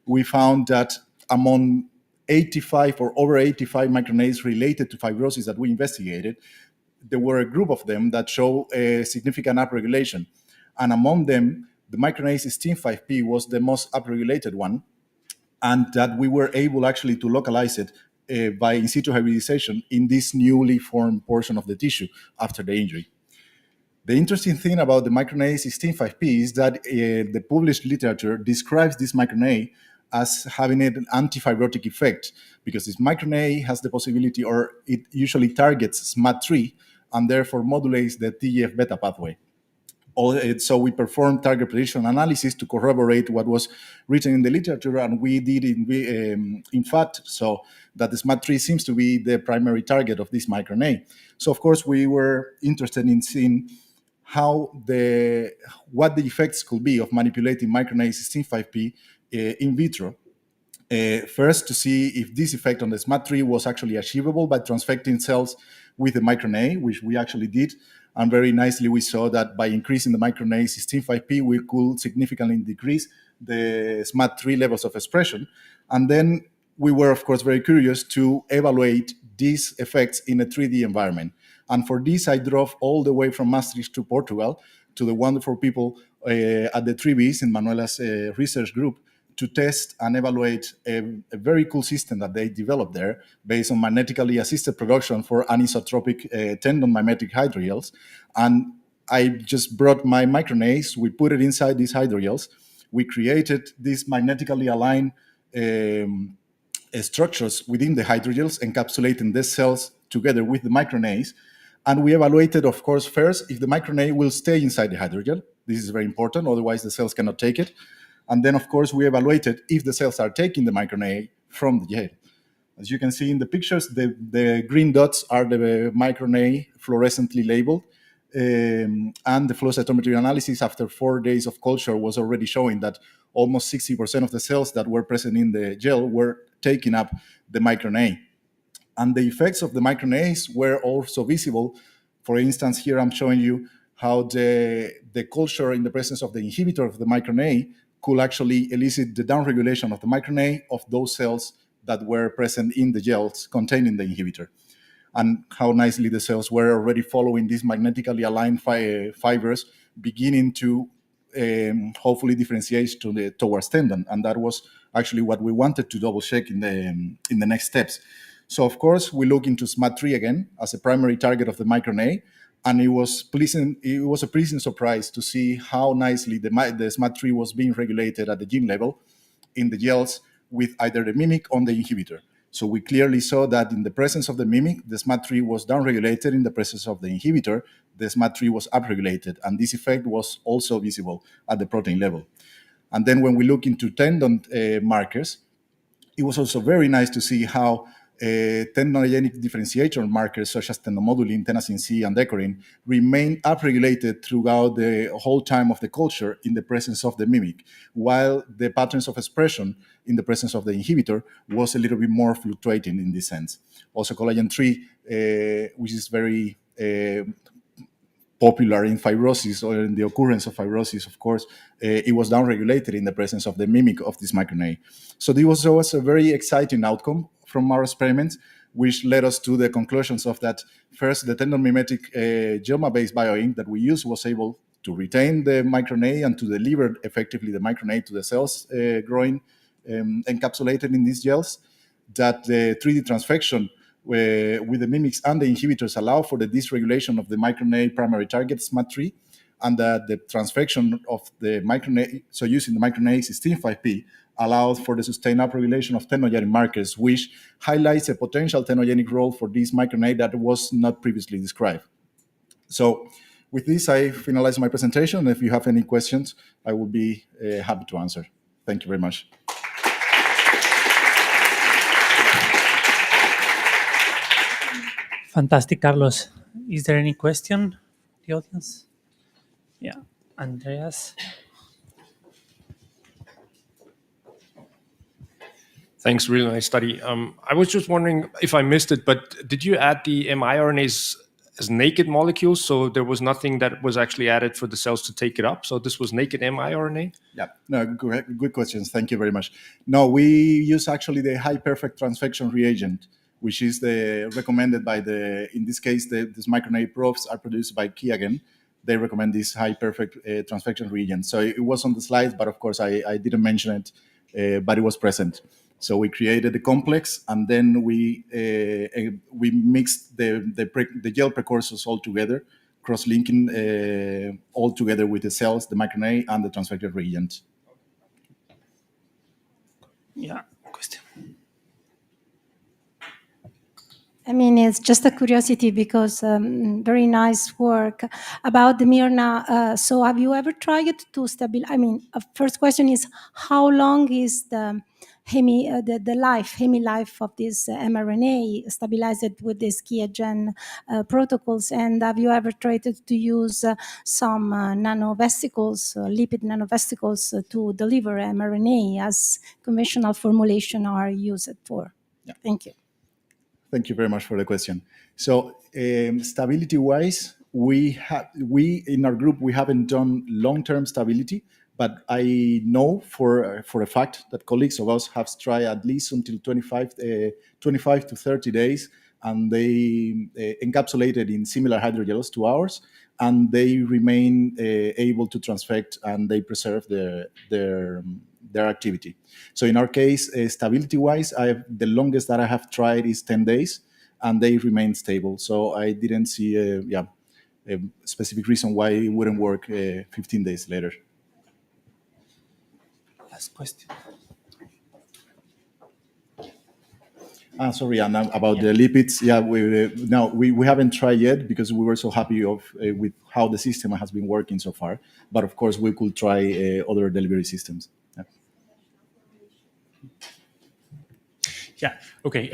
we found that among 85 or over 85 microRNAs related to fibrosis that we investigated, there were a group of them that show a significant upregulation. And among them, the microRNA STIM5P was the most upregulated one, and that we were able actually to localize it by in situ hybridization in this newly formed portion of the tissue after the injury. The interesting thing about the microRNA STIM5P is that the published literature describes this microRNA as having an anti-fibrotic effect, because this microRNA has the possibility, or it usually targets SMAD3, and therefore modulates the TGF-beta pathway. So we performed target prediction analysis to corroborate what was written in the literature, and we did in fact, so that the SMAD3 seems to be the primary target of this microRNA. So of course we were interested in seeing what the effects could be of manipulating microRNA 16-5P in vitro. First, to see if this effect on the SMAD3 was actually achievable by transfecting cells with the microRNA, which we actually did. And very nicely, we saw that by increasing the microRNA 16-5P, we could significantly decrease the SMAD3 levels of expression. And then we were, of course, very curious to evaluate these effects in a 3D environment. And for this, I drove all the way from Maastricht to Portugal to the wonderful people at the 3Bs in Manuela's research group to test and evaluate a very cool system that they developed there based on magnetically assisted production for anisotropic tendon mimetic hydrogels. And I just brought my microRNAs, we put it inside these hydrogels, we created these magnetically aligned structures within the hydrogels, encapsulating these cells together with the microRNAs. And we evaluated, of course, first, if the microRNA will stay inside the hydrogel. This is very important, otherwise the cells cannot take it. And then, of course, we evaluated if the cells are taking the microRNA from the gel. As you can see in the pictures, the green dots are the microRNA fluorescently labeled. And the flow cytometry analysis after 4 days of culture was already showing that almost 60% of the cells that were present in the gel were taking up the microRNA. And the effects of the microRNAs were also visible. For instance, here I'm showing you how the culture in the presence of the inhibitor of the microRNA could actually elicit the downregulation of the microRNA of those cells that were present in the gels containing the inhibitor, and how nicely the cells were already following these magnetically aligned fibers, beginning to hopefully differentiate towards tendon. And that was actually what we wanted to double check in the next steps. So of course, we look into SMAD3 again as a primary target of the microRNA. And it was a pleasing surprise to see how nicely the SMAD3 was being regulated at the gene level in the gels with either the mimic or the inhibitor. So we clearly saw that in the presence of the mimic, the SMAD3 was downregulated. In the presence of the inhibitor, the SMAD3 was upregulated. And this effect was also visible at the protein level. And then when we look into tendon markers, it was also very nice to see how tendinogenic differentiation markers such as tendomodulin, tenacin C, and decorin remain upregulated throughout the whole time of the culture in the presence of the mimic, while the patterns of expression in the presence of the inhibitor was a little bit more fluctuating in this sense. Also collagen 3, which is very popular in fibrosis or in the occurrence of fibrosis, of course, it was downregulated in the presence of the mimic of this microRNA. So this was always a very exciting outcome from our experiments, which led us to the conclusions of that. First, the tendon mimetic GELMA-based bioink that we used was able to retain the microRNA and to deliver effectively the microRNA to the cells growing encapsulated in these gels. That the 3D transfection with the mimics and the inhibitors allow for the dysregulation of the microRNA primary target SMAD3, and that the transfection of the microRNA, so using the microRNA 16-5P, allows for the sustained upregulation of tendinogenic markers, which highlights a potential tendinogenic role for this microRNA that was not previously described. So with this, I finalize my presentation. If you have any questions, I will be happy to answer. Thank you very much. Fantastic, Carlos. Is there any question, the audience? Yeah, Andreas. Thanks, really nice study. I was just wondering if I missed it, but did you add the miRNAs as naked molecules? So there was nothing that was actually added for the cells to take it up. So this was naked miRNA? Yeah, no, good questions. Thank you very much. No, we use actually the high perfect transfection reagent, which is recommended by in this case, these microRNA probes are produced by Kiagen. They recommend this high perfect transfection reagent. So it was on the slides, but of course I didn't mention it, but it was present. So we created the complex, and then we mixed the gel precursors all together, cross-linking all together with the cells, the microRNA, and the transfected reagent. Yeah, question. I mean, it's just a curiosity because very nice work about the Myrna. So have you ever tried to stabilize? I mean, first question is how long is the hemi life of this mRNA stabilized with these Kiagen protocols? And have you ever tried to use some nanovesicles, lipid nanovesicles to deliver mRNA as conventional formulation are used for? Yeah. Thank you. Thank you very much for the question. So stability-wise, we in our group we haven't done long-term stability, but I know for a fact that colleagues of us have tried at least until 25 to 30 days, and they encapsulated in similar hydrogels to ours, and they remain able to transfect and they preserve their activity. So in our case, stability-wise, the longest that I have tried is 10 days, and they remain stable. So I didn't see a specific reason why it wouldn't work 15 days later. Last question. Sorry, and about the lipids, we haven't tried yet because we were so happy with how the system has been working so far. But of course, we could try other delivery systems. Yeah, okay.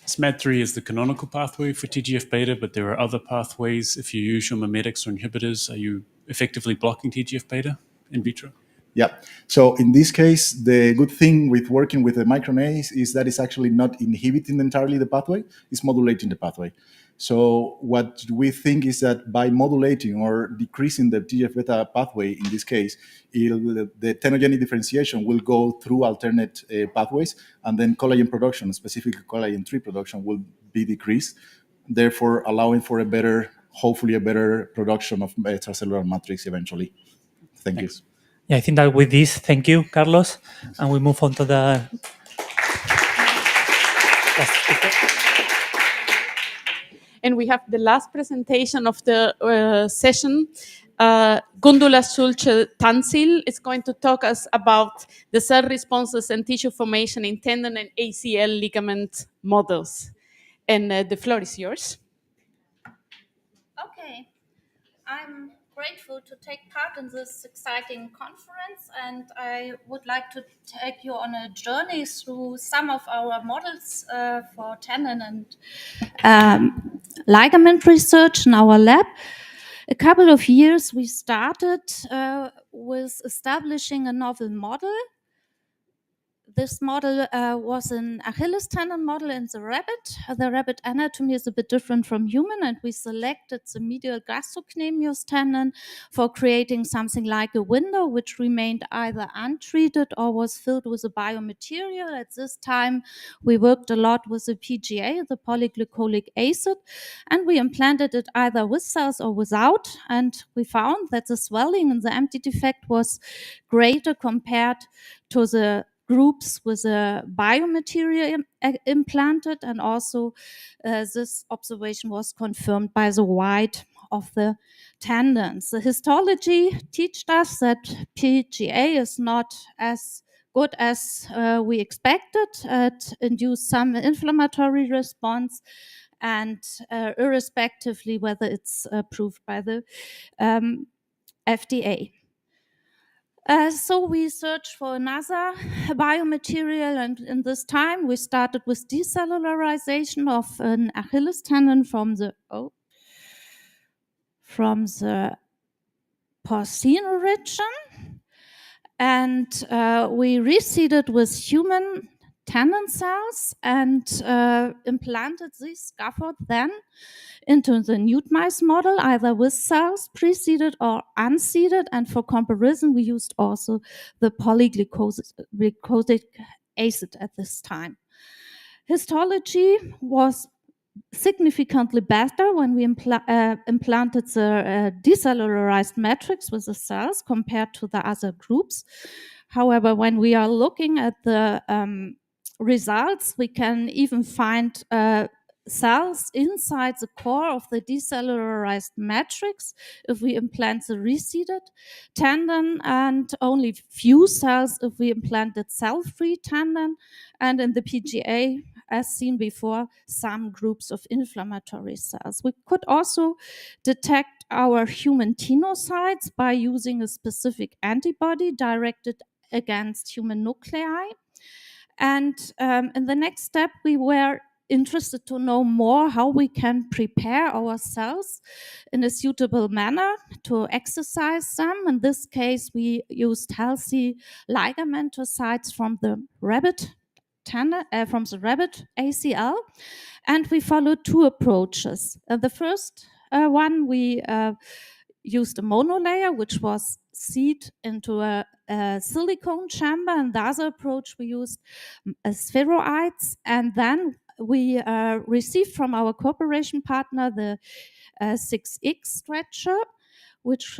SMAD3 is the canonical pathway for TGF-beta, but there are other pathways. If you use your mimetics or inhibitors, are you effectively blocking TGF-beta in vitro? Yeah. So in this case, the good thing with working with the microRNAs is that it's actually not inhibiting entirely the pathway, it's modulating the pathway. So what we think is that by modulating or decreasing the TGF-beta pathway, in this case, the tenogenic differentiation will go through alternate pathways, and then collagen production, specifically collagen 3 production, will be decreased, therefore allowing for hopefully a better production of extracellular matrix eventually. Thank you. Yeah, I think that with this, thank you, Carlos, and we move on to the last speaker. And we have the last presentation of the session. Gundula Schulze-Tanzil is going to talk us about the cell responses and tissue formation in tendon and ACL ligament models. And the floor is yours. Okay, I'm grateful to take part in this exciting conference, and I would like to take you on a journey through some of our models for tendon and ligament research in our lab. A couple of years we started with establishing a novel model. This model was an Achilles tendon model in the rabbit. The rabbit anatomy is a bit different from human, and we selected the medial gastrocnemius tendon for creating something like a window, which remained either untreated or was filled with a biomaterial. At this time, we worked a lot with the PGA, the polyglycolic acid, and we implanted it either with cells or without. And we found that the swelling in the empty defect was greater compared to the groups with a biomaterial implanted, and also this observation was confirmed by the white of the tendons. The histology teaches us that PGA is not as good as we expected. It induced some inflammatory response, and irrespectively whether it's approved by the FDA. So we searched for another biomaterial, and in this time we started with decellularization of an Achilles tendon from the porcine region, and we reseeded with human tendon cells and implanted this scaffold then into the nude mice model, either with cells pre-seeded or unseeded. And for comparison, we used also the polyglycolic acid at this time. Histology was significantly better when we implanted the decellularized matrix with the cells compared to the other groups. However, when we are looking at the results, we can even find cells inside the core of the decellularized matrix if we implant the reseeded tendon, and only few cells if we implanted cell-free tendon. And in the PGA as seen before, some groups of inflammatory cells. We could also detect our human tenocytes by using a specific antibody directed against human nuclei. And in the next step, we were interested to know more how we can prepare our cells in a suitable manner to exercise them. In this case, we used healthy ligamentocytes from the rabbit ACL, and we followed two approaches. The first one, we used a monolayer, which was seed into a silicone chamber, and the other approach we used spheroids, and then we received from our cooperation partner the 6X stretcher, which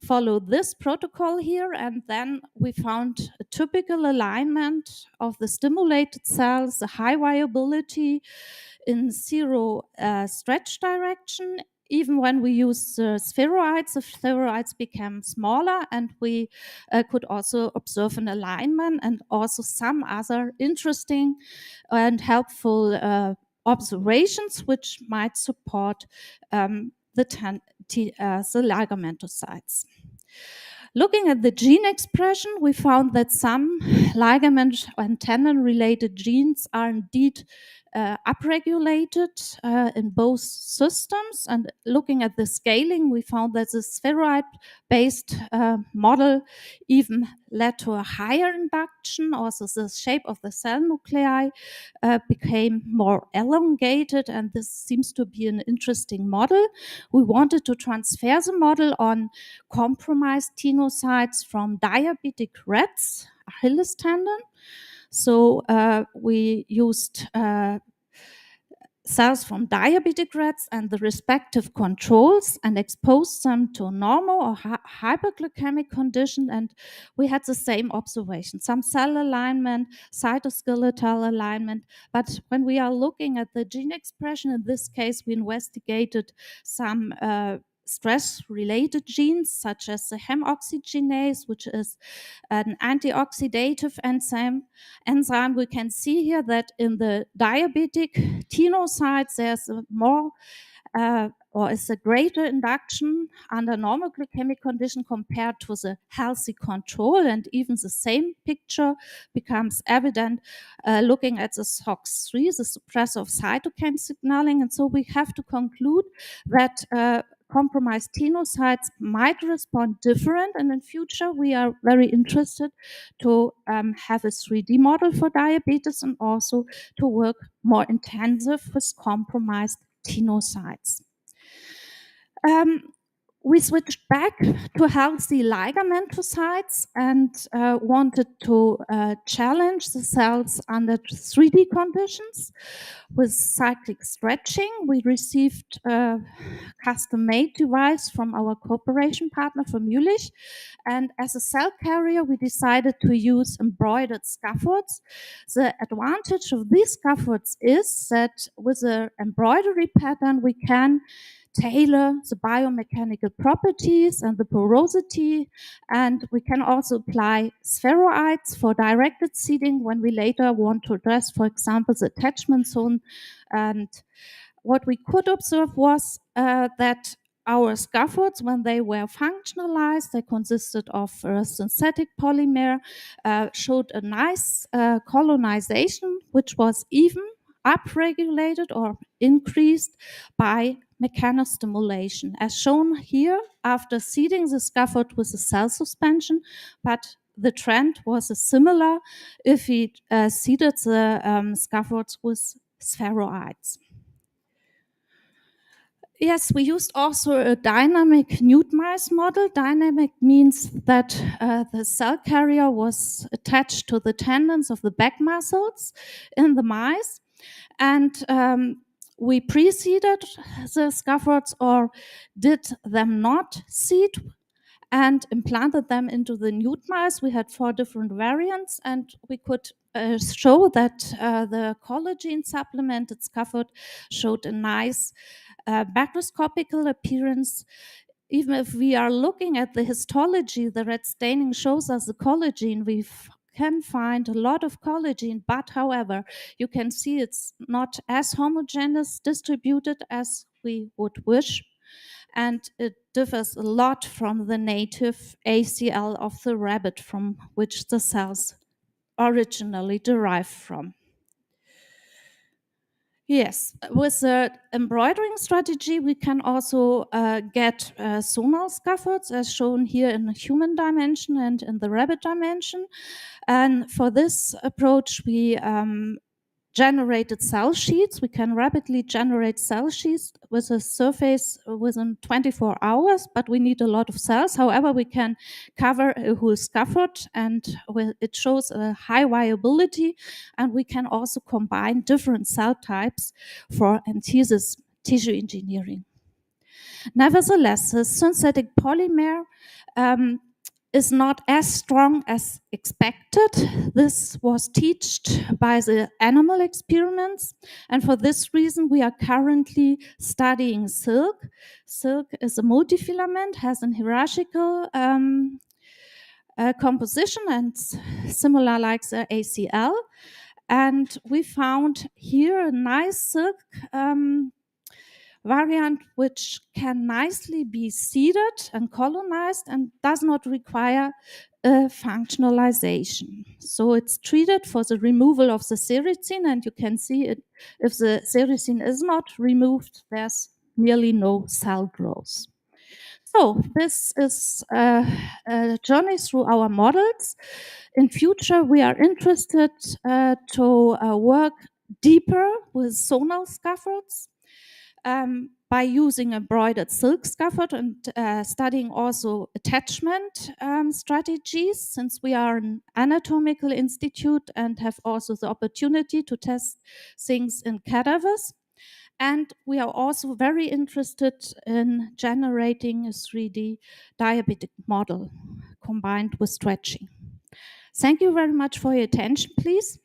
followed this protocol here, and then we found a typical alignment of the stimulated cells, a high viability in zero stretch direction. Even when we used the spheroids became smaller, and we could also observe an alignment and also some other interesting and helpful observations which might support the ligamentocytes. Looking at the gene expression, we found that some ligament and tendon-related genes are indeed upregulated in both systems. And looking at the scaling, we found that the spheroid-based model even led to a higher induction. Also, the shape of the cell nuclei became more elongated, and this seems to be an interesting model. We wanted to transfer the model on compromised tenocytes from diabetic rats, Achilles tendon. So we used cells from diabetic rats and the respective controls and exposed them to normal or hyperglycemic condition, and we had the same observation, some cell alignment, cytoskeletal alignment. But when we are looking at the gene expression, in this case we investigated some stress-related genes such as the hemoxygenase, which is an antioxidative enzyme. We can see here that in the diabetic tenocytes there's a more or is a greater induction under normal glycemic condition compared to the healthy control, and even the same picture becomes evident looking at the SOX3, the suppressor of cytokine signaling. And so we have to conclude that compromised tenocytes might respond different, and in future we are very interested to have a 3D model for diabetes and also to work more intensive with compromised tenocytes. We switched back to healthy ligamentocytes and wanted to challenge the cells under 3D conditions. With cyclic stretching, we received a custom-made device from our cooperation partner from Jülich, and as a cell carrier, we decided to use embroidered scaffolds. The advantage of these scaffolds is that with the embroidery pattern, we can tailor the biomechanical properties and the porosity, and we can also apply spheroids for directed seeding when we later want to address, for example, the attachment zone. And what we could observe was that our scaffolds, when they were functionalized, they consisted of synthetic polymer, showed a nice colonization, which was even upregulated or increased by mechanostimulation, as shown here after seeding the scaffold with a cell suspension, but the trend was similar if we seeded the scaffolds with spheroids. Yes, we used also a dynamic nude mice model. Dynamic means that the cell carrier was attached to the tendons of the back muscles in the mice, and we pre-seeded the scaffolds or did them not seed and implanted them into the nude mice. We had 4 different variants, and we could show that the collagen supplemented scaffold showed a nice macroscopical appearance. Even if we are looking at the histology, the red staining shows us the collagen. We can find a lot of collagen, but however, you can see it's not as homogeneous distributed as we would wish. And it differs a lot from the native ACL of the rabbit from which the cells originally derived from. Yes, with the embroidering strategy, we can also get zonal scaffolds as shown here in the human dimension and in the rabbit dimension. And for this approach, we generated cell sheets. We can rapidly generate cell sheets with a surface within 24 hours, but we need a lot of cells. However, we can cover a whole scaffold, and it shows a high viability, and we can also combine different cell types for antithesis tissue engineering. Nevertheless, the synthetic polymer is not as strong as expected. This was taught by the animal experiments, and for this reason we are currently studying silk. Silk is a multifilament, has an hierarchical composition and similar like the ACL. And we found here a nice silk variant which can nicely be seeded and colonized and does not require functionalization. So it's treated for the removal of the sericin, and you can see it, if the sericin is not removed, there's nearly no cell growth. So this is a journey through our models. In future, we are interested to work deeper with zonal scaffolds. By using embroidered silk scaffold and studying also attachment strategies, since we are an anatomical institute and have also the opportunity to test things in cadavers. And we are also very interested in generating a 3D diabetic model combined with stretching. Thank you very much for your attention, please.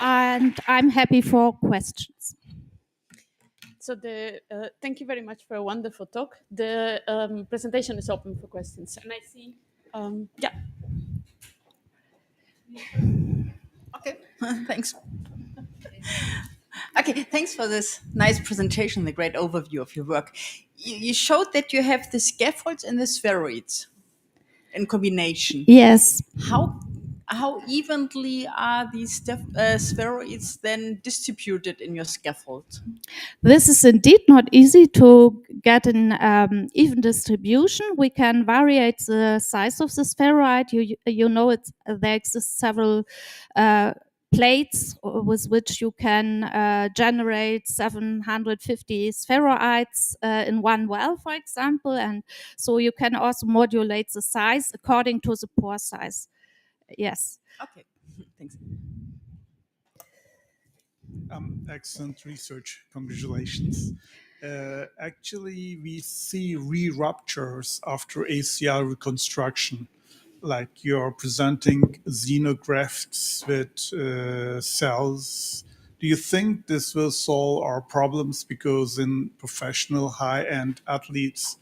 And I'm happy for questions. So thank you very much for a wonderful talk. The presentation is open for questions. And I see, yeah. Okay, thanks. Okay, thanks for this nice presentation, the great overview of your work. You showed that you have the scaffolds and the spheroids in combination. Yes. How evenly are these spheroids then distributed in your scaffold? This is indeed not easy to get an even distribution. We can vary the size of the spheroid. You know, there exist several plates with which you can generate 750 spheroids in one well, for example. And so you can also modulate the size according to the pore size. Yes. Okay, thanks. Excellent research. Congratulations. Actually, we see re-ruptures after ACL reconstruction, like you're presenting xenografts with cells. Do you think this will solve our problems? Because in professional high-end athletes,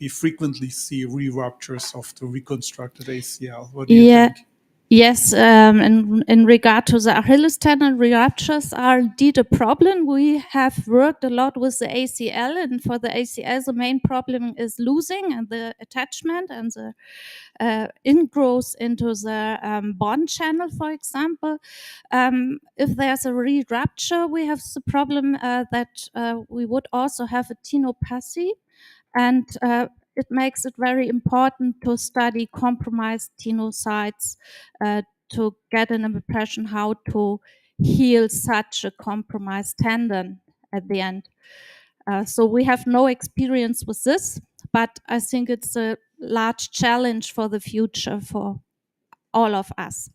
we frequently see re-ruptures of the reconstructed ACL. What do you think? Yes, in regard to the Achilles tendon, ruptures are indeed a problem. We have worked a lot with the ACL, and for the ACL, the main problem is losing and the attachment and the ingrowth into the bond channel, for example. If there's a re-rupture, we have the problem that we would also have a tenopathy, and it makes it very important to study compromised tenocytes to get an impression how to heal such a compromised tendon at the end. So we have no experience with this, but I think it's a large challenge for the future for all of us.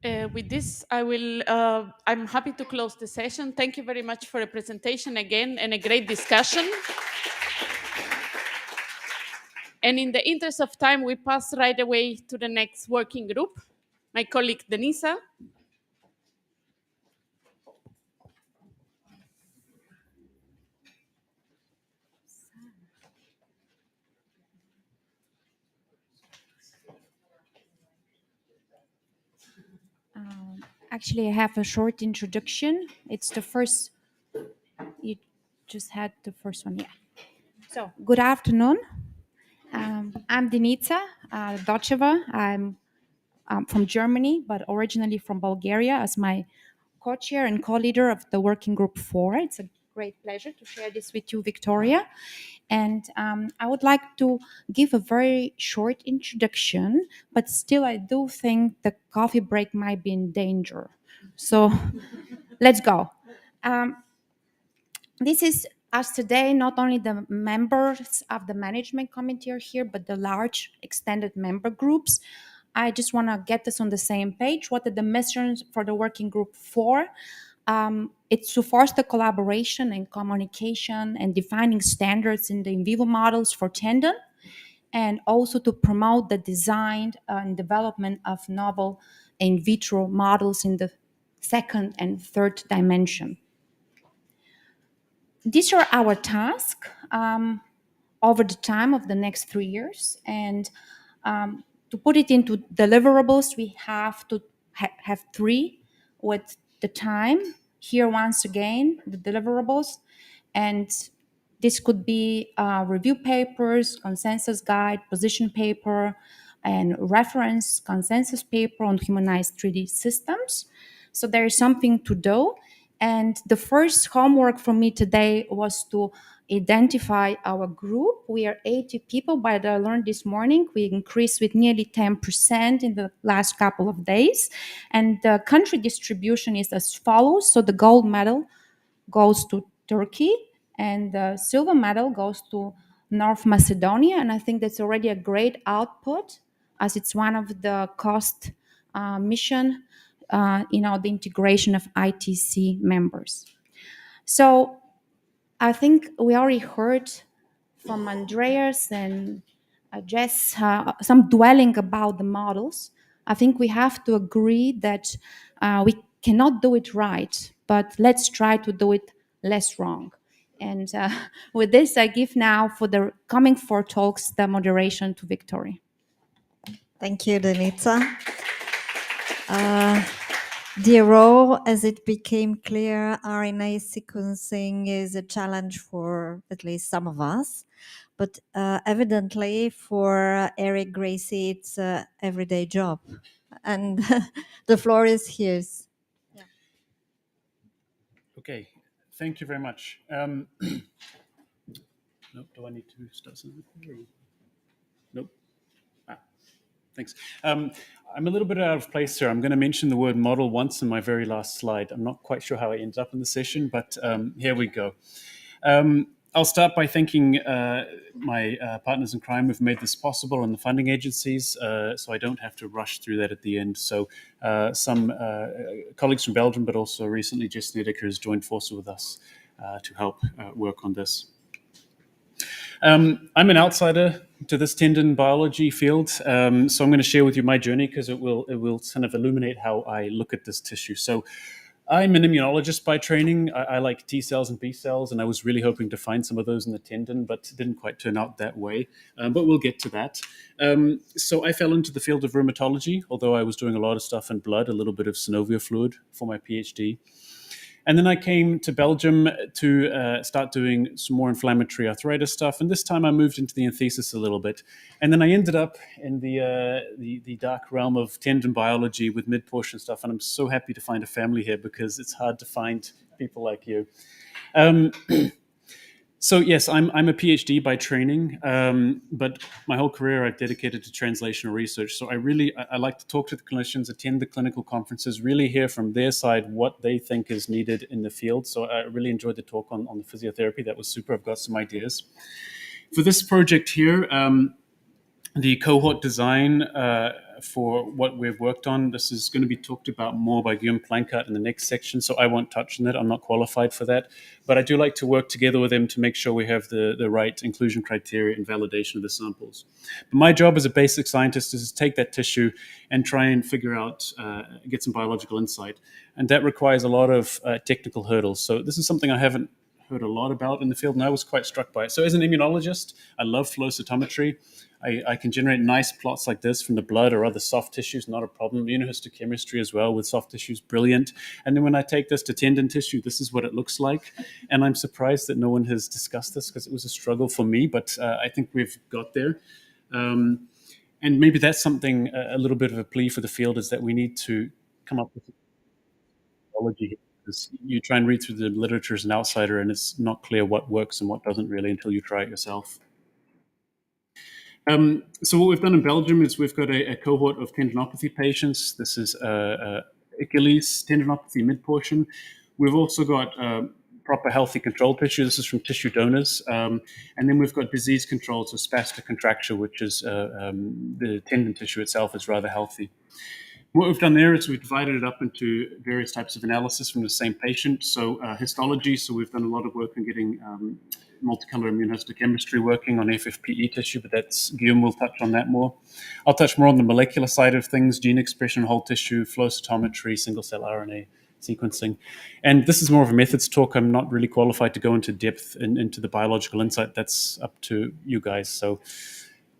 With this, I'm happy to close the session. Thank you very much for the presentation again and a great discussion. And in the interest of time, we pass right away to the next working group. My colleague, Denitsa. Actually, I have a short introduction. It's the first, you just had the first one, yeah. So, good afternoon. I'm Denitsa Docheva. I'm from Germany, but originally from Bulgaria as my co-chair and co-leader of the working group 4. It's a great pleasure to share this with you, Victoria. And I would like to give a very short introduction, but still I do think the coffee break might be in danger. So let's go. This is us today, not only the members of the management committee are here, but the large extended member groups. I just want to get us on the same page. What are the missions for the working group 4? It's to foster collaboration and communication and defining standards in the in vivo models for tendon, and also to promote the design and development of novel in vitro models in the second and third dimension. These are our tasks over the time of the next 3 years. And to put it into deliverables, we have to have 3 with the time. Here, once again, the deliverables. And this could be review papers, consensus guide, position paper, and reference consensus paper on humanized 3D systems. So there is something to do. And the first homework for me today was to identify our group. We are 80 people, but I learned this morning we increased with nearly 10% in the last couple of days. And the country distribution is as follows. So the gold medal goes to Turkey, and the silver medal goes to North Macedonia. And I think that's already a great output, as it's one of the cost mission, the integration of ITC members. So I think we already heard from Andreas and Jess some dwelling about the models. I think we have to agree that we cannot do it right, but let's try to do it less wrong. And with this, I give now for the coming 4 talks the moderation to Victoria. Thank you, Denitsa. The role, as it became clear, RNA sequencing is a challenge for at least some of us. But evidently for Eric Gracie, it's an everyday job. And the floor is his. Yeah. Okay, thank you very much. Nope, do I need to start something? Nope. Thanks. I'm a little bit out of place here. I'm going to mention the word model once in my very last slide. I'm not quite sure how it ends up in the session, but here we go. I'll start by thanking my partners in crime who've made this possible and the funding agencies, so I don't have to rush through that at the end. So some colleagues from Belgium, but also recently Jess Snedeker has joined forces with us to help work on this. I'm an outsider to this tendon biology field, so I'm going to share with you my journey because it will kind of illuminate how I look at this tissue. So I'm an immunologist by training. I like T cells and B cells, and I was really hoping to find some of those in the tendon, but it didn't quite turn out that way. But we'll get to that. So I fell into the field of rheumatology, although I was doing a lot of stuff in blood, a little bit of synovial fluid for my PhD. And then I came to Belgium to start doing some more inflammatory arthritis stuff. And this time I moved into the enthesis a little bit. And then I ended up in the dark realm of tendon biology with mid-portion stuff. And I'm so happy to find a family here because it's hard to find people like you. So yes, I'm a PhD by training, but my whole career I've dedicated to translational research. So I like to talk to the clinicians, attend the clinical conferences, really hear from their side what they think is needed in the field. So I really enjoyed the talk on the physiotherapy. That was super. I've got some ideas. For this project here, the cohort design for what we've worked on, this is going to be talked about more by Guillaume Plancart in the next section, so I won't touch on it. I'm not qualified for that. But I do like to work together with them to make sure we have the right inclusion criteria and validation of the samples. But my job as a basic scientist is to take that tissue and try and figure out, get some biological insight. And that requires a lot of technical hurdles. So this is something I haven't heard a lot about in the field, and I was quite struck by it. So as an immunologist, I love flow cytometry. I can generate nice plots like this from the blood or other soft tissues, not a problem. Immunohistochemistry as well with soft tissues, brilliant. And then when I take this to tendon tissue, this is what it looks like. And I'm surprised that no one has discussed this because it was a struggle for me, but I think we've got there. And maybe that's something, a little bit of a plea for the field, is that we need to come up with technology. Because you try and read through the literature as an outsider, and it's not clear what works and what doesn't really until you try it yourself. So what we've done in Belgium is we've got a cohort of tendinopathy patients. This is Achilles tendinopathy mid-portion. We've also got proper healthy control tissue. This is from tissue donors. And then we've got disease control, so spastic contracture, which is the tendon tissue itself is rather healthy. What we've done there is we've divided it up into various types of analysis from the same patient. So histology, so we've done a lot of work on getting multicolor immunohistochemistry working on FFPE tissue, but Guillaume will touch on that more. I'll touch more on the molecular side of things, gene expression, whole tissue, flow cytometry, single-cell RNA sequencing. And this is more of a methods talk. I'm not really qualified to go into depth into the biological insight. That's up to you guys. So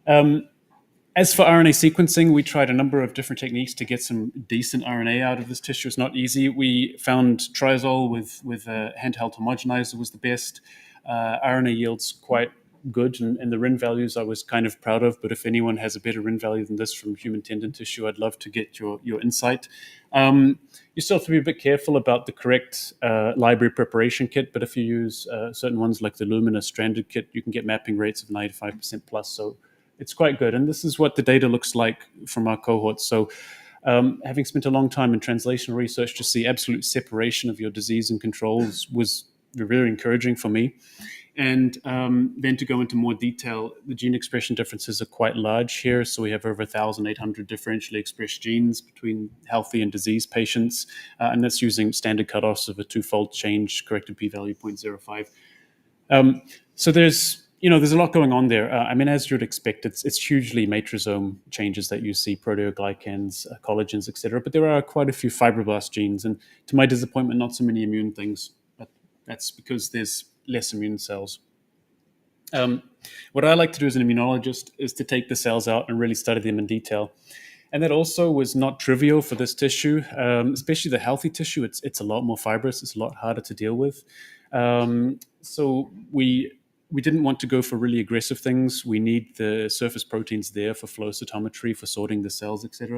as for RNA sequencing, we tried a number of different techniques to get some decent RNA out of this tissue. It's not easy. We found triazole with a handheld homogenizer was the best. RNA yields quite good, and the RIN values I was kind of proud of. But if anyone has a better RIN value than this from human tendon tissue, I'd love to get your insight. You still have to be a bit careful about the correct library preparation kit, but if you use certain ones like the Lumina stranded kit, you can get mapping rates of 95% plus. So it's quite good. And this is what the data looks like from our cohorts. So having spent a long time in translational research, to see absolute separation of your disease and controls was very encouraging for me. And then to go into more detail, the gene expression differences are quite large here. So we have over 1,800 differentially expressed genes between healthy and diseased patients. And that's using standard cutoffs of a twofold change, corrected p-value 0.05. So there's a lot going on there. I mean, as you'd expect, it's hugely matrosome changes that you see, proteoglycans, collagens, etc. But there are quite a few fibroblast genes. And to my disappointment, not so many immune things. But that's because there's less immune cells. What I like to do as an immunologist is to take the cells out and really study them in detail. And that also was not trivial for this tissue, especially the healthy tissue. It's a lot more fibrous. It's a lot harder to deal with. So we didn't want to go for really aggressive things. We need the surface proteins there for flow cytometry, for sorting the cells, etc.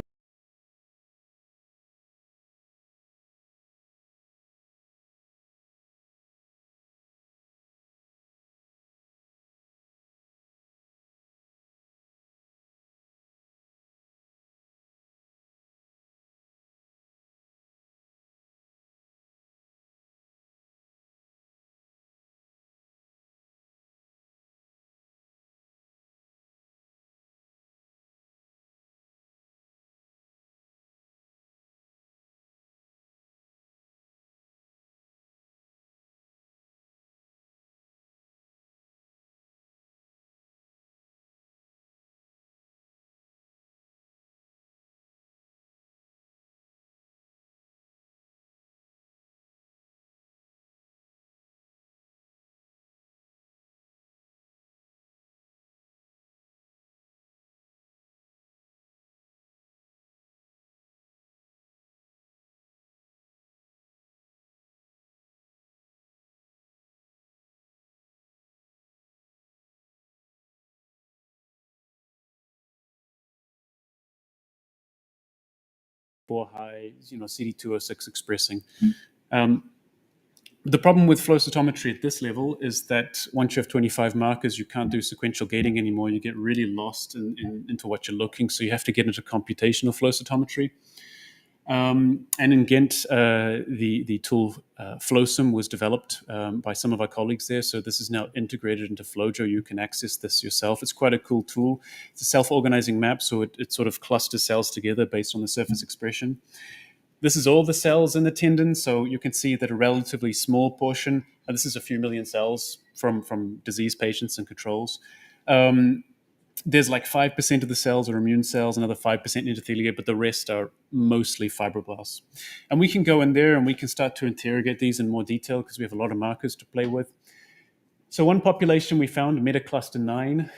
For high, CD206 expressing. The problem with flow cytometry at this level is that once you have 25 markers, you can't do sequential gating anymore. You get really lost into what you're looking. So you have to get into computational flow cytometry. And in Ghent, the tool Flowsum was developed by some of our colleagues there. So this is now integrated into Flojo. You can access this yourself. It's quite a cool tool. It's a self-organizing map, so it sort of clusters cells together based on the surface expression. This is all the cells in the tendon, so you can see that a relatively small portion, and this is a few million cells from disease patients and controls. there's like 5% of the cells are immune cells, another 5% endothelia, but the rest are mostly fibroblasts. And we can go in there and we can start to interrogate these in more detail because we have a lot of markers to play with. So one population we found, metacluster 9,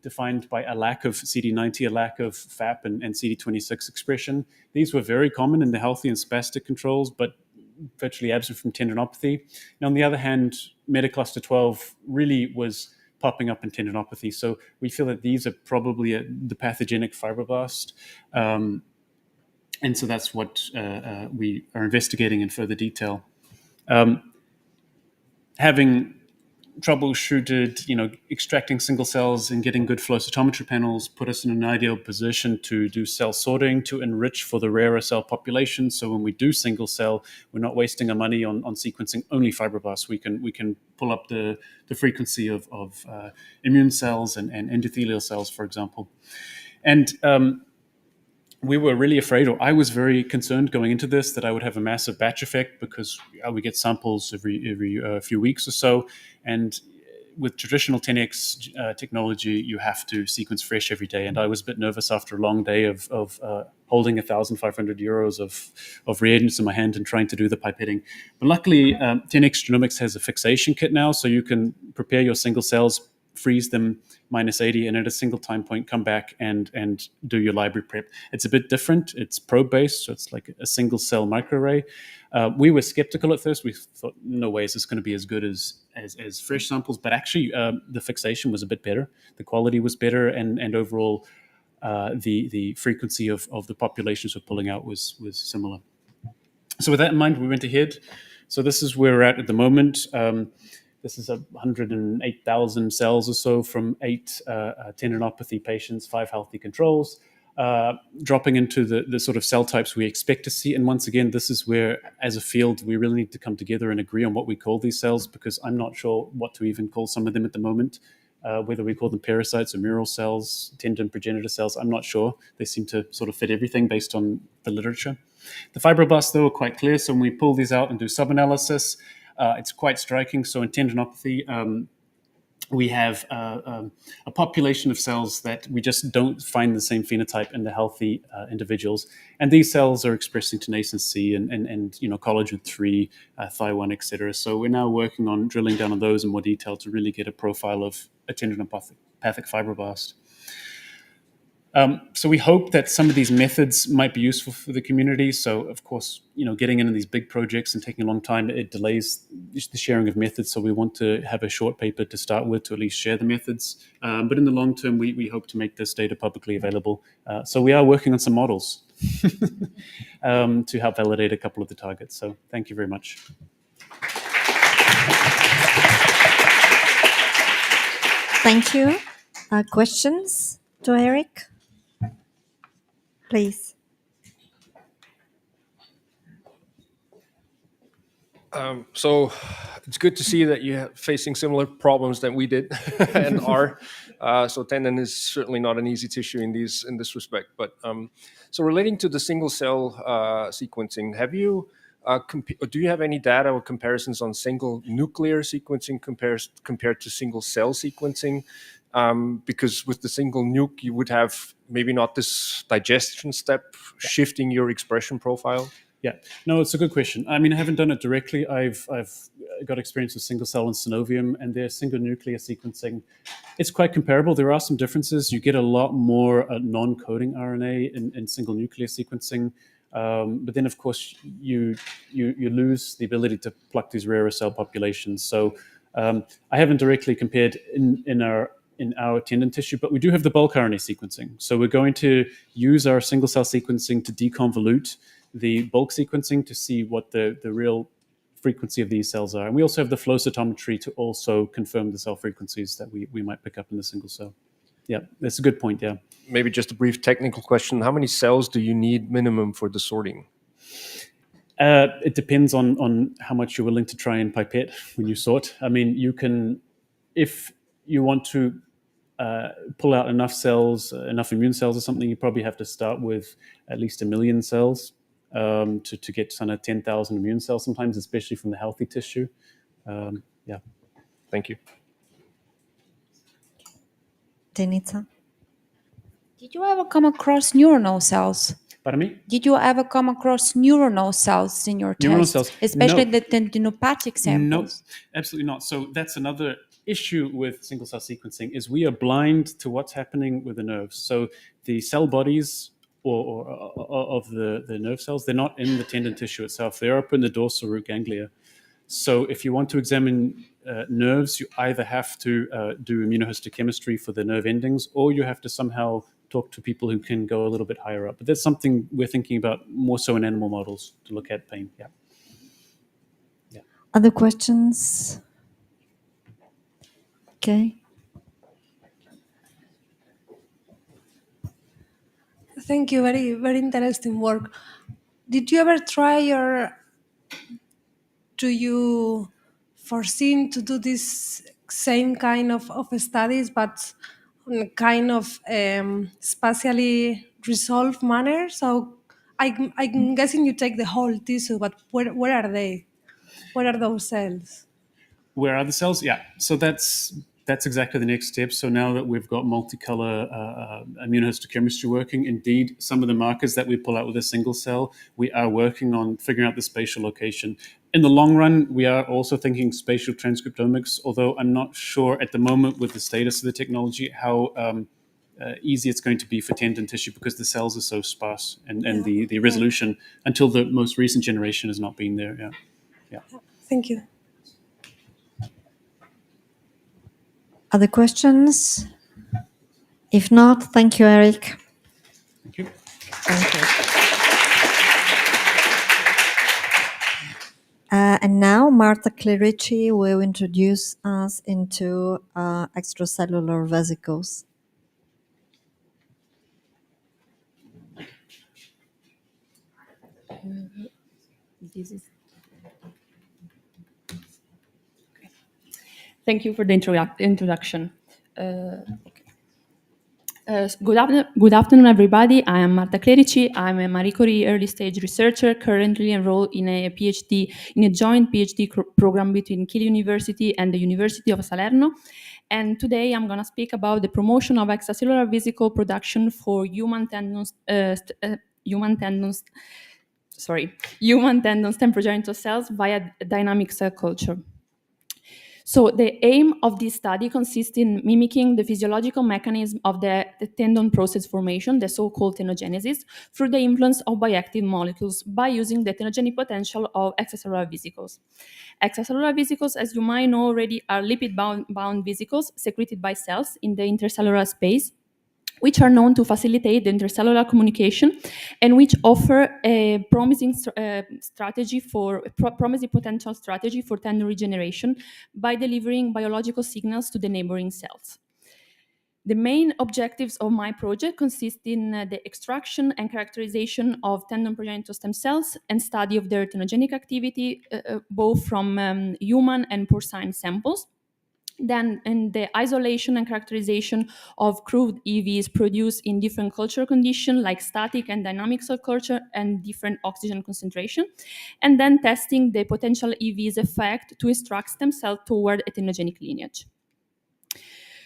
defined by a lack of CD90, a lack of FAP and CD26 expression. These were very common in the healthy and spastic controls, but virtually absent from tendinopathy. And on the other hand, metacluster 12 really was popping up in tendinopathy. So we feel that these are probably the pathogenic fibroblast. And so that's what we are investigating in further detail. Having troubleshooted, extracting single cells and getting good flow cytometry panels put us in an ideal position to do cell sorting, to enrich for the rarer cell population. So when we do single cell, we're not wasting our money on sequencing only fibroblasts. We can pull up the frequency of immune cells and endothelial cells, for example. And we were really afraid, or I was very concerned going into this, that I would have a massive batch effect because we get samples every few weeks or so. And with traditional 10x technology, you have to sequence fresh every day. And I was a bit nervous after a long day of holding 1,500 euros of reagents in my hand and trying to do the pipetting. But luckily, 10x Genomics has a fixation kit now, so you can prepare your single cells, freeze them -80, and at a single time point come back and do your library prep. It's a bit different. It's probe-based, so it's like a single cell microarray. We were skeptical at first. We thought, no way is this going to be as good as fresh samples, but actually the fixation was a bit better. The quality was better, and overall the frequency of the populations we're pulling out was similar. So with that in mind, we went ahead. So this is where we're at the moment. This is 108,000 cells or so from 8 tendinopathy patients, 5 healthy controls, dropping into the sort of cell types we expect to see. And once again, this is where, as a field, we really need to come together and agree on what we call these cells, because I'm not sure what to even call some of them at the moment, whether we call them pericytes or mural cells, tendon progenitor cells. I'm not sure. They seem to sort of fit everything based on the literature. The fibroblasts, though, are quite clear. So when we pull these out and do sub-analysis, it's quite striking. So in tendinopathy, we have a population of cells that we just don't find the same phenotype in the healthy individuals. And these cells are expressing tenascin C and collagen 3, Thi1, etc. So we're now working on drilling down on those in more detail to really get a profile of a tendinopathic fibroblast. So we hope that some of these methods might be useful for the community. So, of course, getting into these big projects and taking a long time, it delays the sharing of methods. So we want to have a short paper to start with to at least share the methods. But in the long term, we hope to make this data publicly available. So we are working on some models to help validate a couple of the targets. So thank you very much. Thank you. Questions to Eric? Please. So it's good to see that you're facing similar problems than we did and are. So tendon is certainly not an easy tissue in this respect. But so relating to the single cell sequencing, have you do you have any data or comparisons on single nuclear sequencing compared to single cell sequencing? Because with the single nuke, you would have maybe not this digestion step shifting your expression profile. Yeah, no, it's a good question. I mean, I haven't done it directly. I've got experience with single cell and synovium, and their single nuclear sequencing. It's quite comparable. There are some differences. You get a lot more non-coding RNA in single nuclear sequencing, but then, of course, you lose the ability to pluck these rarer cell populations. So I haven't directly compared in our tendon tissue, but we do have the bulk RNA sequencing. So we're going to use our single cell sequencing to deconvolute the bulk sequencing to see what the real frequency of these cells are. And we also have the flow cytometry to also confirm the cell frequencies that we might pick up in the single cell. Yeah, that's a good point, yeah. Maybe just a brief technical question. How many cells do you need minimum for the sorting? It depends on how much you're willing to try and pipette when you sort. I mean, you can, if you want to pull out enough cells, enough immune cells or something, you probably have to start with at least 1 million cells to get kind of 10,000 immune cells sometimes, especially from the healthy tissue. Yeah. Thank you. Denitsa. Did you ever come across neuronal cells? Pardon me? Did you ever come across neuronal cells in your Neuronal test, cells? especially No. the tendinopathic samples? No, absolutely not. So that's another issue with single cell sequencing is we are blind to what's happening with the nerves. So the cell bodies or of the nerve cells, they're not in the tendon tissue itself. They're up in the dorsal root ganglia. So if you want to examine nerves, you either have to do immunohistochemistry for the nerve endings, or you have to somehow talk to people who can go a little bit higher up. But that's something we're thinking about more so in animal models to look at pain. Yeah. Other questions? Okay. Thank you. Very, very interesting work. Did you ever try or do you foresee to do this same kind of studies, but in kind of spatially resolved manner? So I'm guessing you take the whole tissue, but where are they? Where are those cells? Where are the cells? Yeah. So that's exactly the next step. So now that we've got multicolor immunohistochemistry working, indeed, some of the markers that we pull out with a single cell, we are working on figuring out the spatial location. In the long run, we are also thinking spatial transcriptomics, although I'm not sure at the moment with the status of the technology how easy it's going to be for tendon tissue because the cells are so sparse and the resolution until the most recent generation has not been there. Yeah. Yeah. Thank you. Other questions? If not, thank you, Eric. Thank you. Thank you. And now Marta Clerici will introduce us into extracellular vesicles. Thank you for the introduction. Good afternoon, everybody. I am Marta Clerici. I'm a Marie Curie early stage researcher currently enrolled in a PhD, in a joint PhD program between Keele University and the University of Salerno. And today I'm going to speak about the promotion of extracellular vesicle production for human tendons temporogenitous cells via dynamic cell culture. So the aim of this study consists in mimicking the physiological mechanism of the tendon process formation, the so-called tenogenesis, through the influence of bioactive molecules by using the tenogenic potential of extracellular vesicles. Extracellular vesicles, as you might know already, are lipid-bound vesicles secreted by cells in the intercellular space, which are known to facilitate the intercellular communication and which offer a promising potential strategy for tendon regeneration by delivering biological signals to the neighboring cells. The main objectives of my project consist in the extraction and characterization of tendon progenitor stem cells and study of their tenogenic activity, both from human and porcine samples. Then in the isolation and characterization of crude EVs produced in different culture conditions like static and dynamic cell culture and different oxygen concentration, and then testing the potential EV's effect to extract stem cell toward a tenogenic lineage.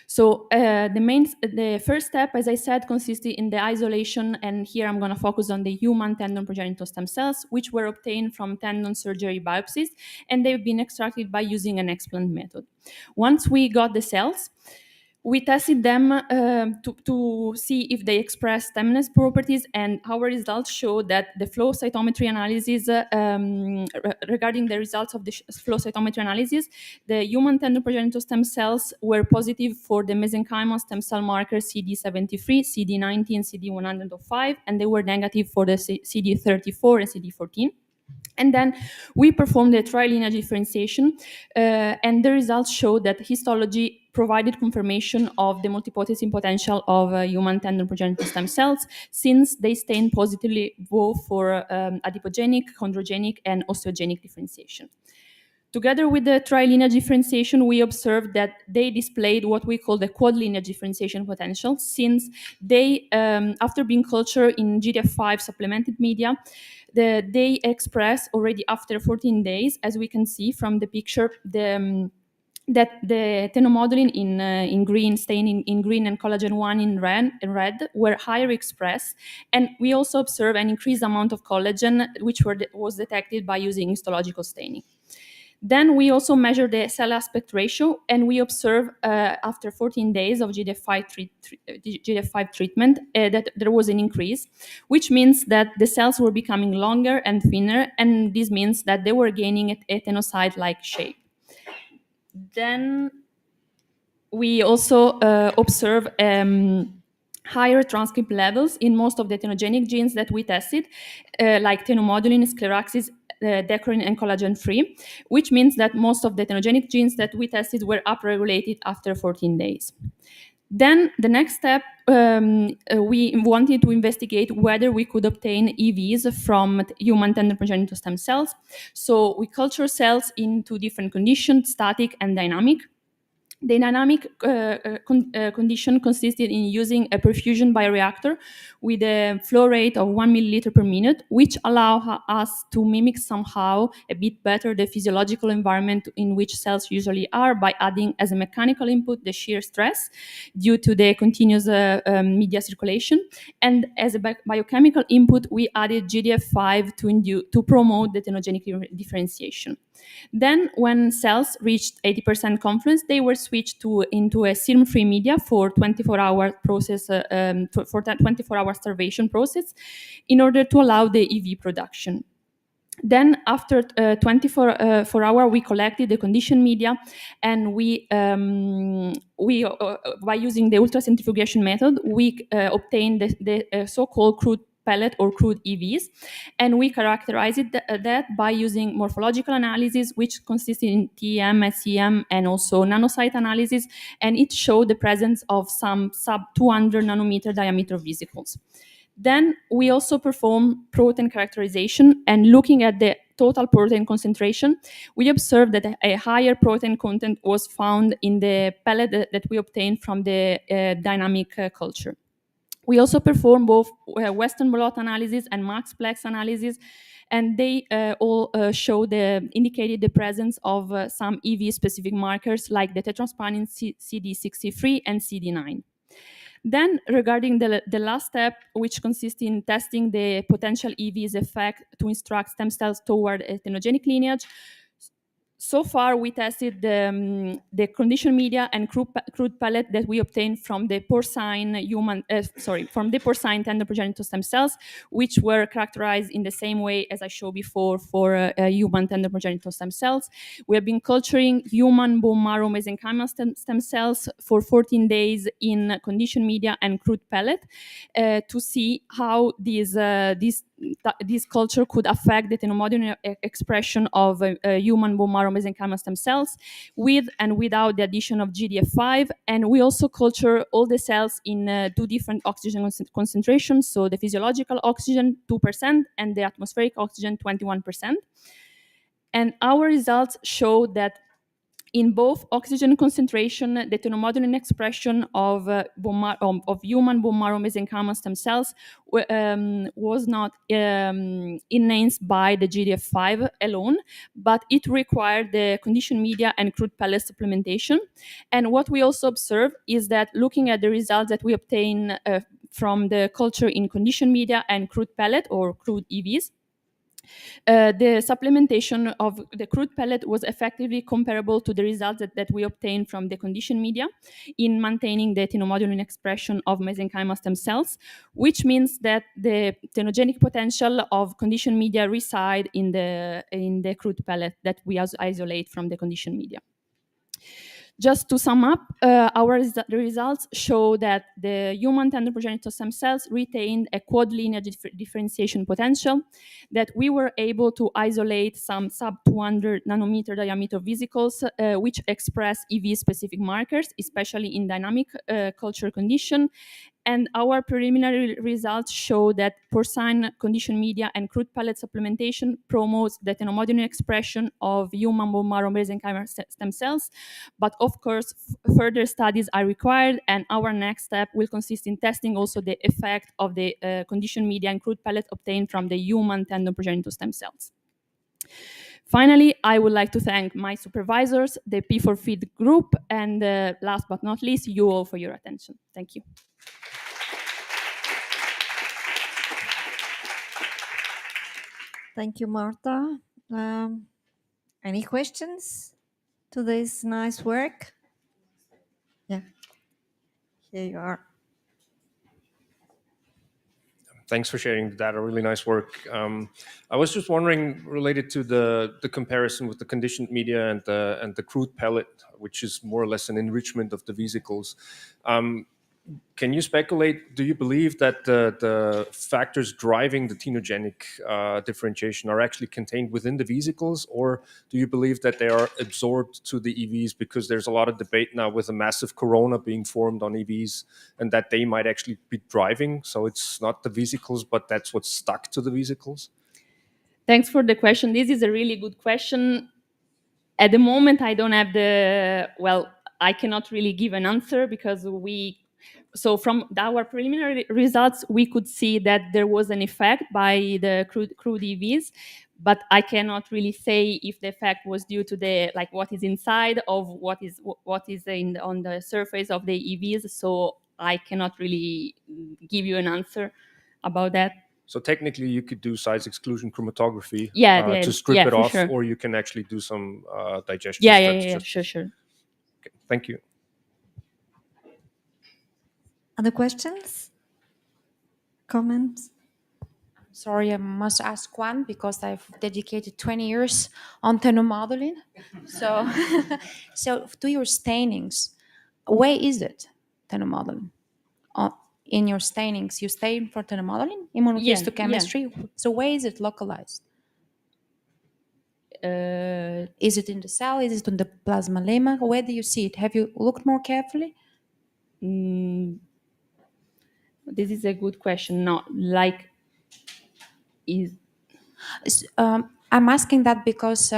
So the first step, as I said, consisted in the isolation, and here I'm going to focus on the human tendon progenitor stem cells, which were obtained from tendon surgery biopsies, and they've been extracted by using an explant method. Once we got the cells, we tested them to see if they express stemness properties, and our results show that the flow cytometry analysis, regarding the results of the flow cytometry analysis, the human tendon progenitor stem cells were positive for the mesenchymal stem cell markers CD73, CD90, and CD105, and they were negative for the CD34 and CD14. And then we performed the trilineage differentiation, and the results showed that histology provided confirmation of the multipotency potential of human tendon progenitor stem cells, since they stain positively both for adipogenic, chondrogenic, and osteogenic differentiation. Together with the trilineage differentiation, we observed that they displayed what we call the quadlineage differentiation potential, since they, after being cultured in GDF5 supplemented media, they express already after 14 days, as we can see from the picture, the that the tenomodulin in green, staining in green, and collagen 1 in red were higher expressed, and we also observed an increased amount of collagen, which was detected by using histological staining. Then we also measured the cell aspect ratio, and we observed after 14 days of GDF5 treatment that there was an increase, which means that the cells were becoming longer and thinner, and this means that they were gaining a tenocyte-like shape. Then we also observe higher transcript levels in most of the tenogenic genes that we tested, like tenomodulin, scleraxis, decorin, and collagen-3, which means that most of the tenogenic genes that we tested were upregulated after 14 days. Then the next step, we wanted to investigate whether we could obtain EVs from human tender progenitor stem cells. So we culture cells in two different conditions, static and dynamic. The dynamic condition consisted in using a perfusion bioreactor with a flow rate of 1 milliliter per minute, which allow us to mimic somehow a bit better the physiological environment in which cells usually are by adding as a mechanical input the shear stress due to the continuous media circulation. And as a biochemical input, we added GDF5 to promote the tenogenic differentiation. Then, when cells reached 80% confluence, they were switched into a serum-free media for 24-hour process, for 24-hour starvation process, in order to allow the EV production. Then, after 24 hours, we collected the conditioned media, and we by using the ultracentrifugation method, we obtained the so-called crude pellet or crude EVs, and we characterized that by using morphological analysis, which consisted in TEM, SEM, and also nanocyte analysis, and it showed the presence of some sub 200 nanometer diameter vesicles. Then we also perform protein characterization, and looking at the total protein concentration, we observed that a higher protein content was found in the pellet that we obtained from the dynamic culture. We also perform both Western blot analysis and maxplex analysis, and they all indicated the presence of some EV-specific markers like the tetraspanin CD63 and CD9. Then, regarding the last step, which consists in testing the potential EV's effect to instruct stem cells toward a tenogenic lineage, so far we tested the conditioned media and crude pellet that we obtained from the porcine tender progenitor stem cells, which were characterized in the same way as I showed before for human tender progenitor stem cells. We have been culturing human bone marrow mesenchymal stem cells for 14 days in conditioned media and crude pellet to see how this culture could affect the tenomodulin expression of human bone marrow mesenchymal stem cells with and without the addition of GDF5. And we also culture all the cells in two different oxygen concentrations, so the physiological oxygen 2% and the atmospheric oxygen 21%. And our results show that in both oxygen concentration, the tenomodulin expression of human bone marrow mesenchymal stem cells was not enhanced by the GDF5 alone, but it required the conditioned media and crude pellet supplementation. And what we also observed is that looking at the results that we obtain from the culture in conditioned media and crude pellet or crude EVs, the supplementation of the crude pellet was effectively comparable to the results that we obtained from the conditioned media in maintaining the tenomodulin expression of mesenchymal stem cells, which means that the tenogenic potential of conditioned media reside in the crude pellet that we isolate from the conditioned media. Just to sum up, the results show that the human tender progenitor stem cells retained a quad lineage differentiation potential, that we were able to isolate some sub 200 nanometer diameter vesicles which express EV-specific markers, especially in dynamic culture condition. And our preliminary results show that porcine conditioned media and crude pellet supplementation promotes the tenomodulin expression of human bone marrow mesenchymal stem cells. But of course, further studies are required, and our next step will consist in testing also the effect of the conditioned media and crude pellet obtained from the human tendon progenitor stem cells. Finally, I would like to thank my supervisors, the P4Feed group, and last but not least, you all for your attention. Thank you. Thank you, Marta. Any questions to this nice work? Yeah, here you are. Thanks for sharing the data. Really nice work. I was just wondering, related to the comparison with the conditioned media and the crude pellet, which is more or less an enrichment of the vesicles. Can you speculate? Do you believe that the factors driving the tenogenic differentiation are actually contained within the vesicles, or do you believe that they are absorbed to the EVs? Because there's a lot of debate now with a massive corona being formed on EVs, and that they might actually be driving. So it's not the vesicles, but that's what's stuck to the vesicles. Thanks for the question. This is a really good question. At the moment, I don't have I cannot really give an answer because so from our preliminary results, we could see that there was an effect by the crude EVs, but I cannot really say if the effect was due to the what is inside of what is on the surface of the EVs. So I cannot really give you an answer about that. So technically, you could do size exclusion chromatography to strip yeah, it off, sure. or you can actually do some digestion. Yeah, sure. Okay, thank you. Other questions? Comments? Sorry, I must ask one because I've dedicated 20 years on tenomodeling. So, so to your stainings, where is it, tenomodeling? In your stainings, you stain for tenomodeling, immunohistochemistry. Yeah. So where is it localized? Is it in the cell? Is it on the plasma lemma? Where do you see it? Have you looked more carefully? This is a good question. I'm asking that because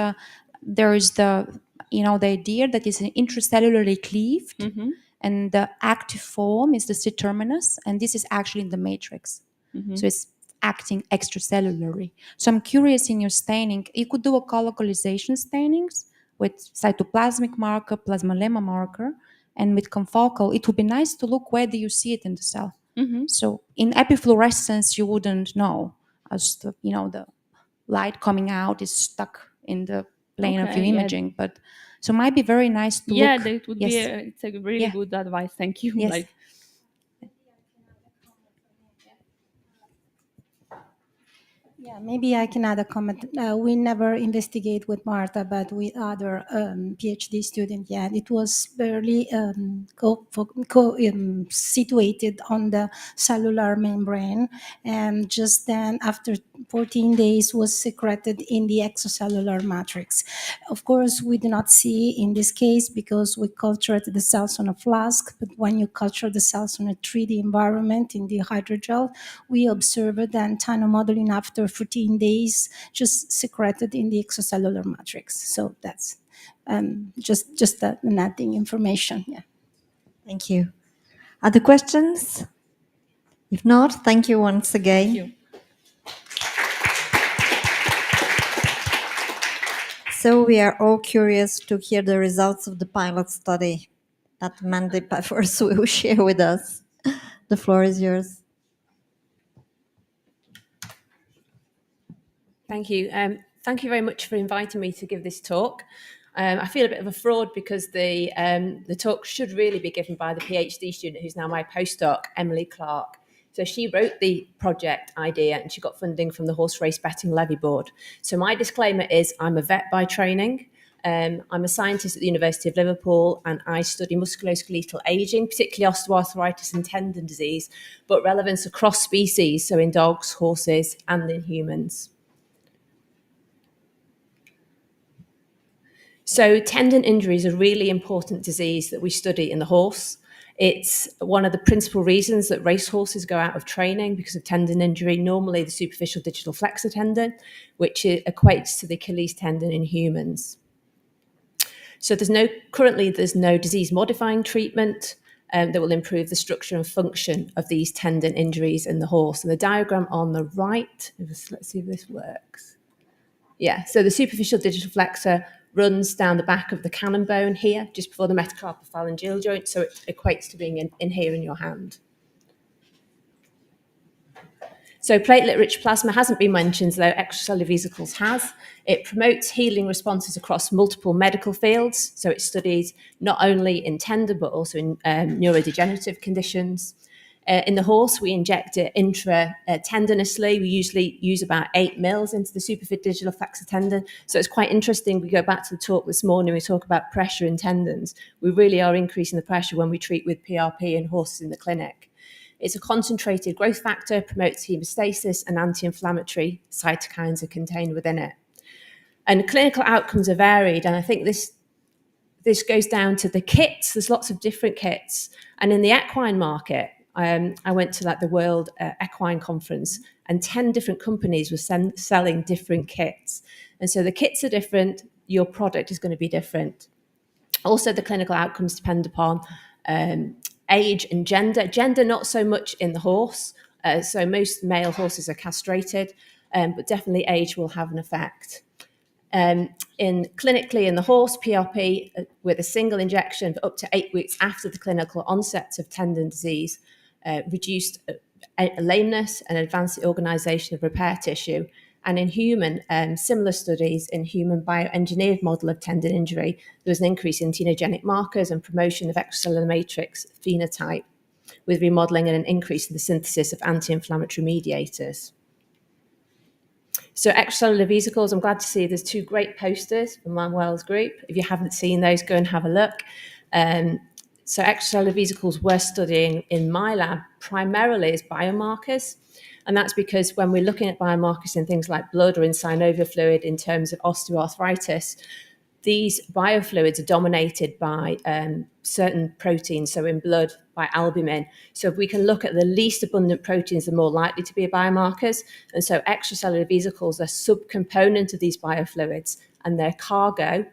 there is the idea that it's intracellularly cleaved, and the active form is the C-terminus, and this is actually in the matrix. So it's acting extracellularly. So I'm curious, in your staining, you could do a colocalization stainings with cytoplasmic marker, plasma lemma marker, and with confocal. It would be nice to look where do you see it in the cell. So in epifluorescence, you wouldn't know, as the light coming out is stuck in the plane of your imaging. But so it might be very nice to look. Yeah, that would be it's a really good advice. Thank you. Yes. Yeah, maybe I can add a comment. We never investigate with Marta, but with other PhD students. Yeah, it was barely situated on the cellular membrane, and just then, after 14 days, was secreted in the extracellular matrix. Of course, we do not see in this case because we cultured the cells on a flask. But when you culture the cells on a 3D environment in the hydrogel, we observed that tenomodeling after 14 days just secreted in the extracellular matrix. So that's just an adding information. Yeah. Thank you. Other questions? If not, thank you once again. Thank you. So we are all curious to hear the results of the pilot study that Mandy Pfeffers will share with us. The floor is yours. Thank you. Thank you very much for inviting me to give this talk. I feel a bit of a fraud because the talk should really be given by the PhD student who's now my postdoc, Emily Clark. So she wrote the project idea and she got funding from the Horse Race Betting Levy Board. So my disclaimer is I'm a vet by training. I'm a scientist at the University of Liverpool and I study musculoskeletal aging, particularly osteoarthritis and tendon disease, but relevance across species, so in dogs, horses, and in humans. So tendon injury is a really important disease that we study in the horse. It's one of the principal reasons that racehorses go out of training because of tendon injury, normally the superficial digital flexor tendon, which equates to the Achilles tendon in humans. So currently there's no disease-modifying treatment that will improve the structure and function of these tendon injuries in the horse. And the diagram on the right, let's see if this works. Yeah, so the superficial digital flexor runs down the back of the cannon bone here, just before the metacarpophalangeal joint, so it equates to being in here in your hand. So platelet-rich plasma hasn't been mentioned, though extracellular vesicles has. It promotes healing responses across multiple medical fields. So it studies not only in tendon, but also in neurodegenerative conditions. In the horse, we inject it intra-tendonously. We usually use about 8 mils into the superficial digital flexor tendon. So it's quite interesting. We go back to the talk this morning, we talk about pressure in tendons. We really are increasing the pressure when we treat with PRP in horses in the clinic. It's a concentrated growth factor, promotes hemostasis, and anti-inflammatory cytokines are contained within it. And clinical outcomes are varied, and I think this goes down to the kits. There's lots of different kits. And in the equine market, I went to the World Equine Conference, and 10 different companies were selling different kits. And so the kits are different, your product is going to be different. Also, the clinical outcomes depend upon age and gender. Gender, not so much in the horse. So most male horses are castrated, but definitely age will have an effect. Clinically in the horse, PRP with a single injection for up to 8 weeks after the clinical onset of tendon disease reduced lameness and advanced the organisation of repair tissue. And in human, similar studies in human bioengineered model of tendon injury, there was an increase in tenogenic markers and promotion of extracellular matrix phenotype, with remodeling and an increase in the synthesis of anti-inflammatory mediators. So extracellular vesicles, I'm glad to see there's 2 great posters from Manuel's group. If you haven't seen those, go and have a look. So extracellular vesicles we're studying in my lab primarily as biomarkers. And that's because when we're looking at biomarkers in things like blood or in synovial fluid in terms of osteoarthritis, these biofluids are dominated by certain proteins, so in blood by albumin. So if we can look at the least abundant proteins, they're more likely to be biomarkers. And so extracellular vesicles are subcomponent of these biofluids, and their cargo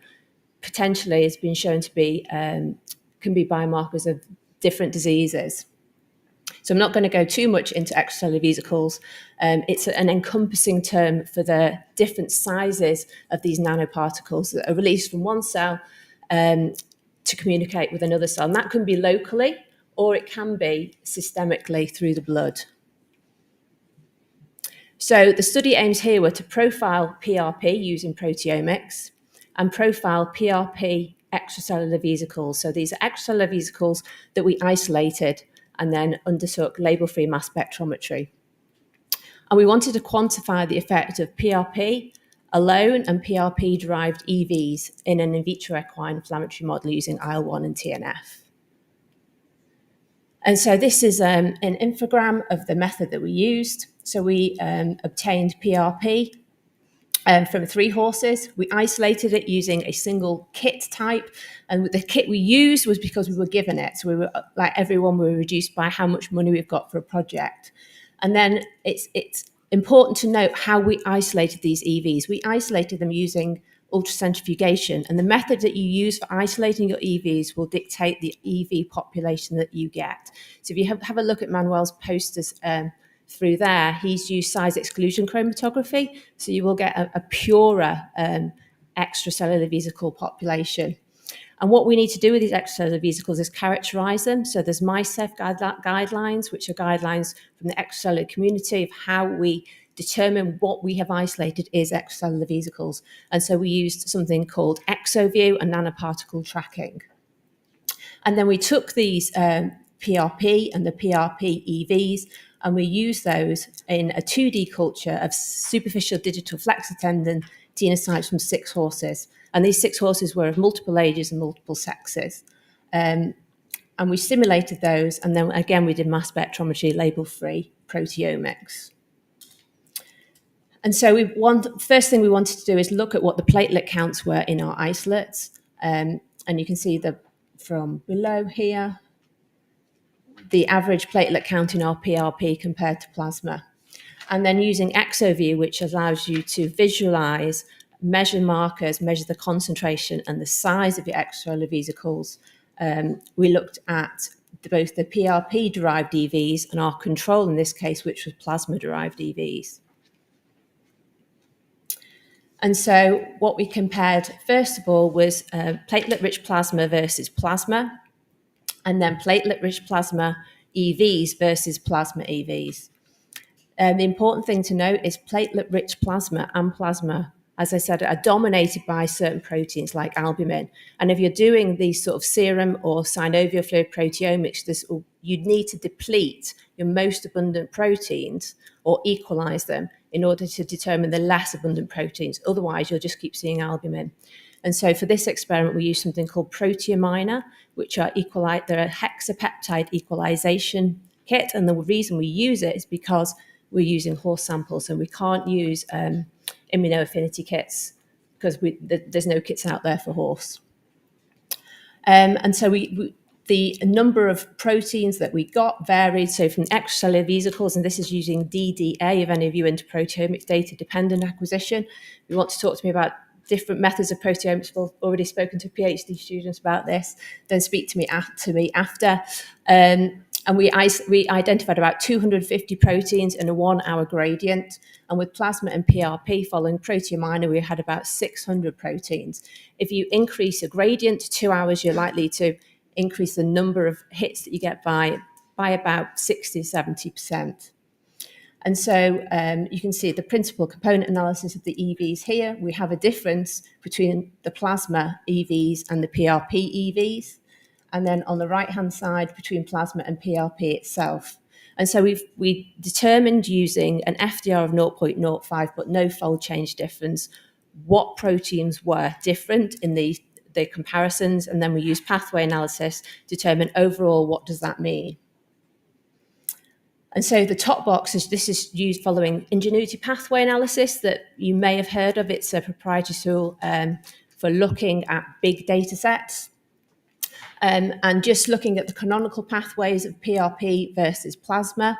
potentially has been shown to be, can be biomarkers of different diseases. So I'm not going to go too much into extracellular vesicles. It's an encompassing term for the different sizes of these nanoparticles that are released from one cell to communicate with another cell. And that can be locally, or it can be systemically through the blood. So the study aims here were to profile PRP using proteomics and profile PRP extracellular vesicles. So these are extracellular vesicles that we isolated and then undertook label-free mass spectrometry. And we wanted to quantify the effect of PRP alone and PRP-derived EVs in an in vitro equine inflammatory model using IL-1 and TNF. And so this is an infogram of the method that we used. So we obtained PRP from 3 horses. We isolated it using a single kit type. And the kit we used was because we were given it. So we were, like everyone, we were reduced by how much money we've got for a project. And then it's important to note how we isolated these EVs. We isolated them using ultracentrifugation. And the method that you use for isolating your EVs will dictate the EV population that you get. So if you have a look at Manuel's posters through there, he's used size exclusion chromatography, so you will get a purer extracellular vesicle population. And what we need to do with these extracellular vesicles is characterize them. So there's MySEF guidelines, which are guidelines from the extracellular community of how we determine what we have isolated is extracellular vesicles. And so we used something called ExoView and nanoparticle tracking. And then we took these PRP and the PRP EVs, and we used those in a 2D culture of superficial digital flexor tendon tenocytes from 6 horses. And these 6 horses were of multiple ages and multiple sexes. And we simulated those, and then again we did mass spectrometry, label-free proteomics. And so first thing we wanted to do is look at what the platelet counts were in our isolates. And you can see from below here, the average platelet count in our PRP compared to plasma. And then using ExoView, which allows you to visualize, measure markers, measure the concentration and the size of your extracellular vesicles, we looked at both the PRP-derived EVs and our control in this case, which was plasma-derived EVs. And so what we compared, first of all, was platelet-rich plasma versus plasma, and then platelet-rich plasma EVs versus plasma EVs. The important thing to note is platelet-rich plasma and plasma, as I said, are dominated by certain proteins like albumin. And if you're doing these sort of serum or synovial fluid proteomics, you'd need to deplete your most abundant proteins or equalize them in order to determine the less abundant proteins. Otherwise, you'll just keep seeing albumin. And so for this experiment, we use something called proteominer, which are they're a hexapeptide equalization kit. And the reason we use it is because we're using horse samples, and we can't use immunoaffinity kits because there's no kits out there for horse. And so the number of proteins that we got varied. So from extracellular vesicles, and this is using DDA, if any of you into proteomics data-dependent acquisition. You want to talk to me about different methods of proteomics. We've already spoken to PhD students about this. Then speak to me after. And we identified about 250 proteins in a 1 hour gradient. And with plasma and PRP following proteominer, we had about 600 proteins. If you increase a gradient to 2 hours, you're likely to increase the number of hits that you get by about 60-70%. And so you can see the principal component analysis of the EVs here. We have a difference between the plasma EVs and the PRP EVs. And then on the right-hand side, between plasma and PRP itself. And so we determined using an FDR of 0.05, but no fold change difference, what proteins were different in the comparisons. And then we used pathway analysis to determine overall what does that mean. And so the top box this is used following Ingenuity pathway analysis that you may have heard of. It's a proprietary tool for looking at big data sets. And just looking at the canonical pathways of PRP versus plasma,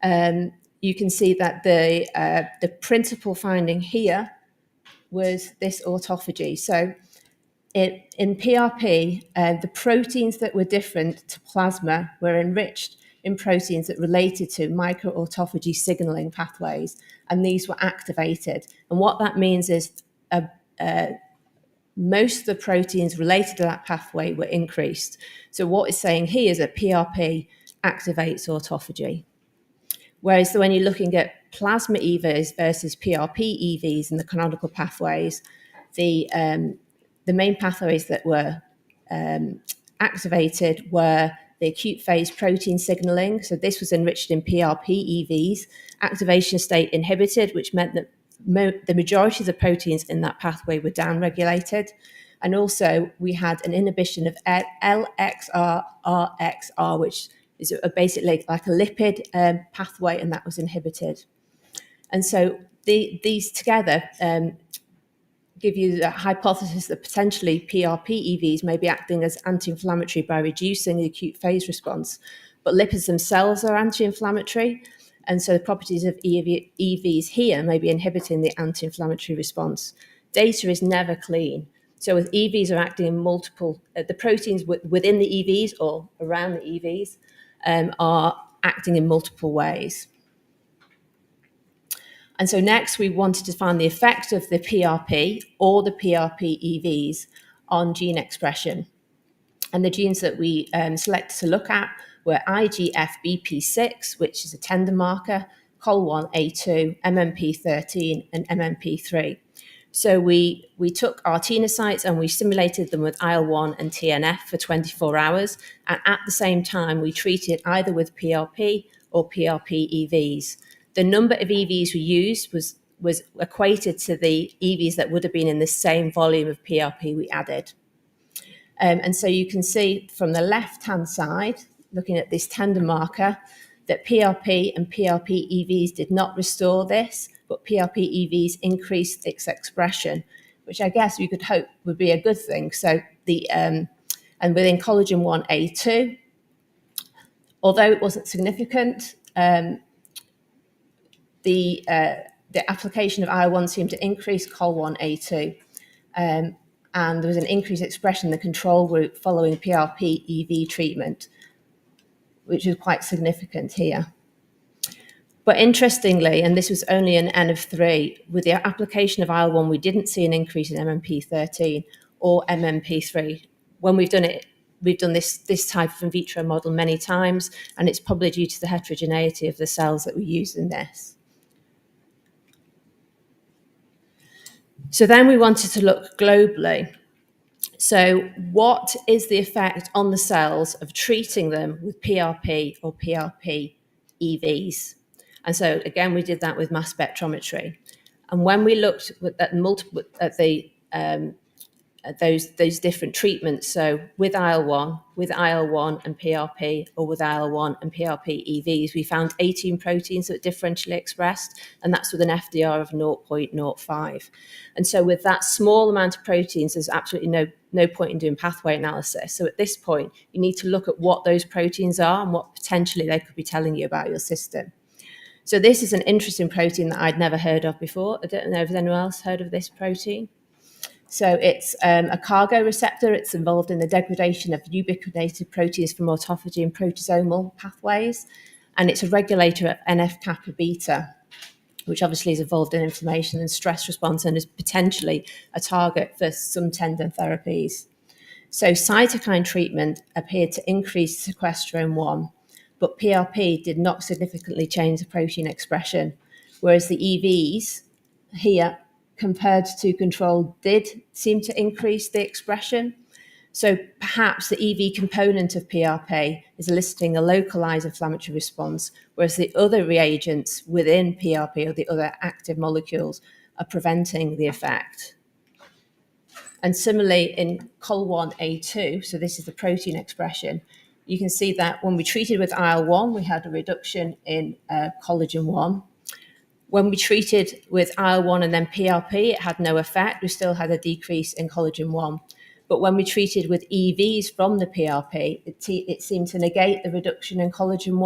you can see that the principal finding here was this autophagy. So in PRP, the proteins that were different to plasma were enriched in proteins that related to microautophagy signaling pathways, and these were activated. And what that means is most of the proteins related to that pathway were increased. So what it's saying here is that PRP activates autophagy. Whereas when you're looking at plasma EVs versus PRP EVs in the canonical pathways, the main pathways that were activated were the acute phase protein signaling. So this was enriched in PRP EVs, activation state inhibited, which meant that the majority of the proteins in that pathway were downregulated. And also we had an inhibition of LXR-RXR, which is basically like a lipid pathway, and that was inhibited. And so these together give you the hypothesis that potentially PRP EVs may be acting as anti-inflammatory by reducing the acute phase response. But lipids themselves are anti-inflammatory, and so the properties of EVs here may be inhibiting the anti-inflammatory response. Data is never clean. So with EVs are acting in multiple, the proteins within the EVs or around the EVs are acting in multiple ways. And so next we wanted to find the effect of the PRP or the PRP EVs on gene expression. And the genes that we selected to look at were IGF-BP6, which is a tendon marker, COL1A2, MMP13, and MMP3. So we took our tenocytes and we simulated them with IL-1 and TNF for 24 hours. And at the same time, we treated either with PRP or PRP EVs. The number of EVs we used was equated to the EVs that would have been in the same volume of PRP we added. And so you can see from the left-hand side, looking at this tendon marker, that PRP and PRP EVs did not restore this, but PRP EVs increased its expression, which I guess we could hope would be a good thing. So and within collagen 1A2, although it wasn't significant, the application of IL-1 seemed to increase COL1A2. And there was an increased expression in the control group following PRP EV treatment, which is quite significant here. But interestingly, and this was only an N of 3, with the application of IL-1, we didn't see an increase in MMP13 or MMP3. When we've done it, we've done this type of in vitro model many times, and it's probably due to the heterogeneity of the cells that we use in this. So then we wanted to look globally. So what is the effect on the cells of treating them with PRP or PRP EVs? And so again, we did that with mass spectrometry. And when we looked at those different treatments, so with IL-1 and PRP, or with IL-1 and PRP EVs, we found 18 proteins that were differentially expressed, and that's with an FDR of 0.05. And so with that small amount of proteins, there's absolutely no point in doing pathway analysis. So at this point, you need to look at what those proteins are and what potentially they could be telling you about your system. So this is an interesting protein that I'd never heard of before. I don't know if anyone else heard of this protein. So it's a cargo receptor. It's involved in the degradation of ubiquitinated proteins from autophagy and proteasomal pathways. And it's a regulator of NF-kappa beta, which obviously is involved in inflammation and stress response and is potentially a target for some tendon therapies. So cytokine treatment appeared to increase sequestrin 1, but PRP did not significantly change the protein expression, whereas the EVs here compared to control did seem to increase the expression. So perhaps the EV component of PRP is eliciting a localized inflammatory response, whereas the other reagents within PRP or the other active molecules are preventing the effect. And similarly in Col1A2, so this is the protein expression, you can see that when we treated with IL-1, we had a reduction in collagen 1. When we treated with IL-1 and then PRP, it had no effect. We still had a decrease in collagen 1. But when we treated with EVs from the PRP, it seemed to negate the reduction in collagen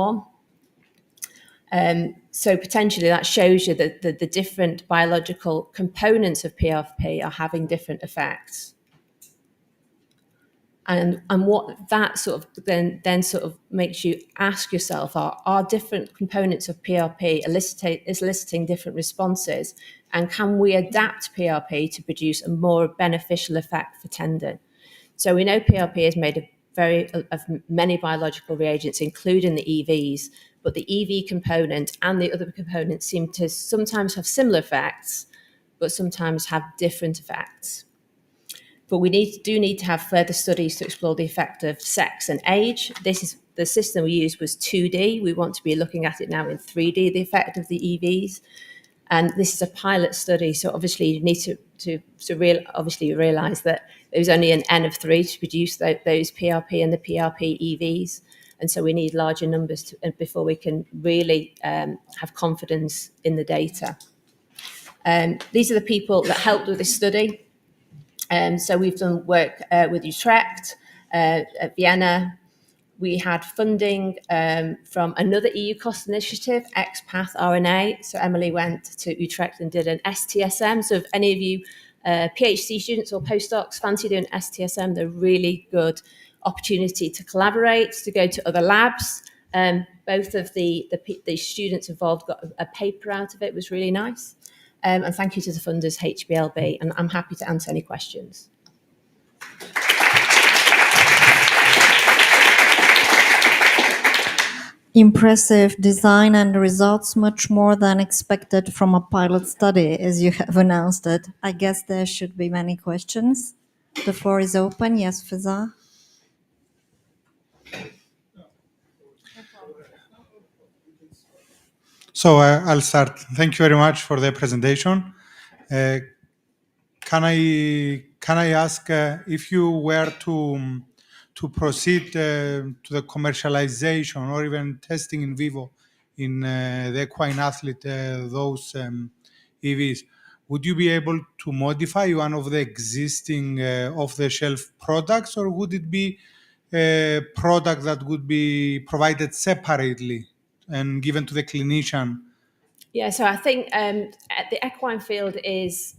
1. So potentially that shows you that the different biological components of PRP are having different effects. And what that sort of then sort of makes you ask yourself are different components of PRP eliciting different responses, and can we adapt PRP to produce a more beneficial effect for tendon? So we know PRP is made of many biological reagents, including the EVs, but the EV component and the other components seem to sometimes have similar effects, but sometimes have different effects. But we do need to have further studies to explore the effect of sex and age. This is the system we used was 2D. We want to be looking at it now in 3D, the effect of the EVs. And this is a pilot study, so obviously you need to realize that there was only an N of 3 to produce those PRP and the PRP EVs. And so we need larger numbers before we can really have confidence in the data. These are the people that helped with this study. So we've done work with Utrecht, at Vienna. We had funding from another EU cost initiative, XPath RNA. So Emily went to Utrecht and did an STSM. So if any of you PhD students or postdocs fancy doing STSM, they're really good opportunity to collaborate, to go to other labs. Both of the students involved got a paper out of it. It was really nice. And thank you to the funders, HBLB, and I'm happy to answer any questions. Impressive design and results, much more than expected from a pilot study, as you have announced it. I guess there should be many questions. The floor is open. Yes, Fiza? So I'll start. Thank you very much for the presentation. Can I ask if you were to proceed to the commercialization or even testing in vivo in the equine athlete those EVs, would you be able to modify one of the existing off-the-shelf products, or would it be a product that would be provided separately and given to the clinician? Yeah, so I think the equine field is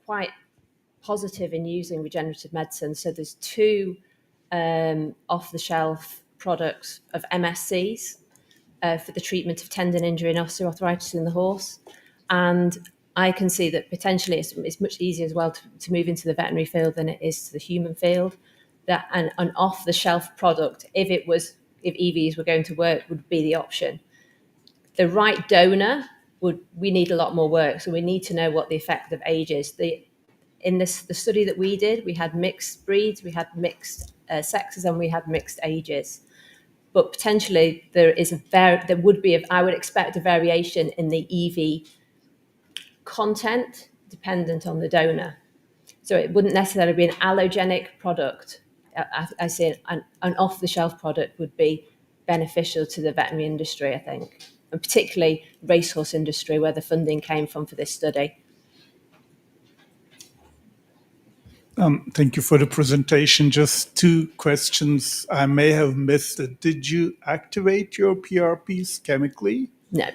quite positive in using regenerative medicine. So there's 2 off-the-shelf products of MSCs. for the treatment of tendon injury and osteoarthritis in the horse. And I can see that potentially it's much easier as well to move into the veterinary field than it is to the human field. That an off-the-shelf product, if EVs were going to work, would be the option. The right donor we need a lot more work. So we need to know what the effect of age is. In the study that we did, we had mixed breeds, we had mixed sexes, and we had mixed ages. But potentially I would expect a variation in the EV content dependent on the donor. So it wouldn't necessarily be an allogenic product. I say an off-the-shelf product would be beneficial to the veterinary industry, I think, and particularly racehorse industry, where the funding came from for this study. Thank you for the presentation. Just 2 questions. I may have missed it. Did you activate your PRPs chemically? No.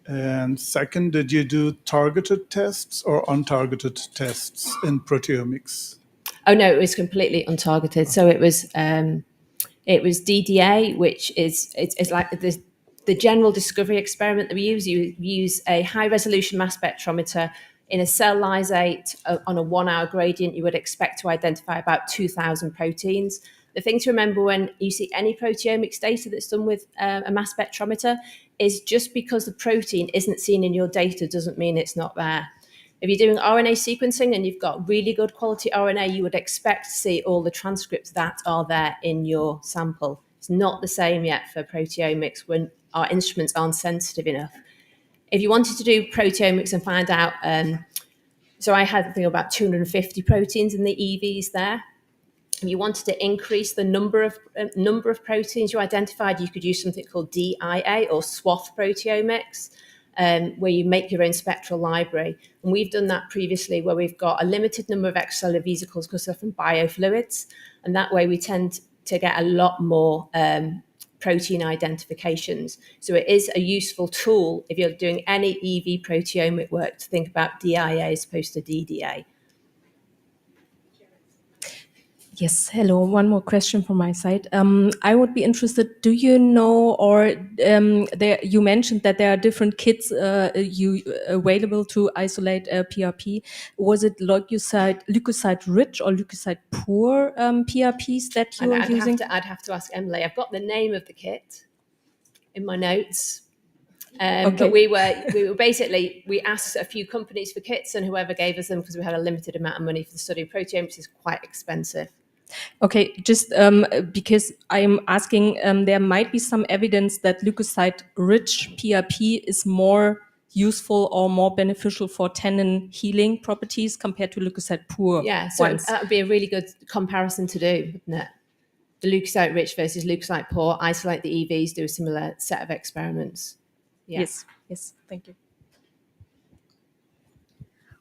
And second, did you do targeted tests or untargeted tests in proteomics? Oh no, it was completely untargeted. So it was DDA, which is it's like the general discovery experiment that we use. You use a high resolution mass spectrometer in a cell lysate on a 1-hour gradient. You would expect to identify about 2,000 proteins. The thing to remember when you see any proteomics data that's done with a mass spectrometer is just because the protein isn't seen in your data doesn't mean it's not there. If you're doing RNA sequencing and you've got really good quality RNA, you would expect to see all the transcripts that are there in your sample. It's not the same yet for proteomics when our instruments aren't sensitive enough. If you wanted to do proteomics and find out, so I had, I think, about 250 proteins in the EVs there. If you wanted to increase the number of proteins you identified, you could use something called DIA or swath proteomics, where you make your own spectral library. And we've done that previously, where we've got a limited number of extracellular vesicles because they're from biofluids. And that way we tend to get a lot more protein identifications. So it is a useful tool if you're doing any EV proteomic work to think about DIA as opposed to DDA. Yes, hello. One more question from my side. I would be interested, do you know, or you mentioned that there are different kits available to isolate PRP. Was it leukocyte-rich or leukocyte-poor PRPs that you were using? I'd have to ask Emily. I've got the name of the kit in my notes. Okay. But we were basically, we asked a few companies for kits, and whoever gave us them, because we had a limited amount of money for the study. Proteomics is quite expensive. Okay, just because I'm asking, there might be some evidence that leukocyte-rich PRP is more useful or more beneficial for tendon healing properties compared to leukocyte-poor ones. That would be a really good comparison to do, wouldn't it? The leukocyte-rich versus leukocyte-poor, isolate the EVs, do a similar set of experiments. Yeah. Yes, thank you.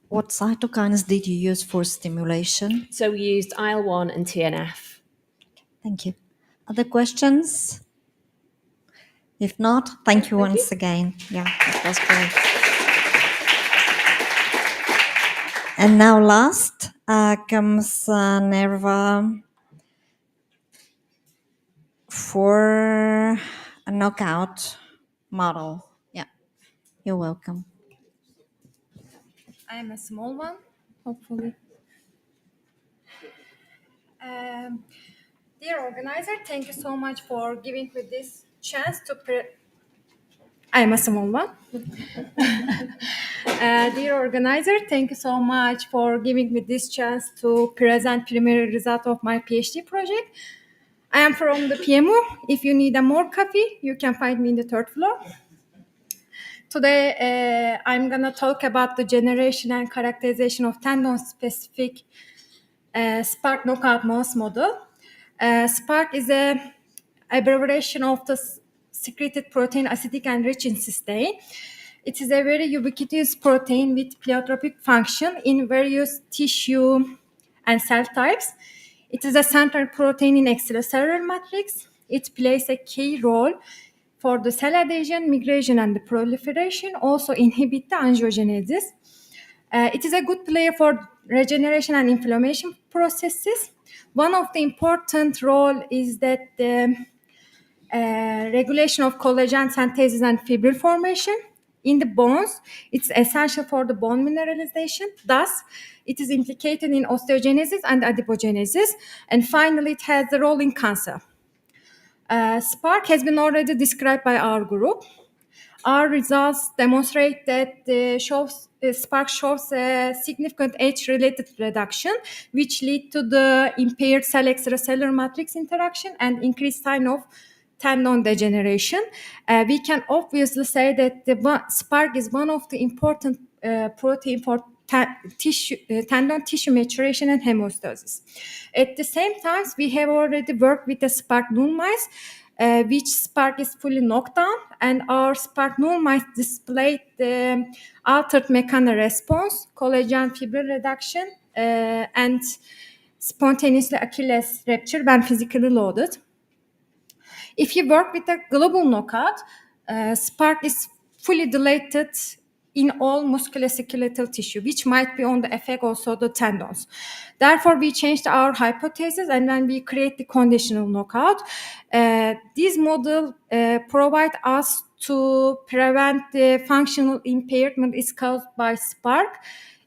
What cytokines did you use for stimulation? So we used IL-1 and TNF. Thank you. Other questions? If not, thank you once again. Yeah, that was great. And now last comes Nerva for a knockout model. Yeah, you're welcome. I'm a small one, hopefully. Dear organizer, thank you so much for giving me this chance to I am a small one. Dear organizer, thank you so much for giving me this chance to present preliminary result of my PhD project. I am from the PMU. If you need a more coffee, you can find me in the 3rd floor. Today, I'm going to talk about the generation and characterization of tendon-specific SPARC knockout mouse model. SPARC is an abbreviation of the secreted protein acidic and rich in cysteine. It is a very ubiquitous protein with pleiotropic function in various tissue and cell types. It is a central protein in extracellular matrix. It plays a key role for the cell adhesion, migration, and the proliferation, also inhibit the angiogenesis. It is a good player for regeneration and inflammation processes. One of the important role is that the regulation of collagen synthesis and fibril formation. In the bones, it's essential for the bone mineralization. Thus, it is implicated in osteogenesis and adipogenesis. And finally, it has the role in cancer. Spark has been already described by our group. Our results demonstrate that Spark shows a significant age-related reduction, which lead to the impaired cell extracellular matrix interaction and increased sign of tendon degeneration. We can obviously say that the Spark is one of the important protein for tendon tissue maturation and hemostasis. At the same time, we have already worked with the Spark null mice, which Spark is fully knocked down, and our Spark null mice displayed the altered mechano response, collagen fibril reduction, and spontaneously Achilles rupture when physically loaded. If you work with a global knockout, Spark is fully dilated in all musculoskeletal tissue, which might be on the effect also the tendons. Therefore, we changed our hypothesis and then we create the conditional knockout. This model provide us to prevent the functional impairment is caused by Spark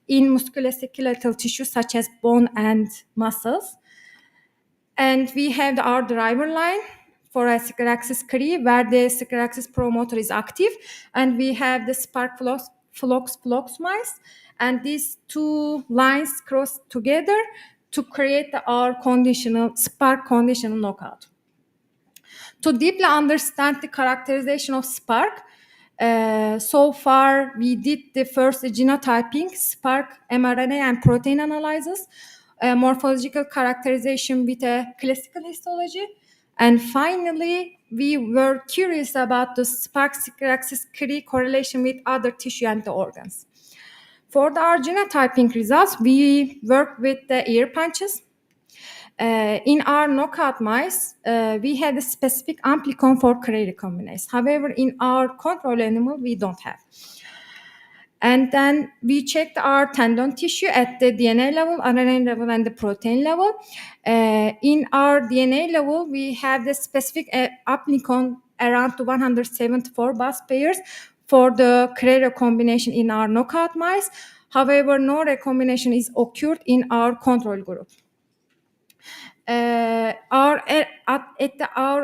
in musculoskeletal tissue such as bone and muscles. And we have our driver line for a Scaraxis Cri, where the Scaraxis promoter is active, and we have the Spark flox mice, and these two lines cross together to create our Spark conditional knockout. To deeply understand the characterization of Spark, so far we did the first genotyping, Spark mRNA and protein analysis, morphological characterization with a classical histology. And finally, we were curious about the Spark Scaraxis Cri correlation with other tissue and the organs. For our genotyping results, we worked with the ear punches. In our knockout mice, we had a specific amplicon for Cri recombinase. However, in our control animal, we don't have. And then we checked our tendon tissue at the DNA level, RNA level, and the protein level. In our DNA level, we have the specific amplicon around 174 base pairs for the Cri recombination in our knockout mice. However, no recombination is occurred in our control group. At our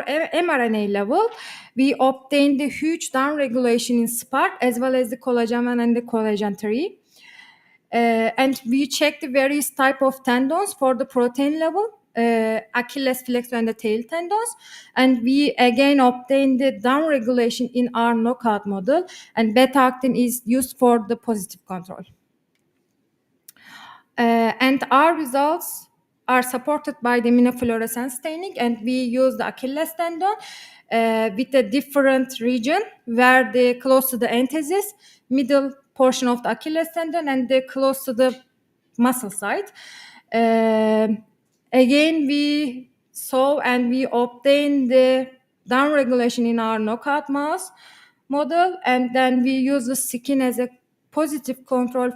mRNA level, we obtained the huge downregulation in Spark as well as the collagen 1 and the collagen 3. And we checked the various type of tendons for the protein level, Achilles flexor and the tail tendons. And we again obtained the downregulation in our knockout model, and beta-actin is used for the positive control. And our results are supported by the immunofluorescence staining, and we use the Achilles tendon with a different region where they close to the anthesis, middle portion of the Achilles tendon, and they close to the muscle side. Again, we saw and we obtained the downregulation in our knockout mouse model, and then we use the skin as a positive control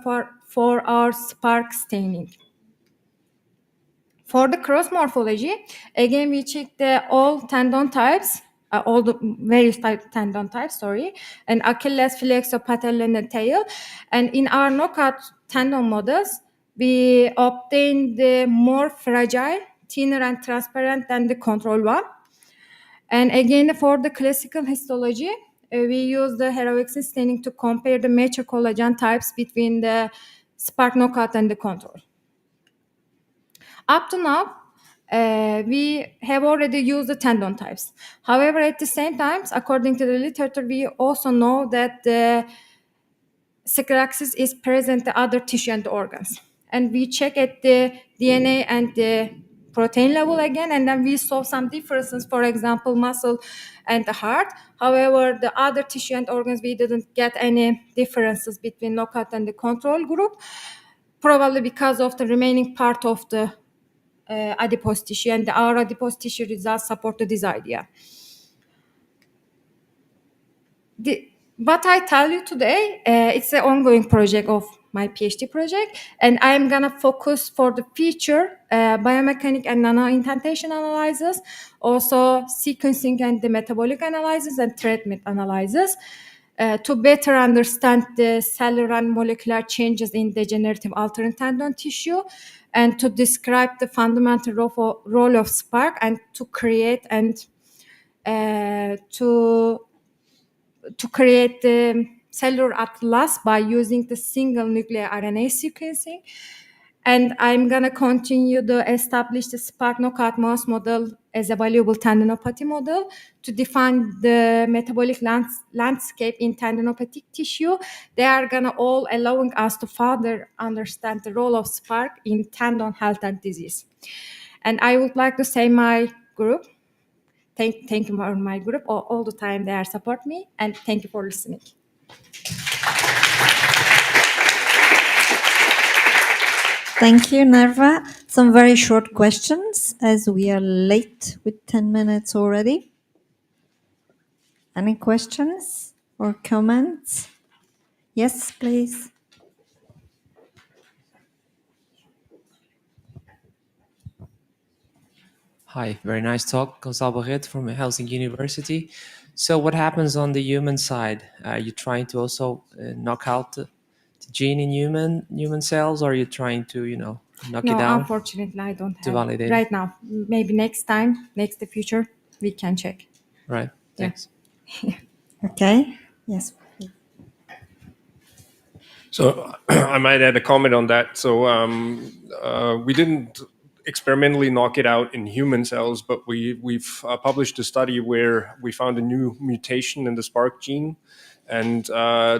for our Spark staining. For the cross morphology, again, we checked all tendon types, all the various tendon types, and Achilles, flexor, patella, and the tail. And in our knockout tendon models, we obtained the more fragile, thinner, and transparent than the control one. And again, for the classical histology, we use the heterogeneity staining to compare the mature collagen types between the Spark knockout and the control. Up to now, we have already used the tendon types. However, at the same time, according to the literature, we also know that the Scaraxis is present in other tissue and organs. And we check at the DNA and the protein level again, and then we saw some differences, for example, muscle and the heart. However, the other tissue and organs, we didn't get any differences between knockout and the control group, probably because of the remaining part of the adipose tissue, and our adipose tissue results supported this idea. What I tell you today, it's an ongoing project of my PhD project, and I'm gonna focus for the future biomechanic and nano-indentation analysis, also sequencing and the metabolic analysis and treatment analysis. To better understand the cellular and molecular changes in degenerative altering tendon tissue, and to describe the fundamental role of spark, and to create to create the cellular atlas by using the single nuclear RNA sequencing. And I'm going to continue to establish the spark knockout mouse model as a valuable tendinopathy model to define the metabolic landscape in tendinopathic tissue. They are going to all allowing us to further understand the role of spark in tendon health and disease. And I would like to say my group, thank you for my group all the time they are support me, and thank you for listening. Thank you, Nerva. Some very short questions as we are late with 10 minutes already. Any questions or comments? Yes, please. Hi, very nice talk. Gonçalo Barreto from Helsinki University. So what happens on the human side? Are you trying to also knock out the gene in human cells, or are you trying to, knock it No, down? unfortunately, I don't to have validate right it? now. Maybe next time, next the future, we can check. Right, thanks. Okay, yes. So I might add a comment on that. So we didn't experimentally knock it out in human cells, but we've published a study where we found a new mutation in the spark gene. And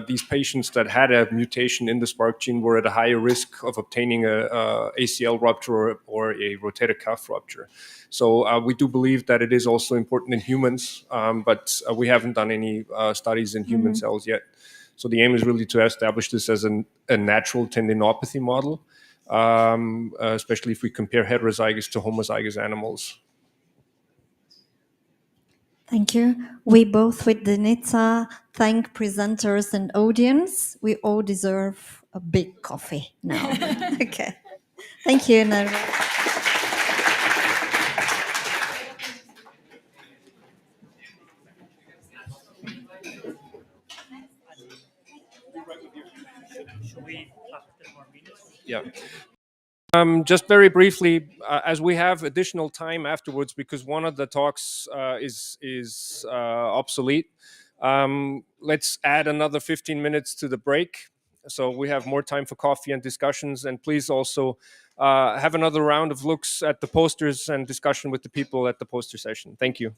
these patients that had a mutation in the spark gene were at a higher risk of obtaining a ACL rupture or a rotator cuff rupture. So we do believe that it is also important in humans, but we haven't done any studies in human cells yet. So the aim is really to establish this as a natural tendinopathy model, especially if we compare heterozygous to homozygous animals. Thank you. We both with Denitsa thank presenters and audience. We all deserve a big coffee now. Okay. Thank you, Nerva. Yeah. Just very briefly, as we have additional time afterwards, because one of the talks is obsolete, let's add another 15 minutes to the break. So we have more time for coffee and discussions. And please also have another round of looks at the posters and discussion with the people at the poster session. Thank you.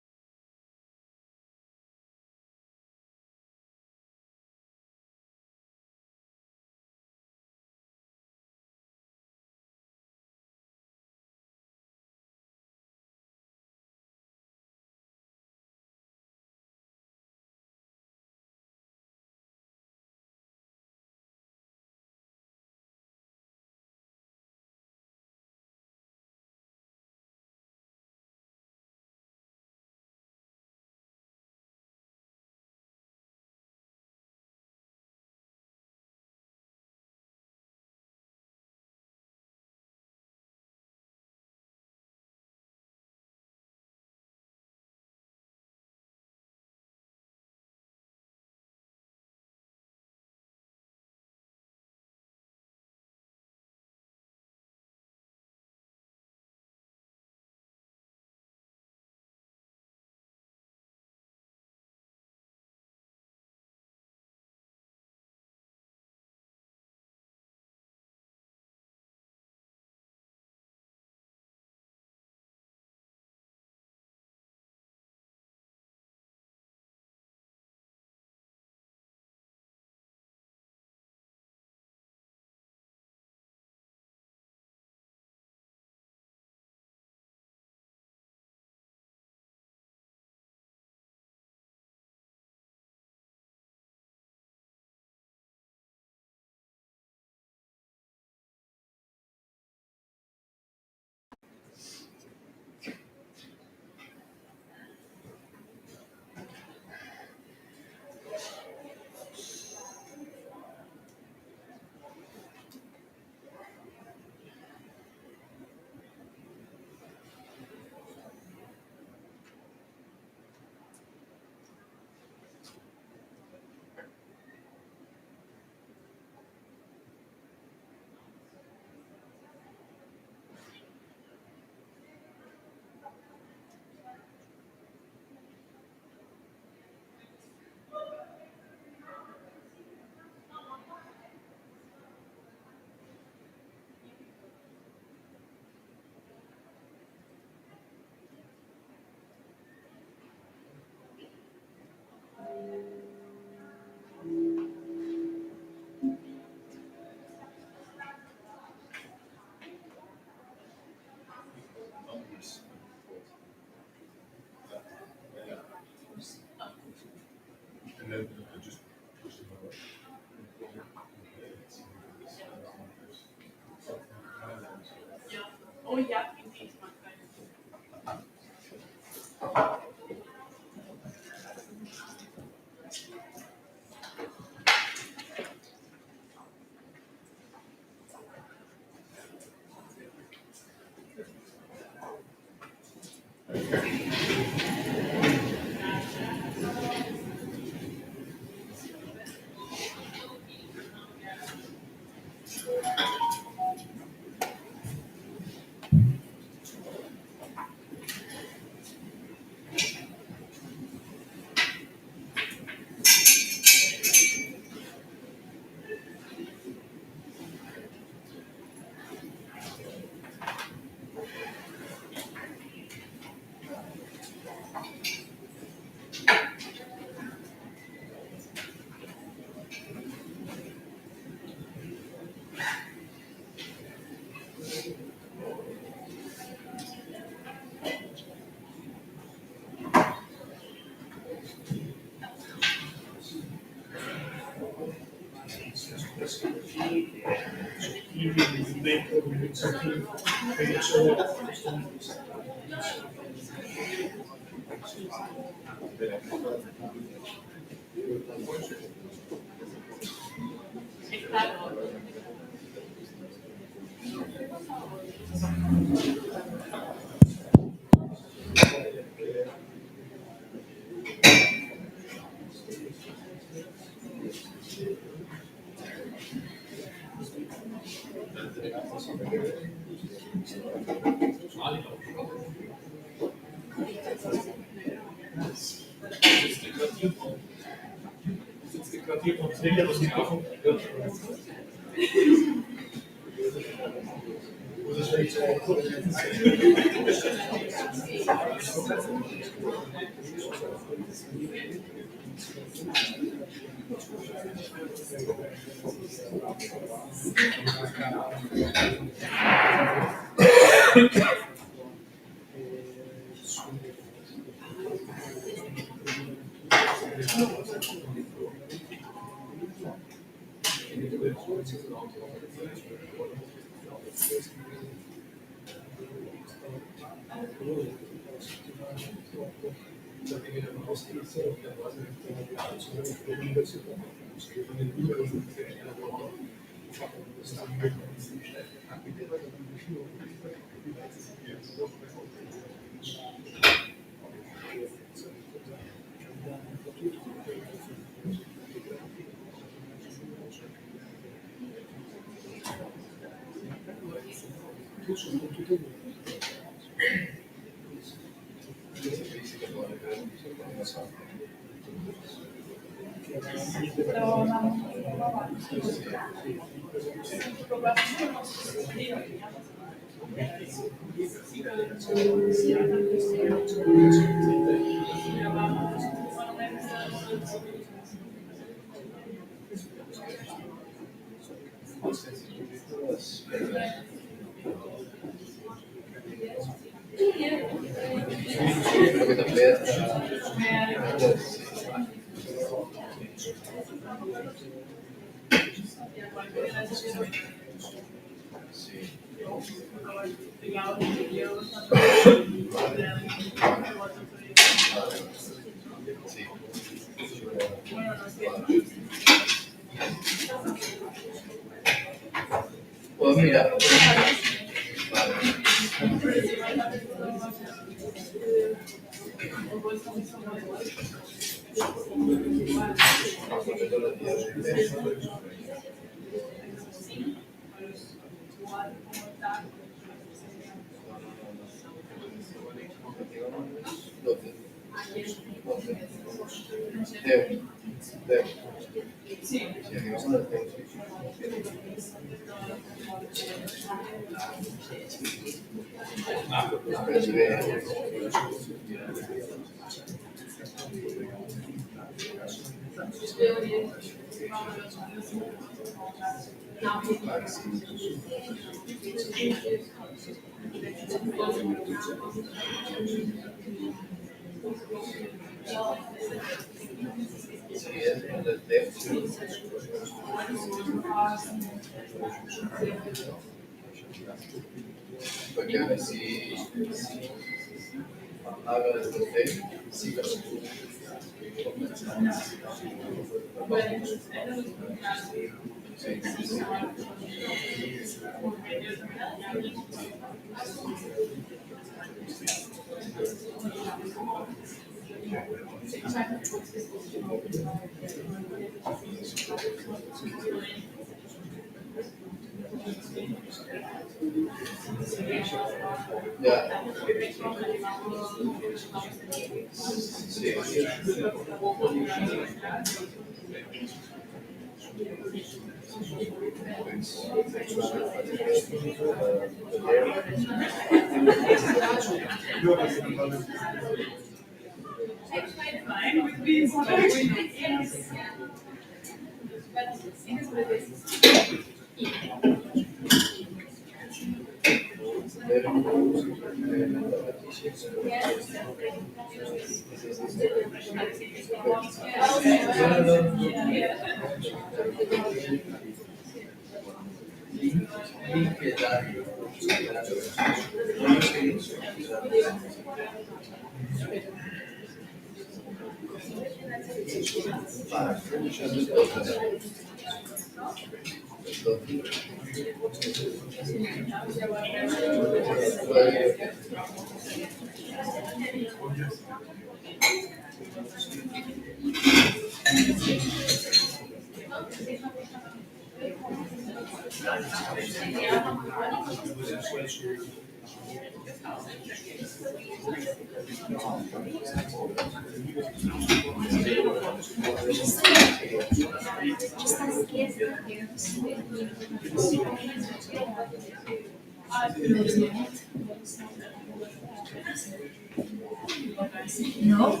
No,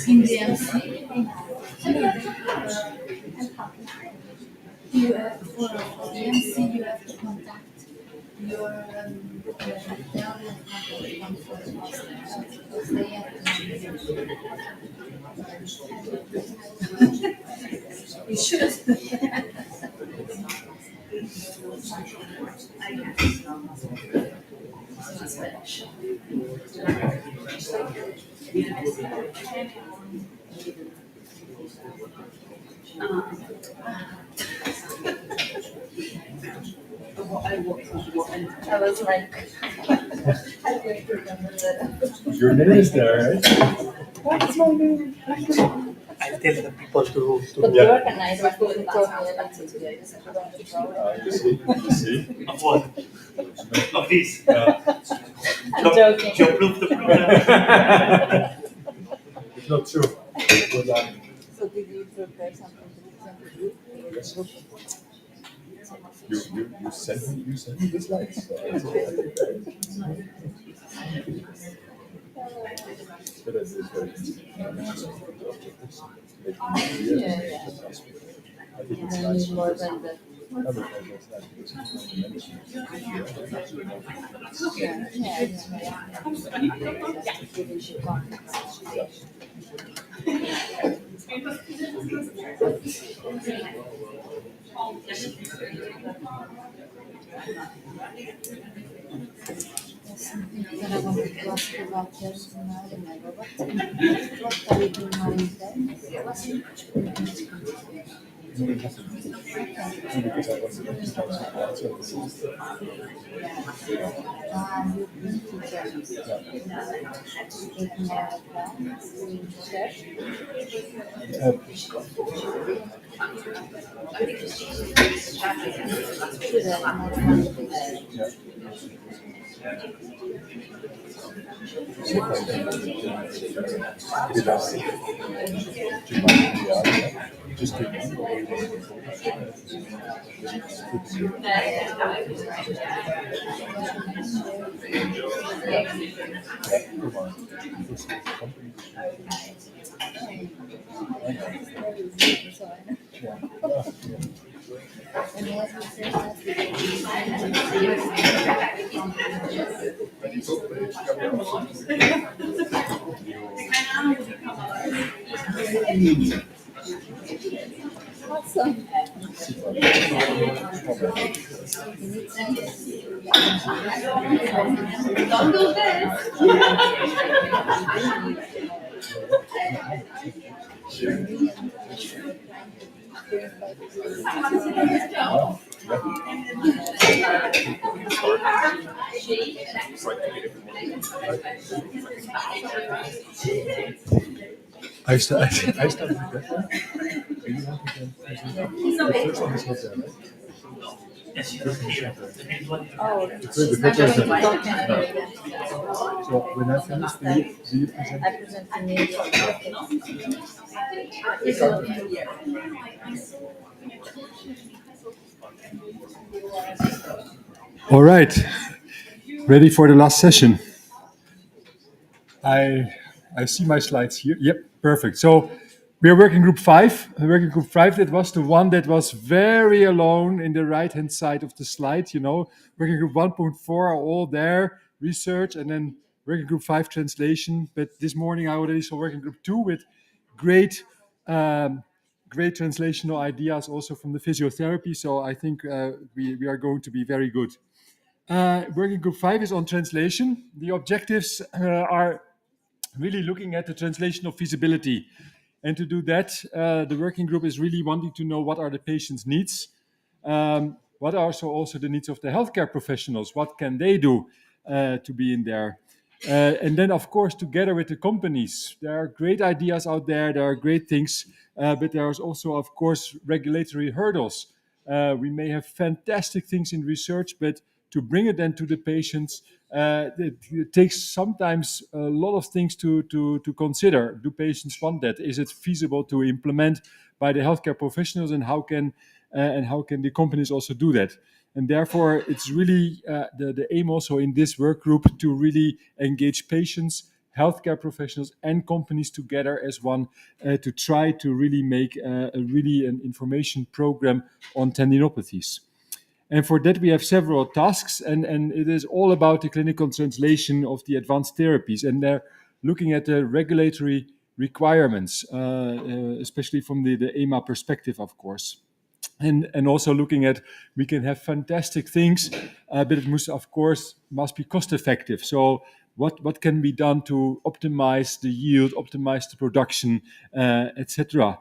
in the MC, you have for the MC you have to contact your bacterial contact because they have you should. I was like, I don't remember that. Your name is there, right? What's my name? I'll tell the people to But Yeah. you organize what you told me about it. You see? Of what? Of this. I'm joking. You approved the program. It's not true. So did you prepare something to present? Yes. You sent me the slides. But that is very easy. I think it's nice. More than that. Something that I wanted to ask about just now, what are you doing now instead? You've been to Jess. Taking out of that, doing research. Just take Awesome. Don't do this. I started with that one. Do you want to present? The first one is not there, right? Yes, you don't hear. Oh, The first one is not there. No. So when I finish, do you present? I present to me. All right, ready for the last session. I see my slides here. Yep, perfect. So we are working group 5. Working group 5, that was the one that was very alone in the right-hand side of the slide, you know. Working group 1.4 are all there, research, and then working group 5 translation. But this morning I already saw working group 2 with great great translational ideas also from the physiotherapy. So I think we are going to be very good. Working group 5 is on translation. The objectives are really looking at the translational feasibility. And to do that, the working group is really wanting to know what are the patient's needs, what are also the needs of the healthcare professionals, what can they do to be in there. And then, of course, together with the companies, there are great ideas out there, there are great things, but there's also, of course, regulatory hurdles. We may have fantastic things in research, but to bring it then to the patients, it takes sometimes a lot of things to consider. Do patients want that? Is it feasible to implement by the healthcare professionals, and how can the companies also do that? And therefore, it's really the aim also in this work group to really engage patients, healthcare professionals, and companies together as one to try to really make an information program on tendinopathies. And for that, we have several tasks, and it is all about the clinical translation of the advanced therapies. And they're looking at the regulatory requirements, especially from the EMA perspective, of course. And also looking at, we can have fantastic things, but it must be cost effective. So what can be done to optimize the yield, optimize the production, etc.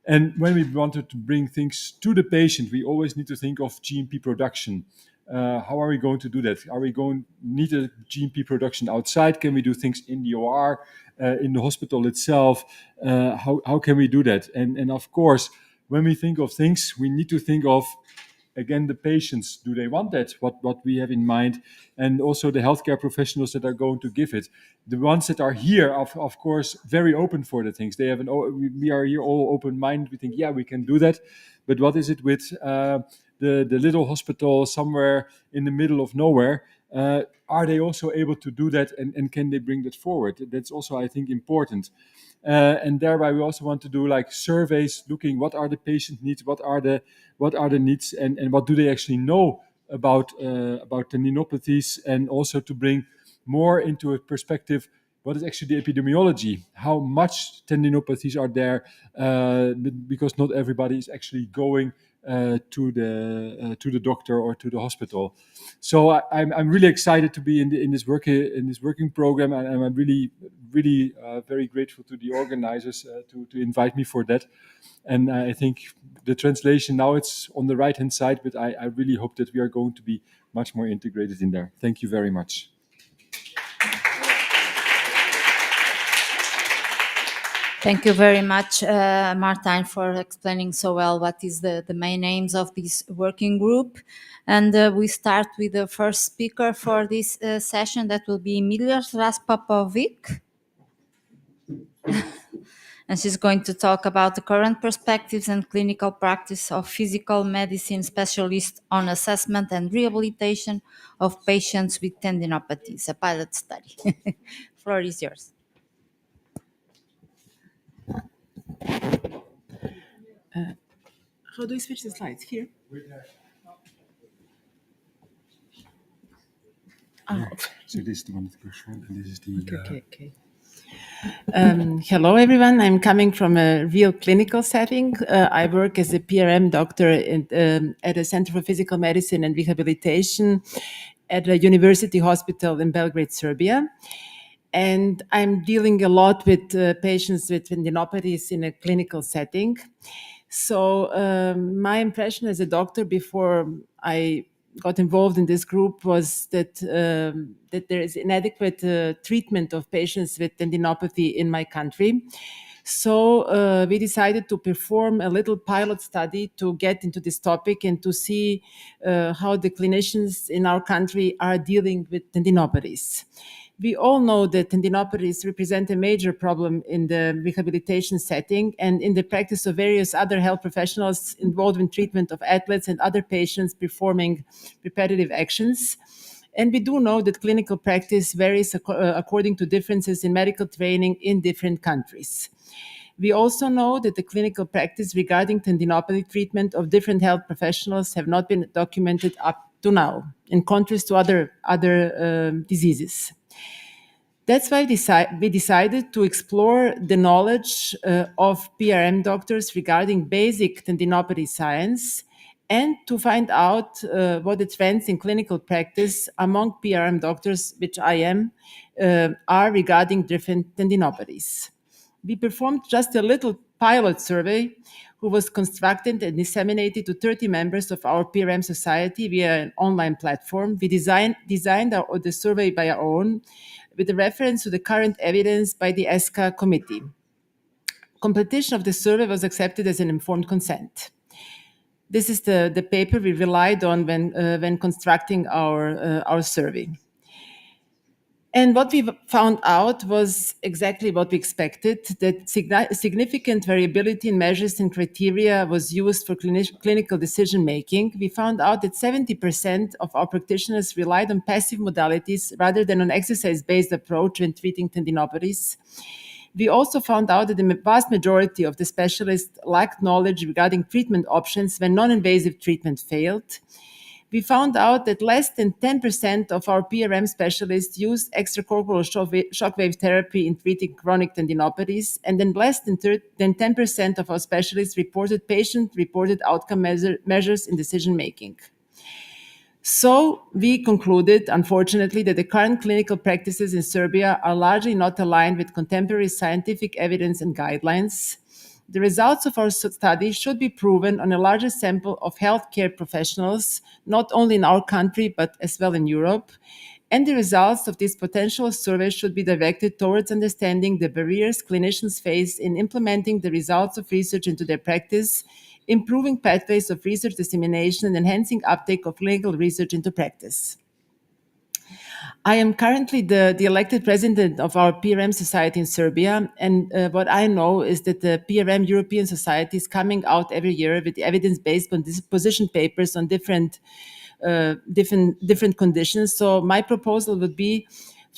And when we wanted to bring things to the patient, we always need to think of GMP production. How are we going to do that? Are we going to need a GMP production outside? Can we do things in the OR, in the hospital itself? How can we do that? And of course, when we think of things, we need to think of, again, the patients. Do they want that? What we have in mind, and also the healthcare professionals that are going to give it. The ones that are here, of course, very open for the things. They have we are here all open-minded. We think, yeah, we can do that. But what is it with the little hospital somewhere in the middle of nowhere? Are they also able to do that, and can they bring that forward? That's also, I think, important. And thereby we also want to do like surveys, looking what are the patient needs, what are the needs, and what do they actually know about tendinopathies, and also to bring more into a perspective what is actually the epidemiology, how much tendinopathies are there, because not everybody is actually going to the doctor or to the hospital. So I'm really excited to be in this working program, and I'm really very grateful to the organizers to invite me for that. And I think the translation now, it's on the right hand side, but I really hope that we are going to be much more integrated in there. Thank you very much. Thank you very much, Martijn, for explaining so well what is the main aims of this working group. And we start with the first speaker for this session. That will be Emilia Raspapovic. And she's going to talk about the current perspectives and clinical practice of physical medicine specialists on assessment and rehabilitation of patients with tendinopathies, a pilot study. Floor is yours. How do we switch the slides? Here? So this is the one that goes on, and this is the... Okay. Hello, everyone. I'm coming from a real clinical setting. I work as a PRM doctor at a Center for Physical Medicine and Rehabilitation at a university hospital in Belgrade, Serbia. And I'm dealing a lot with patients with tendinopathies in a clinical setting. So my impression as a doctor before I got involved in this group was that there is inadequate treatment of patients with tendinopathy in my country. So we decided to perform a little pilot study to get into this topic and to see how the clinicians in our country are dealing with tendinopathies. We all know that tendinopathies represent a major problem in the rehabilitation setting and in the practice of various other health professionals involved in treatment of athletes and other patients performing repetitive actions. And we do know that clinical practice varies according to differences in medical training in different countries. We also know that the clinical practice regarding tendinopathy treatment of different health professionals have not been documented up to now, in contrast to other diseases. That's why we decided to explore the knowledge of PRM doctors regarding basic tendinopathy science and to find out what the trends in clinical practice among PRM doctors, which I am, are regarding different tendinopathies. We performed just a little pilot survey who was constructed and disseminated to 30 members of our PRM society via an online platform. We designed the survey by our own with a reference to the current evidence by the ESCA committee. Completion of the survey was accepted as an informed consent. This is the paper we relied on when constructing our survey. And what we found out was exactly what we expected, that significant variability in measures and criteria was used for clinical decision-making. We found out that 70% of our practitioners relied on passive modalities rather than an exercise-based approach when treating tendinopathies. We also found out that the vast majority of the specialists lacked knowledge regarding treatment options when non-invasive treatment failed. We found out that less than 10% of our PRM specialists used extracorporeal shockwave therapy in treating chronic tendinopathies, and then less than 10% of our specialists reported patient-reported outcome measures in decision-making. So we concluded, unfortunately, that the current clinical practices in Serbia are largely not aligned with contemporary scientific evidence and guidelines. The results of our study should be proven on a larger sample of healthcare professionals, not only in our country, but as well in Europe. And the results of this potential survey should be directed towards understanding the barriers clinicians face in implementing the results of research into their practice, improving pathways of research dissemination, and enhancing uptake of clinical research into practice. I am currently the elected president of our PRM society in Serbia, and what I know is that the PRM European Society is coming out every year with evidence-based position papers on different conditions. So my proposal would be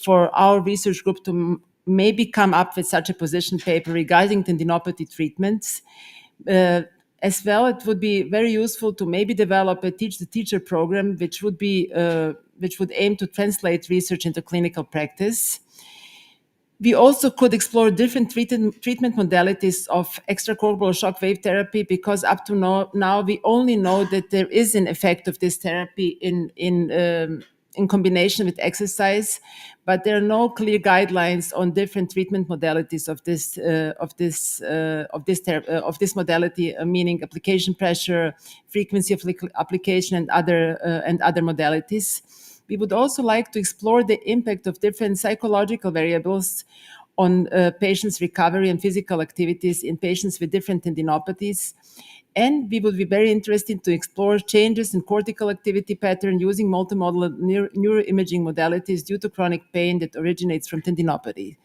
for our research group to maybe come up with such a position paper regarding tendinopathy treatments. As well, it would be very useful to maybe develop a teach-the-teacher program, which would aim to translate research into clinical practice. We also could explore different treatment modalities of extracorporeal shockwave therapy, because up to now we only know that there is an effect of this therapy in combination with exercise, but there are no clear guidelines on different treatment modalities of this modality, meaning application pressure, frequency of application, and other modalities. We would also like to explore the impact of different psychological variables on patients' recovery and physical activities in patients with different tendinopathies. And we would be very interested to explore changes in cortical activity pattern using multimodal neuroimaging modalities due to chronic pain that originates from tendinopathy.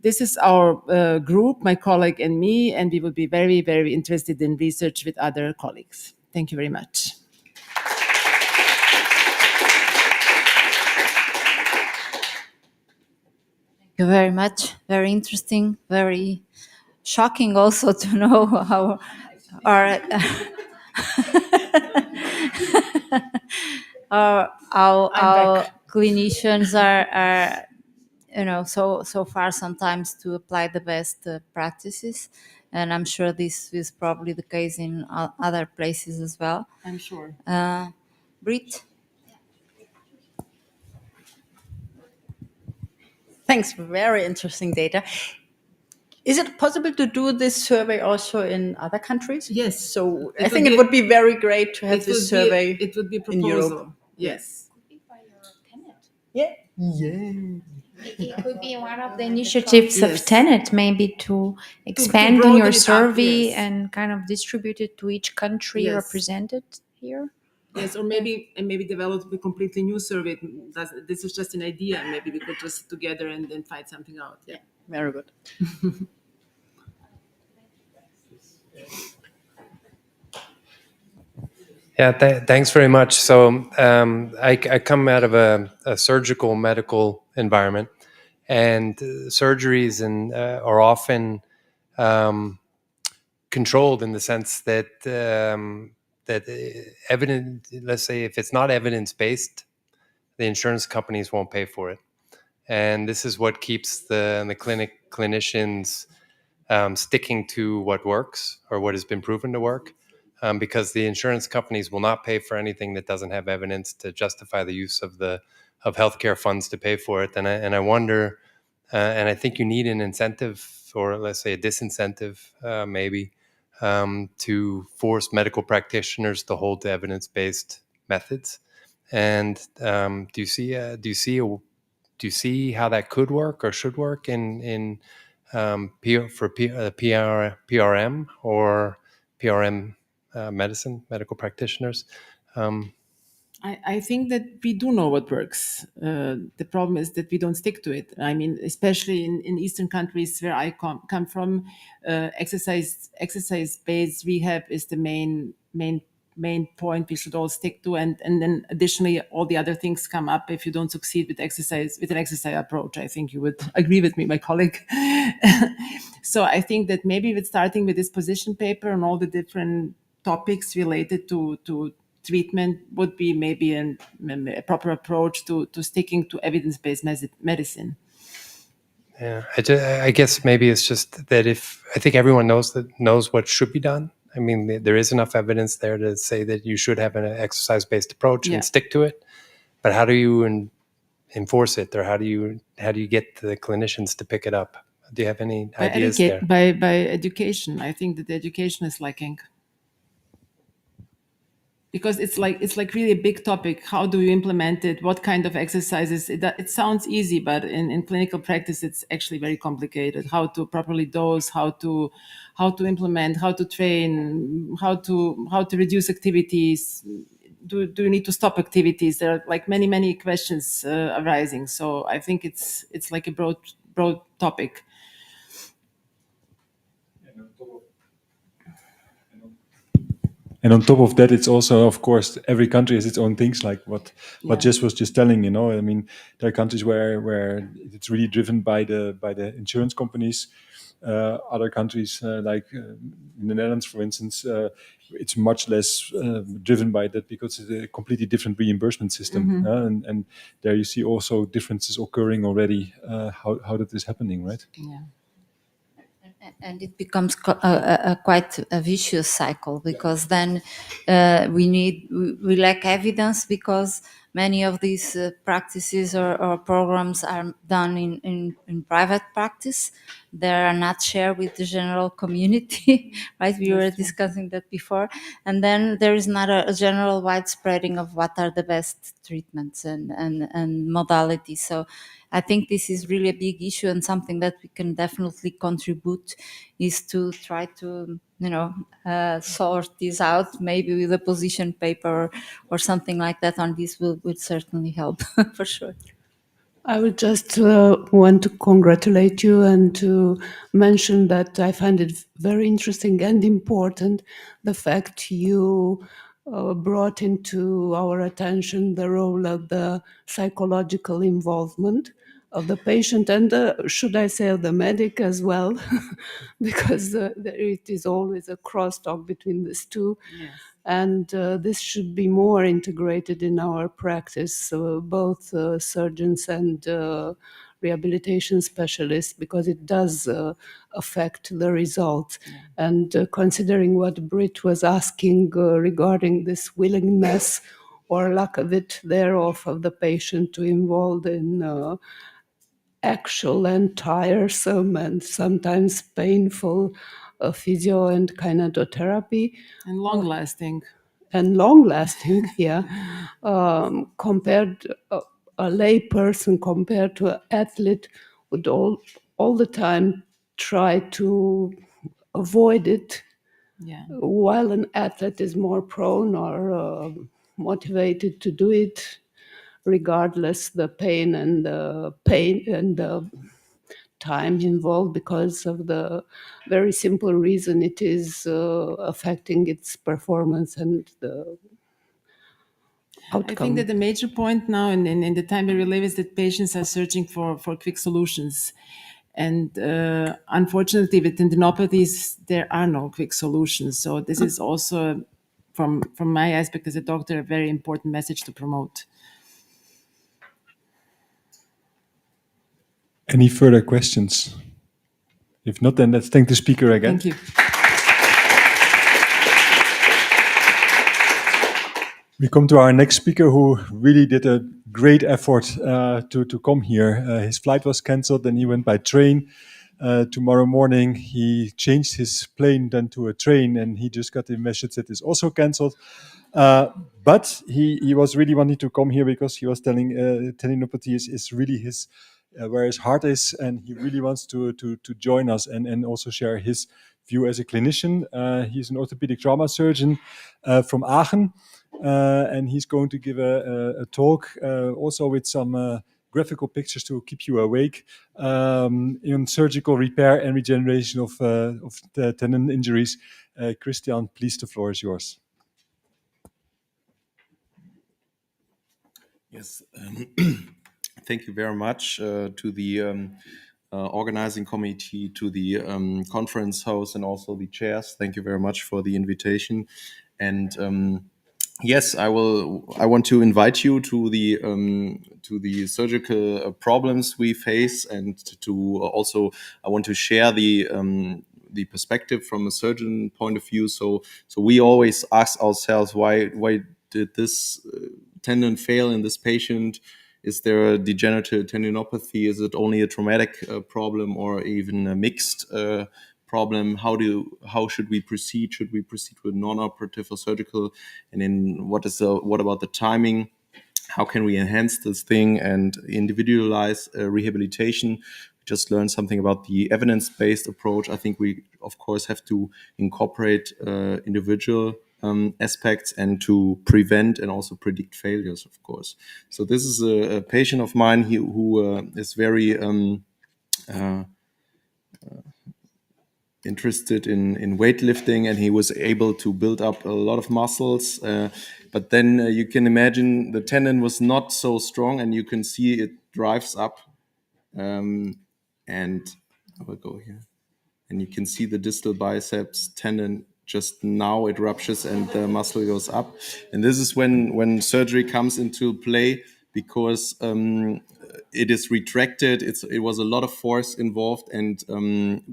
This is our group, my colleague and me, and we would be very, very interested in research with other colleagues. Thank you very much. Thank you very much. Very interesting, very shocking also to know how our clinicians are so far sometimes to apply the best practices, and I'm sure this is probably the case in other places as well. I'm sure. Britt? Thanks, very interesting data. Is it possible to do this survey also in other countries? Yes. So I think it would be very great to have this survey it would be a in proposal. Europe. Yes. Yeah. It could be one of the initiatives of TENET, maybe to expand on broaden your it up, survey yes. and kind of distribute it to each country Yes. represented here. Yes, or maybe develop a completely new survey. This is just an idea. Maybe we could just sit together and then find something out. Yeah, very good. Yeah, thanks very much. So I come out of a surgical medical environment, and surgeries are often controlled in the sense that let's say if it's not evidence-based, the insurance companies won't pay for it. and this is what keeps the clinicians sticking to what works or what has been proven to work, because the insurance companies will not pay for anything that doesn't have evidence to justify the use of healthcare funds to pay for it. And I wonder, and I think you need an incentive, or let's say a disincentive, maybe, to force medical practitioners to hold to evidence-based methods. And do you see how that could work or should work in PRM or PRM medicine, medical practitioners? I think that we do know what works. The problem is that we don't stick to it. I mean, especially in Eastern countries where I come from, exercise-based rehab is the main point we should all stick to, and then additionally all the other things come up if you don't succeed with an exercise approach. I think you would agree with me, my colleague. So I think that maybe with starting with this position paper and all the different topics related to treatment would be maybe a proper approach to sticking to evidence-based medicine. Yeah, I guess maybe it's just that I think everyone knows what should be done. I mean, there is enough evidence there to say that you should have an exercise-based approach and stick to it. But how do you enforce it, or how do you get the clinicians to pick it up? Do you have any ideas there? By education. I think that the education is lacking. Because it's like really a big topic. How do you implement it? What kind of exercises? It sounds easy, but in clinical practice, it's actually very complicated. How to properly dose, how to implement, how to train, how to reduce activities. Do you need to stop activities? There are like many questions arising. So I think it's like a broad topic. And on top of that, it's also, of course, every country has its own things, like what Jess was just telling. I mean, there are countries where it's really driven by the insurance companies. Other countries, like in the Netherlands, for instance, it's much less driven by that because it's a completely different reimbursement system. And there you see also differences occurring already. How that is happening, right? Yeah. And it becomes quite a vicious cycle, because then we lack evidence, because many of these practices or programs are done in private practice. They are not shared with the general community, right? We were discussing that before. And then there is not a general widespreading of what are the best treatments and modalities. So I think this is really a big issue, and something that we can definitely contribute is to try to, sort this out, maybe with a position paper or something like that on this would certainly help for sure. I would just want to congratulate you and to mention that I find it very interesting and important the fact you brought into our attention the role of the psychological involvement of the patient and should I say of the medic as well, because it is always a crosstalk between these two. Yes. And this should be more integrated in our practice, both surgeons and rehabilitation specialists, because it does affect the results. Yeah. And considering what Britt was asking regarding this willingness or lack of it thereof of the patient to involve in actual and tiresome and sometimes painful physio and kinetotherapy. And long-lasting. Yeah. Compared, a lay person compared to an athlete would all the time try to avoid it. Yeah. While an athlete is more prone or motivated to do it, regardless the pain and the time involved, because of the very simple reason it is affecting its performance and the outcome. I think that the major point now in the time we live is that patients are searching for quick solutions. And unfortunately, with tendinopathies, there are no quick solutions. So this is also, from my aspect as a doctor, a very important message to promote. Any further questions? If not, then let's thank the speaker again. Thank you. We come to our next speaker, who really did a great effort to come here. His flight was cancelled, and he went by train. Tomorrow morning, he changed his plane then to a train, and he just got the message that it's also cancelled. But he was really wanting to come here because he was telling tendinopathy is really his where his heart is, and he really wants to join us and also share his view as a clinician. He's an orthopedic trauma surgeon from Aachen, and he's going to give a talk also with some graphical pictures to keep you awake in surgical repair and regeneration of the tendon injuries. Christian, please, the floor is yours. Yes, thank you very much to the organizing committee, to the conference host, and also the chairs. Thank you very much for the invitation. And yes, I want to invite you to the surgical problems we face, and to also I want to share the perspective from a surgeon point of view. So we always ask ourselves, why did this tendon fail in this patient? Is there a degenerative tendinopathy? Is it only a traumatic problem, or even a mixed problem? How should we proceed? Should we proceed with non-operative or surgical? And then what about the timing? How can we enhance this thing and individualize rehabilitation? Just learn something about the evidence-based approach. I think we, of course, have to incorporate individual aspects and to prevent and also predict failures, of course. So this is a patient of mine who is very interested in weightlifting, and he was able to build up a lot of muscles. But then you can imagine the tendon was not so strong, and you can see it drives up. And I will go here. And you can see the distal biceps tendon, just now it ruptures and the muscle goes up. And this is when surgery comes into play, because it is retracted. It was a lot of force involved, and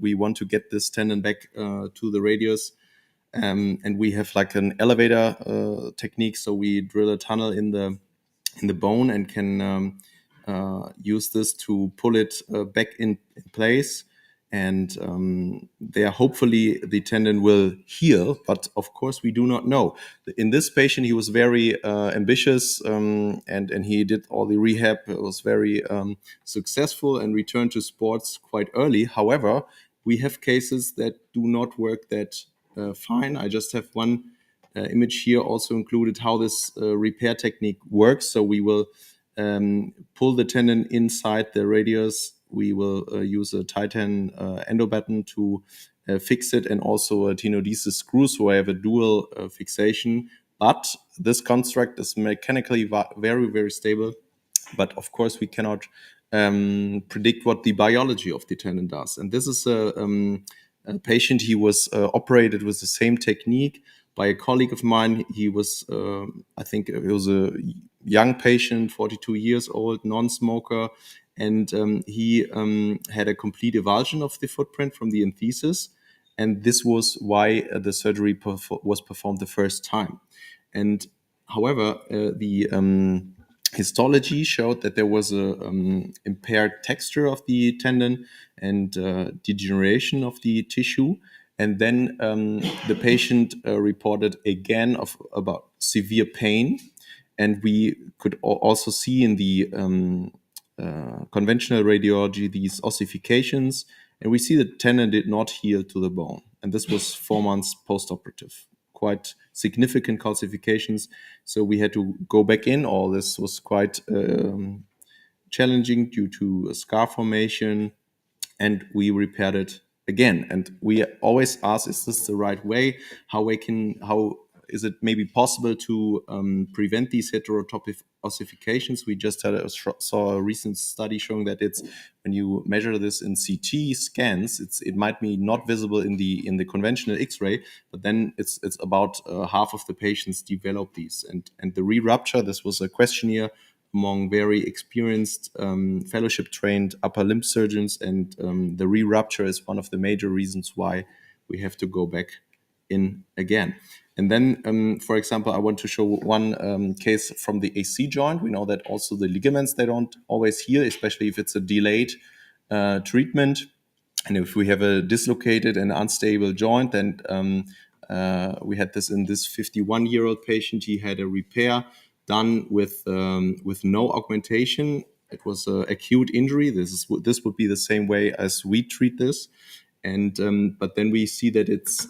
we want to get this tendon back to the radius. And we have like an elevator technique. So we drill a tunnel in the bone and can use this to pull it back in place. And there, hopefully, the tendon will heal. But of course, we do not know. In this patient, he was very ambitious, and he did all the rehab. It was very successful and returned to sports quite early. However, we have cases that do not work that fine. I just have one image here, also included how this repair technique works. So we will pull the tendon inside the radius. We will use a Titan endobaton to fix it, and also a tenodesis screw, so I have a dual fixation. But this construct is mechanically very, very stable. But of course, we cannot predict what the biology of the tendon does. And this is a patient. He was operated with the same technique by a colleague of mine. He was, I think it was a young patient, 42 years old, non-smoker. And he had a complete avulsion of the footprint from the enthesis. And this was why the surgery was performed the first time. And however, the histology showed that there was a impaired texture of the tendon and degeneration of the tissue. And then the patient reported again of about severe pain. And we could also see in the conventional radiology these ossifications, and we see the tendon did not heal to the bone. And this was 4 months post-operative, quite significant calcifications. So we had to go back in. All this was quite challenging due to a scar formation, and we repaired it again. And we always ask, is this the right way? How is it maybe possible to prevent these heterotopic ossifications? We just saw a recent study showing that it's when you measure this in CT scans, it might be not visible in the conventional X-ray, but then it's about half of the patients develop these. And the re-rupture, this was a questionnaire among very experienced fellowship-trained upper limb surgeons, and the re-rupture is one of the major reasons why we have to go back in again. And then, for example, I want to show one case from the AC joint. We know that also the ligaments, they don't always heal, especially if it's a delayed treatment. And if we have a dislocated and unstable joint, then we had this in this 51-year-old patient. He had a repair done with no augmentation. It was an acute injury. This would be the same way as we treat this. And but then we see that it's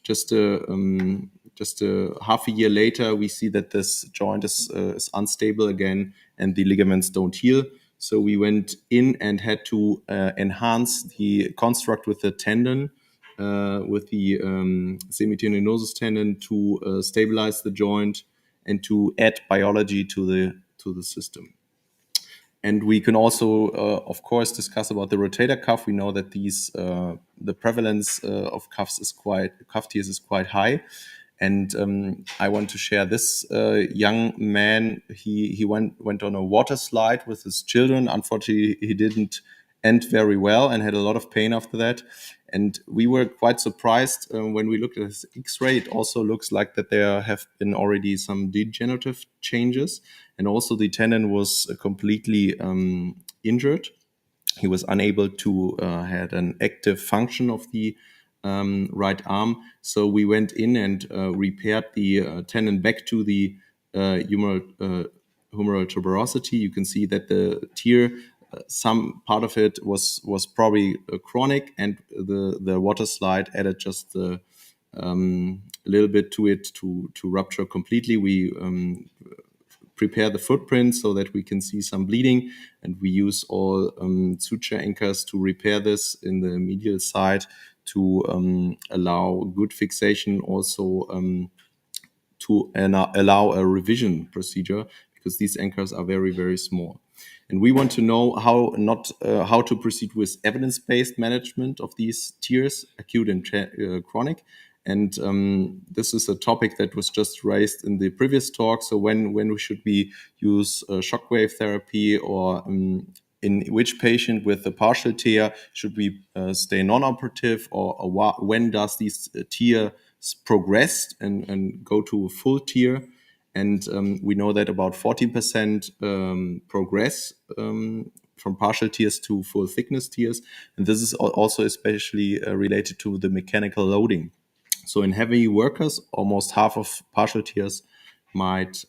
just a half a year later, we see that this joint is unstable again, and the ligaments don't heal. So we went in and had to enhance the construct with the tendon, with the semitendinosus tendon, to stabilize the joint and to add biology to the system. And we can also, of course, discuss about the rotator cuff. We know that the prevalence of cuff tears is quite high. And I want to share this young man. He went on a water slide with his children. Unfortunately, he didn't end very well and had a lot of pain after that. And we were quite surprised when we looked at his X-ray. It also looks like that there have been already some degenerative changes. And also the tendon was completely injured. He was unable to had an active function of the right arm. So we went in and repaired the tendon back to the humeral tuberosity. You can see that the tear, some part of it was probably chronic, and the water slide added just a little bit to it to rupture completely. We prepare the footprint so that we can see some bleeding, and we use all suture anchors to repair this in the medial side to allow good fixation, also to allow a revision procedure, because these anchors are very, very small. And we want to know how to proceed with evidence-based management of these tears, acute and chronic. And this is a topic that was just raised in the previous talk. So when should we use shockwave therapy, or in which patient with a partial tear should we stay non-operative, or when does these tears progress and go to a full tear? And we know that about 14% progress from partial tears to full thickness tears. And this is also especially related to the mechanical loading. So in heavy workers, almost half of partial tears might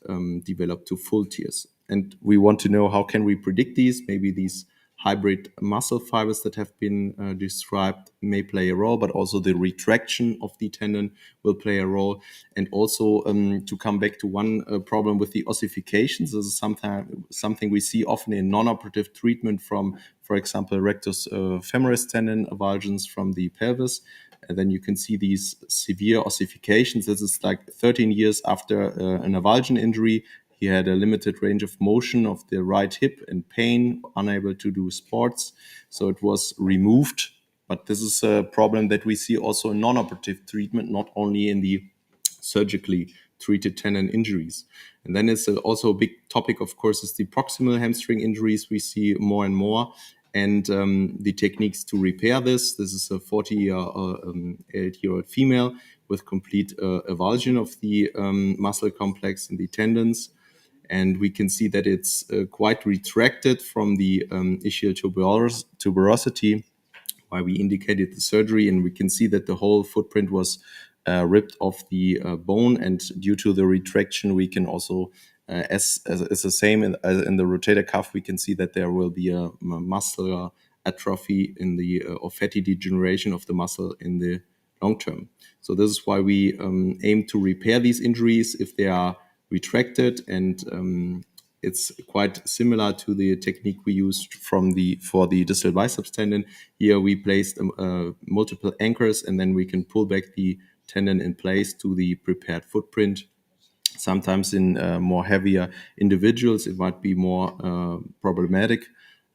develop to full tears. And we want to know, how can we predict these? Maybe these hybrid muscle fibers that have been described may play a role, but also the retraction of the tendon will play a role. And also to come back to one problem with the ossifications, this is something we see often in non-operative treatment from, for example, rectus femoris tendon avulsions from the pelvis. And then you can see these severe ossifications. This is like 13 years after an avulsion injury. He had a limited range of motion of the right hip and pain, unable to do sports. So it was removed. But this is a problem that we see also in non-operative treatment, not only in the surgically treated tendon injuries. And then it's also a big topic, of course, is the proximal hamstring injuries. We see more and more. And the techniques to repair this. This is a 48-year-old female with complete avulsion of the muscle complex and the tendons. And we can see that it's quite retracted from the ischial tuberosity, why we indicated the surgery. And we can see that the whole footprint was ripped off the bone. And due to the retraction, we can also as the same in the rotator cuff, we can see that there will be a muscular atrophy in the or fatty degeneration of the muscle in the long term. So this is why we aim to repair these injuries if they are retracted, and it's quite similar to the technique we used for the distal biceps tendon. Here we placed multiple anchors, and then we can pull back the tendon in place to the prepared footprint. Sometimes in more heavier individuals, it might be more problematic,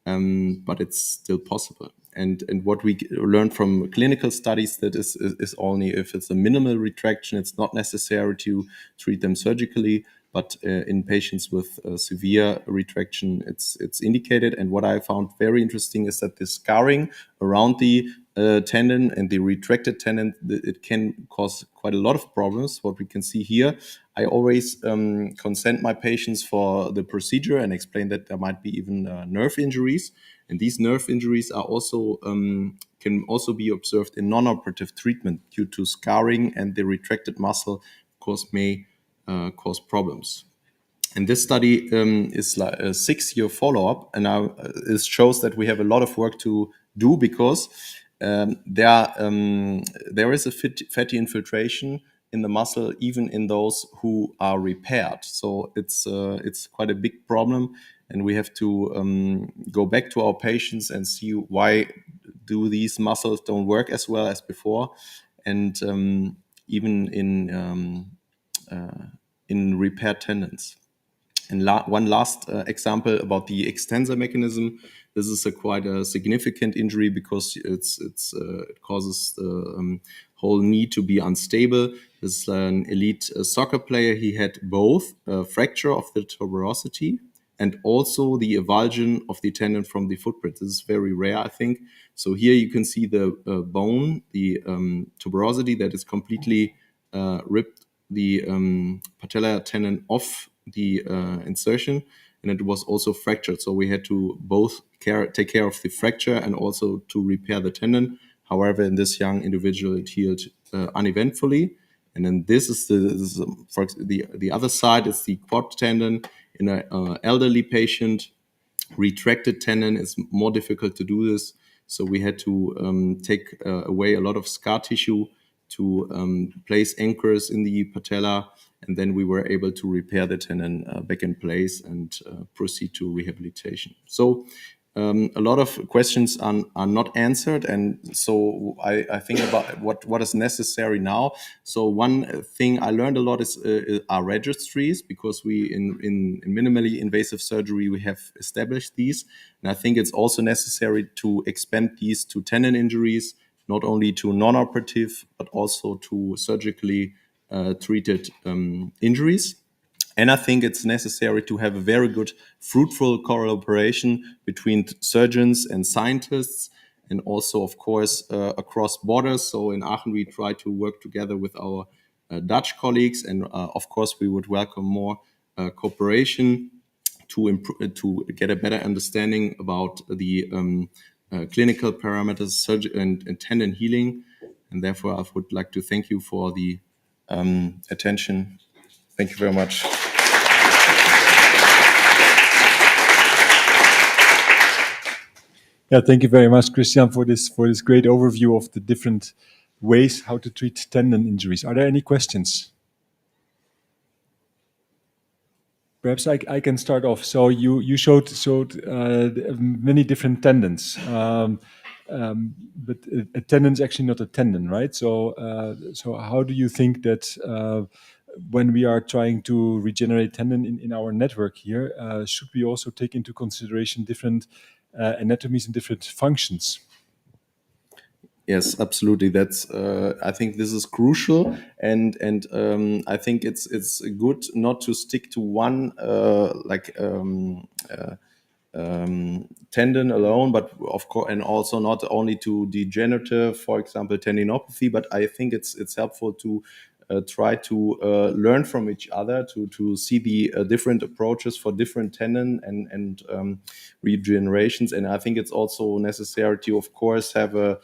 but it's still possible. And what we learned from clinical studies, that is only if it's a minimal retraction, it's not necessary to treat them surgically. but in patients with severe retraction, it's indicated. And what I found very interesting is that the scarring around the tendon and the retracted tendon, it can cause quite a lot of problems. What we can see here, I always consent my patients for the procedure and explain that there might be even nerve injuries. And these nerve injuries are also can also be observed in non-operative treatment due to scarring, and the retracted muscle, of course, may cause problems. And this study is like a 6-year follow-up, and it shows that we have a lot of work to do because there is a fatty infiltration in the muscle, even in those who are repaired. So it's quite a big problem, and we have to go back to our patients and see why do these muscles don't work as well as before, and even in repaired tendons. And one last example about the extensor mechanism. This is quite a significant injury because it causes the whole knee to be unstable. This is an elite soccer player. He had both a fracture of the tuberosity and also the avulsion of the tendon from the footprint. This is very rare, I think. So here you can see the bone, the tuberosity that is completely ripped the patellar tendon off the insertion, and it was also fractured. So we had to both take care of the fracture and also to repair the tendon. However, in this young individual, it healed uneventfully. And then this is the other side is the quad tendon in an elderly patient. Retracted tendon is more difficult to do this. So we had to take away a lot of scar tissue to place anchors in the patella, and then we were able to repair the tendon back in place and proceed to rehabilitation. So a lot of questions are not answered, and so I think about what is necessary now. So one thing I learned a lot is our registries, because we in minimally invasive surgery we have established these, and I think it's also necessary to expand these to tendon injuries, not only to non-operative but also to surgically treated injuries. And I think it's necessary to have a very good, fruitful collaboration between surgeons and scientists, and also, of course, across borders. So in Aachen, we try to work together with our Dutch colleagues, and of course, we would welcome more cooperation to get a better understanding about the clinical parameters and tendon healing. And therefore, I would like to thank you for the attention. Thank you very much. Yeah, thank you very much, Christian, for this great overview of the different ways how to treat tendon injuries. Are there any questions? Perhaps I can start off. So you showed many different tendons, but a tendon is actually not a tendon, right? So how do you think that when we are trying to regenerate tendon in our network here, should we also take into consideration different anatomies and different functions? Yes, absolutely. That's I think this is crucial, and I think it's good not to stick to one tendon alone, but of course, and also not only to degenerative, for example, tendinopathy. But I think it's helpful to try to learn from each other to see the different approaches for different tendon and regenerations. And I think it's also necessary to, of course, have a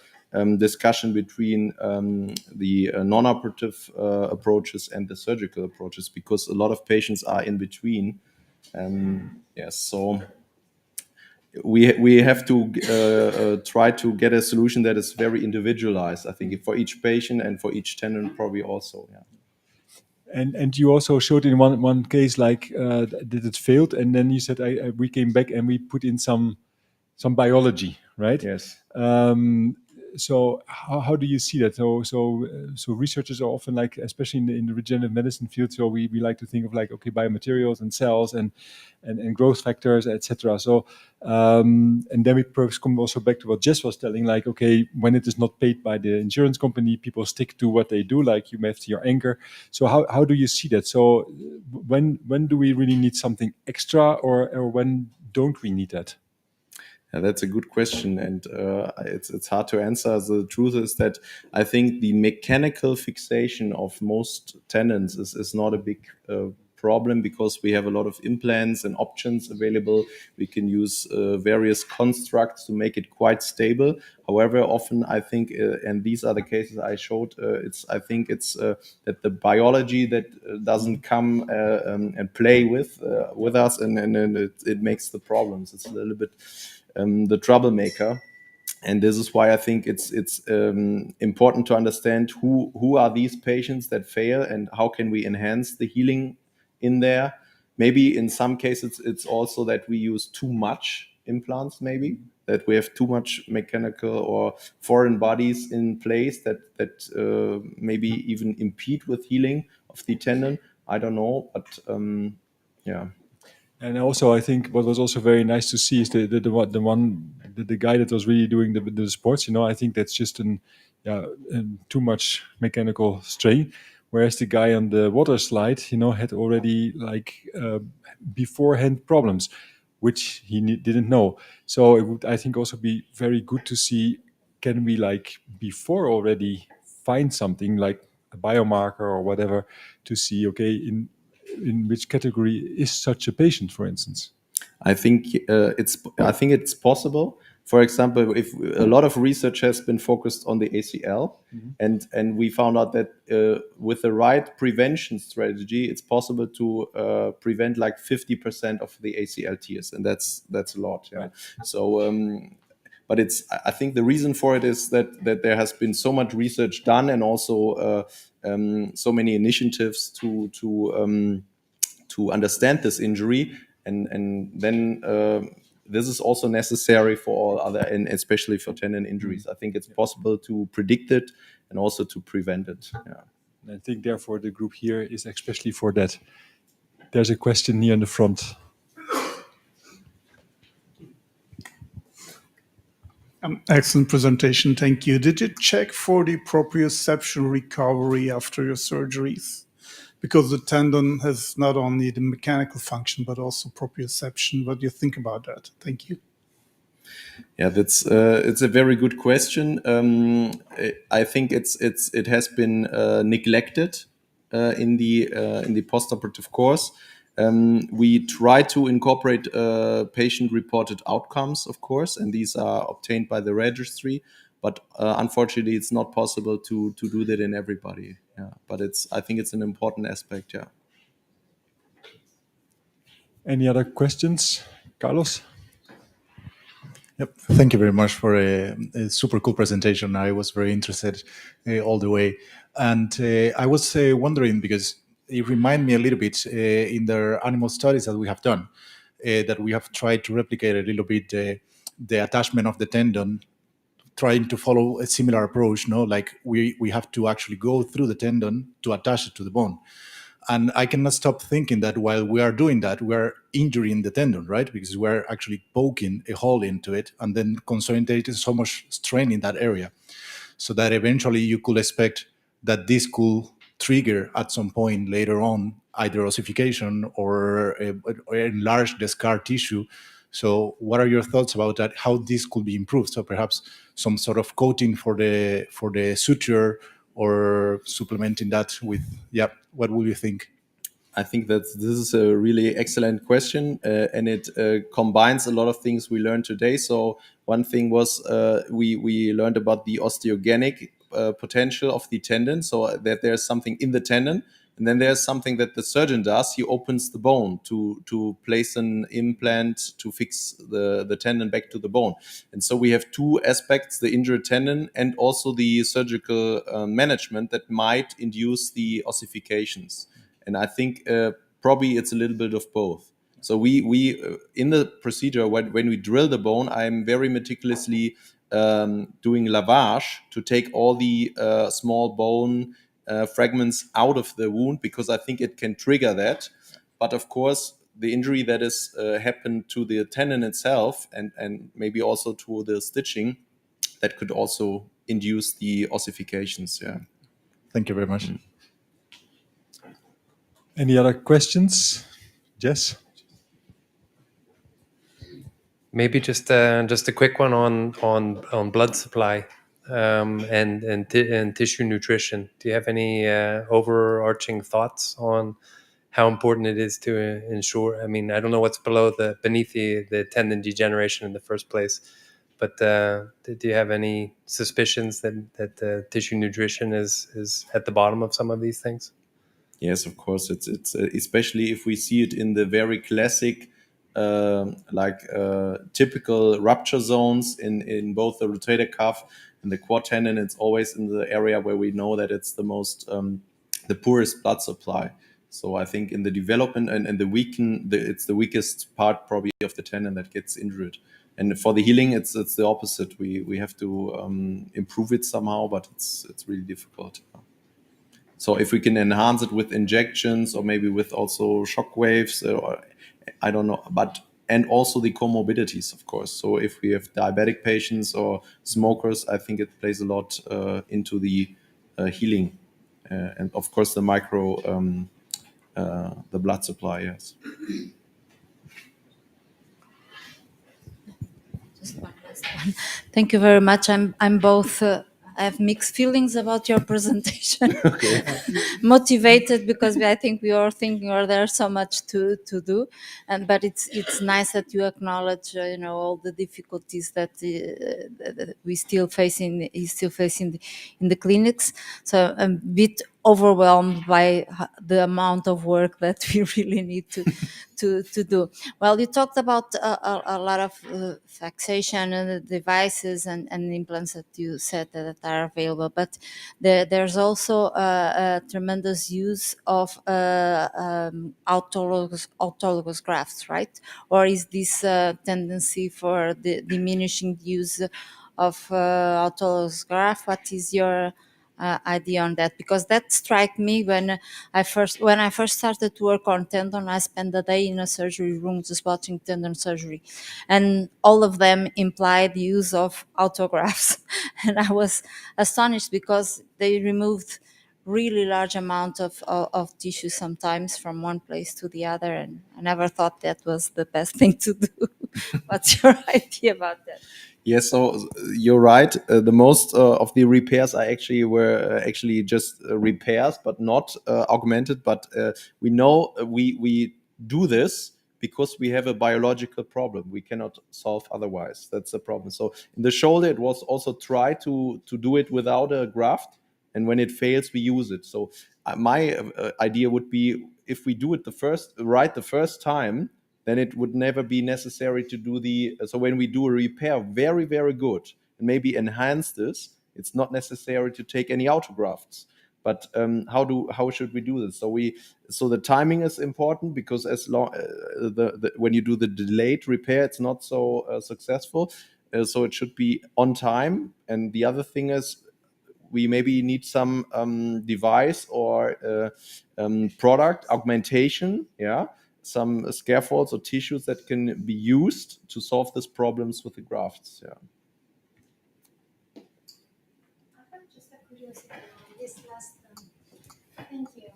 discussion between the non-operative approaches and the surgical approaches, because a lot of patients are in between. Yes, so we have to try to get a solution that is very individualized, I think, for each patient and for each tendon probably also. Yeah. And you also showed in one case like that it failed, and then you said we came back and we put in some biology, right? Yes. So how do you see that? So researchers are often like, especially in the regenerative medicine field, so we like to think of like, okay, biomaterials and cells and growth factors, etc. So and then we perhaps come also back to what Jess was telling, like, okay, when it is not paid by the insurance company, people stick to what they do, like you have your anchor. So how do you see that? So when do we really need something extra, or when don't we need that? Yeah, that's a good question, and it's hard to answer. The truth is that I think the mechanical fixation of most tendons is not a big problem, because we have a lot of implants and options available. We can use various constructs to make it quite stable. However, often I think, and these are the cases I showed, I think it's that the biology that doesn't come and play with us, and it makes the problems. It's a little bit the troublemaker. And this is why I think it's important to understand who are these patients that fail, and how can we enhance the healing in there. Maybe in some cases it's also that we use too much implants, maybe that we have too much mechanical or foreign bodies in place that maybe even impede with healing of the tendon. I don't know, but yeah. And also, I think what was also very nice to see is the guy that was really doing the sports. I think that's just too much mechanical strain. Whereas the guy on the water slide, had already like beforehand problems, which he didn't know. So it would, I think, also be very good to see, can we like before already find something like a biomarker or whatever to see, okay, in which category is such a patient, for instance? I think it's possible. For example, if a lot of research has been focused on the ACL, and we found out that with the right prevention strategy, it's possible to prevent like 50% of the ACL tears, and that's a lot. Yeah. Right. So. But I think the reason for it is that there has been so much research done, and also so many initiatives to understand this injury, and then this is also necessary for all other, and especially for tendon injuries. I think it's possible to predict it and also to prevent it. Yeah. And I think therefore the group here is especially for that. There's a question here in the front. Excellent presentation, thank you. Did you check for the proprioception recovery after your surgeries? Because the tendon has not only the mechanical function, but also proprioception. What do you think about that? Thank you. Yeah, it's a very good question. I think it has been neglected in the postoperative course. We try to incorporate patient-reported outcomes, of course, and these are obtained by the registry. But unfortunately, it's not possible to do that in everybody. Yeah, but I think it's an important aspect. Yeah. Any other questions, Carlos? Yep. Thank you very much for a super cool presentation. I was very interested all the way. And I was wondering, because it reminded me a little bit in the animal studies that we have done, that we have tried to replicate a little bit the attachment of the tendon, trying to follow a similar approach, like we have to actually go through the tendon to attach it to the bone. And I cannot stop thinking that while we are doing that, we are injuring the tendon, right? Because we're actually poking a hole into it and then concentrating so much strain in that area. So that eventually you could expect that this could trigger at some point later on either ossification or enlarge the scar tissue. So what are your thoughts about that? How this could be improved? So perhaps some sort of coating for the suture, or supplementing that with, what would you think? I think this is a really excellent question, and it combines a lot of things we learned today. So one thing was we learned about the osteogenic potential of the tendon, so that there's something in the tendon, and then there's something that the surgeon does. He opens the bone to place an implant to fix the tendon back to the bone. And so we have two aspects, the injured tendon and also the surgical management that might induce the ossifications. And I think probably it's a little bit of both. So we in the procedure, when we drill the bone, I'm very meticulously doing lavage to take all the small bone fragments out of the wound, because I think it can trigger that. But of course, the injury that is happened to the tendon itself and maybe also to the stitching, that could also induce the ossifications. Yeah. Thank you very much. Any other questions? Jess? Maybe just a quick one on blood supply and tissue nutrition. Do you have any overarching thoughts on how important it is to ensure? I mean, I don't know what's beneath the tendon degeneration in the first place, but do you have any suspicions that tissue nutrition is at the bottom of some of these things? Yes, of course. It's especially if we see it in the very classic, typical rupture zones in both the rotator cuff and the quad tendon. It's always in the area where we know that it's the most the poorest blood supply. So I think in the development and it's the weakest part probably of the tendon that gets injured. And for the healing, it's the opposite. We have to improve it somehow, but it's really difficult. So if we can enhance it with injections or maybe with also shock waves, or I don't know, and also the comorbidities, of course. So if we have diabetic patients or smokers, I think it plays a lot into the healing, and of course the the blood supply. Yes. Just one last one. Thank you very much. I'm both. I have mixed feelings about your presentation. Okay. Motivated because I think we are thinking, there's so much to do, but it's nice that you acknowledge, all the difficulties that we still facing in the clinics. So I'm a bit overwhelmed by the amount of work that we really need to do. Well, you talked about a lot of fixation and devices and implants that you said that are available, but there's also a tremendous use of autologous grafts, right? Or is this tendency for the diminishing use of autologous graft? What is your idea on that? Because that struck me when I first started to work on tendon. I spent a day in a surgery room just watching tendon surgery, and all of them implied the use of autografts. And I was astonished because they removed really large amount of tissue sometimes from one place to the other, and I never thought that was the best thing to do. What's your idea about that? Yes, so you're right. The most of the repairs were actually just repairs, but not augmented. But we know we do this because we have a biological problem. We cannot solve otherwise. That's the problem. So in the shoulder, it was also tried to do it without a graft, and when it fails, we use it. So my idea would be, if we do it the first time, then it would never be necessary to do so when we do a repair, very, very good, and maybe enhance this, it's not necessary to take any autografts. But how should we do this? So the timing is important, because as long when you do the delayed repair, it's not so successful. So it should be on time. And the other thing is, we maybe need some device or product augmentation, some scaffolds or tissues that can be used to solve these problems with the grafts. Yeah. Thank you.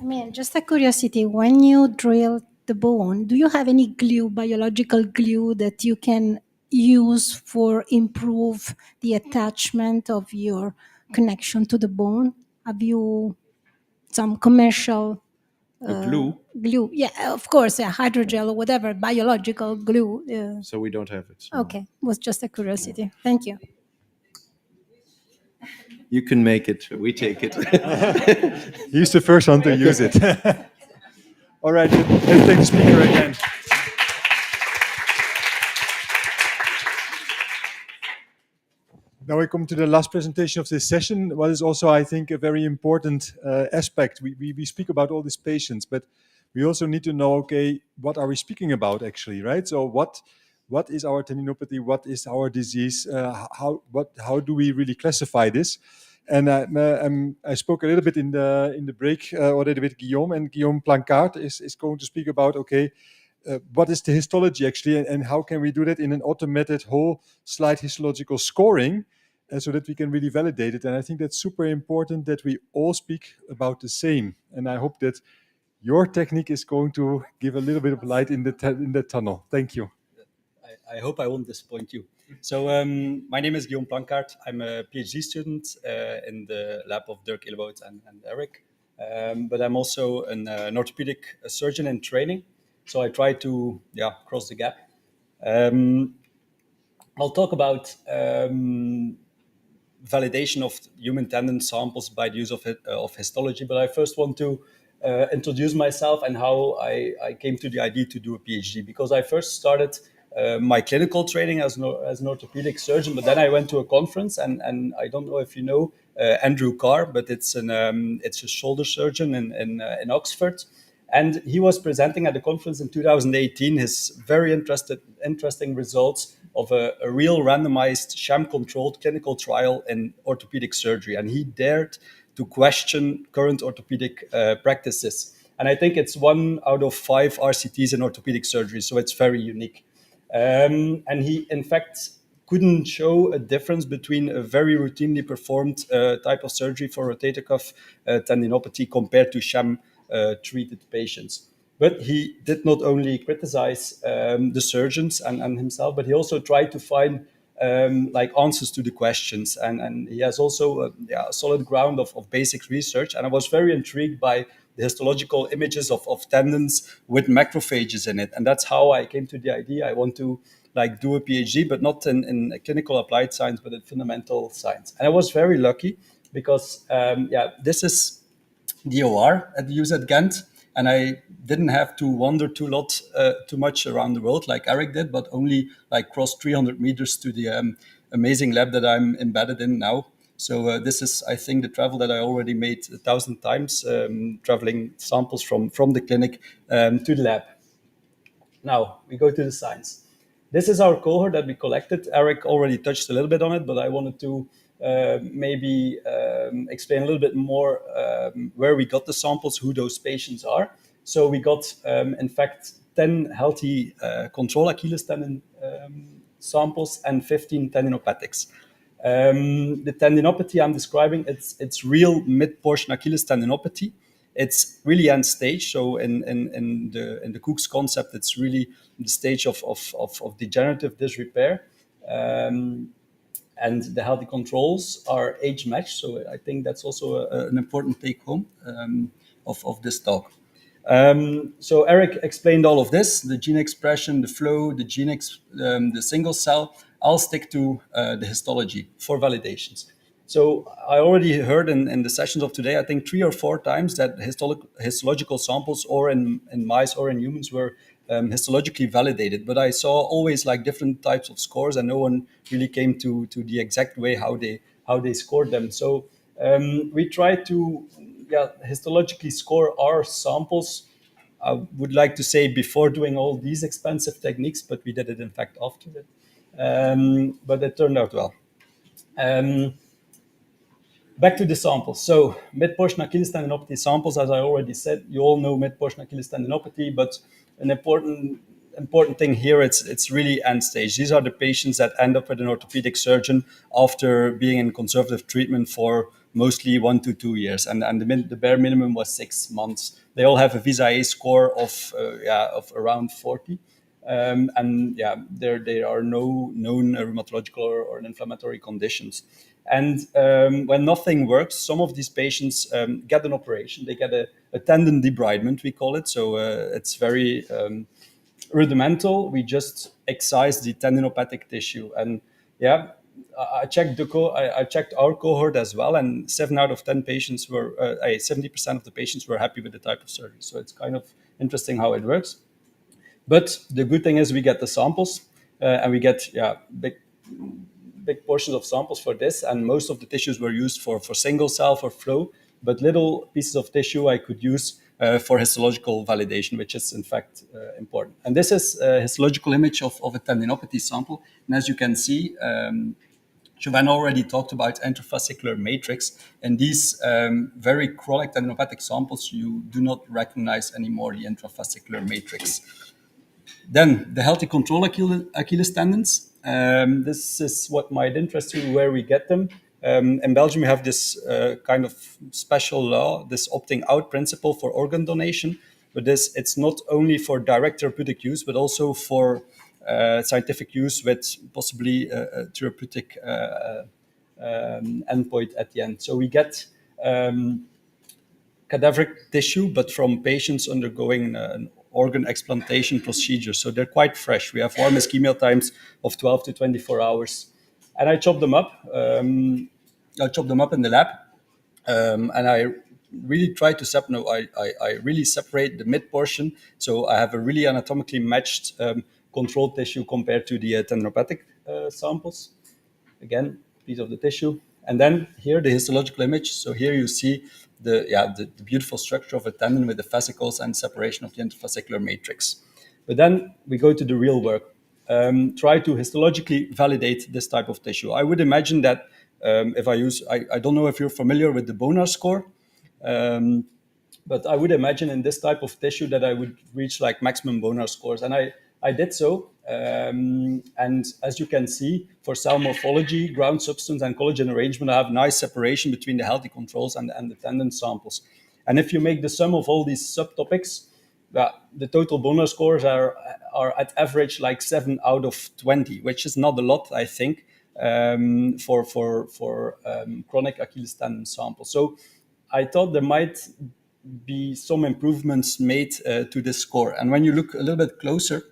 I mean, just a curiosity, when you drill the bone, do you have any glue, biological glue, that you can use for improve the attachment of your connection to the bone? Have you some commercial glue? Glue, yeah, of course, hydrogel or whatever, biological glue. So we don't have it. No. Okay, was just a curiosity. Yeah. Thank you. You can make it. We take it. He's the first one to use it. All right, let's take the speaker again. Now we come to the last presentation of this session. What is also, I think, a very important aspect. We speak about all these patients, but we also need to know, okay, what are we speaking about actually, right? So what is our tendinopathy, what is our disease, how do we really classify this? And I spoke a little bit in the break already with Guillaume, and Guillaume Plancard is going to speak about, okay, what is the histology actually, and how can we do that in an automated whole slide histological scoring, so that we can really validate it. And I think that's super important that we all speak about the same. And I hope that your technique is going to give a little bit of light in the tunnel. Thank you. I hope I won't disappoint you. So my name is Guillaume Plancard. I'm a PhD student in the lab of Dirk Ilwoud and Eric. But I'm also an orthopedic surgeon in training. So I try to cross the gap. I'll talk about validation of human tendon samples by the use of histology. But I first want to introduce myself and how I came to the idea to do a PhD, because I first started my clinical training as an orthopedic surgeon, but then I went to a conference, and I don't know if you know Andrew Carr, but it's a shoulder surgeon in Oxford, and he was presenting at the conference in 2018 his very interesting results of a real randomized sham-controlled clinical trial in orthopedic surgery, and he dared to question current orthopedic practices. And I think it's 1 out of 5 RCTs in orthopedic surgery, so it's very unique. And he, in fact, couldn't show a difference between a very routinely performed type of surgery for rotator cuff tendinopathy compared to sham-treated patients. But he did not only criticize the surgeons and himself, but he also tried to find answers to the questions. And he has also a solid ground of basic research. And I was very intrigued by the histological images of tendons with macrophages in it. And that's how I came to the idea. I want to do a PhD, but not in clinical applied science, but in fundamental science. And I was very lucky because, this is the OR at the UZ Ghent. And I didn't have to wander too much around the world like Eric did, but only cross 300 meters to the amazing lab that I'm embedded in now. So this is, I think, the travel that I already made 1,000 times, traveling samples from the clinic to the lab. Now we go to the science. This is our cohort that we collected. Eric already touched a little bit on it, but I wanted to maybe explain a little bit more where we got the samples, who those patients are. So we got, in fact, 10 healthy control Achilles tendon samples and 15 tendinopathics. The tendinopathy I'm describing, it's real mid-portion Achilles tendinopathy. It's really end stage. So in the Cook's concept, it's really the stage of degenerative disrepair. And the healthy controls are age matched. So I think that's also an important take home of this talk. So Eric explained all of this, the gene expression, the flow, the the single cell. I'll stick to the histology for validations. So I already heard in the sessions of today, I think 3 or 4 times that histological samples or in mice or in humans were histologically validated. But I saw always different types of scores, and no one really came to the exact way how they scored them. So we tried to histologically score our samples. I would like to say before doing all these expensive techniques, but we did it in fact after it. But it turned out well. Back to the samples. So mid-portion Achilles tendinopathy samples, as I already said, you all know mid-portion Achilles tendinopathy, but an important thing here, it's really end stage. These are the patients that end up with an orthopedic surgeon after being in conservative treatment for mostly 1 to 2 years, and the bare minimum was 6 months. They all have a VISA-A score of around 40. There are no known rheumatological or inflammatory conditions. And when nothing works, some of these patients get an operation. They get a tendon debridement, we call it. So it's very rudimental. We just excise the tendinopathic tissue. And I checked our cohort as well, and 7 out of 10 patients were 70% of the patients were happy with the type of surgery. So it's kind of interesting how it works. But the good thing is we get the samples, and we get big portions of samples for this, and most of the tissues were used for single cell, for flow, but little pieces of tissue I could use for histological validation, which is in fact important. And this is a histological image of a tendinopathy sample. And as you can see, Chauvaunne already talked about interfascicular matrix. And these very chronic tendinopathic samples, you do not recognize anymore the intrafascicular matrix. Then the healthy control Achilles tendons. This is what might interest you, where we get them. In Belgium, we have this kind of special law, this opting out principle for organ donation. But it's not only for direct therapeutic use, but also for scientific use with possibly a therapeutic endpoint at the end. So we get cadaveric tissue, but from patients undergoing an organ explantation procedure. So they're quite fresh. We have warm ischemia times of 12 to 24 hours. And I chop them up. I chop them up in the lab. And I really try to separate. I really separate the mid portion. So I have a really anatomically matched control tissue compared to the tendinopathic samples. Again, piece of the tissue. And then here, the histological image. So here you see the beautiful structure of a tendon with the fascicles and separation of the interfascicular matrix. But then we go to the real work. Try to histologically validate this type of tissue. I would imagine that if I use, I don't know if you're familiar with the Bonar score, but I would imagine in this type of tissue that I would reach like maximum Bonar scores. And I did so. And as you can see, for cell morphology, ground substance, and collagen arrangement, I have nice separation between the healthy controls and the tendon samples. And if you make the sum of all these subtopics, the total Bonar scores are at average like 7 out of 20, which is not a lot, I think, for chronic Achilles tendon samples. So I thought there might be some improvements made to this score. And when you look a little bit closer,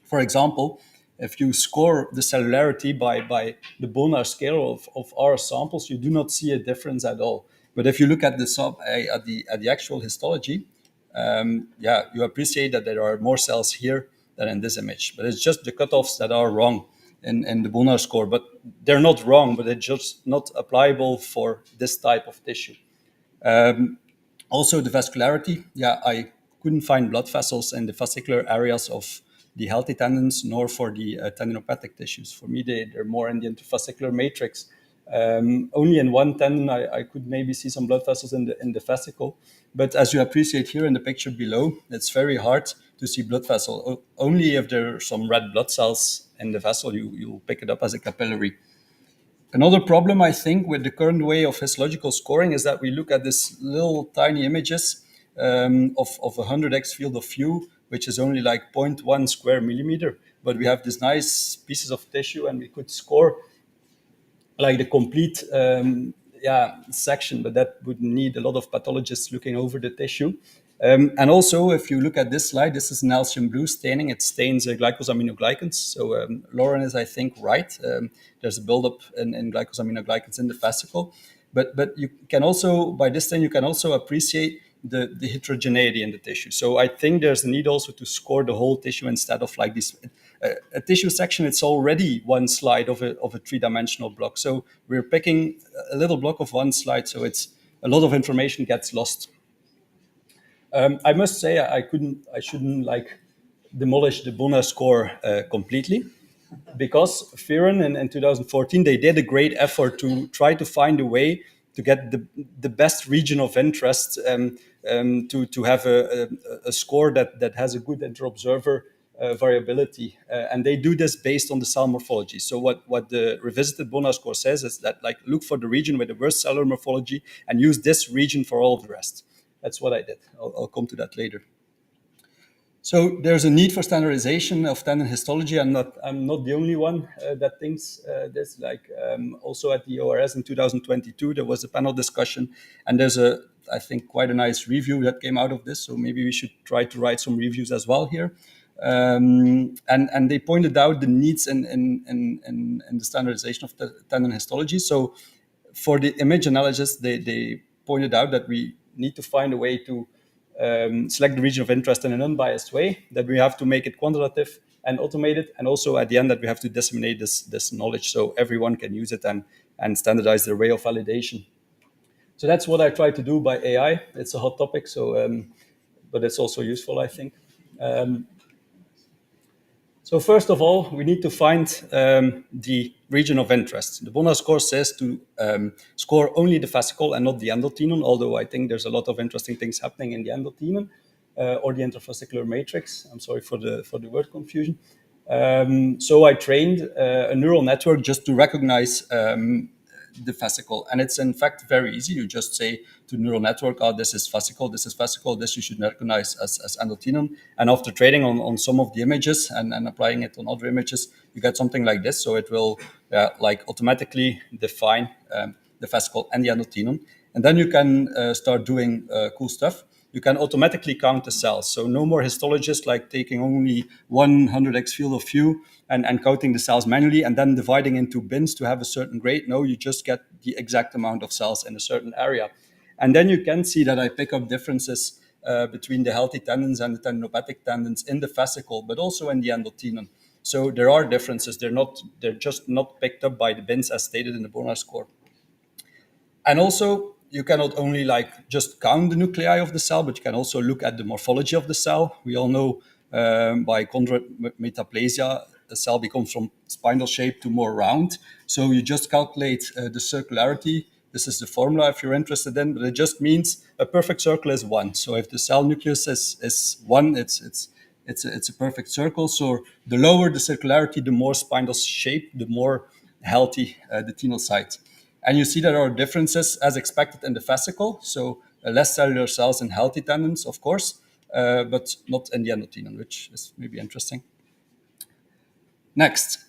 for example, if you score the cellularity by the Bonar scale of our samples, you do not see a difference at all. But if you look at the actual histology, you appreciate that there are more cells here than in this image. But it's just the cutoffs that are wrong in the Bonar score. But they're not wrong, but it's just not applicable for this type of tissue. Also, the vascularity. I couldn't find blood vessels in the fascicular areas of the healthy tendons, nor for the tendinopathic tissues. For me, they're more in the interfascicular matrix. Only in one tendon, I could maybe see some blood vessels in the fascicle. But as you appreciate here in the picture below, it's very hard to see blood vessel. Only if there are some red blood cells in the vessel, you'll pick it up as a capillary. Another problem, I think, with the current way of histological scoring is that we look at this little tiny images of a 100x field of view, which is only like 0.1 square millimeter. But we have these nice pieces of tissue, and we could score like the complete section, but that would need a lot of pathologists looking over the tissue. And also, if you look at this slide, this is an Alcium blue staining. It stains glycosaminoglycans. So Lauren is, I think, right. There's a buildup in glycosaminoglycans in the fascicle. But you can also, by this stain, you can also appreciate the heterogeneity in the tissue. So I think there's a need also to score the whole tissue instead of like this. A tissue section, it's already one slide of a three-dimensional block. So we're picking a little block of one slide, so it's a lot of information gets lost. I must say I shouldn't like demolish the Bonar score completely, because Fearon in 2014 they did a great effort to try to find a way to get the best region of interest to have a score that has a good interobserver variability, and they do this based on the cell morphology. So what the revisited Bonar score says is that like look for the region with the worst cellular morphology and use this region for all of the rest. That's what I did. I'll come to that later. So there's a need for standardization of tendon histology. I'm not the only one that thinks this. Like also at the ORS in 2022, there was a panel discussion, and there's I think quite a nice review that came out of this. So maybe we should try to write some reviews as well here. And they pointed out the needs in the standardization of the tendon histology. So for the image analysis, they pointed out that we need to find a way to select the region of interest in an unbiased way, that we have to make it quantitative and automated, and also at the end that we have to disseminate this knowledge so everyone can use it and standardize their way of validation. So that's what I try to do by AI. It's a hot topic, so but it's also useful, I think. So first of all, we need to find the region of interest. The Bonner score says to score only the fascicle and not the endothenon, although I think there's a lot of interesting things happening in the endothenon or the interfascicular matrix. I'm sorry for the word confusion. So I trained a neural network just to recognize the fascicle. And it's in fact very easy. You just say to neural network, oh, this is fascicle, this you should recognize as endothenon. And after training on some of the images and applying it on other images, you get something like this. So it will like automatically define the fascicle and the endothenon. And then you can start doing cool stuff. You can automatically count the cells. So no more histologists like taking only 100x field of view and counting the cells manually and then dividing into bins to have a certain grade. No, you just get the exact amount of cells in a certain area. And then you can see that I pick up differences between the healthy tendons and the tendinopathic tendons in the fascicle, but also in the endothenon. So there are differences. They're just not picked up by the bins as stated in the Bonner score. And also, you cannot only like just count the nuclei of the cell, but you can also look at the morphology of the cell. We all know by chondrometaplasia, the cell becomes from spindle shape to more round. So you just calculate the circularity. This is the formula if you're interested in, but it just means a perfect circle is 1. So if the cell nucleus is 1, it's a perfect circle. So the lower the circularity, the more spindle shape, the more healthy the tenocyte. And you see there are differences as expected in the fascicle. So less cellular cells in healthy tendons, of course, but not in the endothenon, which is maybe interesting. Next,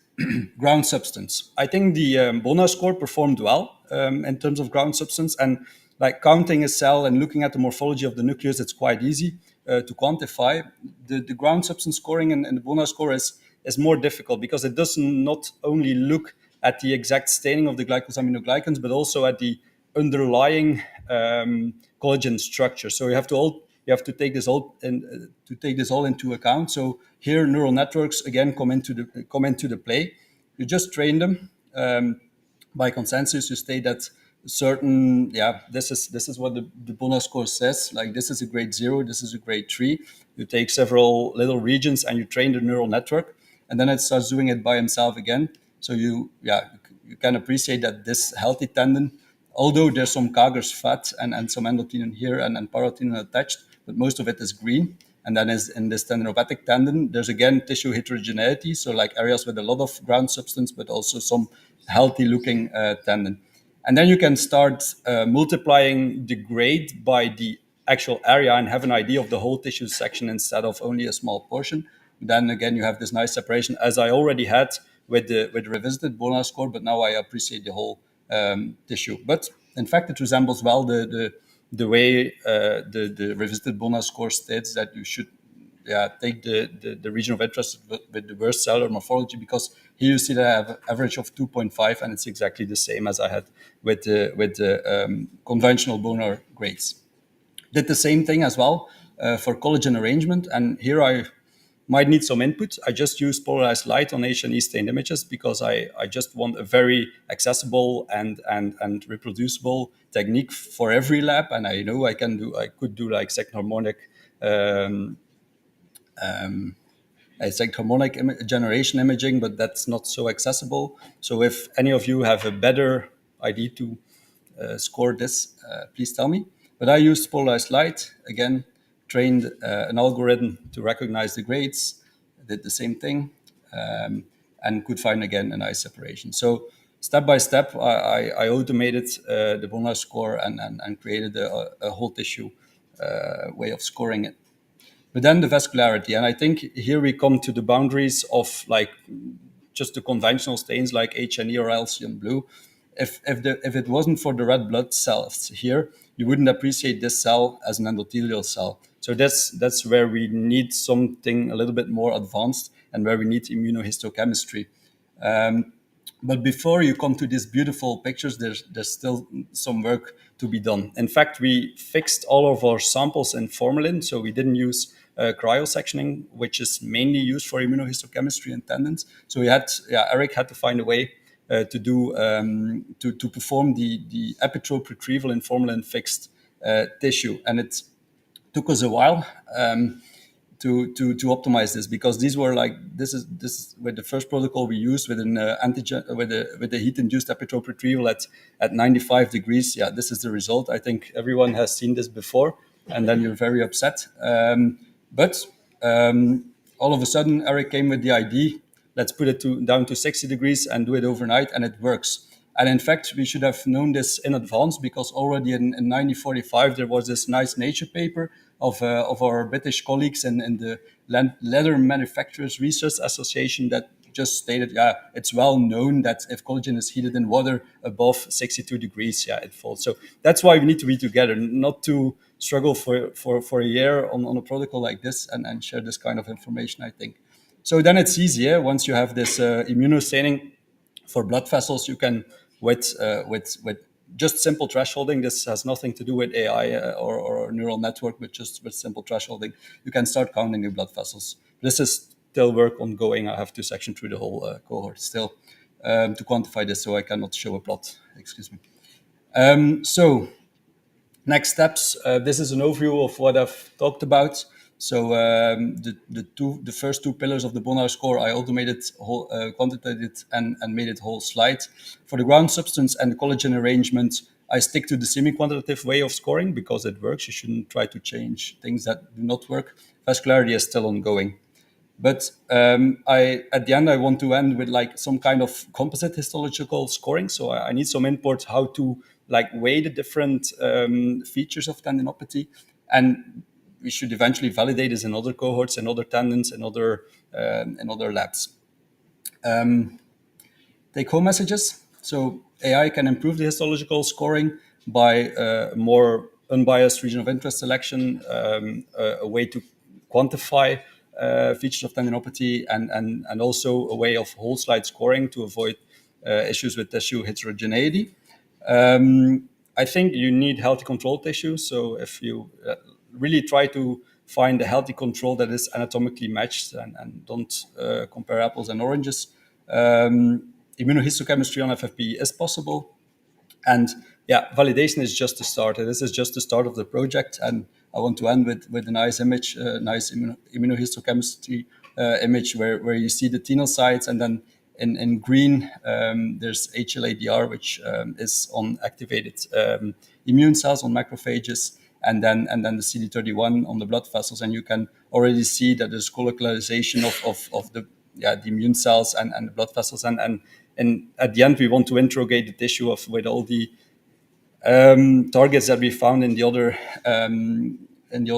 ground substance. I think the Bonner score performed well in terms of ground substance. And like counting a cell and looking at the morphology of the nucleus, it's quite easy to quantify. The ground substance scoring in the Bonner score is more difficult because it does not only look at the exact staining of the glycosaminoglycans, but also at the underlying collagen structure. So you have to take this all into account. So here, neural networks again come into the play. You just train them by consensus. You state that certain this is what the Bonner score says. Like this is a grade 0, this is a grade 3. You take several little regions and you train the neural network, and then it starts doing it by himself again. So you can appreciate that this healthy tendon, although there's some Kager's fat and some endothenon here and parathenon attached, but most of it is green. And then in this tendinopathic tendon, there's again tissue heterogeneity, so like areas with a lot of ground substance, but also some healthy-looking tendon. And then you can start multiplying the grade by the actual area and have an idea of the whole tissue section instead of only a small portion. Then again, you have this nice separation, as I already had with the revisited Bonner score, but now I appreciate the whole tissue. But in fact, it resembles well the way the revisited Bonner score states that you should take the region of interest with the worst cellular morphology, because here you see that I have an average of 2.5, and it's exactly the same as I had with the conventional Bonner grades. Did the same thing as well for collagen arrangement, and here I might need some input. I just use polarized light on H&E stained images because I just want a very accessible and reproducible technique for every lab. And I know I could do like second harmonic generation imaging, but that's not so accessible. So if any of you have a better idea to score this, please tell me. But I used polarized light, again, trained an algorithm to recognize the grades, did the same thing, and could find again a nice separation. So step by step, I automated the Bonner score and created a whole tissue way of scoring it. But then the vascularity, and I think here we come to the boundaries of like just the conventional stains like H&E or Alcyon blue. If it wasn't for the red blood cells here, you wouldn't appreciate this cell as an endothelial cell. So that's where we need something a little bit more advanced and where we need immunohistochemistry. But before you come to these beautiful pictures, there's still some work to be done. In fact, we fixed all of our samples in formalin, so we didn't use cryosectioning, which is mainly used for immunohistochemistry and tendons. So Eric had to find a way to do to perform the epitrope retrieval in formalin fixed tissue, and it took us a while to optimize this, because these were like, this is with the first protocol we used with an antigen with a heat-induced epitope retrieval at 95 degrees. Yeah, this is the result. I think everyone has seen this before, and then you're very upset. But all of a sudden, Eric came with the idea, let's put it down to 60 degrees and do it overnight, and it works. And in fact, we should have known this in advance, because already in 1945, there was this nice Nature paper of our British colleagues and the Leather Manufacturers Research Association that just stated, yeah, it's well known that if collagen is heated in water above 62 degrees, yeah, it falls. So that's why we need to be together, not to struggle for a year on a protocol like this and share this kind of information, I think. So then it's easier. Once you have this immunostaining for blood vessels, you can, with just simple thresholding, this has nothing to do with AI or neural network, but just with simple thresholding, you can start counting the blood vessels. This is still work ongoing. I have to section through the whole cohort still to quantify this, so I cannot show a plot. Excuse me. So next steps. This is an overview of what I've talked about. So the first two pillars of the Bonheur score, I automated, quantitated, and made it whole slide. For the ground substance and the collagen arrangement, I stick to the semi-quantitative way of scoring because it works. You shouldn't try to change things that do not work. Vascularity is still ongoing. But at the end, I want to end with like some kind of composite histological scoring. So I need some input how to like weigh the different features of tendinopathy, and we should eventually validate this in other cohorts and other tendons and other labs. Take-home messages. So AI can improve the histological scoring by more unbiased region of interest selection, a way to quantify features of tendinopathy, and also a way of whole slide scoring to avoid issues with tissue heterogeneity. I think you need healthy control tissue. So if you really try to find a healthy control that is anatomically matched and don't compare apples and oranges, immunohistochemistry on FFP is possible. And yeah, validation is just the start. This is just the start of the project. And I want to end with a nice image, nice immunohistochemistry image where you see the tenocytes, and then in green, there's HLA-DR, which is on activated immune cells, on macrophages, and then the CD31 on the blood vessels. And you can already see that there's colocalization of the immune cells and the blood vessels. And at the end, we want to interrogate the tissue with all the targets that we found in the other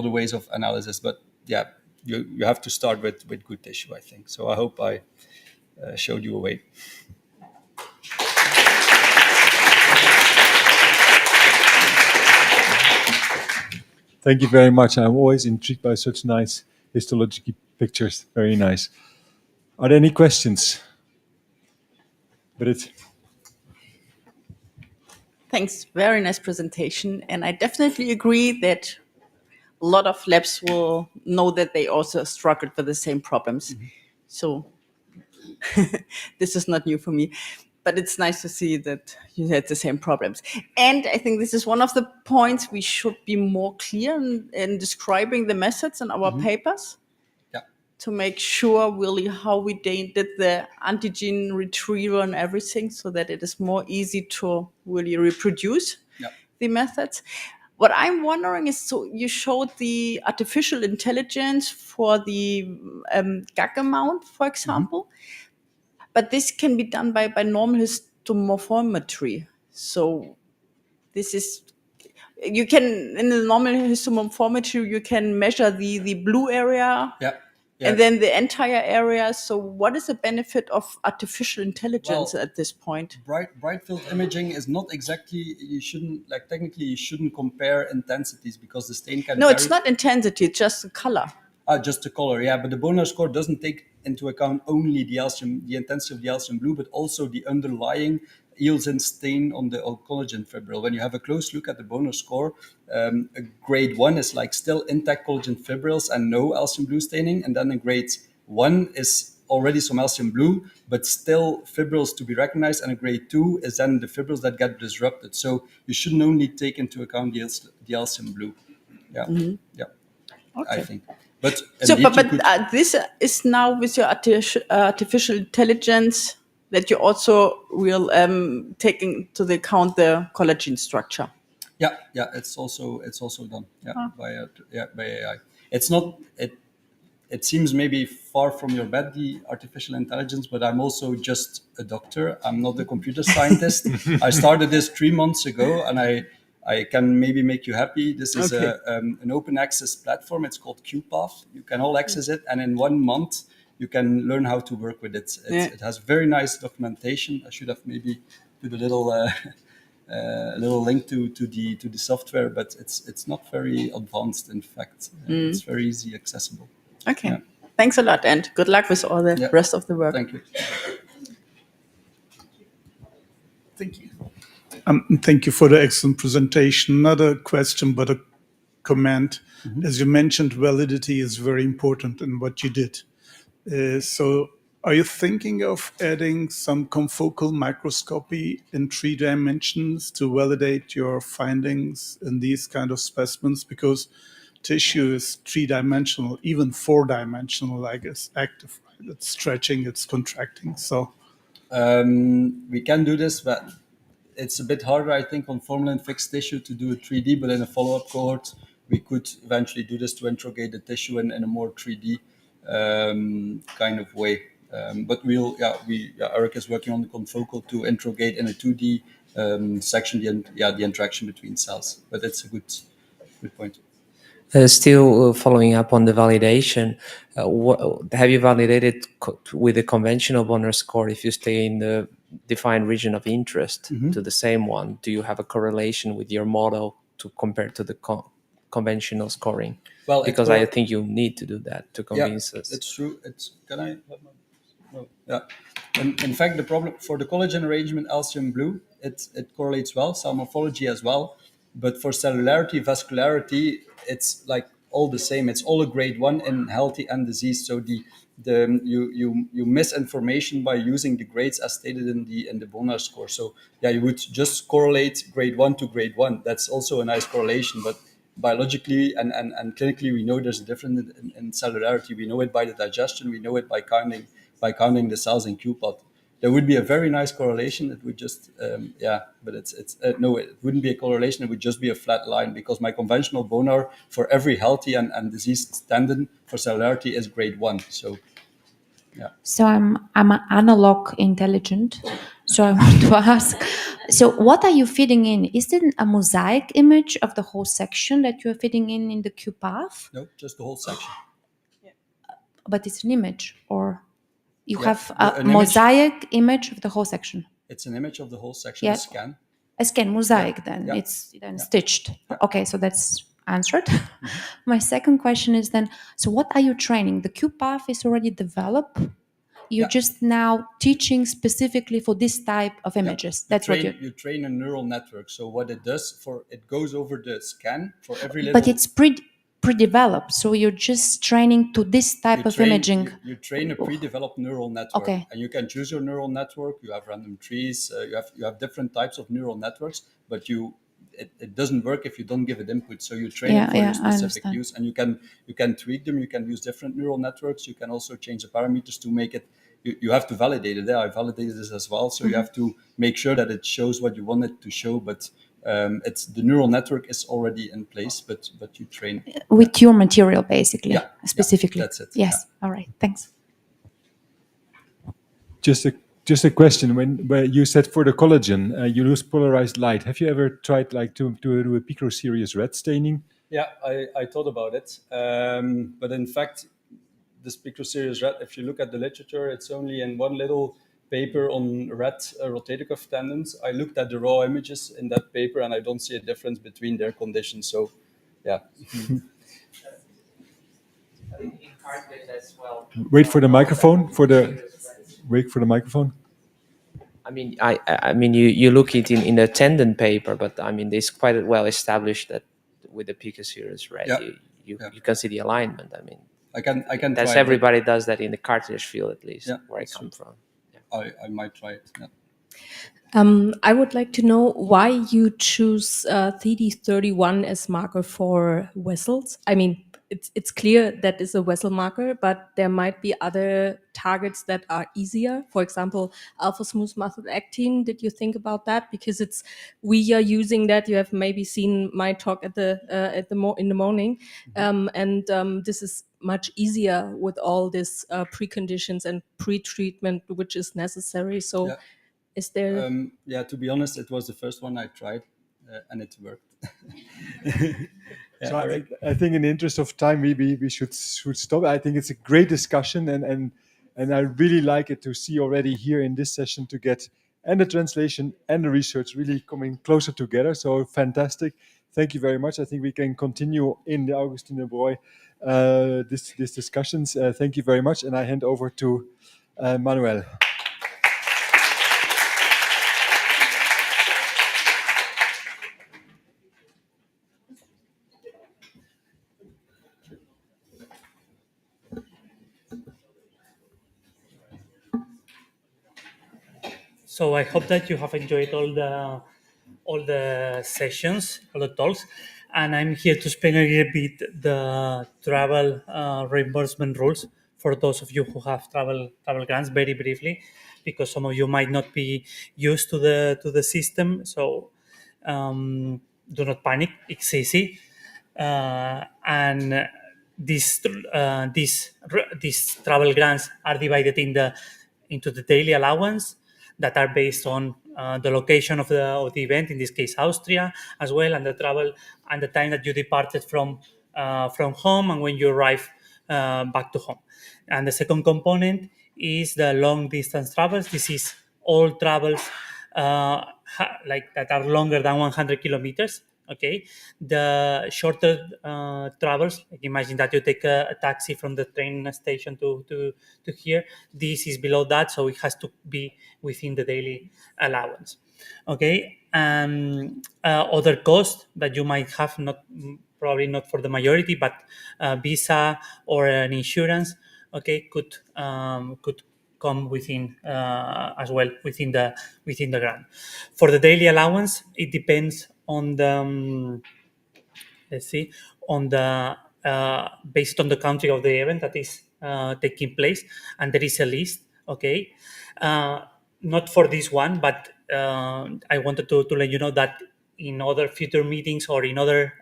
ways of analysis. But yeah, you have to start with good tissue, I think. So I hope I showed you a way. Thank you very much. I'm always intrigued by such nice histological pictures. Very nice. Are there any questions? Britt. Thanks. Very nice presentation. And I definitely agree that a lot of labs will know that they also struggled with the same problems. Mm-hmm. So this is not new for me. But it's nice to see that you had the same problems. And I think this is one of the points we should be more clear in describing the methods in our papers. Yeah. To make sure really how we did the antigen retrieval and everything, so that it is more easy to really reproduce the methods. What I'm wondering is, so you showed the artificial intelligence for the GAG amount, for example. But this can be done by normal histomorphometry. So this is, you can, in the normal histomorphometry, you can measure the blue area and then the entire area. So what is the benefit of artificial intelligence at this point? Bright field imaging is not exactly, technically you shouldn't compare intensities, because the stain can vary. It's not intensity, it's just the color. Just the color, yeah. But the Bonheur score doesn't take into account only the intensity of the Alcium blue, but also the underlying eosin stain on the collagen fibril. When you have a close look at the Bonheur score, a grade 1 is like still intact collagen fibrils and no Alcium blue staining, and then a grade 1 is already some Alcium blue, but still fibrils to be recognized, and a grade 2 is then the fibrils that get disrupted. So you shouldn't only take into account the Alcium blue. Yeah, yeah. I think. But So, indeed, this is now with your artificial intelligence that you also will taking to the account the collagen structure. Yeah, it's also done. By AI. It's not it. It seems maybe far from your bed, the artificial intelligence, but I'm also just a doctor. I'm not a computer scientist. I started this 3 months ago, and I can maybe make you happy. This is an open access platform. It's called QPath. You can all access it, and in 1 month, you can learn how to work with it. It has very nice documentation. I should have maybe put a little link to the software, but it's not very advanced. In fact, it's very easy accessible. Okay. Yeah. Thanks a lot, and good luck with all the rest of the work. Thank you. Thank you. Thank you for the excellent presentation. Not a question, but a comment. Mm-hmm. As you mentioned, validity is very important in what you did. So are you thinking of adding some confocal microscopy in 3 dimensions to validate your findings in these kind of specimens? Because tissue is 3-dimensional, even 4-dimensional, I guess, active. Right? It's stretching, it's contracting. So we can do this, but it's a bit harder, I think, on formalin fixed tissue to do a 3D, but in a follow-up cohort, we could eventually do this to interrogate the tissue in a more 3D kind of way. But Eric is working on the confocal to interrogate in a 2D section the interaction between cells. But it's a good point. Still following up on the validation, have you validated with a conventional Bonner score if you stay in the defined region of interest to the same one? Do you have a correlation with your model to compare to the conventional scoring? Well, because I think you need to do that to convince us. It's true. Can I? No. Yeah. In fact, the problem for the collagen arrangement, Alcium blue, it correlates well, cell morphology as well. But for cellularity, vascularity, it's like all the same. It's all a grade 1 in healthy and disease. So you miss information by using the grades as stated in the Bonner score. So you would just correlate grade 1 to grade 1. That's also a nice correlation. But biologically and clinically, we know there's a difference in cellularity. We know it by the digestion. We know it by counting the cells in QPath. There would be a very nice correlation. It would just, but no, it wouldn't be a correlation. It would just be a flat line because my conventional Bonner for every healthy and diseased tendon for cellularity is grade 1. So, yeah. So I'm an analog intelligent. So I want to ask, so what are you feeding in? Is it a mosaic image of the whole section that you're feeding in the QPath? No, just the whole section. But it's an image, or you have a mosaic image of the whole section? It's an image of the whole section, a scan. A scan, mosaic then. It's then stitched. Okay, so that's answered. My second question is then, so what are you training? The QPath is already developed. You're just now teaching specifically for this type of images. That's what you train a neural network. So what it does it goes over the scan for every little. But it's pre-developed, so you're just training to this type of imaging. You train a pre-developed neural network, and you can choose your neural network. You have random trees. You have different types of neural networks, but it doesn't work if you don't give it input. So you train it for your specific use, and you can tweak them. You can use different neural networks. You can also change the parameters to make it. You have to validate it. I validated this as well. So you have to make sure that it shows what you want it to show, but. It's the neural network is already in place, but you train with your material basically, specifically. That's it. Yes. All right. Thanks. Just a question. Where you said for the collagen, you use polarized light. Have you ever tried to do a picoseries red staining? Yeah, I thought about it, but in fact, this picoseries red. If you look at the literature, it's only in one little paper on red rotator cuff tendons. I looked at the raw images in that paper and I don't see a difference between their conditions. So, yeah. Wait for the microphone. Wait for the microphone. I mean, you look it in the tendon paper, but I mean, it's quite well established that with the picoseries red, you can see the alignment. I mean, I can. That's everybody does that in the cartilage field, at least where I come from. I might try it. Yeah. I would like to know why you choose CD31 as marker for vessels. I mean, it's clear that is a vessel marker, but there might be other targets that are easier. For example, alpha smooth muscle actin. Did you think about that? Because we are using that. You have maybe seen my talk in the morning, this is much easier with all this preconditions and pre-treatment which is necessary. So, is there? To be honest, it was the first one I tried, and it worked. So I think in the interest of time, we should stop. I think it's a great discussion, and I really like it to see already here in this session to get and the translation and the research really coming closer together. So fantastic. Thank you very much. I think we can continue in the Augustine Boy this discussions. Thank you very much. And I hand over to Manuel. So I hope that you have enjoyed all the sessions, all the talks, and I'm here to explain a little bit the travel reimbursement rules for those of you who have travel grants, very briefly, because some of you might not be used to the system. So do not panic; it's easy, and these travel grants are divided into the daily allowance that are based on the location of the event, in this case Austria, as well, and the travel and the time that you departed from home and when you arrive back to home. And the second component is the long distance travels. This is all travels like that are longer than 100 kilometers. Okay, the shorter travels, like imagine that you take a taxi from the train station to here. This is below that, so it has to be within the daily allowance. Okay, and other costs that you might have, probably not for the majority, but visa or an insurance, okay, could come within as well within the grant. For the daily allowance, it depends on the based on the country of the event that is taking place, and there is a list. Okay, not for this one, but I wanted to let you know that in other future meetings or in other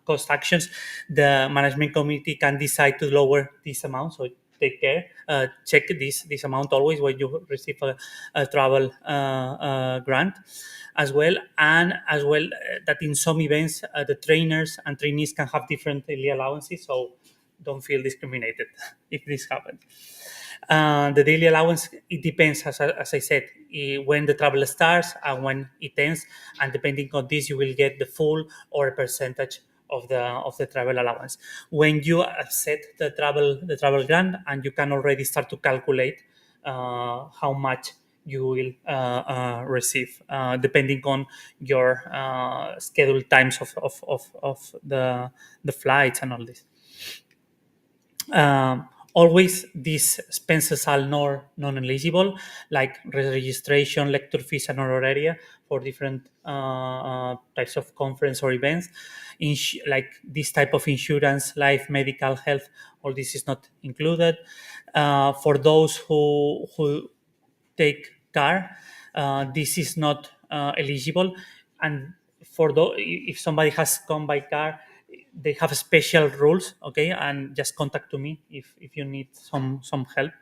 cost actions, the management committee can decide to lower this amount. So take care, check this amount always when you receive a travel grant as well. And as well that in some events, the trainers and trainees can have different daily allowances, so don't feel discriminated if this happens. The daily allowance, it depends, as I said, when the travel starts and when it ends, and depending on this, you will get the full or a percentage of the travel allowance. When you accept the travel grant, and you can already start to calculate how much you will receive, depending on your scheduled times of the flights and all this. Always these expenses are non-eligible, like registration, lecture fees, and honoraria for different types of conference or events. Like this type of insurance, life, medical, health, all this is not included. For those who take car, this is not eligible. And if somebody has come by car, they have special rules. Okay, and just contact to me if you need some help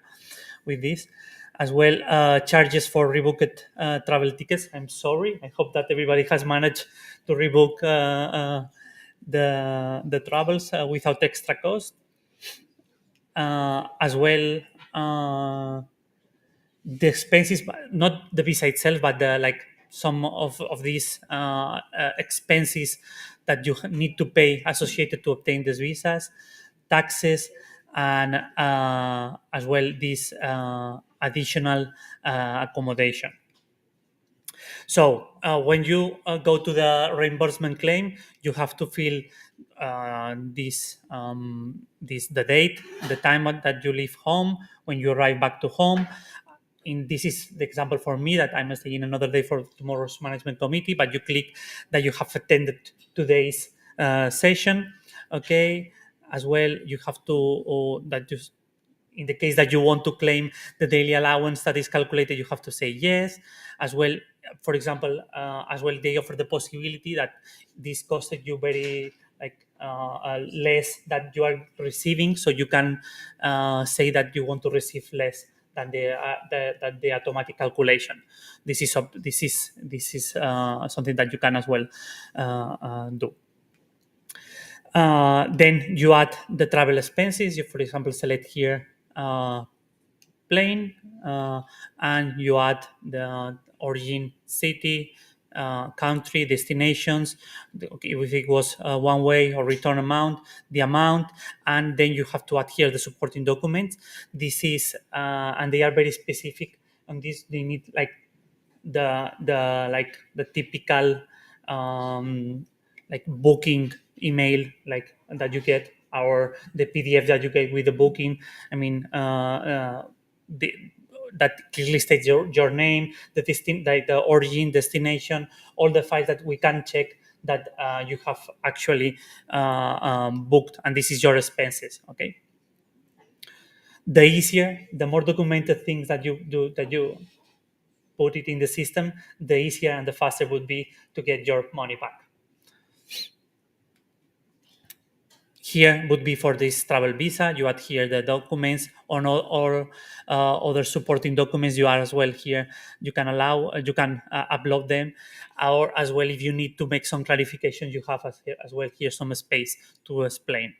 with this as well. Charges for rebooked travel tickets, I'm sorry, I hope that everybody has managed to rebook the travels without extra cost. As well, the expenses, not the visa itself, but some of these expenses that you need to pay associated to obtain these visas, taxes, and as well this additional accommodation. So when you go to the reimbursement claim, you have to fill the date, the time that you leave home, when you arrive back to home. This is the example for me that I'm staying another day for tomorrow's management committee, but you click that you have attended today's session, okay, as well, you have to that just in the case that you want to claim the daily allowance that is calculated, you have to say yes. As well, for example, as well, they offer the possibility that this costed you very less that you are receiving, so you can say that you want to receive less than the automatic calculation. This is something that you can as well do. Then you add the travel expenses. You, for example, select here plane, and you add the origin city, country, destinations, if it was one way or return amount, the amount, and then you have to add here the supporting documents. This is, and they are very specific on this. They need like the typical like booking email like that you get, or the PDF that you get with the booking. I mean, that clearly states your name, the origin, destination, all the files that we can check that you have actually booked, and this is your expenses. Okay. The easier, the more documented things that you do, that you put it in the system, the easier and the faster would be to get your money back. Here would be for this travel visa. You add here the documents or other supporting documents. You are as well here. You can upload them, or as well if you need to make some clarifications, you have as well here some space to explain.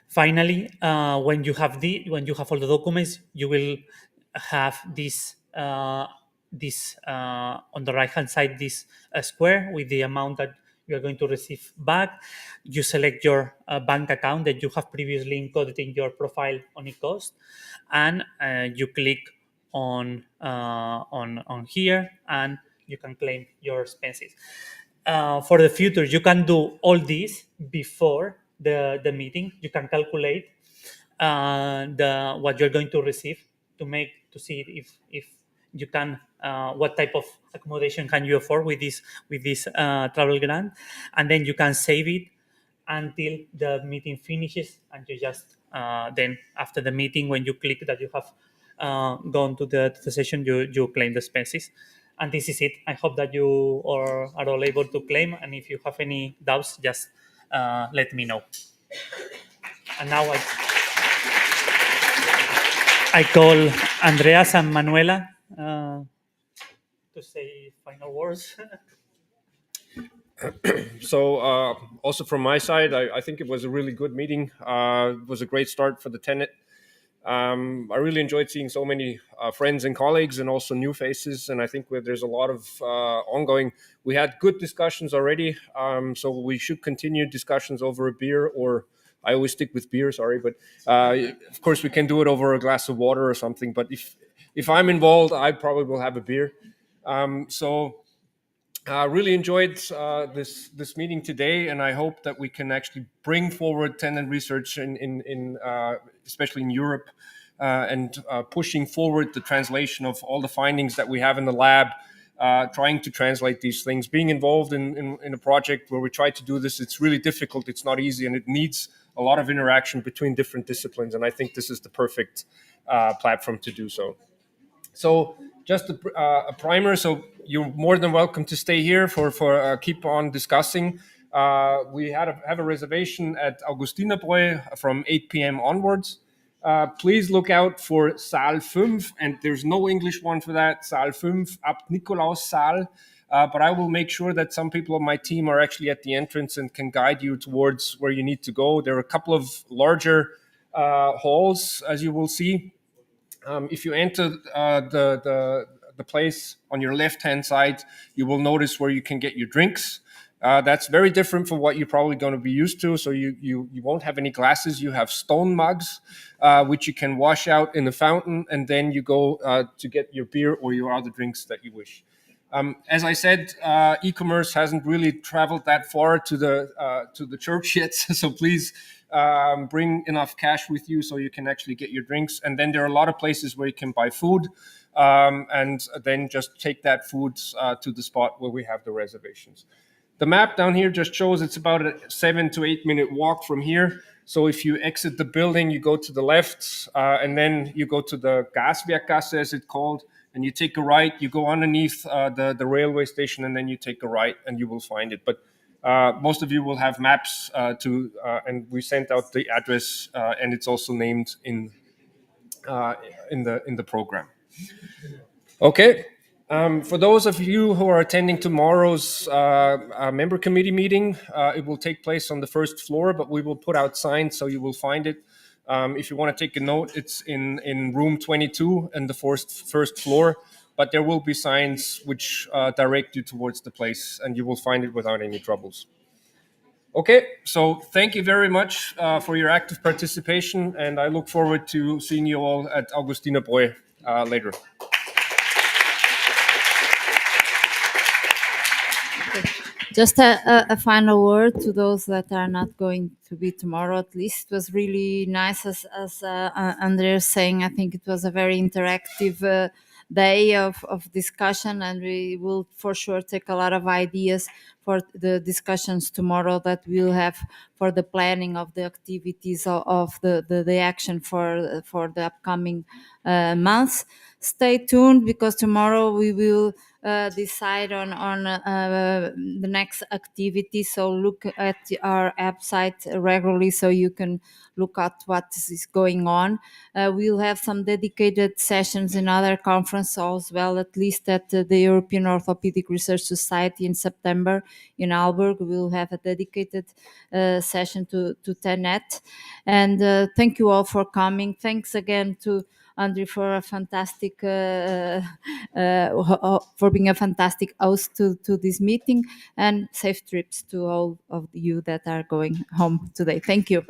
Finally, when you have all the documents, you will have this on the right hand side, this square with the amount that you are going to receive back. You select your bank account that you have previously encoded in your profile on eCost, and you click on here, and you can claim your expenses. For the future, you can do all this before the meeting. You can calculate what you're going to receive to see if you can what type of accommodation can you afford with this travel grant, and then you can save it until the meeting finishes, and you just then after the meeting, when you click that you have gone to the session, you claim the expenses. And this is it. I hope that you are all able to claim, and if you have any doubts, just let me know. And now I call Andreas and Manuela to say final words. So also from my side, I think it was a really good meeting. It was a great start for the TENET. I really enjoyed seeing so many friends and colleagues, and also new faces. And I think there's a lot of ongoing. We had good discussions already, so we should continue discussions over a beer, or I always stick with beer. Sorry, but of course we can do it over a glass of water or something. But if I'm involved, I probably will have a beer. Really enjoyed this meeting today, and I hope that we can actually bring forward tendon research in especially in Europe, and pushing forward the translation of all the findings that we have in the lab, trying to translate these things. Being involved in a project where we try to do this, it's really difficult, it's not easy, and it needs a lot of interaction between different disciplines, and I think this is the perfect platform to do so. So just a primer. So you're more than welcome to stay here for keep on discussing. We have a reservation at Augustinerbräu from 8 p.m. onwards. Please look out for Saal 5, and there's no English one for that, Saal 5, Abt Nikolaus Saal. But I will make sure that some people on my team are actually at the entrance and can guide you towards where you need to go. There are a couple of larger halls, as you will see. If you enter the place on your left-hand side, you will notice where you can get your drinks. That's very different from what you're probably going to be used to. So you won't have any glasses. You have stone mugs, which you can wash out in the fountain, and then you go to get your beer or your other drinks that you wish. As I said, e-commerce hasn't really traveled that far to the church yet, so please bring enough cash with you so you can actually get your drinks. And then there are a lot of places where you can buy food, and then just take that food to the spot where we have the reservations. The map down here just shows it's about a 7 to 8 minute walk from here. So if you exit the building, you go to the left, and then you go to the Gaswerkgasse, as it's called, and you take a right. You go underneath the railway station, and then you take a right, and you will find it. But most of you will have maps and we sent out the address, and it's also named in the program. Okay. For those of you who are attending tomorrow's member committee meeting, it will take place on the first floor, but we will put out signs so you will find it. If you want to take a note, it's in room 22 and the first floor, but there will be signs which direct you towards the place, and you will find it without any troubles. Okay, so thank you very much for your active participation, and I look forward to seeing you all at Augustinerbräu later. Just a final word to those that are not going to be tomorrow. At least it was really nice, as Andreas saying. I think it was a very interactive day of discussion, and we will for sure take a lot of ideas for the discussions tomorrow that we'll have for the planning of the activities of the action for the upcoming months. Stay tuned, because tomorrow we will decide on the next activity. So look at our website regularly so you can look at what is going on. We'll have some dedicated sessions in other conferences as well, at least at the European Orthopedic Research Society in September in Aalborg. We'll have a dedicated session to TENET. And thank you all for coming. Thanks again to Andre for a fantastic for being a fantastic host to this meeting, and safe trips to all of you that are going home today. Thank you.